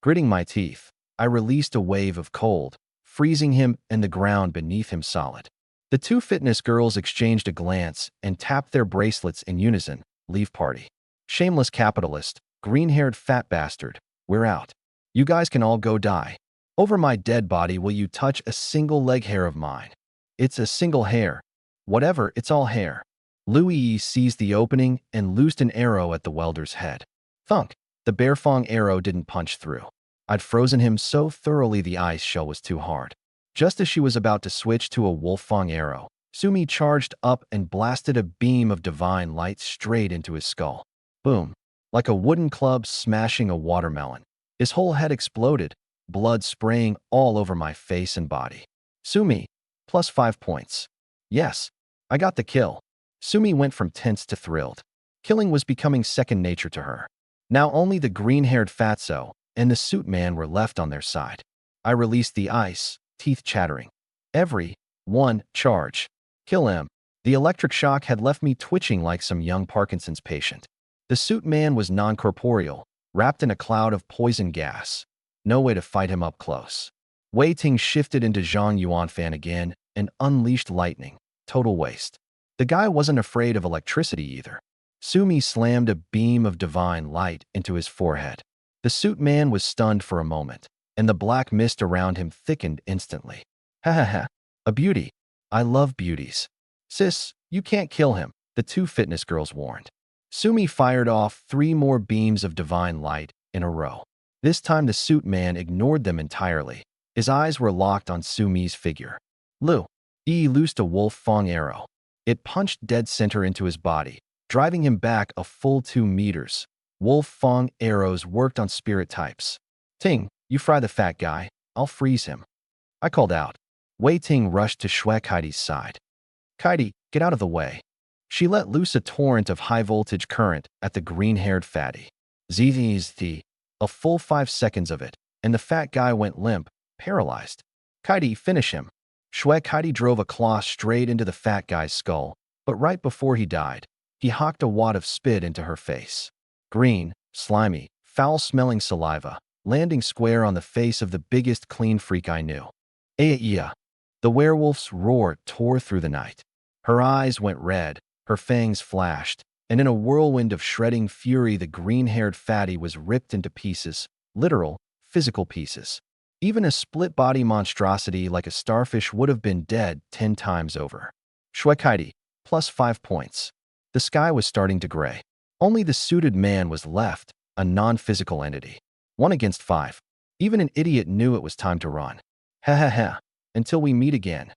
Gritting my teeth, I released a wave of cold, freezing him and the ground beneath him solid. The 2 fitness girls exchanged a glance and tapped their bracelets in unison. Leave party. Shameless capitalist, green-haired fat bastard, we're out. You guys can all go die. Over my dead body will you touch a single leg hair of mine? It's a single hair. Whatever, it's all hair. Lu Yi seized the opening and loosed an arrow at the welder's head. Thunk. The bear-fong arrow didn't punch through. I'd frozen him so thoroughly the ice shell was too hard. Just as she was about to switch to a wolf-fong arrow, Sumi charged up and blasted a beam of divine light straight into his skull. Boom. Like a wooden club smashing a watermelon. His whole head exploded, blood spraying all over my face and body. Sumi, plus 5 points. Yes, I got the kill. Sumi went from tense to thrilled. Killing was becoming second nature to her. Now only the green-haired fatso and the suit man were left on their side. I released the ice, teeth chattering. Every one charge. Kill him. The electric shock had left me twitching like some young Parkinson's patient. The suit man was non-corporeal, wrapped in a cloud of poison gas. No way to fight him up close. Wei Ting shifted into Zhang Yuanfan again and unleashed lightning. Total waste. The guy wasn't afraid of electricity either. Sumi slammed a beam of divine light into his forehead. The suit man was stunned for a moment, and the black mist around him thickened instantly. Ha ha ha. A beauty. I love beauties. Sis, you can't kill him, the 2 fitness girls warned. Sumi fired off 3 more beams of divine light in a row. This time the suit man ignored them entirely. His eyes were locked on Sumi's figure. Lu Yi loosed a wolf-fong arrow. It punched dead center into his body, driving him back a full 2 meters. Wolf-fong arrows worked on spirit types. Ting, you fry the fat guy. I'll freeze him. I called out. Wei Ting rushed to Shui Kaidi's side. Kaidi, get out of the way. She let loose a torrent of high-voltage current at the green-haired fatty. ZZZ, a full 5 seconds of it, and the fat guy went limp, paralyzed. Kaidi, finish him. Shui Kaidi drove a claw straight into the fat guy's skull, but right before he died, he hocked a wad of spit into her face. Green, slimy, foul-smelling saliva, landing square on the face of the biggest clean freak I knew. Aya. The werewolf's roar tore through the night. Her eyes went red, her fangs flashed, and in a whirlwind of shredding fury the green-haired fatty was ripped into pieces, literal, physical pieces. Even a split-body monstrosity like a starfish would have been dead 10 times over. Shwekaidi, plus 5 points. The sky was starting to gray. Only the suited man was left, a non-physical entity. 1 against 5. Even an idiot knew it was time to run. Ha ha ha. Until we meet again.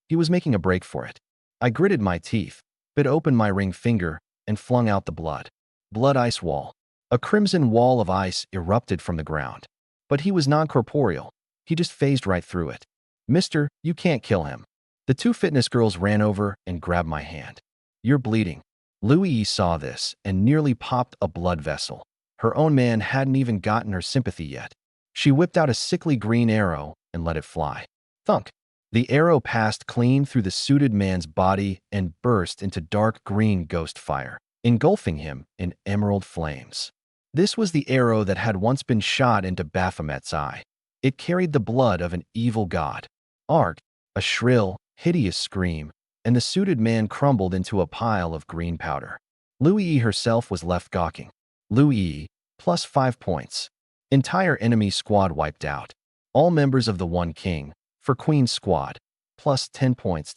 He was making a break for it. I gritted my teeth, bit open my ring finger, and flung out the blood. Blood ice wall. A crimson wall of ice erupted from the ground. But he was non-corporeal. He just phased right through it. Mister, you can't kill him. The 2 fitness girls ran over and grabbed my hand. You're bleeding. Louis saw this and nearly popped a blood vessel. Her own man hadn't even gotten her sympathy yet. She whipped out a sickly green arrow and let it fly. Thunk. The arrow passed clean through the suited man's body and burst into dark green ghost fire, engulfing him in emerald flames. This was the arrow that had once been shot into Baphomet's eye. It carried the blood of an evil god. Arg! A shrill, hideous scream, and the suited man crumbled into a pile of green powder. Louis herself was left gawking. Louis, plus 5 points. Entire enemy squad wiped out. All members of the One King, for Queen's squad, plus 10 points.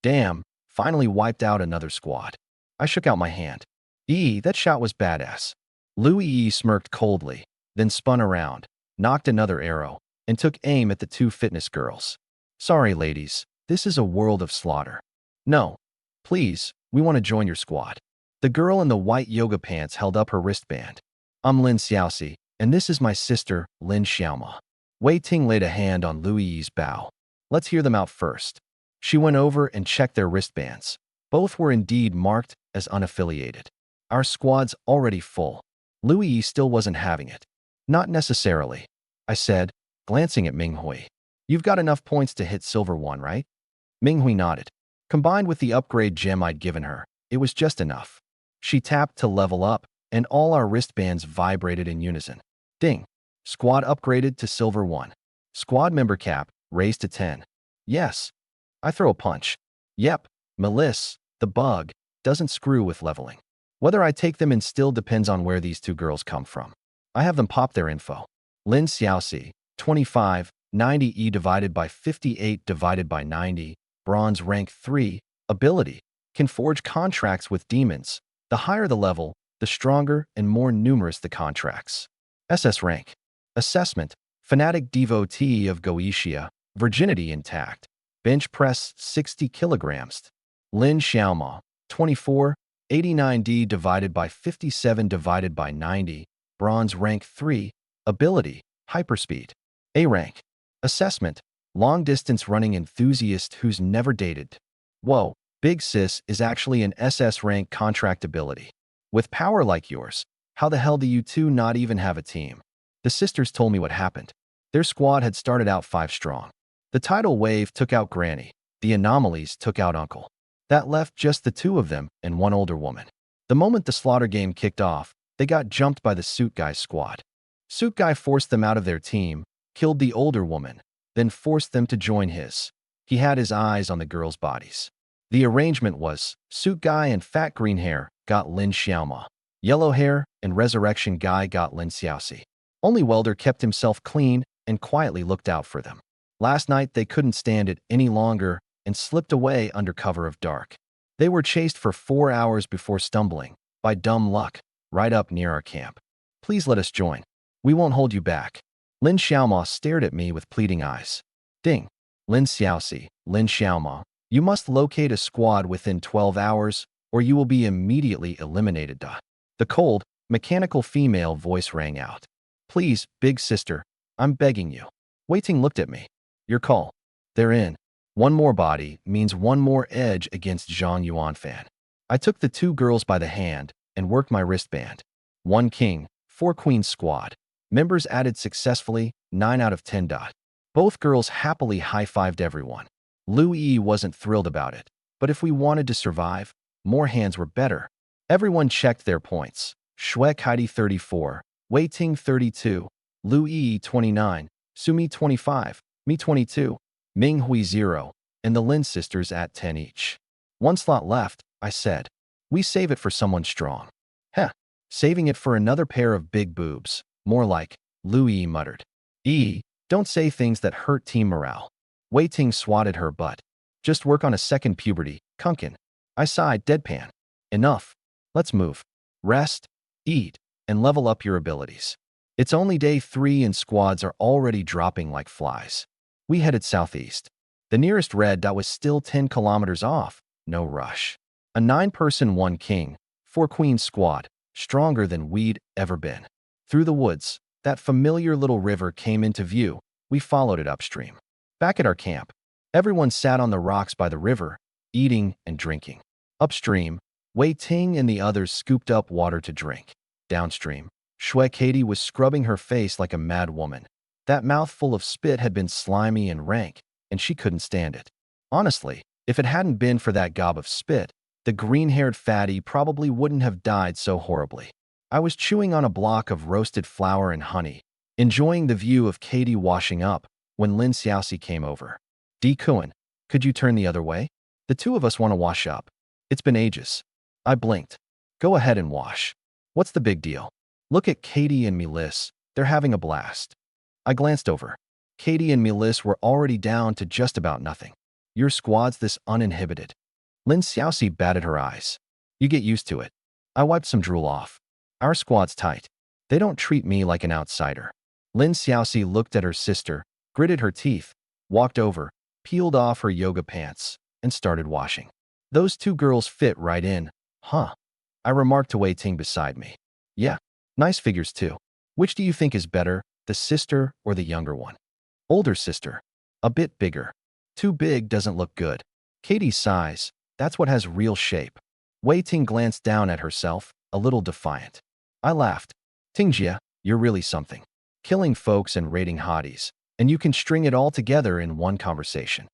Damn, finally wiped out another squad. I shook out my hand. That shot was badass. Louis smirked coldly, then spun around, knocked another arrow, and took aim at the 2 fitness girls. Sorry, ladies, this is a world of slaughter. No, please, we want to join your squad. The girl in the white yoga pants held up her wristband. I'm Lin Xiaoxi, and this is my sister, Lin Xiaoma. Wei Ting laid a hand on Louis' bow. Let's hear them out first. She went over and checked their wristbands. Both were indeed marked as unaffiliated. Our squad's already full. Louis still wasn't having it. Not necessarily, I said, glancing at Minghui. You've got enough points to hit Silver 1, right? Minghui nodded. Combined with the upgrade gem I'd given her, it was just enough. She tapped to level up, and all our wristbands vibrated in unison. Ding. Squad upgraded to Silver 1. Squad member cap raised to 10. Yes. I throw a punch. Yep, Melissa, the bug, doesn't screw with leveling. Whether I take them in still depends on where these 2 girls come from. I have them pop their info. Lin Xiaoxi, 25, 90 E divided by 58 divided by 90, bronze rank 3, ability, can forge contracts with demons. The higher the level, the stronger and more numerous the contracts. SS rank. Assessment, fanatic devotee of Goetia, virginity intact. Bench press 60 kilograms. Lin Xiaoma, 24, 89D divided by 57 divided by 90, bronze rank 3, ability, hyperspeed. A rank. Assessment, long-distance running enthusiast who's never dated. Whoa, Big Sis is actually an SS rank contract ability. With power like yours, how the hell do you 2 not even have a team? The sisters told me what happened. Their squad had started out 5 strong. The tidal wave took out Granny. The anomalies took out Uncle. That left just the 2 of them and 1 older woman. The moment the slaughter game kicked off, they got jumped by the Suit Guy's squad. Suit Guy forced them out of their team, killed the older woman, then forced them to join his. He had his eyes on the girls' bodies. The arrangement was, Suit Guy and Fat Green Hair got Lin Xiaoma. Yellow Hair and Resurrection Guy got Lin Xiaoxi. Only Welder kept himself clean and quietly looked out for them. Last night they couldn't stand it any longer and slipped away under cover of dark. They were chased for 4 hours before stumbling, by dumb luck, right up near our camp. Please let us join. We won't hold you back. Lin Xiaoma stared at me with pleading eyes. Ding. Lin Xiaoxi, Lin Xiaoma, you must locate a squad within 12 hours, or you will be immediately eliminated. The cold, mechanical female voice rang out. Please, big sister, I'm begging you. Wei Ting looked at me. Your call. They're in. 1 more body means 1 more edge against Zhang Yuanfan. I took the 2 girls by the hand and worked my wristband. 1 king, 4 queens squad. Members added successfully, 9 out of 10. Both girls happily high-fived everyone. Louis wasn't thrilled about it, but if we wanted to survive, more hands were better. Everyone checked their points. Shwek Heidi 34, Wei Ting 32, Louis 29, Sumi 25, me 22, Minghui 0, and the Lin sisters at 10 each. 1 slot left, I said. We save it for someone strong. Heh, saving it for another pair of big boobs. More like, Louis muttered. Don't say things that hurt team morale. Wei Ting swatted her butt. Just work on a second puberty, Kunkin. I sighed, deadpan. Enough. Let's move. Rest, eat, and level up your abilities. It's only day 3 and squads are already dropping like flies. We headed southeast. The nearest red dot was still 10 kilometers off. No rush. A 9-person 1-king, 4-queen squad, stronger than we'd ever been. Through the woods, that familiar little river came into view. We followed it upstream. Back at our camp, everyone sat on the rocks by the river, eating and drinking. Upstream, Wei Ting and the others scooped up water to drink. Downstream, Shui Katie was scrubbing her face like a mad woman. That mouthful of spit had been slimy and rank, and she couldn't stand it. Honestly, if it hadn't been for that gob of spit, the green-haired fatty probably wouldn't have died so horribly. I was chewing on a block of roasted flour and honey, enjoying the view of Katie washing up, when Lin Xiaoxi came over. Di Kuan, could you turn the other way? The two of us want to wash up. It's been ages. I blinked. Go ahead and wash. What's the big deal? Look at Katie and Melis. They're having a blast. I glanced over. Katie and Melis were already down to just about nothing. Your squad's this uninhibited. Lin Xiaoxi batted her eyes. You get used to it. I wiped some drool off. Our squad's tight. They don't treat me like an outsider. Lin Xiaoxi looked at her sister, gritted her teeth, walked over, peeled off her yoga pants, and started washing. Those two girls fit right in, huh? I remarked to Wei Ting beside me. Yeah, nice figures too. Which do you think is better, the sister or the younger one? Older sister. A bit bigger. Too big doesn't look good. Katie's size, that's what has real shape. Wei Ting glanced down at herself, a little defiant. I laughed. Tingjia, you're really something. Killing folks and raiding hotties, and you can string it all together in one conversation.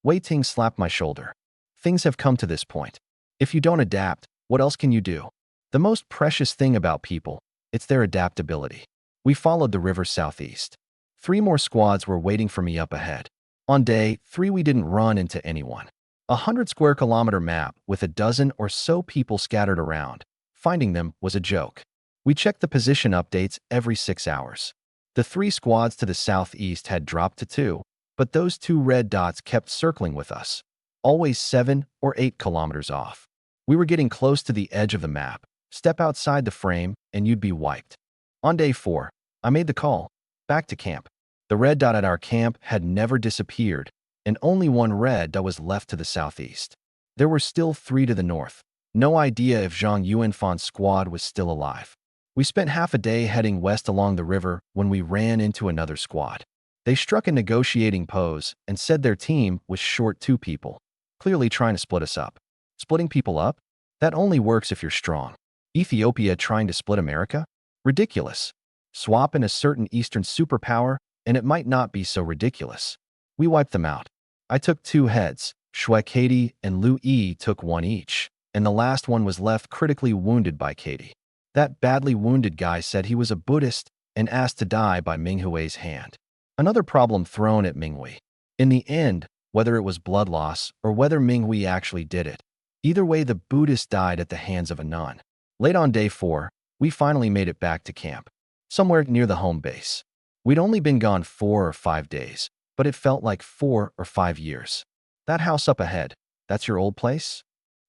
Wei Ting slapped my shoulder. Things have come to this point. If you don't adapt, what else can you do? The most precious thing about people, it's their adaptability. We followed the river southeast. 3 more squads were waiting for me up ahead. On day 3 we didn't run into anyone. 100 square kilometer map with a dozen or so people scattered around. Finding them was a joke. We checked the position updates every 6 hours. The 3 squads to the southeast had dropped to 2, but those 2 red dots kept circling with us, always 7 or 8 kilometers off. We were getting close to the edge of the map. Step outside the frame, and you'd be wiped. On day 4, I made the call. Back to camp. The red dot at our camp had never disappeared, and only 1 red dot was left to the southeast. There were still 3 to the north. No idea if Zhang Yuanfan's squad was still alive. We spent half a day heading west along the river when we ran into another squad. They struck a negotiating pose and said their team was short 2 people, clearly trying to split us up. Splitting people up? That only works if you're strong. Ethiopia trying to split America? Ridiculous. Swap in a certain Eastern superpower, and it might not be so ridiculous. We wiped them out. I took 2 heads. Shui Katie and Lu Yi took 1 each, and the last one was left critically wounded by Katie. That badly wounded guy said he was a Buddhist and asked to die by Minghui's hand. Another problem thrown at Minghui. In the end, whether it was blood loss or whether Minghui actually did it, either way the Buddhist died at the hands of a nun. Late on day 4, we finally made it back to camp, somewhere near the home base. We'd only been gone 4 or 5 days, but it felt like 4 or 5 years. That house up ahead, that's your old place?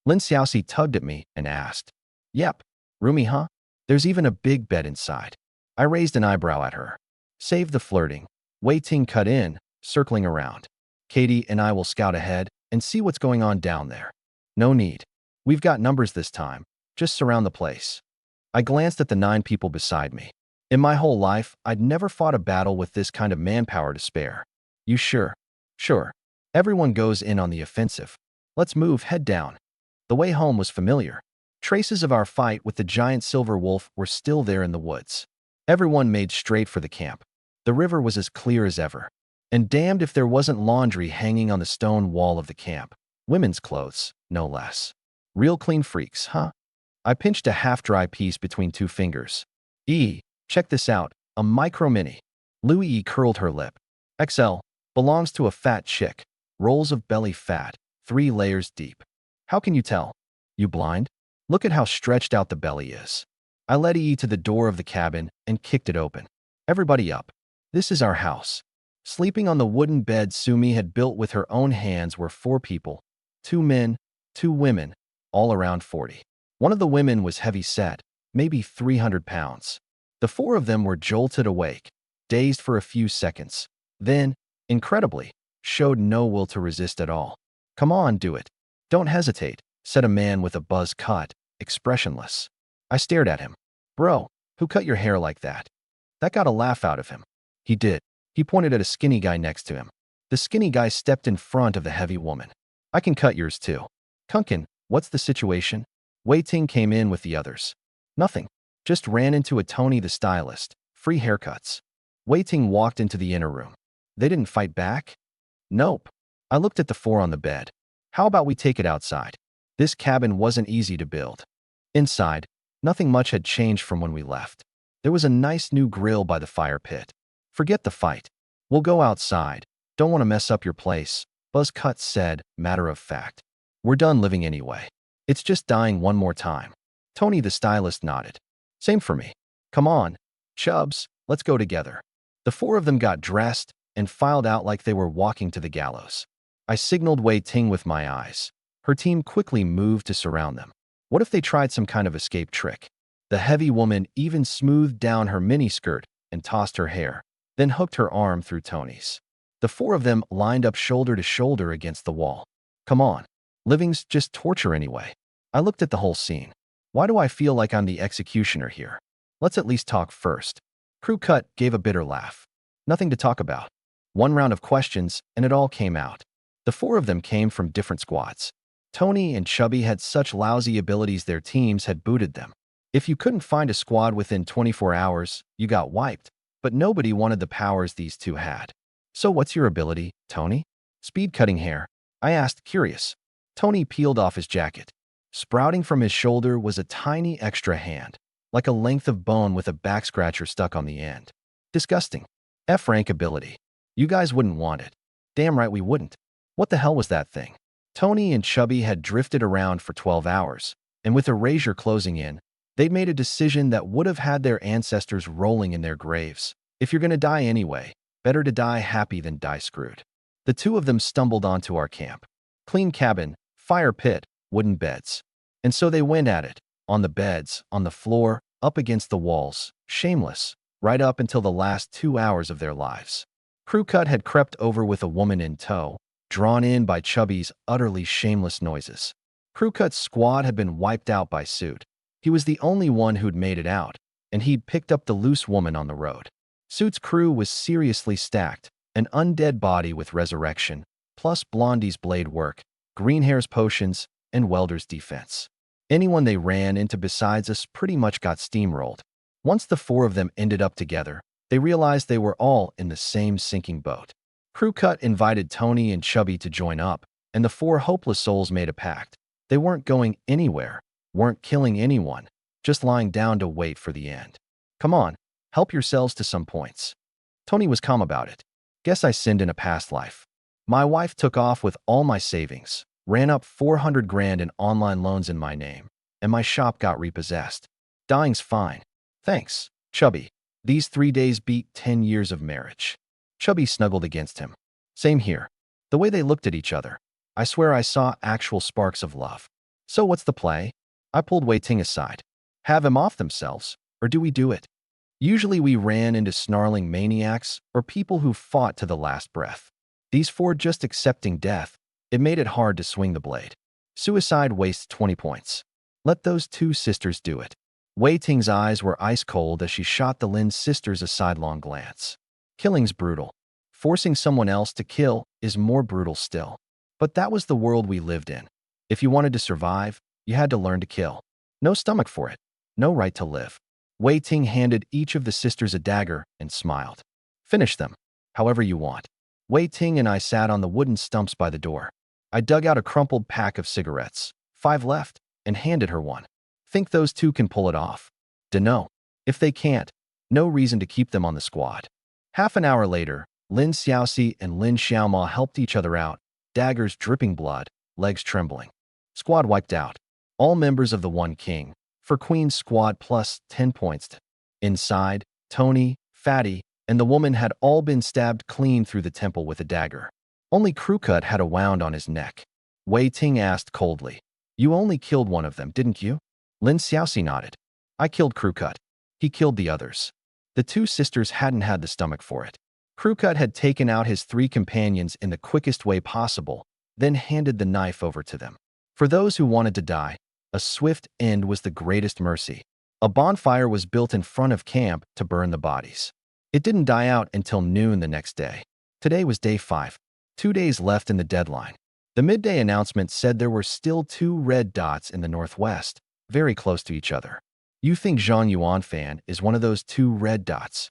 Lin Xiaoxi tugged at me and asked. Yep. Roomy, huh? There's even a big bed inside. I raised an eyebrow at her. Save the flirting. Wei Ting cut in, circling around. Katie and I will scout ahead and see what's going on down there. No need. We've got numbers this time. Just surround the place. I glanced at the 9 people beside me. In my whole life, I'd never fought a battle with this kind of manpower to spare. You sure? Sure. Everyone goes in on the offensive. Let's move head down. The way home was familiar. Traces of our fight with the giant silver wolf were still there in the woods. Everyone made straight for the camp. The river was as clear as ever. And damned if there wasn't laundry hanging on the stone wall of the camp. Women's clothes, no less. Real clean freaks, huh? I pinched a half-dry piece between 2 fingers. Check this out, a micro mini. Louie curled her lip. XL, belongs to a fat chick. Rolls of belly fat, 3 layers deep. How can you tell? You blind? Look at how stretched out the belly is. I led to the door of the cabin and kicked it open. Everybody up. This is our house. Sleeping on the wooden bed Sumi had built with her own hands were 4 people, 2 men, 2 women, all around 40. One of the women was heavy-set, maybe 300 pounds. The 4 of them were jolted awake, dazed for a few seconds, then, incredibly, showed no will to resist at all. "Come on, do it. Don't hesitate," said a man with a buzz cut, expressionless. I stared at him. "Bro, who cut your hair like that?" That got a laugh out of him. He did. He pointed at a skinny guy next to him. The skinny guy stepped in front of the heavy woman. "I can cut yours too." "Kunkin, what's the situation?" Wei Ting came in with the others. "Nothing. Just ran into a Tony the stylist. Free haircuts." Wei Ting walked into the inner room. "They didn't fight back?" "Nope." I looked at the 4 on the bed. "How about we take it outside?" This cabin wasn't easy to build. Inside, nothing much had changed from when we left. There was a nice new grill by the fire pit. "Forget the fight. We'll go outside. Don't want to mess up your place," Buzzcut said, matter of fact. "We're done living anyway. It's just dying one more time." Tony the stylist nodded. "Same for me. Come on, Chubs, let's go together." The 4 of them got dressed and filed out like they were walking to the gallows. I signaled Wei Ting with my eyes. Her team quickly moved to surround them. What if they tried some kind of escape trick? The heavy woman even smoothed down her miniskirt and tossed her hair, then hooked her arm through Tony's. The 4 of them lined up shoulder to shoulder against the wall. "Come on. Living's just torture anyway." I looked at the whole scene. Why do I feel like I'm the executioner here? Let's at least talk first. Crew Cut gave a bitter laugh. Nothing to talk about. One round of questions, and it all came out. The 4 of them came from different squads. Tony and Chubby had such lousy abilities their teams had booted them. If you couldn't find a squad within 24 hours, you got wiped. But nobody wanted the powers these 2 had. "So what's your ability, Tony?" "Speed cutting hair," I asked, curious. Tony peeled off his jacket. Sprouting from his shoulder was a tiny extra hand, like a length of bone with a back scratcher stuck on the end. Disgusting. F-rank ability. You guys wouldn't want it. Damn right we wouldn't. What the hell was that thing? Tony and Chubby had drifted around for 12 hours, and with erasure closing in, they'd made a decision that would have had their ancestors rolling in their graves. If you're gonna die anyway, better to die happy than die screwed. The 2 of them stumbled onto our camp. Clean cabin, fire pit, wooden beds. And so they went at it, on the beds, on the floor, up against the walls, shameless, right up until the last 2 hours of their lives. Crew Cut had crept over with a woman in tow, drawn in by Chubby's utterly shameless noises. Crew Cut's squad had been wiped out by Suit. He was the only one who'd made it out, and he'd picked up the loose woman on the road. Suit's crew was seriously stacked, an undead body with resurrection, plus Blondie's blade work, Greenhair's potions, and Welder's defense. Anyone they ran into besides us pretty much got steamrolled. Once the 4 of them ended up together, they realized they were all in the same sinking boat. Crew Cut invited Tony and Chubby to join up, and the 4 hopeless souls made a pact. They weren't going anywhere, weren't killing anyone, just lying down to wait for the end. "Come on, help yourselves to some points." Tony was calm about it. "Guess I sinned in a past life. My wife took off with all my savings, ran up 400 grand in online loans in my name, and my shop got repossessed. Dying's fine. Thanks, Chubby. These 3 days beat 10 years of marriage." Chubby snuggled against him. "Same here." The way they looked at each other, I swear I saw actual sparks of love. "So what's the play?" I pulled Wei Ting aside. "Have them off themselves, or do we do it?" Usually we ran into snarling maniacs or people who fought to the last breath. These 4 just accepting death, it made it hard to swing the blade. Suicide wastes 20 points. Let those 2 sisters do it. Wei Ting's eyes were ice cold as she shot the Lin sisters a sidelong glance. Killing's brutal. Forcing someone else to kill is more brutal still. But that was the world we lived in. If you wanted to survive, you had to learn to kill. No stomach for it. No right to live. Wei Ting handed each of the sisters a dagger and smiled. "Finish them, however you want." Wei Ting and I sat on the wooden stumps by the door. I dug out a crumpled pack of cigarettes, 5 left, and handed her one. "Think those 2 can pull it off?" "Dunno. If they can't, no reason to keep them on the squad." Half an hour later, Lin Xiaoxi and Lin Xiaoma helped each other out, daggers dripping blood, legs trembling. Squad wiped out. All members of the One King, for Queen's squad plus 10 points. Inside, Tony, Fatty, and the woman had all been stabbed clean through the temple with a dagger. Only Krukut had a wound on his neck. Wei Ting asked coldly. You only killed one of them, didn't you? Lin Xiaoxi nodded. I killed Krukut. He killed the others. The two sisters hadn't had the stomach for it. Krukut had taken out his three companions in the quickest way possible, then handed the knife over to them. For those who wanted to die, a swift end was the greatest mercy. A bonfire was built in front of camp to burn the bodies. It didn't die out until noon the next day. Today was day 5. 2 days left in the deadline. The midday announcement said there were still 2 red dots in the northwest, very close to each other. You think Zhang Yuanfan is one of those 2 red dots?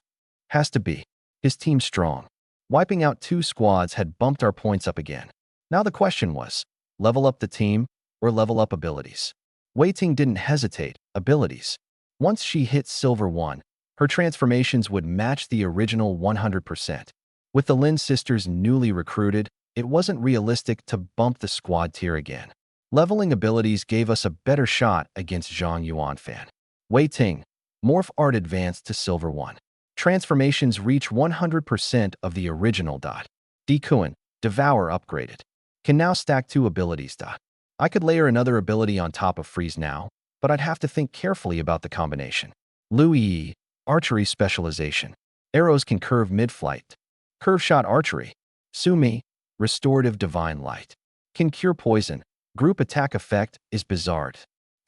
Has to be. His team's strong. Wiping out 2 squads had bumped our points up again. Now the question was, level up the team or level up abilities? Wei Ting didn't hesitate. Abilities. Once she hit Silver 1, her transformations would match the original 100%. With the Lin sisters newly recruited, it wasn't realistic to bump the squad tier again. Leveling abilities gave us a better shot against Zhang Yuanfan. Wei Ting, Morph Art advanced to Silver 1. Transformations reach 100% of the original dot. Dekuan, Devour upgraded. Can now stack 2 abilities dot. I could layer another ability on top of Freeze now, but I'd have to think carefully about the combination. Lu Yi, Archery specialization. Arrows can curve mid-flight. Curve shot archery. Sumi, Restorative Divine Light. Can cure poison. Group attack effect is bizarre.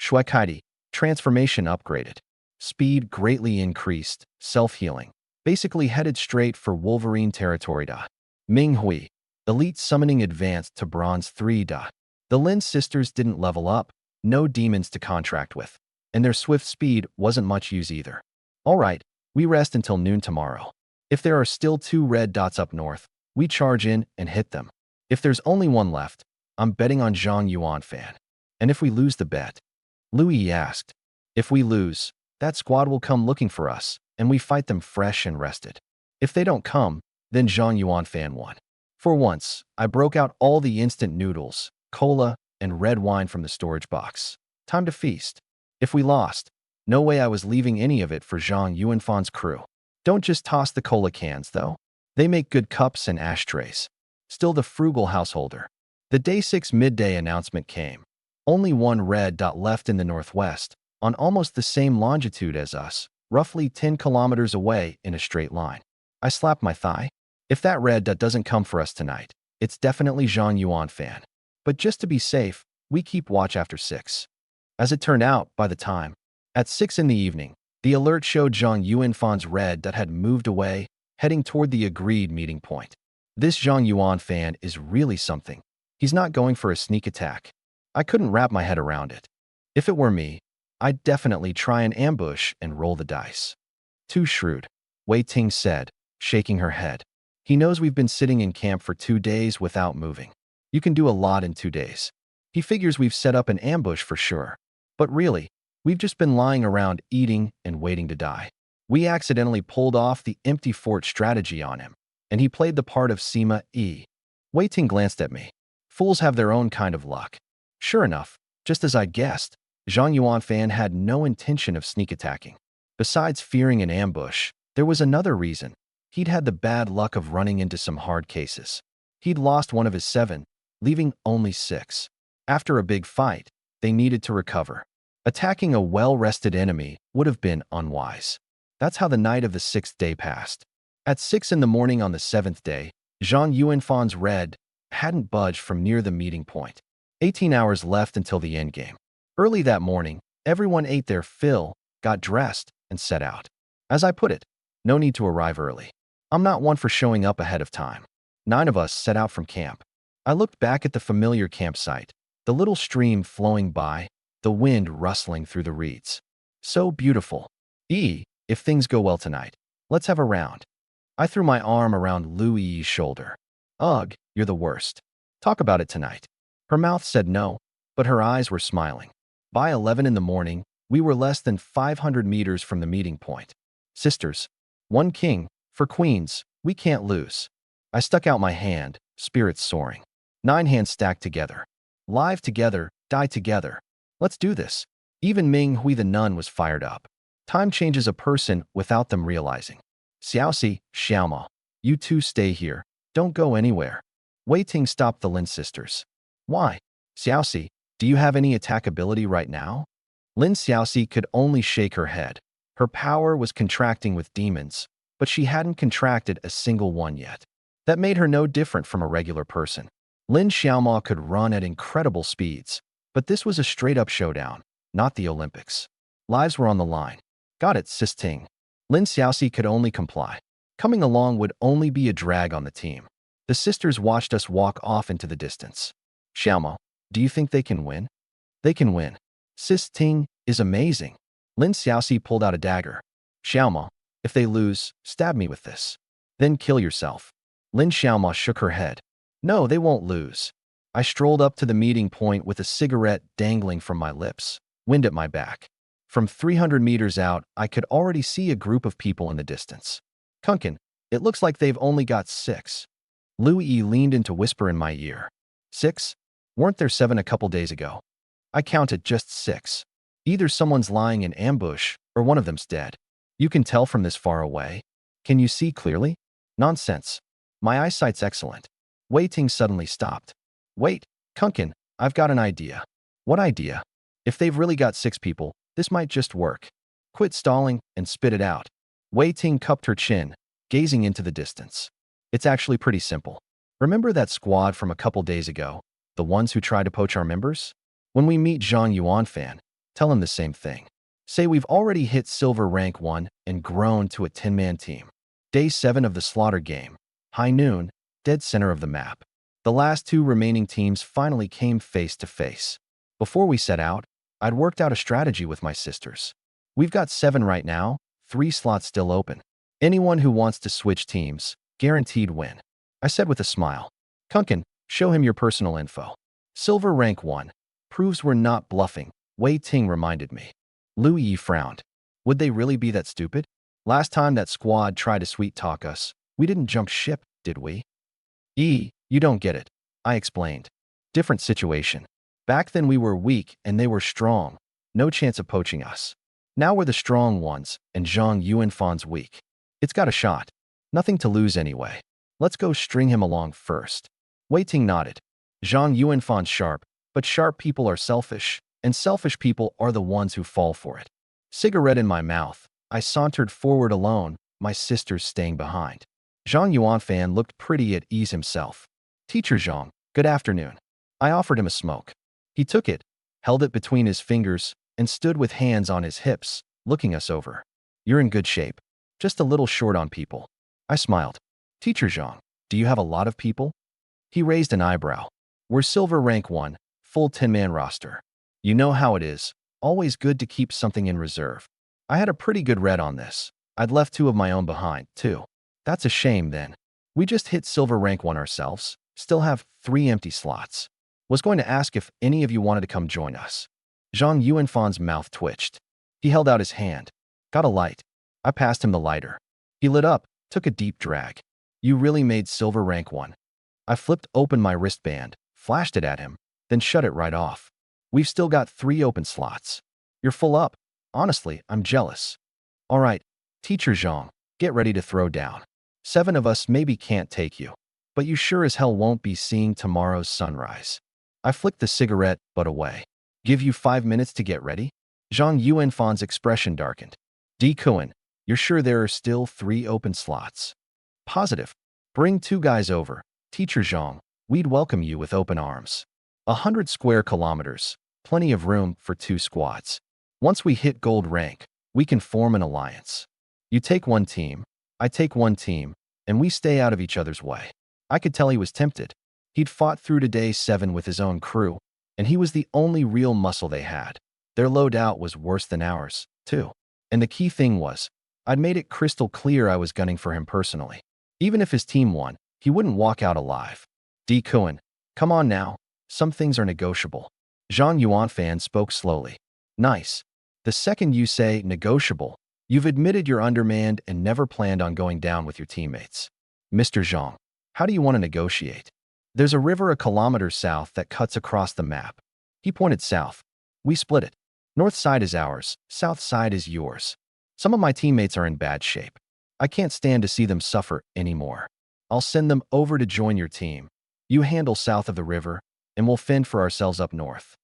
Shuekaidi, transformation upgraded. Speed greatly increased. Self-healing. Basically headed straight for Wolverine territory. Minghui, elite summoning advanced to Bronze 3. The Lin sisters didn't level up, no demons to contract with, and their swift speed wasn't much use either. All right, we rest until noon tomorrow. If there are still 2 red dots up north, we charge in and hit them. If there's only 1 left, I'm betting on Zhang Yuanfan. And if we lose the bet? Lu Yi asked. If we lose, that squad will come looking for us, and we fight them fresh and rested. If they don't come, then Zhang Yuanfan won. For once, I broke out all the instant noodles, cola, and red wine from the storage box. Time to feast. If we lost, no way I was leaving any of it for Zhang Yuanfan's crew. Don't just toss the cola cans, though. They make good cups and ashtrays. Still the frugal householder. The Day 6 midday announcement came. Only 1 red dot left in the northwest, on almost the same longitude as us, roughly 10 kilometers away in a straight line. I slapped my thigh. If that red dot doesn't come for us tonight, it's definitely Zhang Yuanfan. But just to be safe, we keep watch after 6. As it turned out, by the time, at 6 in the evening, the alert showed Zhang Yuanfan's red dot had moved away, heading toward the agreed meeting point. This Zhang Yuanfan is really something. He's not going for a sneak attack. I couldn't wrap my head around it. If it were me, I'd definitely try an ambush and roll the dice. Too shrewd, Wei Ting said, shaking her head. He knows we've been sitting in camp for 2 days without moving. You can do a lot in 2 days. He figures we've set up an ambush for sure. But really, we've just been lying around eating and waiting to die. We accidentally pulled off the empty fort strategy on him, and he played the part of Sima Yi. Wei Ting glanced at me. Fools have their own kind of luck. Sure enough, just as I guessed, Zhang Yuanfan had no intention of sneak attacking. Besides fearing an ambush, there was another reason. He'd had the bad luck of running into some hard cases. He'd lost one of his 7, leaving only 6. After a big fight, they needed to recover. Attacking a well-rested enemy would have been unwise. That's how the night of the 6th day passed. At 6 in the morning on the 7th day, Zhang Yuanfan's red hadn't budged from near the meeting point. 18 hours left until the endgame. Early that morning, everyone ate their fill, got dressed, and set out. As I put it, no need to arrive early. I'm not one for showing up ahead of time. 9 of us set out from camp. I looked back at the familiar campsite, the little stream flowing by, the wind rustling through the reeds. So beautiful. If things go well tonight, let's have a round. I threw my arm around Lu Yi's shoulder. Ugh, you're the worst. Talk about it tonight. Her mouth said no, but her eyes were smiling. By 11 in the morning, we were less than 500 meters from the meeting point. Sisters, 1 king, for queens, we can't lose. I stuck out my hand, spirits soaring. 9 hands stacked together. Live together, die together. Let's do this. Even Ming Hui the nun was fired up. Time changes a person without them realizing. Xiaoxi, Xiaoma, you two stay here. Don't go anywhere. Wei Ting stopped the Lin sisters. Why? Xiaoxi, do you have any attack ability right now? Lin Xiaoxi could only shake her head. Her power was contracting with demons, but she hadn't contracted a single one yet. That made her no different from a regular person. Lin Xiaoma could run at incredible speeds, but this was a straight-up showdown, not the Olympics. Lives were on the line. Got it, Sis Ting. Lin Xiaoxi could only comply. Coming along would only be a drag on the team. The sisters watched us walk off into the distance. Xiaoma, do you think they can win? They can win. Sis Ting is amazing. Lin Xiaoxi pulled out a dagger. Xiaoma, if they lose, stab me with this. Then kill yourself. Lin Xiaoma shook her head. No, they won't lose. I strolled up to the meeting point with a cigarette dangling from my lips, wind at my back. From 300 meters out, I could already see a group of people in the distance. Kunkin, it looks like they've only got 6. Lu Yi leaned in to whisper in my ear. 6? Weren't there 7 a couple days ago? I counted just 6. Either someone's lying in ambush, or one of them's dead. You can tell from this far away. Can you see clearly? Nonsense. My eyesight's excellent. Wei Ting suddenly stopped. Wait, Kunkin, I've got an idea. What idea? If they've really got 6 people, this might just work. Quit stalling and spit it out. Wei Ting cupped her chin, gazing into the distance. It's actually pretty simple. Remember that squad from a couple days ago? The ones who tried to poach our members? When we meet Zhang Yuanfan, tell him the same thing. Say we've already hit silver rank 1 and grown to a 10-man team. Day 7 of the slaughter game. High noon, dead center of the map. The last 2 remaining teams finally came face to face. Before we set out, I'd worked out a strategy with my sisters. We've got 7 right now, 3 slots still open. Anyone who wants to switch teams, guaranteed win. I said with a smile. Kunkin, show him your personal info. Silver rank 1. Proves we're not bluffing, Wei Ting reminded me. Lu Yi frowned. Would they really be that stupid? Last time that squad tried to sweet-talk us, we didn't jump ship, did we? You don't get it. I explained. Different situation. Back then we were weak and they were strong. No chance of poaching us. Now we're the strong ones and Zhang Yuanfan's weak. It's got a shot. Nothing to lose anyway. Let's go string him along first. Wei Ting nodded. Zhang Yuanfan's sharp, but sharp people are selfish, and selfish people are the ones who fall for it. Cigarette in my mouth, I sauntered forward alone, my sisters staying behind. Zhang Yuanfan looked pretty at ease himself. Teacher Zhang, good afternoon. I offered him a smoke. He took it, held it between his fingers, and stood with hands on his hips, looking us over. You're in good shape. Just a little short on people. I smiled. Teacher Zhang, do you have a lot of people? He raised an eyebrow. We're silver rank 1, full 10-man roster. You know how it is, always good to keep something in reserve. I had a pretty good read on this. I'd left 2 of my own behind, too. That's a shame then. We just hit silver rank 1 ourselves, still have 3 empty slots. Was going to ask if any of you wanted to come join us. Zhang Yuanfan's mouth twitched. He held out his hand. Got a light. I passed him the lighter. He lit up, took a deep drag. You really made silver rank 1. I flipped open my wristband, flashed it at him, then shut it right off. We've still got 3 open slots. You're full up. Honestly, I'm jealous. All right, Teacher Zhang, get ready to throw down. 7 of us maybe can't take you, but you sure as hell won't be seeing tomorrow's sunrise. I flicked the cigarette butt away. Give you 5 minutes to get ready? Zhang Yuanfan's expression darkened. D. Kuan, you're sure there are still 3 open slots? Positive. Bring 2 guys over. Teacher Zhang, we'd welcome you with open arms. 100 square kilometers, plenty of room for 2 squads. Once we hit gold rank, we can form an alliance. You take 1 team, I take 1 team, and we stay out of each other's way. I could tell he was tempted. He'd fought through to day 7 with his own crew, and he was the only real muscle they had. Their loadout was worse than ours, too. And the key thing was, I'd made it crystal clear I was gunning for him personally. Even if his team won, he wouldn't walk out alive. D. Kuan, come on now. Some things are negotiable. Zhang Yuanfan spoke slowly. Nice. The second you say negotiable, you've admitted you're undermanned and never planned on going down with your teammates. Mr. Zhang, how do you want to negotiate? There's a river a kilometer south that cuts across the map. He pointed south. We split it. North side is ours, south side is yours. Some of my teammates are in bad shape. I can't stand to see them suffer anymore. I'll send them over to join your team. You handle south of the river, and we'll fend for ourselves up north.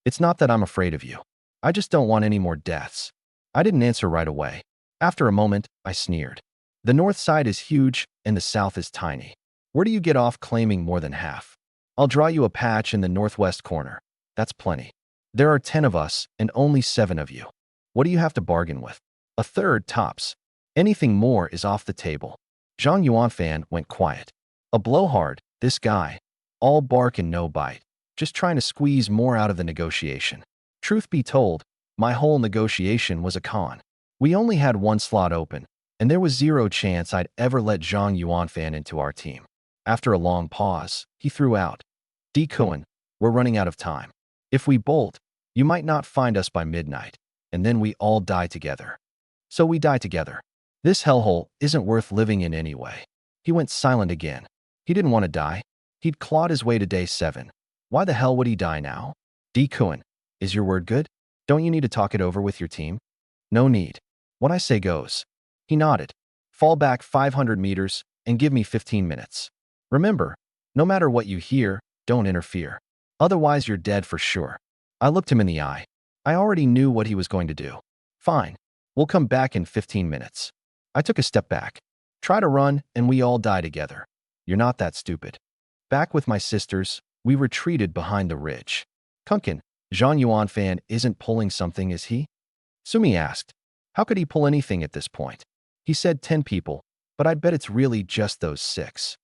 It's not that I'm afraid of you. I just don't want any more deaths. I didn't answer right away. After a moment, I sneered. The north side is huge, and the south is tiny. Where do you get off claiming more than half? I'll draw you a patch in the northwest corner. That's plenty. There are 10 of us, and only 7 of you. What do you have to bargain with? A third tops. Anything more is off the table. Zhang Yuanfan went quiet. A blowhard, this guy. All bark and no bite. Just trying to squeeze more out of the negotiation. Truth be told, my whole negotiation was a con. We only had one slot open, and there was zero chance I'd ever let Zhang Yuanfan into our team. After a long pause, he threw out, "D. Cohen, we're running out of time. If we bolt, you might not find us by midnight, and then we all die together." So we die together. This hellhole isn't worth living in anyway. He went silent again. He didn't want to die. He'd clawed his way to day 7. Why the hell would he die now? D. Cohen, is your word good? Don't you need to talk it over with your team? No need. What I say goes. He nodded. Fall back 500 meters and give me 15 minutes. Remember, no matter what you hear, don't interfere. Otherwise you're dead for sure. I looked him in the eye. I already knew what he was going to do. Fine. We'll come back in 15 minutes. I took a step back. Try to run and we all die together. You're not that stupid. Back with my sisters, we retreated behind the ridge. Kunkin, Zhang Yuanfan isn't pulling something, is he? Sumi asked. How could he pull anything at this point? He said 10 people, but I'd bet it's really just those 6.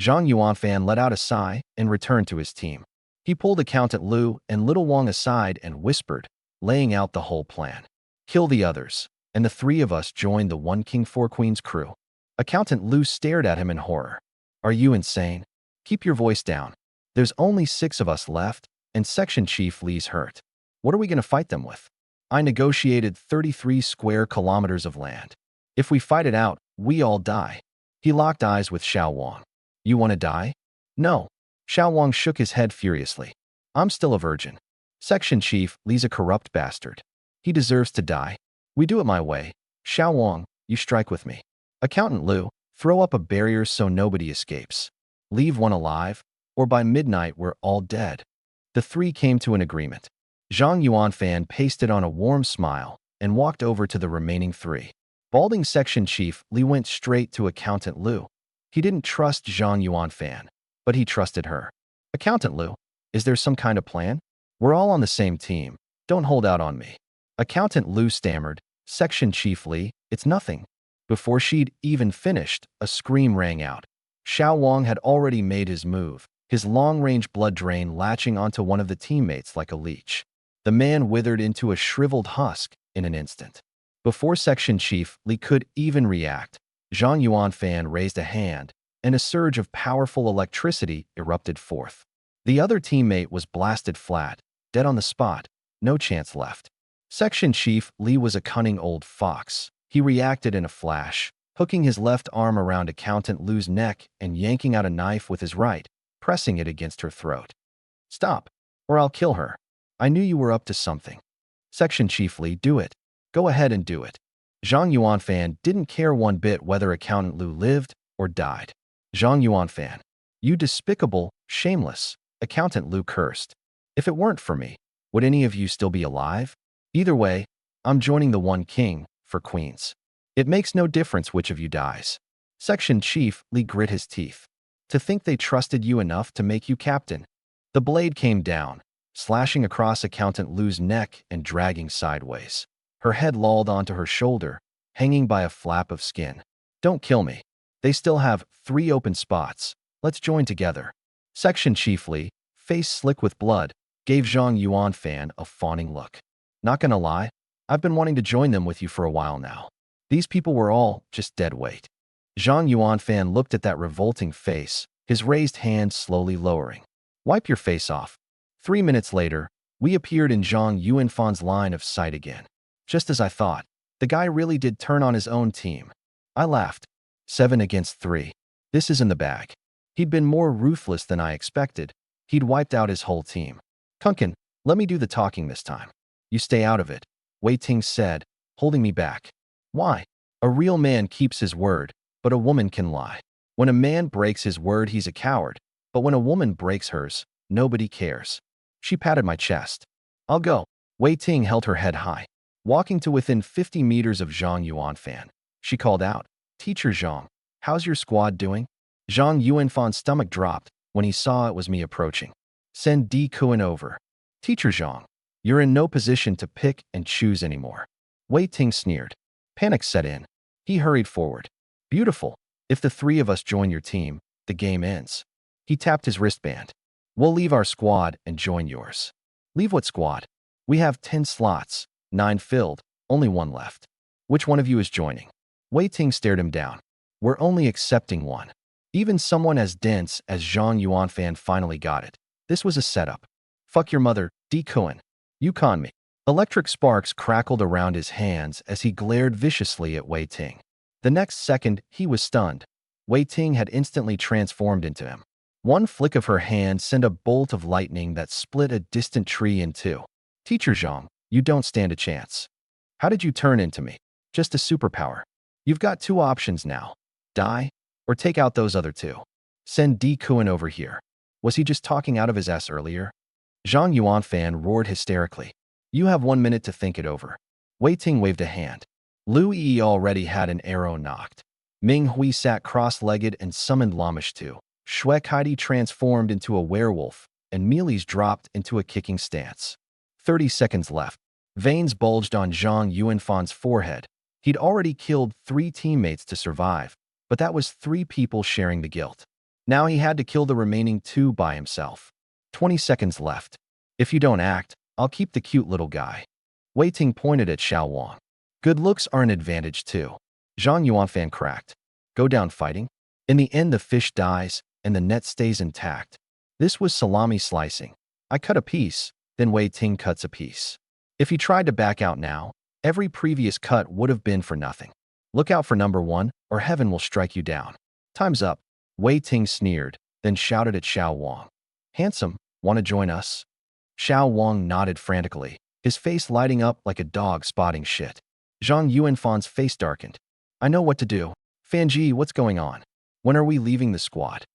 Zhang Yuanfan let out a sigh and returned to his team. He pulled Accountant Liu and Little Wang aside and whispered, laying out the whole plan. Kill the others, and the 3 of us joined the 1 King 4 Queens crew. Accountant Liu stared at him in horror. Are you insane? Keep your voice down. There's only 6 of us left, and Section Chief Li's hurt. What are we going to fight them with? I negotiated 33 square kilometers of land. If we fight it out, we all die. He locked eyes with Xiao Wang. You want to die? No. Xiao Wang shook his head furiously. I'm still a virgin. Section Chief Li's a corrupt bastard. He deserves to die. We do it my way. Xiao Wang, you strike with me. Accountant Liu, throw up a barrier so nobody escapes. Leave one alive, or by midnight we're all dead. The 3 came to an agreement. Zhang Yuanfan pasted on a warm smile and walked over to the remaining 3. Balding Section Chief Li went straight to Accountant Liu. He didn't trust Zhang Yuanfan, but he trusted her. Accountant Liu, is there some kind of plan? We're all on the same team. Don't hold out on me. Accountant Liu stammered, Section Chief Li, it's nothing. Before she'd even finished, a scream rang out. Xiao Wang had already made his move, his long-range blood drain latching onto one of the teammates like a leech. The man withered into a shriveled husk in an instant. Before Section Chief Li could even react, Zhang Yuanfan raised a hand, and a surge of powerful electricity erupted forth. The other teammate was blasted flat, dead on the spot, no chance left. Section Chief Li was a cunning old fox. He reacted in a flash, hooking his left arm around Accountant Liu's neck and yanking out a knife with his right, pressing it against her throat. Stop, or I'll kill her. I knew you were up to something. Section Chief Li, do it. Go ahead and do it. Zhang Yuanfan didn't care one bit whether Accountant Liu lived or died. Zhang Yuanfan, you despicable, shameless, Accountant Liu cursed. If it weren't for me, would any of you still be alive? Either way, I'm joining the 1 King for Queens. It makes no difference which of you dies. Section Chief Li grit his teeth. To think they trusted you enough to make you captain. The blade came down, slashing across Accountant Liu's neck and dragging sideways. Her head lolled onto her shoulder, hanging by a flap of skin. Don't kill me. They still have 3 open spots. Let's join together. Section Chief Li, face slick with blood, gave Zhang Yuanfan a fawning look. Not gonna lie, I've been wanting to join them with you for a while now. These people were all just dead weight. Zhang Yuanfan looked at that revolting face, his raised hand slowly lowering. Wipe your face off. 3 minutes later, we appeared in Zhang Yuanfan's line of sight again. Just as I thought, the guy really did turn on his own team. I laughed. 7 against 3. This is in the bag. He'd been more ruthless than I expected. He'd wiped out his whole team. Kunkin, let me do the talking this time. You stay out of it, Wei Ting said, holding me back. Why? A real man keeps his word, but a woman can lie. When a man breaks his word, he's a coward, but when a woman breaks hers, nobody cares. She patted my chest. I'll go. Wei Ting held her head high. Walking to within 50 meters of Zhang Yuanfan, she called out, Teacher Zhang, how's your squad doing? Zhang Yuanfan's stomach dropped when he saw it was me approaching. Send Di Kuan over. Teacher Zhang, you're in no position to pick and choose anymore. Wei Ting sneered. Panic set in. He hurried forward. Beautiful. If the three of us join your team, the game ends. He tapped his wristband. We'll leave our squad and join yours. Leave what squad? We have 10 slots, 9 filled, only 1 left. Which one of you is joining? Wei Ting stared him down. We're only accepting 1. Even someone as dense as Zhang Yuanfan finally got it. This was a setup. Fuck your mother, Di Kuan. You con me. Electric sparks crackled around his hands as he glared viciously at Wei Ting. The next second, he was stunned. Wei Ting had instantly transformed into him. One flick of her hand sent a bolt of lightning that split a distant tree in 2. Teacher Zhang, you don't stand a chance. How did you turn into me? Just a superpower. You've got 2 options now. Die, or take out those other 2. Send Di Kuan over here. Was he just talking out of his ass earlier? Zhang Yuanfan roared hysterically. You have 1 minute to think it over. Wei Ting waved a hand. Lu Yi already had an arrow knocked. Ming Hui sat cross-legged and summoned Lamish Tu. Shui Kaidi transformed into a werewolf, and Mealy's dropped into a kicking stance. 30 seconds left. Veins bulged on Zhang Yuanfan's forehead. He'd already killed 3 teammates to survive, but that was 3 people sharing the guilt. Now he had to kill the remaining 2 by himself. 20 seconds left. If you don't act, I'll keep the cute little guy. Wei Ting pointed at Xiao Wang. Good looks are an advantage too. Zhang Yuanfan cracked. Go down fighting? In the end, the fish dies, and the net stays intact. This was salami slicing. I cut a piece, then Wei Ting cuts a piece. If he tried to back out now, every previous cut would have been for nothing. Look out for number 1, or heaven will strike you down. Time's up. Wei Ting sneered, then shouted at Xiao Wang. Handsome, want to join us? Xiao Wang nodded frantically, his face lighting up like a dog spotting shit. Zhang Yuanfan's face darkened. I know what to do. Fanji, what's going on? When are we leaving the squad?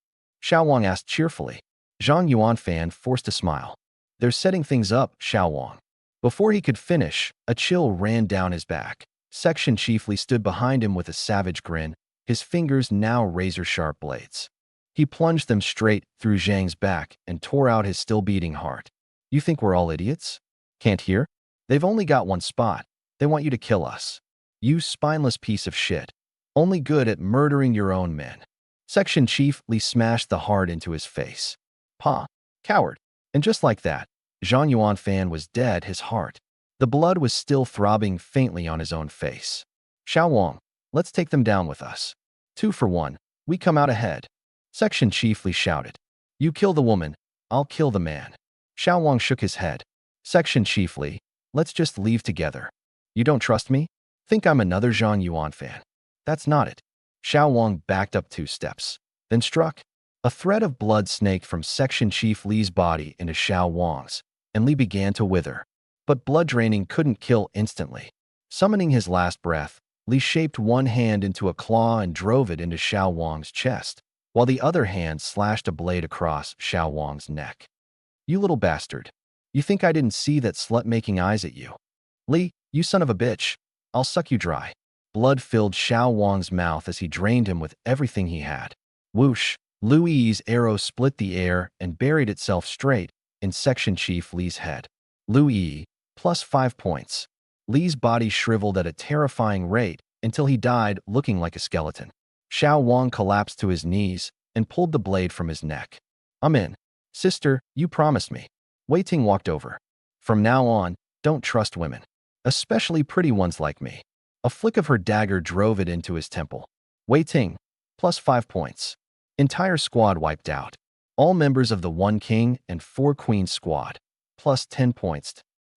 Xiao Wang asked cheerfully. Zhang Yuanfan forced a smile. They're setting things up, Xiao Wang. Before he could finish, a chill ran down his back. Section Chief Li stood behind him with a savage grin, his fingers now razor-sharp blades. He plunged them straight through Zhang's back and tore out his still-beating heart. You think we're all idiots? Can't hear? They've only got 1 spot. They want you to kill us. You spineless piece of shit. Only good at murdering your own men. Section Chief Li smashed the heart into his face. Pa, coward. And just like that, Zhang Yuanfan was dead, his heart. The blood was still throbbing faintly on his own face. Xiao Wang, let's take them down with us. 2 for 1. We come out ahead. Section Chief Li shouted. You kill the woman, I'll kill the man. Xiao Wang shook his head. Section Chief Li, let's just leave together. You don't trust me? Think I'm another Zhang Yuanfan. That's not it. Xiao Wang backed up 2 steps, then struck. A thread of blood snaked from Section Chief Li's body into Xiao Wang's, and Li began to wither. But blood draining couldn't kill instantly. Summoning his last breath, Li shaped one hand into a claw and drove it into Xiao Wang's chest, while the other hand slashed a blade across Xiao Wang's neck. You little bastard. You think I didn't see that slut making eyes at you? Li, you son of a bitch. I'll suck you dry. Blood filled Xiao Wang's mouth as he drained him with everything he had. Whoosh! Lu Yi's arrow split the air and buried itself straight in Section Chief Li's head. Lu Yi, plus 5 points. Li's body shriveled at a terrifying rate until he died looking like a skeleton. Xiao Wang collapsed to his knees and pulled the blade from his neck. I'm in. Sister, you promised me. Wei Ting walked over. From now on, don't trust women. Especially pretty ones like me. A flick of her dagger drove it into his temple. Wei Ting, plus 5 points. Entire squad wiped out. All members of the 1 King and 4 Queen squad, plus 10 points.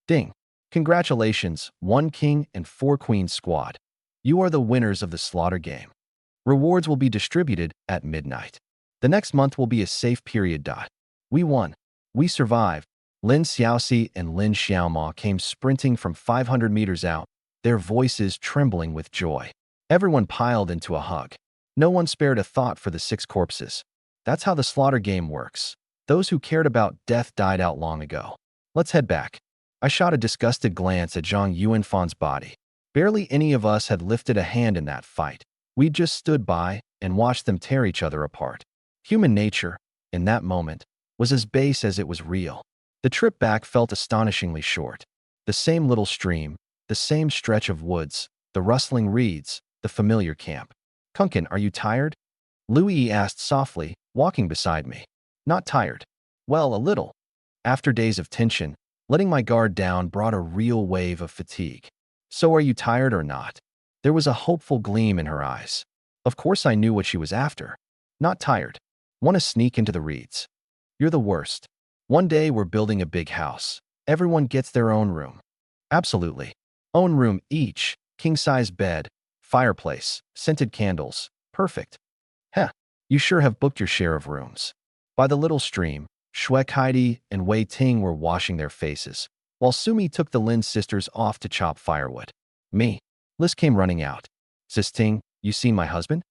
Ding. Congratulations, 1 King and 4 Queen squad. You are the winners of the slaughter game. Rewards will be distributed at midnight. The next month will be a safe period. We won. We survived. Lin Xiaoxi and Lin Xiaoma came sprinting from 500 meters out, their voices trembling with joy. Everyone piled into a hug. No one spared a thought for the 6 corpses. That's how the slaughter game works. Those who cared about death died out long ago. Let's head back. I shot a disgusted glance at Zhang Yuanfan's body. Barely any of us had lifted a hand in that fight. We just stood by and watched them tear each other apart. Human nature, in that moment, was as base as it was real. The trip back felt astonishingly short. The same little stream, the same stretch of woods, the rustling reeds, the familiar camp. "Kunkin, are you tired?" Louis asked softly, walking beside me. "Not tired. Well, a little." After days of tension, letting my guard down brought a real wave of fatigue. "So are you tired or not?" There was a hopeful gleam in her eyes. Of course I knew what she was after. "Not tired. Want to sneak into the reeds?" "You're the worst. One day we're building a big house. Everyone gets their own room." "Absolutely. Own room each, king-size bed, fireplace, scented candles. Perfect." "Heh, you sure have booked your share of rooms." By the little stream, Heidi and Wei Ting were washing their faces, while Sumi took the Lin sisters off to chop firewood. Me. Liz came running out. "Sis Ting, you seen my husband?"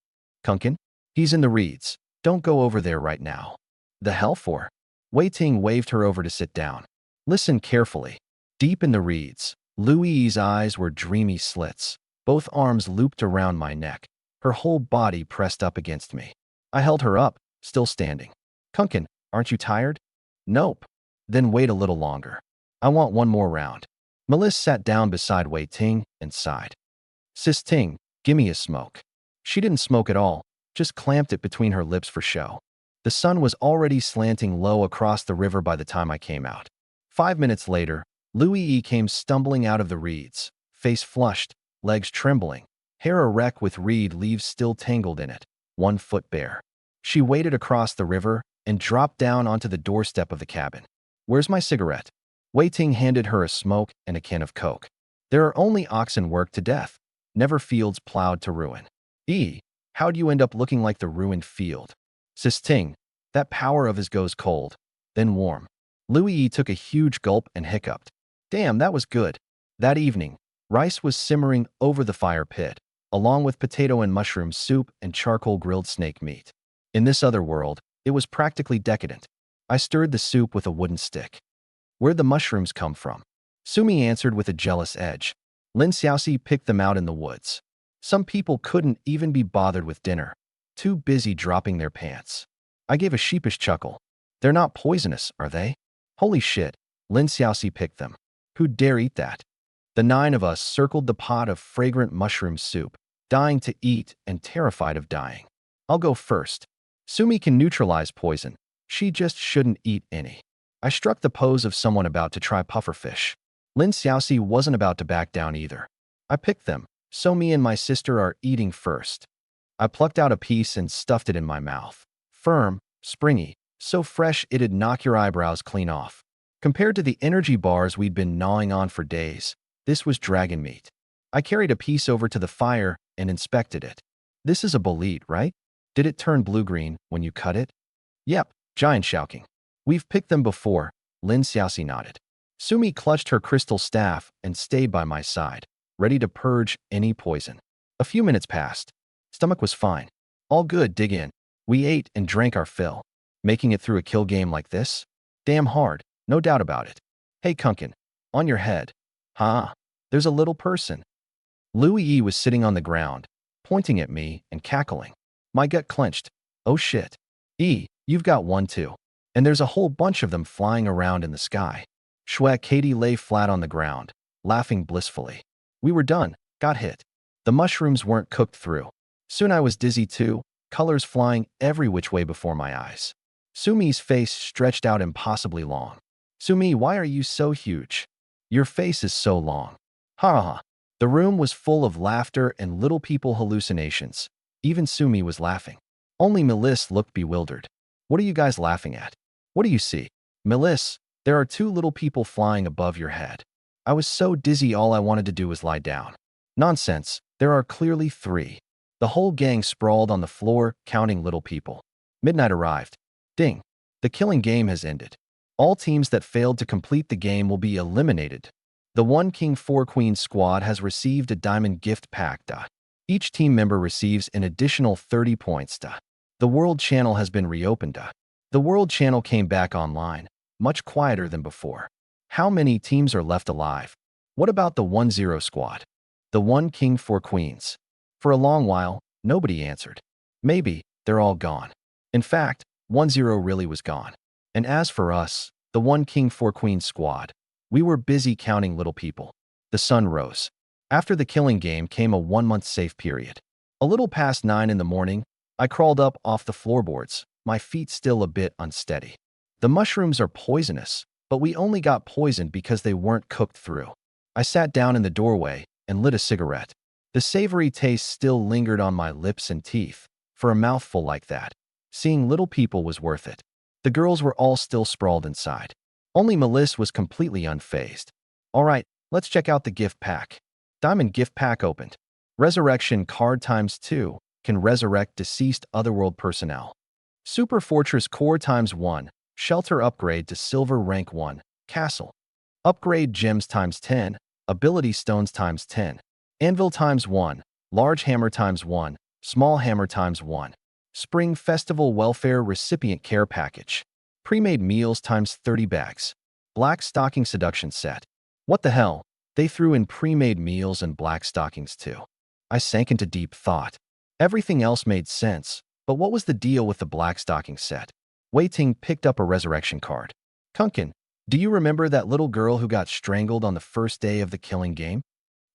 "Kunkin? He's in the reeds. Don't go over there right now." "The hell for?" Wei Ting waved her over to sit down. "Listen carefully." Deep in the reeds, Louise's eyes were dreamy slits, both arms looped around my neck, her whole body pressed up against me. I held her up, still standing. "Kunkin, aren't you tired?" "Nope." "Then wait a little longer. I want one more round." Melis sat down beside Wei Ting and sighed. "Sis Ting, gimme a smoke." She didn't smoke at all, just clamped it between her lips for show. The sun was already slanting low across the river by the time I came out. 5 minutes later, Louis came stumbling out of the reeds, face flushed, legs trembling, hair a wreck with reed leaves still tangled in it, 1 foot bare. She waded across the river and dropped down onto the doorstep of the cabin. "Where's my cigarette?" Wei Ting handed her a smoke and a can of Coke. "There are only oxen worked to death, never fields plowed to ruin." How'd you end up looking like the ruined field?" "Sis Ting, that power of his goes cold, then warm." Louis took a huge gulp and hiccuped. "Damn, that was good." That evening, rice was simmering over the fire pit, along with potato and mushroom soup and charcoal grilled snake meat. In this other world, it was practically decadent. I stirred the soup with a wooden stick. "Where'd the mushrooms come from?" Sumi answered with a jealous edge. "Lin Xiaoxi picked them out in the woods. Some people couldn't even be bothered with dinner, too busy dropping their pants." I gave a sheepish chuckle. "They're not poisonous, are they?" "Holy shit, Lin Xiaoxi picked them. Who'd dare eat that?" The 9 of us circled the pot of fragrant mushroom soup, dying to eat and terrified of dying. "I'll go first. Sumi can neutralize poison. She just shouldn't eat any." I struck the pose of someone about to try pufferfish. Lin Xiaoxi wasn't about to back down either. "I picked them, so me and my sister are eating first." I plucked out a piece and stuffed it in my mouth. Firm, springy, so fresh it'd knock your eyebrows clean off. Compared to the energy bars we'd been gnawing on for days, this was dragon meat. I carried a piece over to the fire and inspected it. "This is a bolete, right? Did it turn blue-green when you cut it?" "Yep," Giant shouting. "We've picked them before," Lin Xiaoxi nodded. Sumi clutched her crystal staff and stayed by my side, ready to purge any poison. A few minutes passed. Stomach was fine. All good, dig in. We ate and drank our fill. Making it through a kill game like this? Damn hard, no doubt about it. "Hey Kunkin, on your head." "Huh? There's a little person." Louis was sitting on the ground, pointing at me and cackling. My gut clenched. "Oh shit. You've got one too. And there's a whole bunch of them flying around in the sky." Katie lay flat on the ground, laughing blissfully. We were done, got hit. The mushrooms weren't cooked through. Soon I was dizzy too, colors flying every which way before my eyes. Sumi's face stretched out impossibly long. "Sumi, why are you so huge? Your face is so long." Ha ha ha. The room was full of laughter and little people hallucinations. Even Sumi was laughing. Only Melis looked bewildered. "What are you guys laughing at? What do you see?" "Melis, there are 2 little people flying above your head." I was so dizzy all I wanted to do was lie down. "Nonsense, there are clearly 3. The whole gang sprawled on the floor, counting little people. Midnight arrived. Ding. The killing game has ended. All teams that failed to complete the game will be eliminated. The 1 King 4 Queen squad has received a diamond gift pack. Each team member receives an additional 30 points. The World Channel has been reopened. The World Channel came back online, much quieter than before. How many teams are left alive? What about the 1-0 squad? The 1 king 4 queens? For a long while, nobody answered. Maybe they're all gone. In fact, 1-0 really was gone. And as for us, the 1 king 4 queens squad, we were busy counting little people. The sun rose. After the killing game came a 1-month safe period. A little past 9 in the morning, I crawled up off the floorboards, my feet still a bit unsteady. The mushrooms are poisonous, but we only got poisoned because they weren't cooked through. I sat down in the doorway and lit a cigarette. The savory taste still lingered on my lips and teeth. For a mouthful like that, seeing little people was worth it. The girls were all still sprawled inside. Only Melissa was completely unfazed. All right, let's check out the gift pack. Diamond gift pack opened. Resurrection card ×2 can resurrect deceased otherworld personnel. Super Fortress Core ×1, shelter upgrade to silver rank 1, castle. Upgrade gems ×10, ability stones ×10. Anvil ×1, large hammer ×1, small hammer ×1. Spring Festival Welfare Recipient Care Package. Pre-made meals ×30 bags. Black Stocking Seduction Set. What the hell? They threw in pre-made meals and black stockings too. I sank into deep thought. Everything else made sense, but what was the deal with the black stocking set? Wei Ting picked up a resurrection card. Kunkin, do you remember that little girl who got strangled on the first day of the killing game?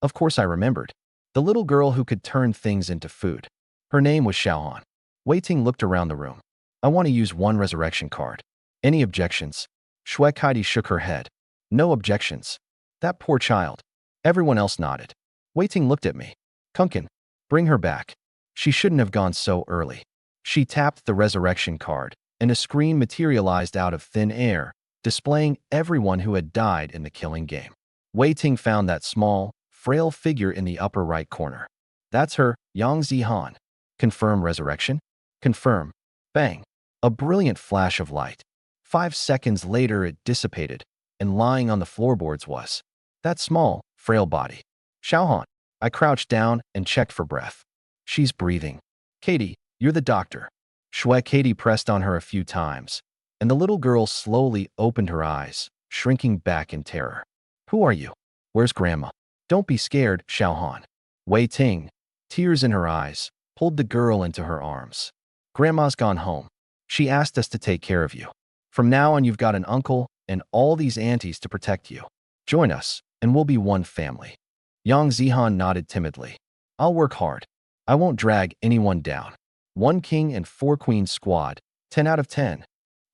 Of course I remembered. The little girl who could turn things into food. Her name was Xiaohan. Wei Ting looked around the room. I want to use 1 resurrection card. Any objections? Shui Kaidi shook her head. No objections. That poor child. Everyone else nodded. Wei Ting looked at me. Kunkin, bring her back. She shouldn't have gone so early. She tapped the resurrection card, and a screen materialized out of thin air, displaying everyone who had died in the killing game. Wei Ting found that small, frail figure in the upper right corner. That's her, Yang Zihan. Confirm resurrection? Confirm. Bang. A brilliant flash of light. 5 seconds later it dissipated, and lying on the floorboards was that small, frail body. Xiaohan. I crouched down and checked for breath. She's breathing. Katie, you're the doctor. Shui Katie pressed on her a few times, and the little girl slowly opened her eyes, shrinking back in terror. Who are you? Where's Grandma? Don't be scared, Xiaohan. Wei Ting, tears in her eyes, pulled the girl into her arms. Grandma's gone home. She asked us to take care of you. From now on you've got an uncle and all these aunties to protect you. Join us, and we'll be one family. Yang Zihan nodded timidly. I'll work hard. I won't drag anyone down. 1 king and 4 queens squad, 10 out of 10.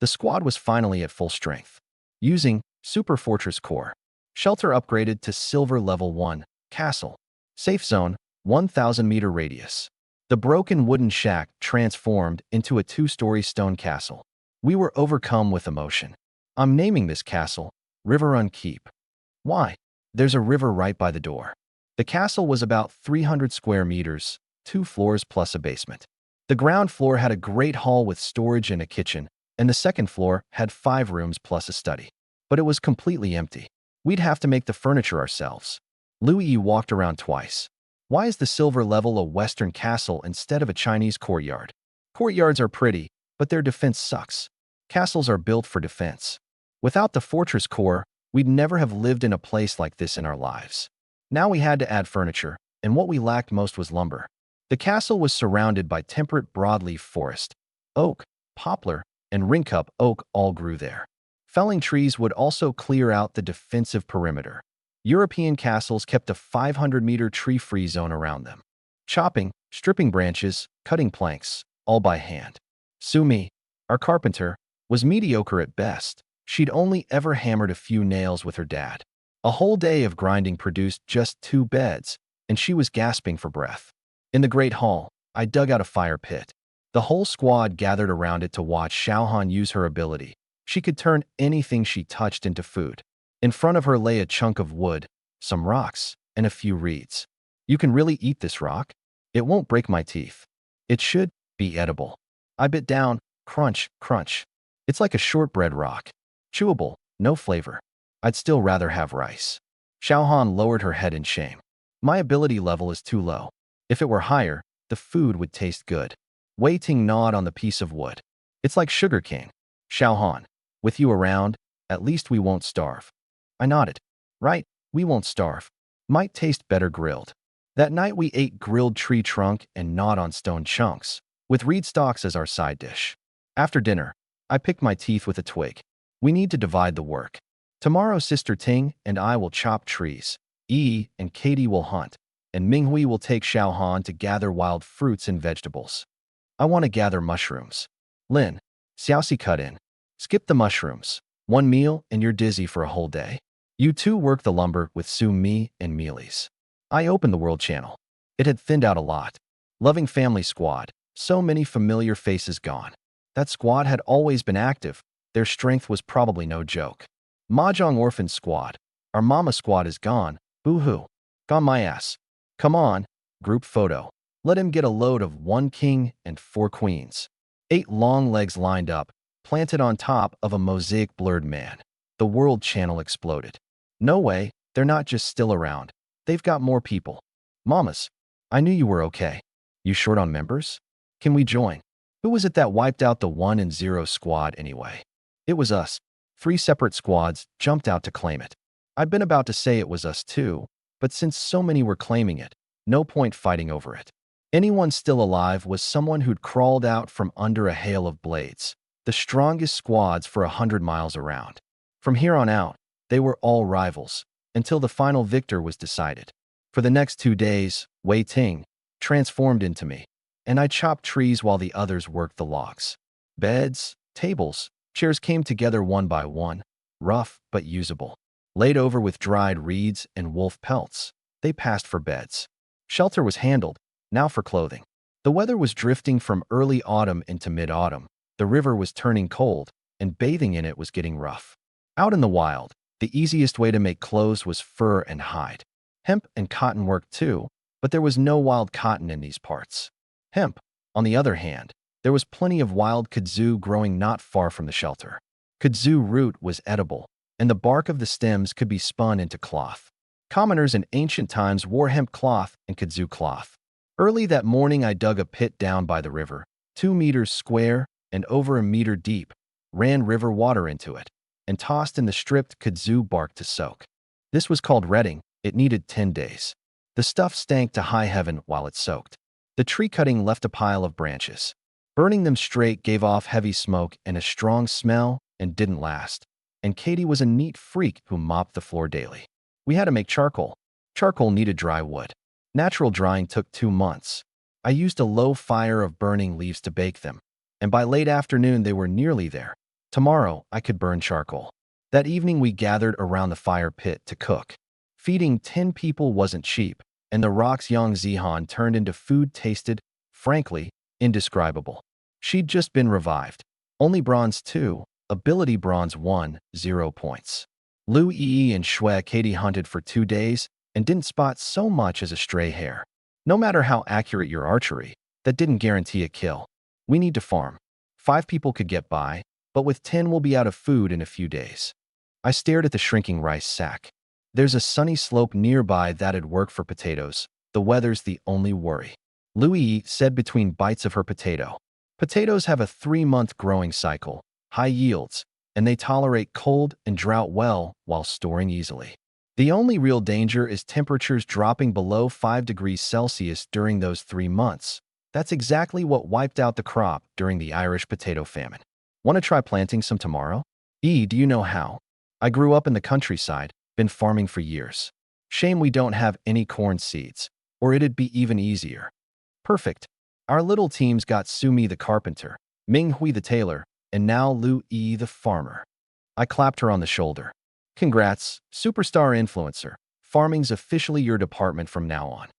The squad was finally at full strength. Using Super Fortress Core. Shelter upgraded to Silver Level 1, Castle. Safe Zone, 1,000-meter radius. The broken wooden shack transformed into a 2-story stone castle. We were overcome with emotion. I'm naming this castle Riverrun Keep. Why? There's a river right by the door. The castle was about 300 square meters, 2 floors plus a basement. The ground floor had a great hall with storage and a kitchen, and the second floor had 5 rooms plus a study. But it was completely empty. We'd have to make the furniture ourselves. Lu Yi walked around twice. Why is the silver level a Western castle instead of a Chinese courtyard? Courtyards are pretty, but their defense sucks. Castles are built for defense. Without the fortress core, we'd never have lived in a place like this in our lives. Now we had to add furniture, and what we lacked most was lumber. The castle was surrounded by temperate broadleaf forest. Oak, poplar, and ringcup oak all grew there. Felling trees would also clear out the defensive perimeter. European castles kept a 500-meter tree-free zone around them. Chopping, stripping branches, cutting planks, all by hand. Sumi, our carpenter, was mediocre at best. She'd only ever hammered a few nails with her dad. A whole day of grinding produced just 2 beds, and she was gasping for breath. In the great hall, I dug out a fire pit. The whole squad gathered around it to watch Xiaohan use her ability. She could turn anything she touched into food. In front of her lay a chunk of wood, some rocks, and a few reeds. You can really eat this rock? It won't break my teeth. It should be edible. I bit down, crunch, crunch. It's like a shortbread rock. Chewable, no flavor. I'd still rather have rice. Xiaohan lowered her head in shame. My ability level is too low. If it were higher, the food would taste good. Wei Ting gnawed on the piece of wood. It's like sugarcane. Xiao Han, with you around, at least we won't starve. I nodded. Right, we won't starve. Might taste better grilled. That night we ate grilled tree trunk and gnawed on stone chunks, with reed stalks as our side dish. After dinner, I picked my teeth with a twig. We need to divide the work. Tomorrow Sister Ting and I will chop trees. Yi and Katie will hunt, and Minghui will take Xiao Han to gather wild fruits and vegetables. I want to gather mushrooms. Lin, Xiaoxi cut in. Skip the mushrooms. One meal and you're dizzy for a whole day. You two work the lumber with Su Mi and Mealies. I opened the World Channel. It had thinned out a lot. Loving Family Squad. So many familiar faces gone. That squad had always been active. Their strength was probably no joke. Mahjong Orphan Squad. Our mama squad is gone. Boo-hoo. Gone my ass. Come on. Group photo. Let him get a load of 1 king and 4 queens. 8 long legs lined up, planted on top of a mosaic blurred man. The World Channel exploded. No way, they're not just still around. They've got more people. Mamas, I knew you were okay. You short on members? Can we join? Who was it that wiped out the 1 and 0 squad anyway? It was us. 3 separate squads jumped out to claim it. I'd been about to say it was us too, but since so many were claiming it, no point fighting over it. Anyone still alive was someone who'd crawled out from under a hail of blades, the strongest squads for 100 miles around. From here on out, they were all rivals, until the final victor was decided. For the next 2 days, Wei Ting transformed into me, and I chopped trees while the others worked the logs. Beds, tables, chairs came together one by one, rough but usable. Laid over with dried reeds and wolf pelts, they passed for beds. Shelter was handled, now for clothing. The weather was drifting from early autumn into mid-autumn. The river was turning cold, and bathing in it was getting rough. Out in the wild, the easiest way to make clothes was fur and hide. Hemp and cotton worked too, but there was no wild cotton in these parts. Hemp, on the other hand, there was plenty of wild kudzu growing not far from the shelter. Kudzu root was edible, and the bark of the stems could be spun into cloth. Commoners in ancient times wore hemp cloth and kudzu cloth. Early that morning I dug a pit down by the river, 2 meters square and over a meter deep, ran river water into it, and tossed in the stripped kudzu bark to soak. This was called retting. It needed 10 days. The stuff stank to high heaven while it soaked. The tree cutting left a pile of branches. Burning them straight gave off heavy smoke and a strong smell and didn't last. And Katie was a neat freak who mopped the floor daily. We had to make charcoal. Charcoal needed dry wood. Natural drying took 2 months. I used a low fire of burning leaves to bake them, and by late afternoon they were nearly there. Tomorrow I could burn charcoal. That evening we gathered around the fire pit to cook. Feeding 10 people wasn't cheap, and the Rock's young Zihan turned into food tasted, frankly, indescribable. She'd just been revived. Only bronze 2, ability bronze 1, 0 points. Lu Yi and Shui Katie hunted for 2 days and didn't spot so much as a stray hair. No matter how accurate your archery, that didn't guarantee a kill. We need to farm. 5 people could get by, but with 10 we'll be out of food in a few days. I stared at the shrinking rice sack. There's a sunny slope nearby that'd work for potatoes. The weather's the only worry. Louis said between bites of her potato. Potatoes have a 3-month growing cycle, high yields, and they tolerate cold and drought well while storing easily. The only real danger is temperatures dropping below 5 degrees Celsius during those 3 months. That's exactly what wiped out the crop during the Irish potato famine. Want to try planting some tomorrow? E, do you know how? I grew up in the countryside, been farming for years. Shame we don't have any corn seeds, or it'd be even easier. Perfect. Our little team's got Sumi the carpenter, Ming Hui the tailor, and now Lu Yi the farmer. I clapped her on the shoulder. Congrats, superstar influencer. Farming's officially your department from now on.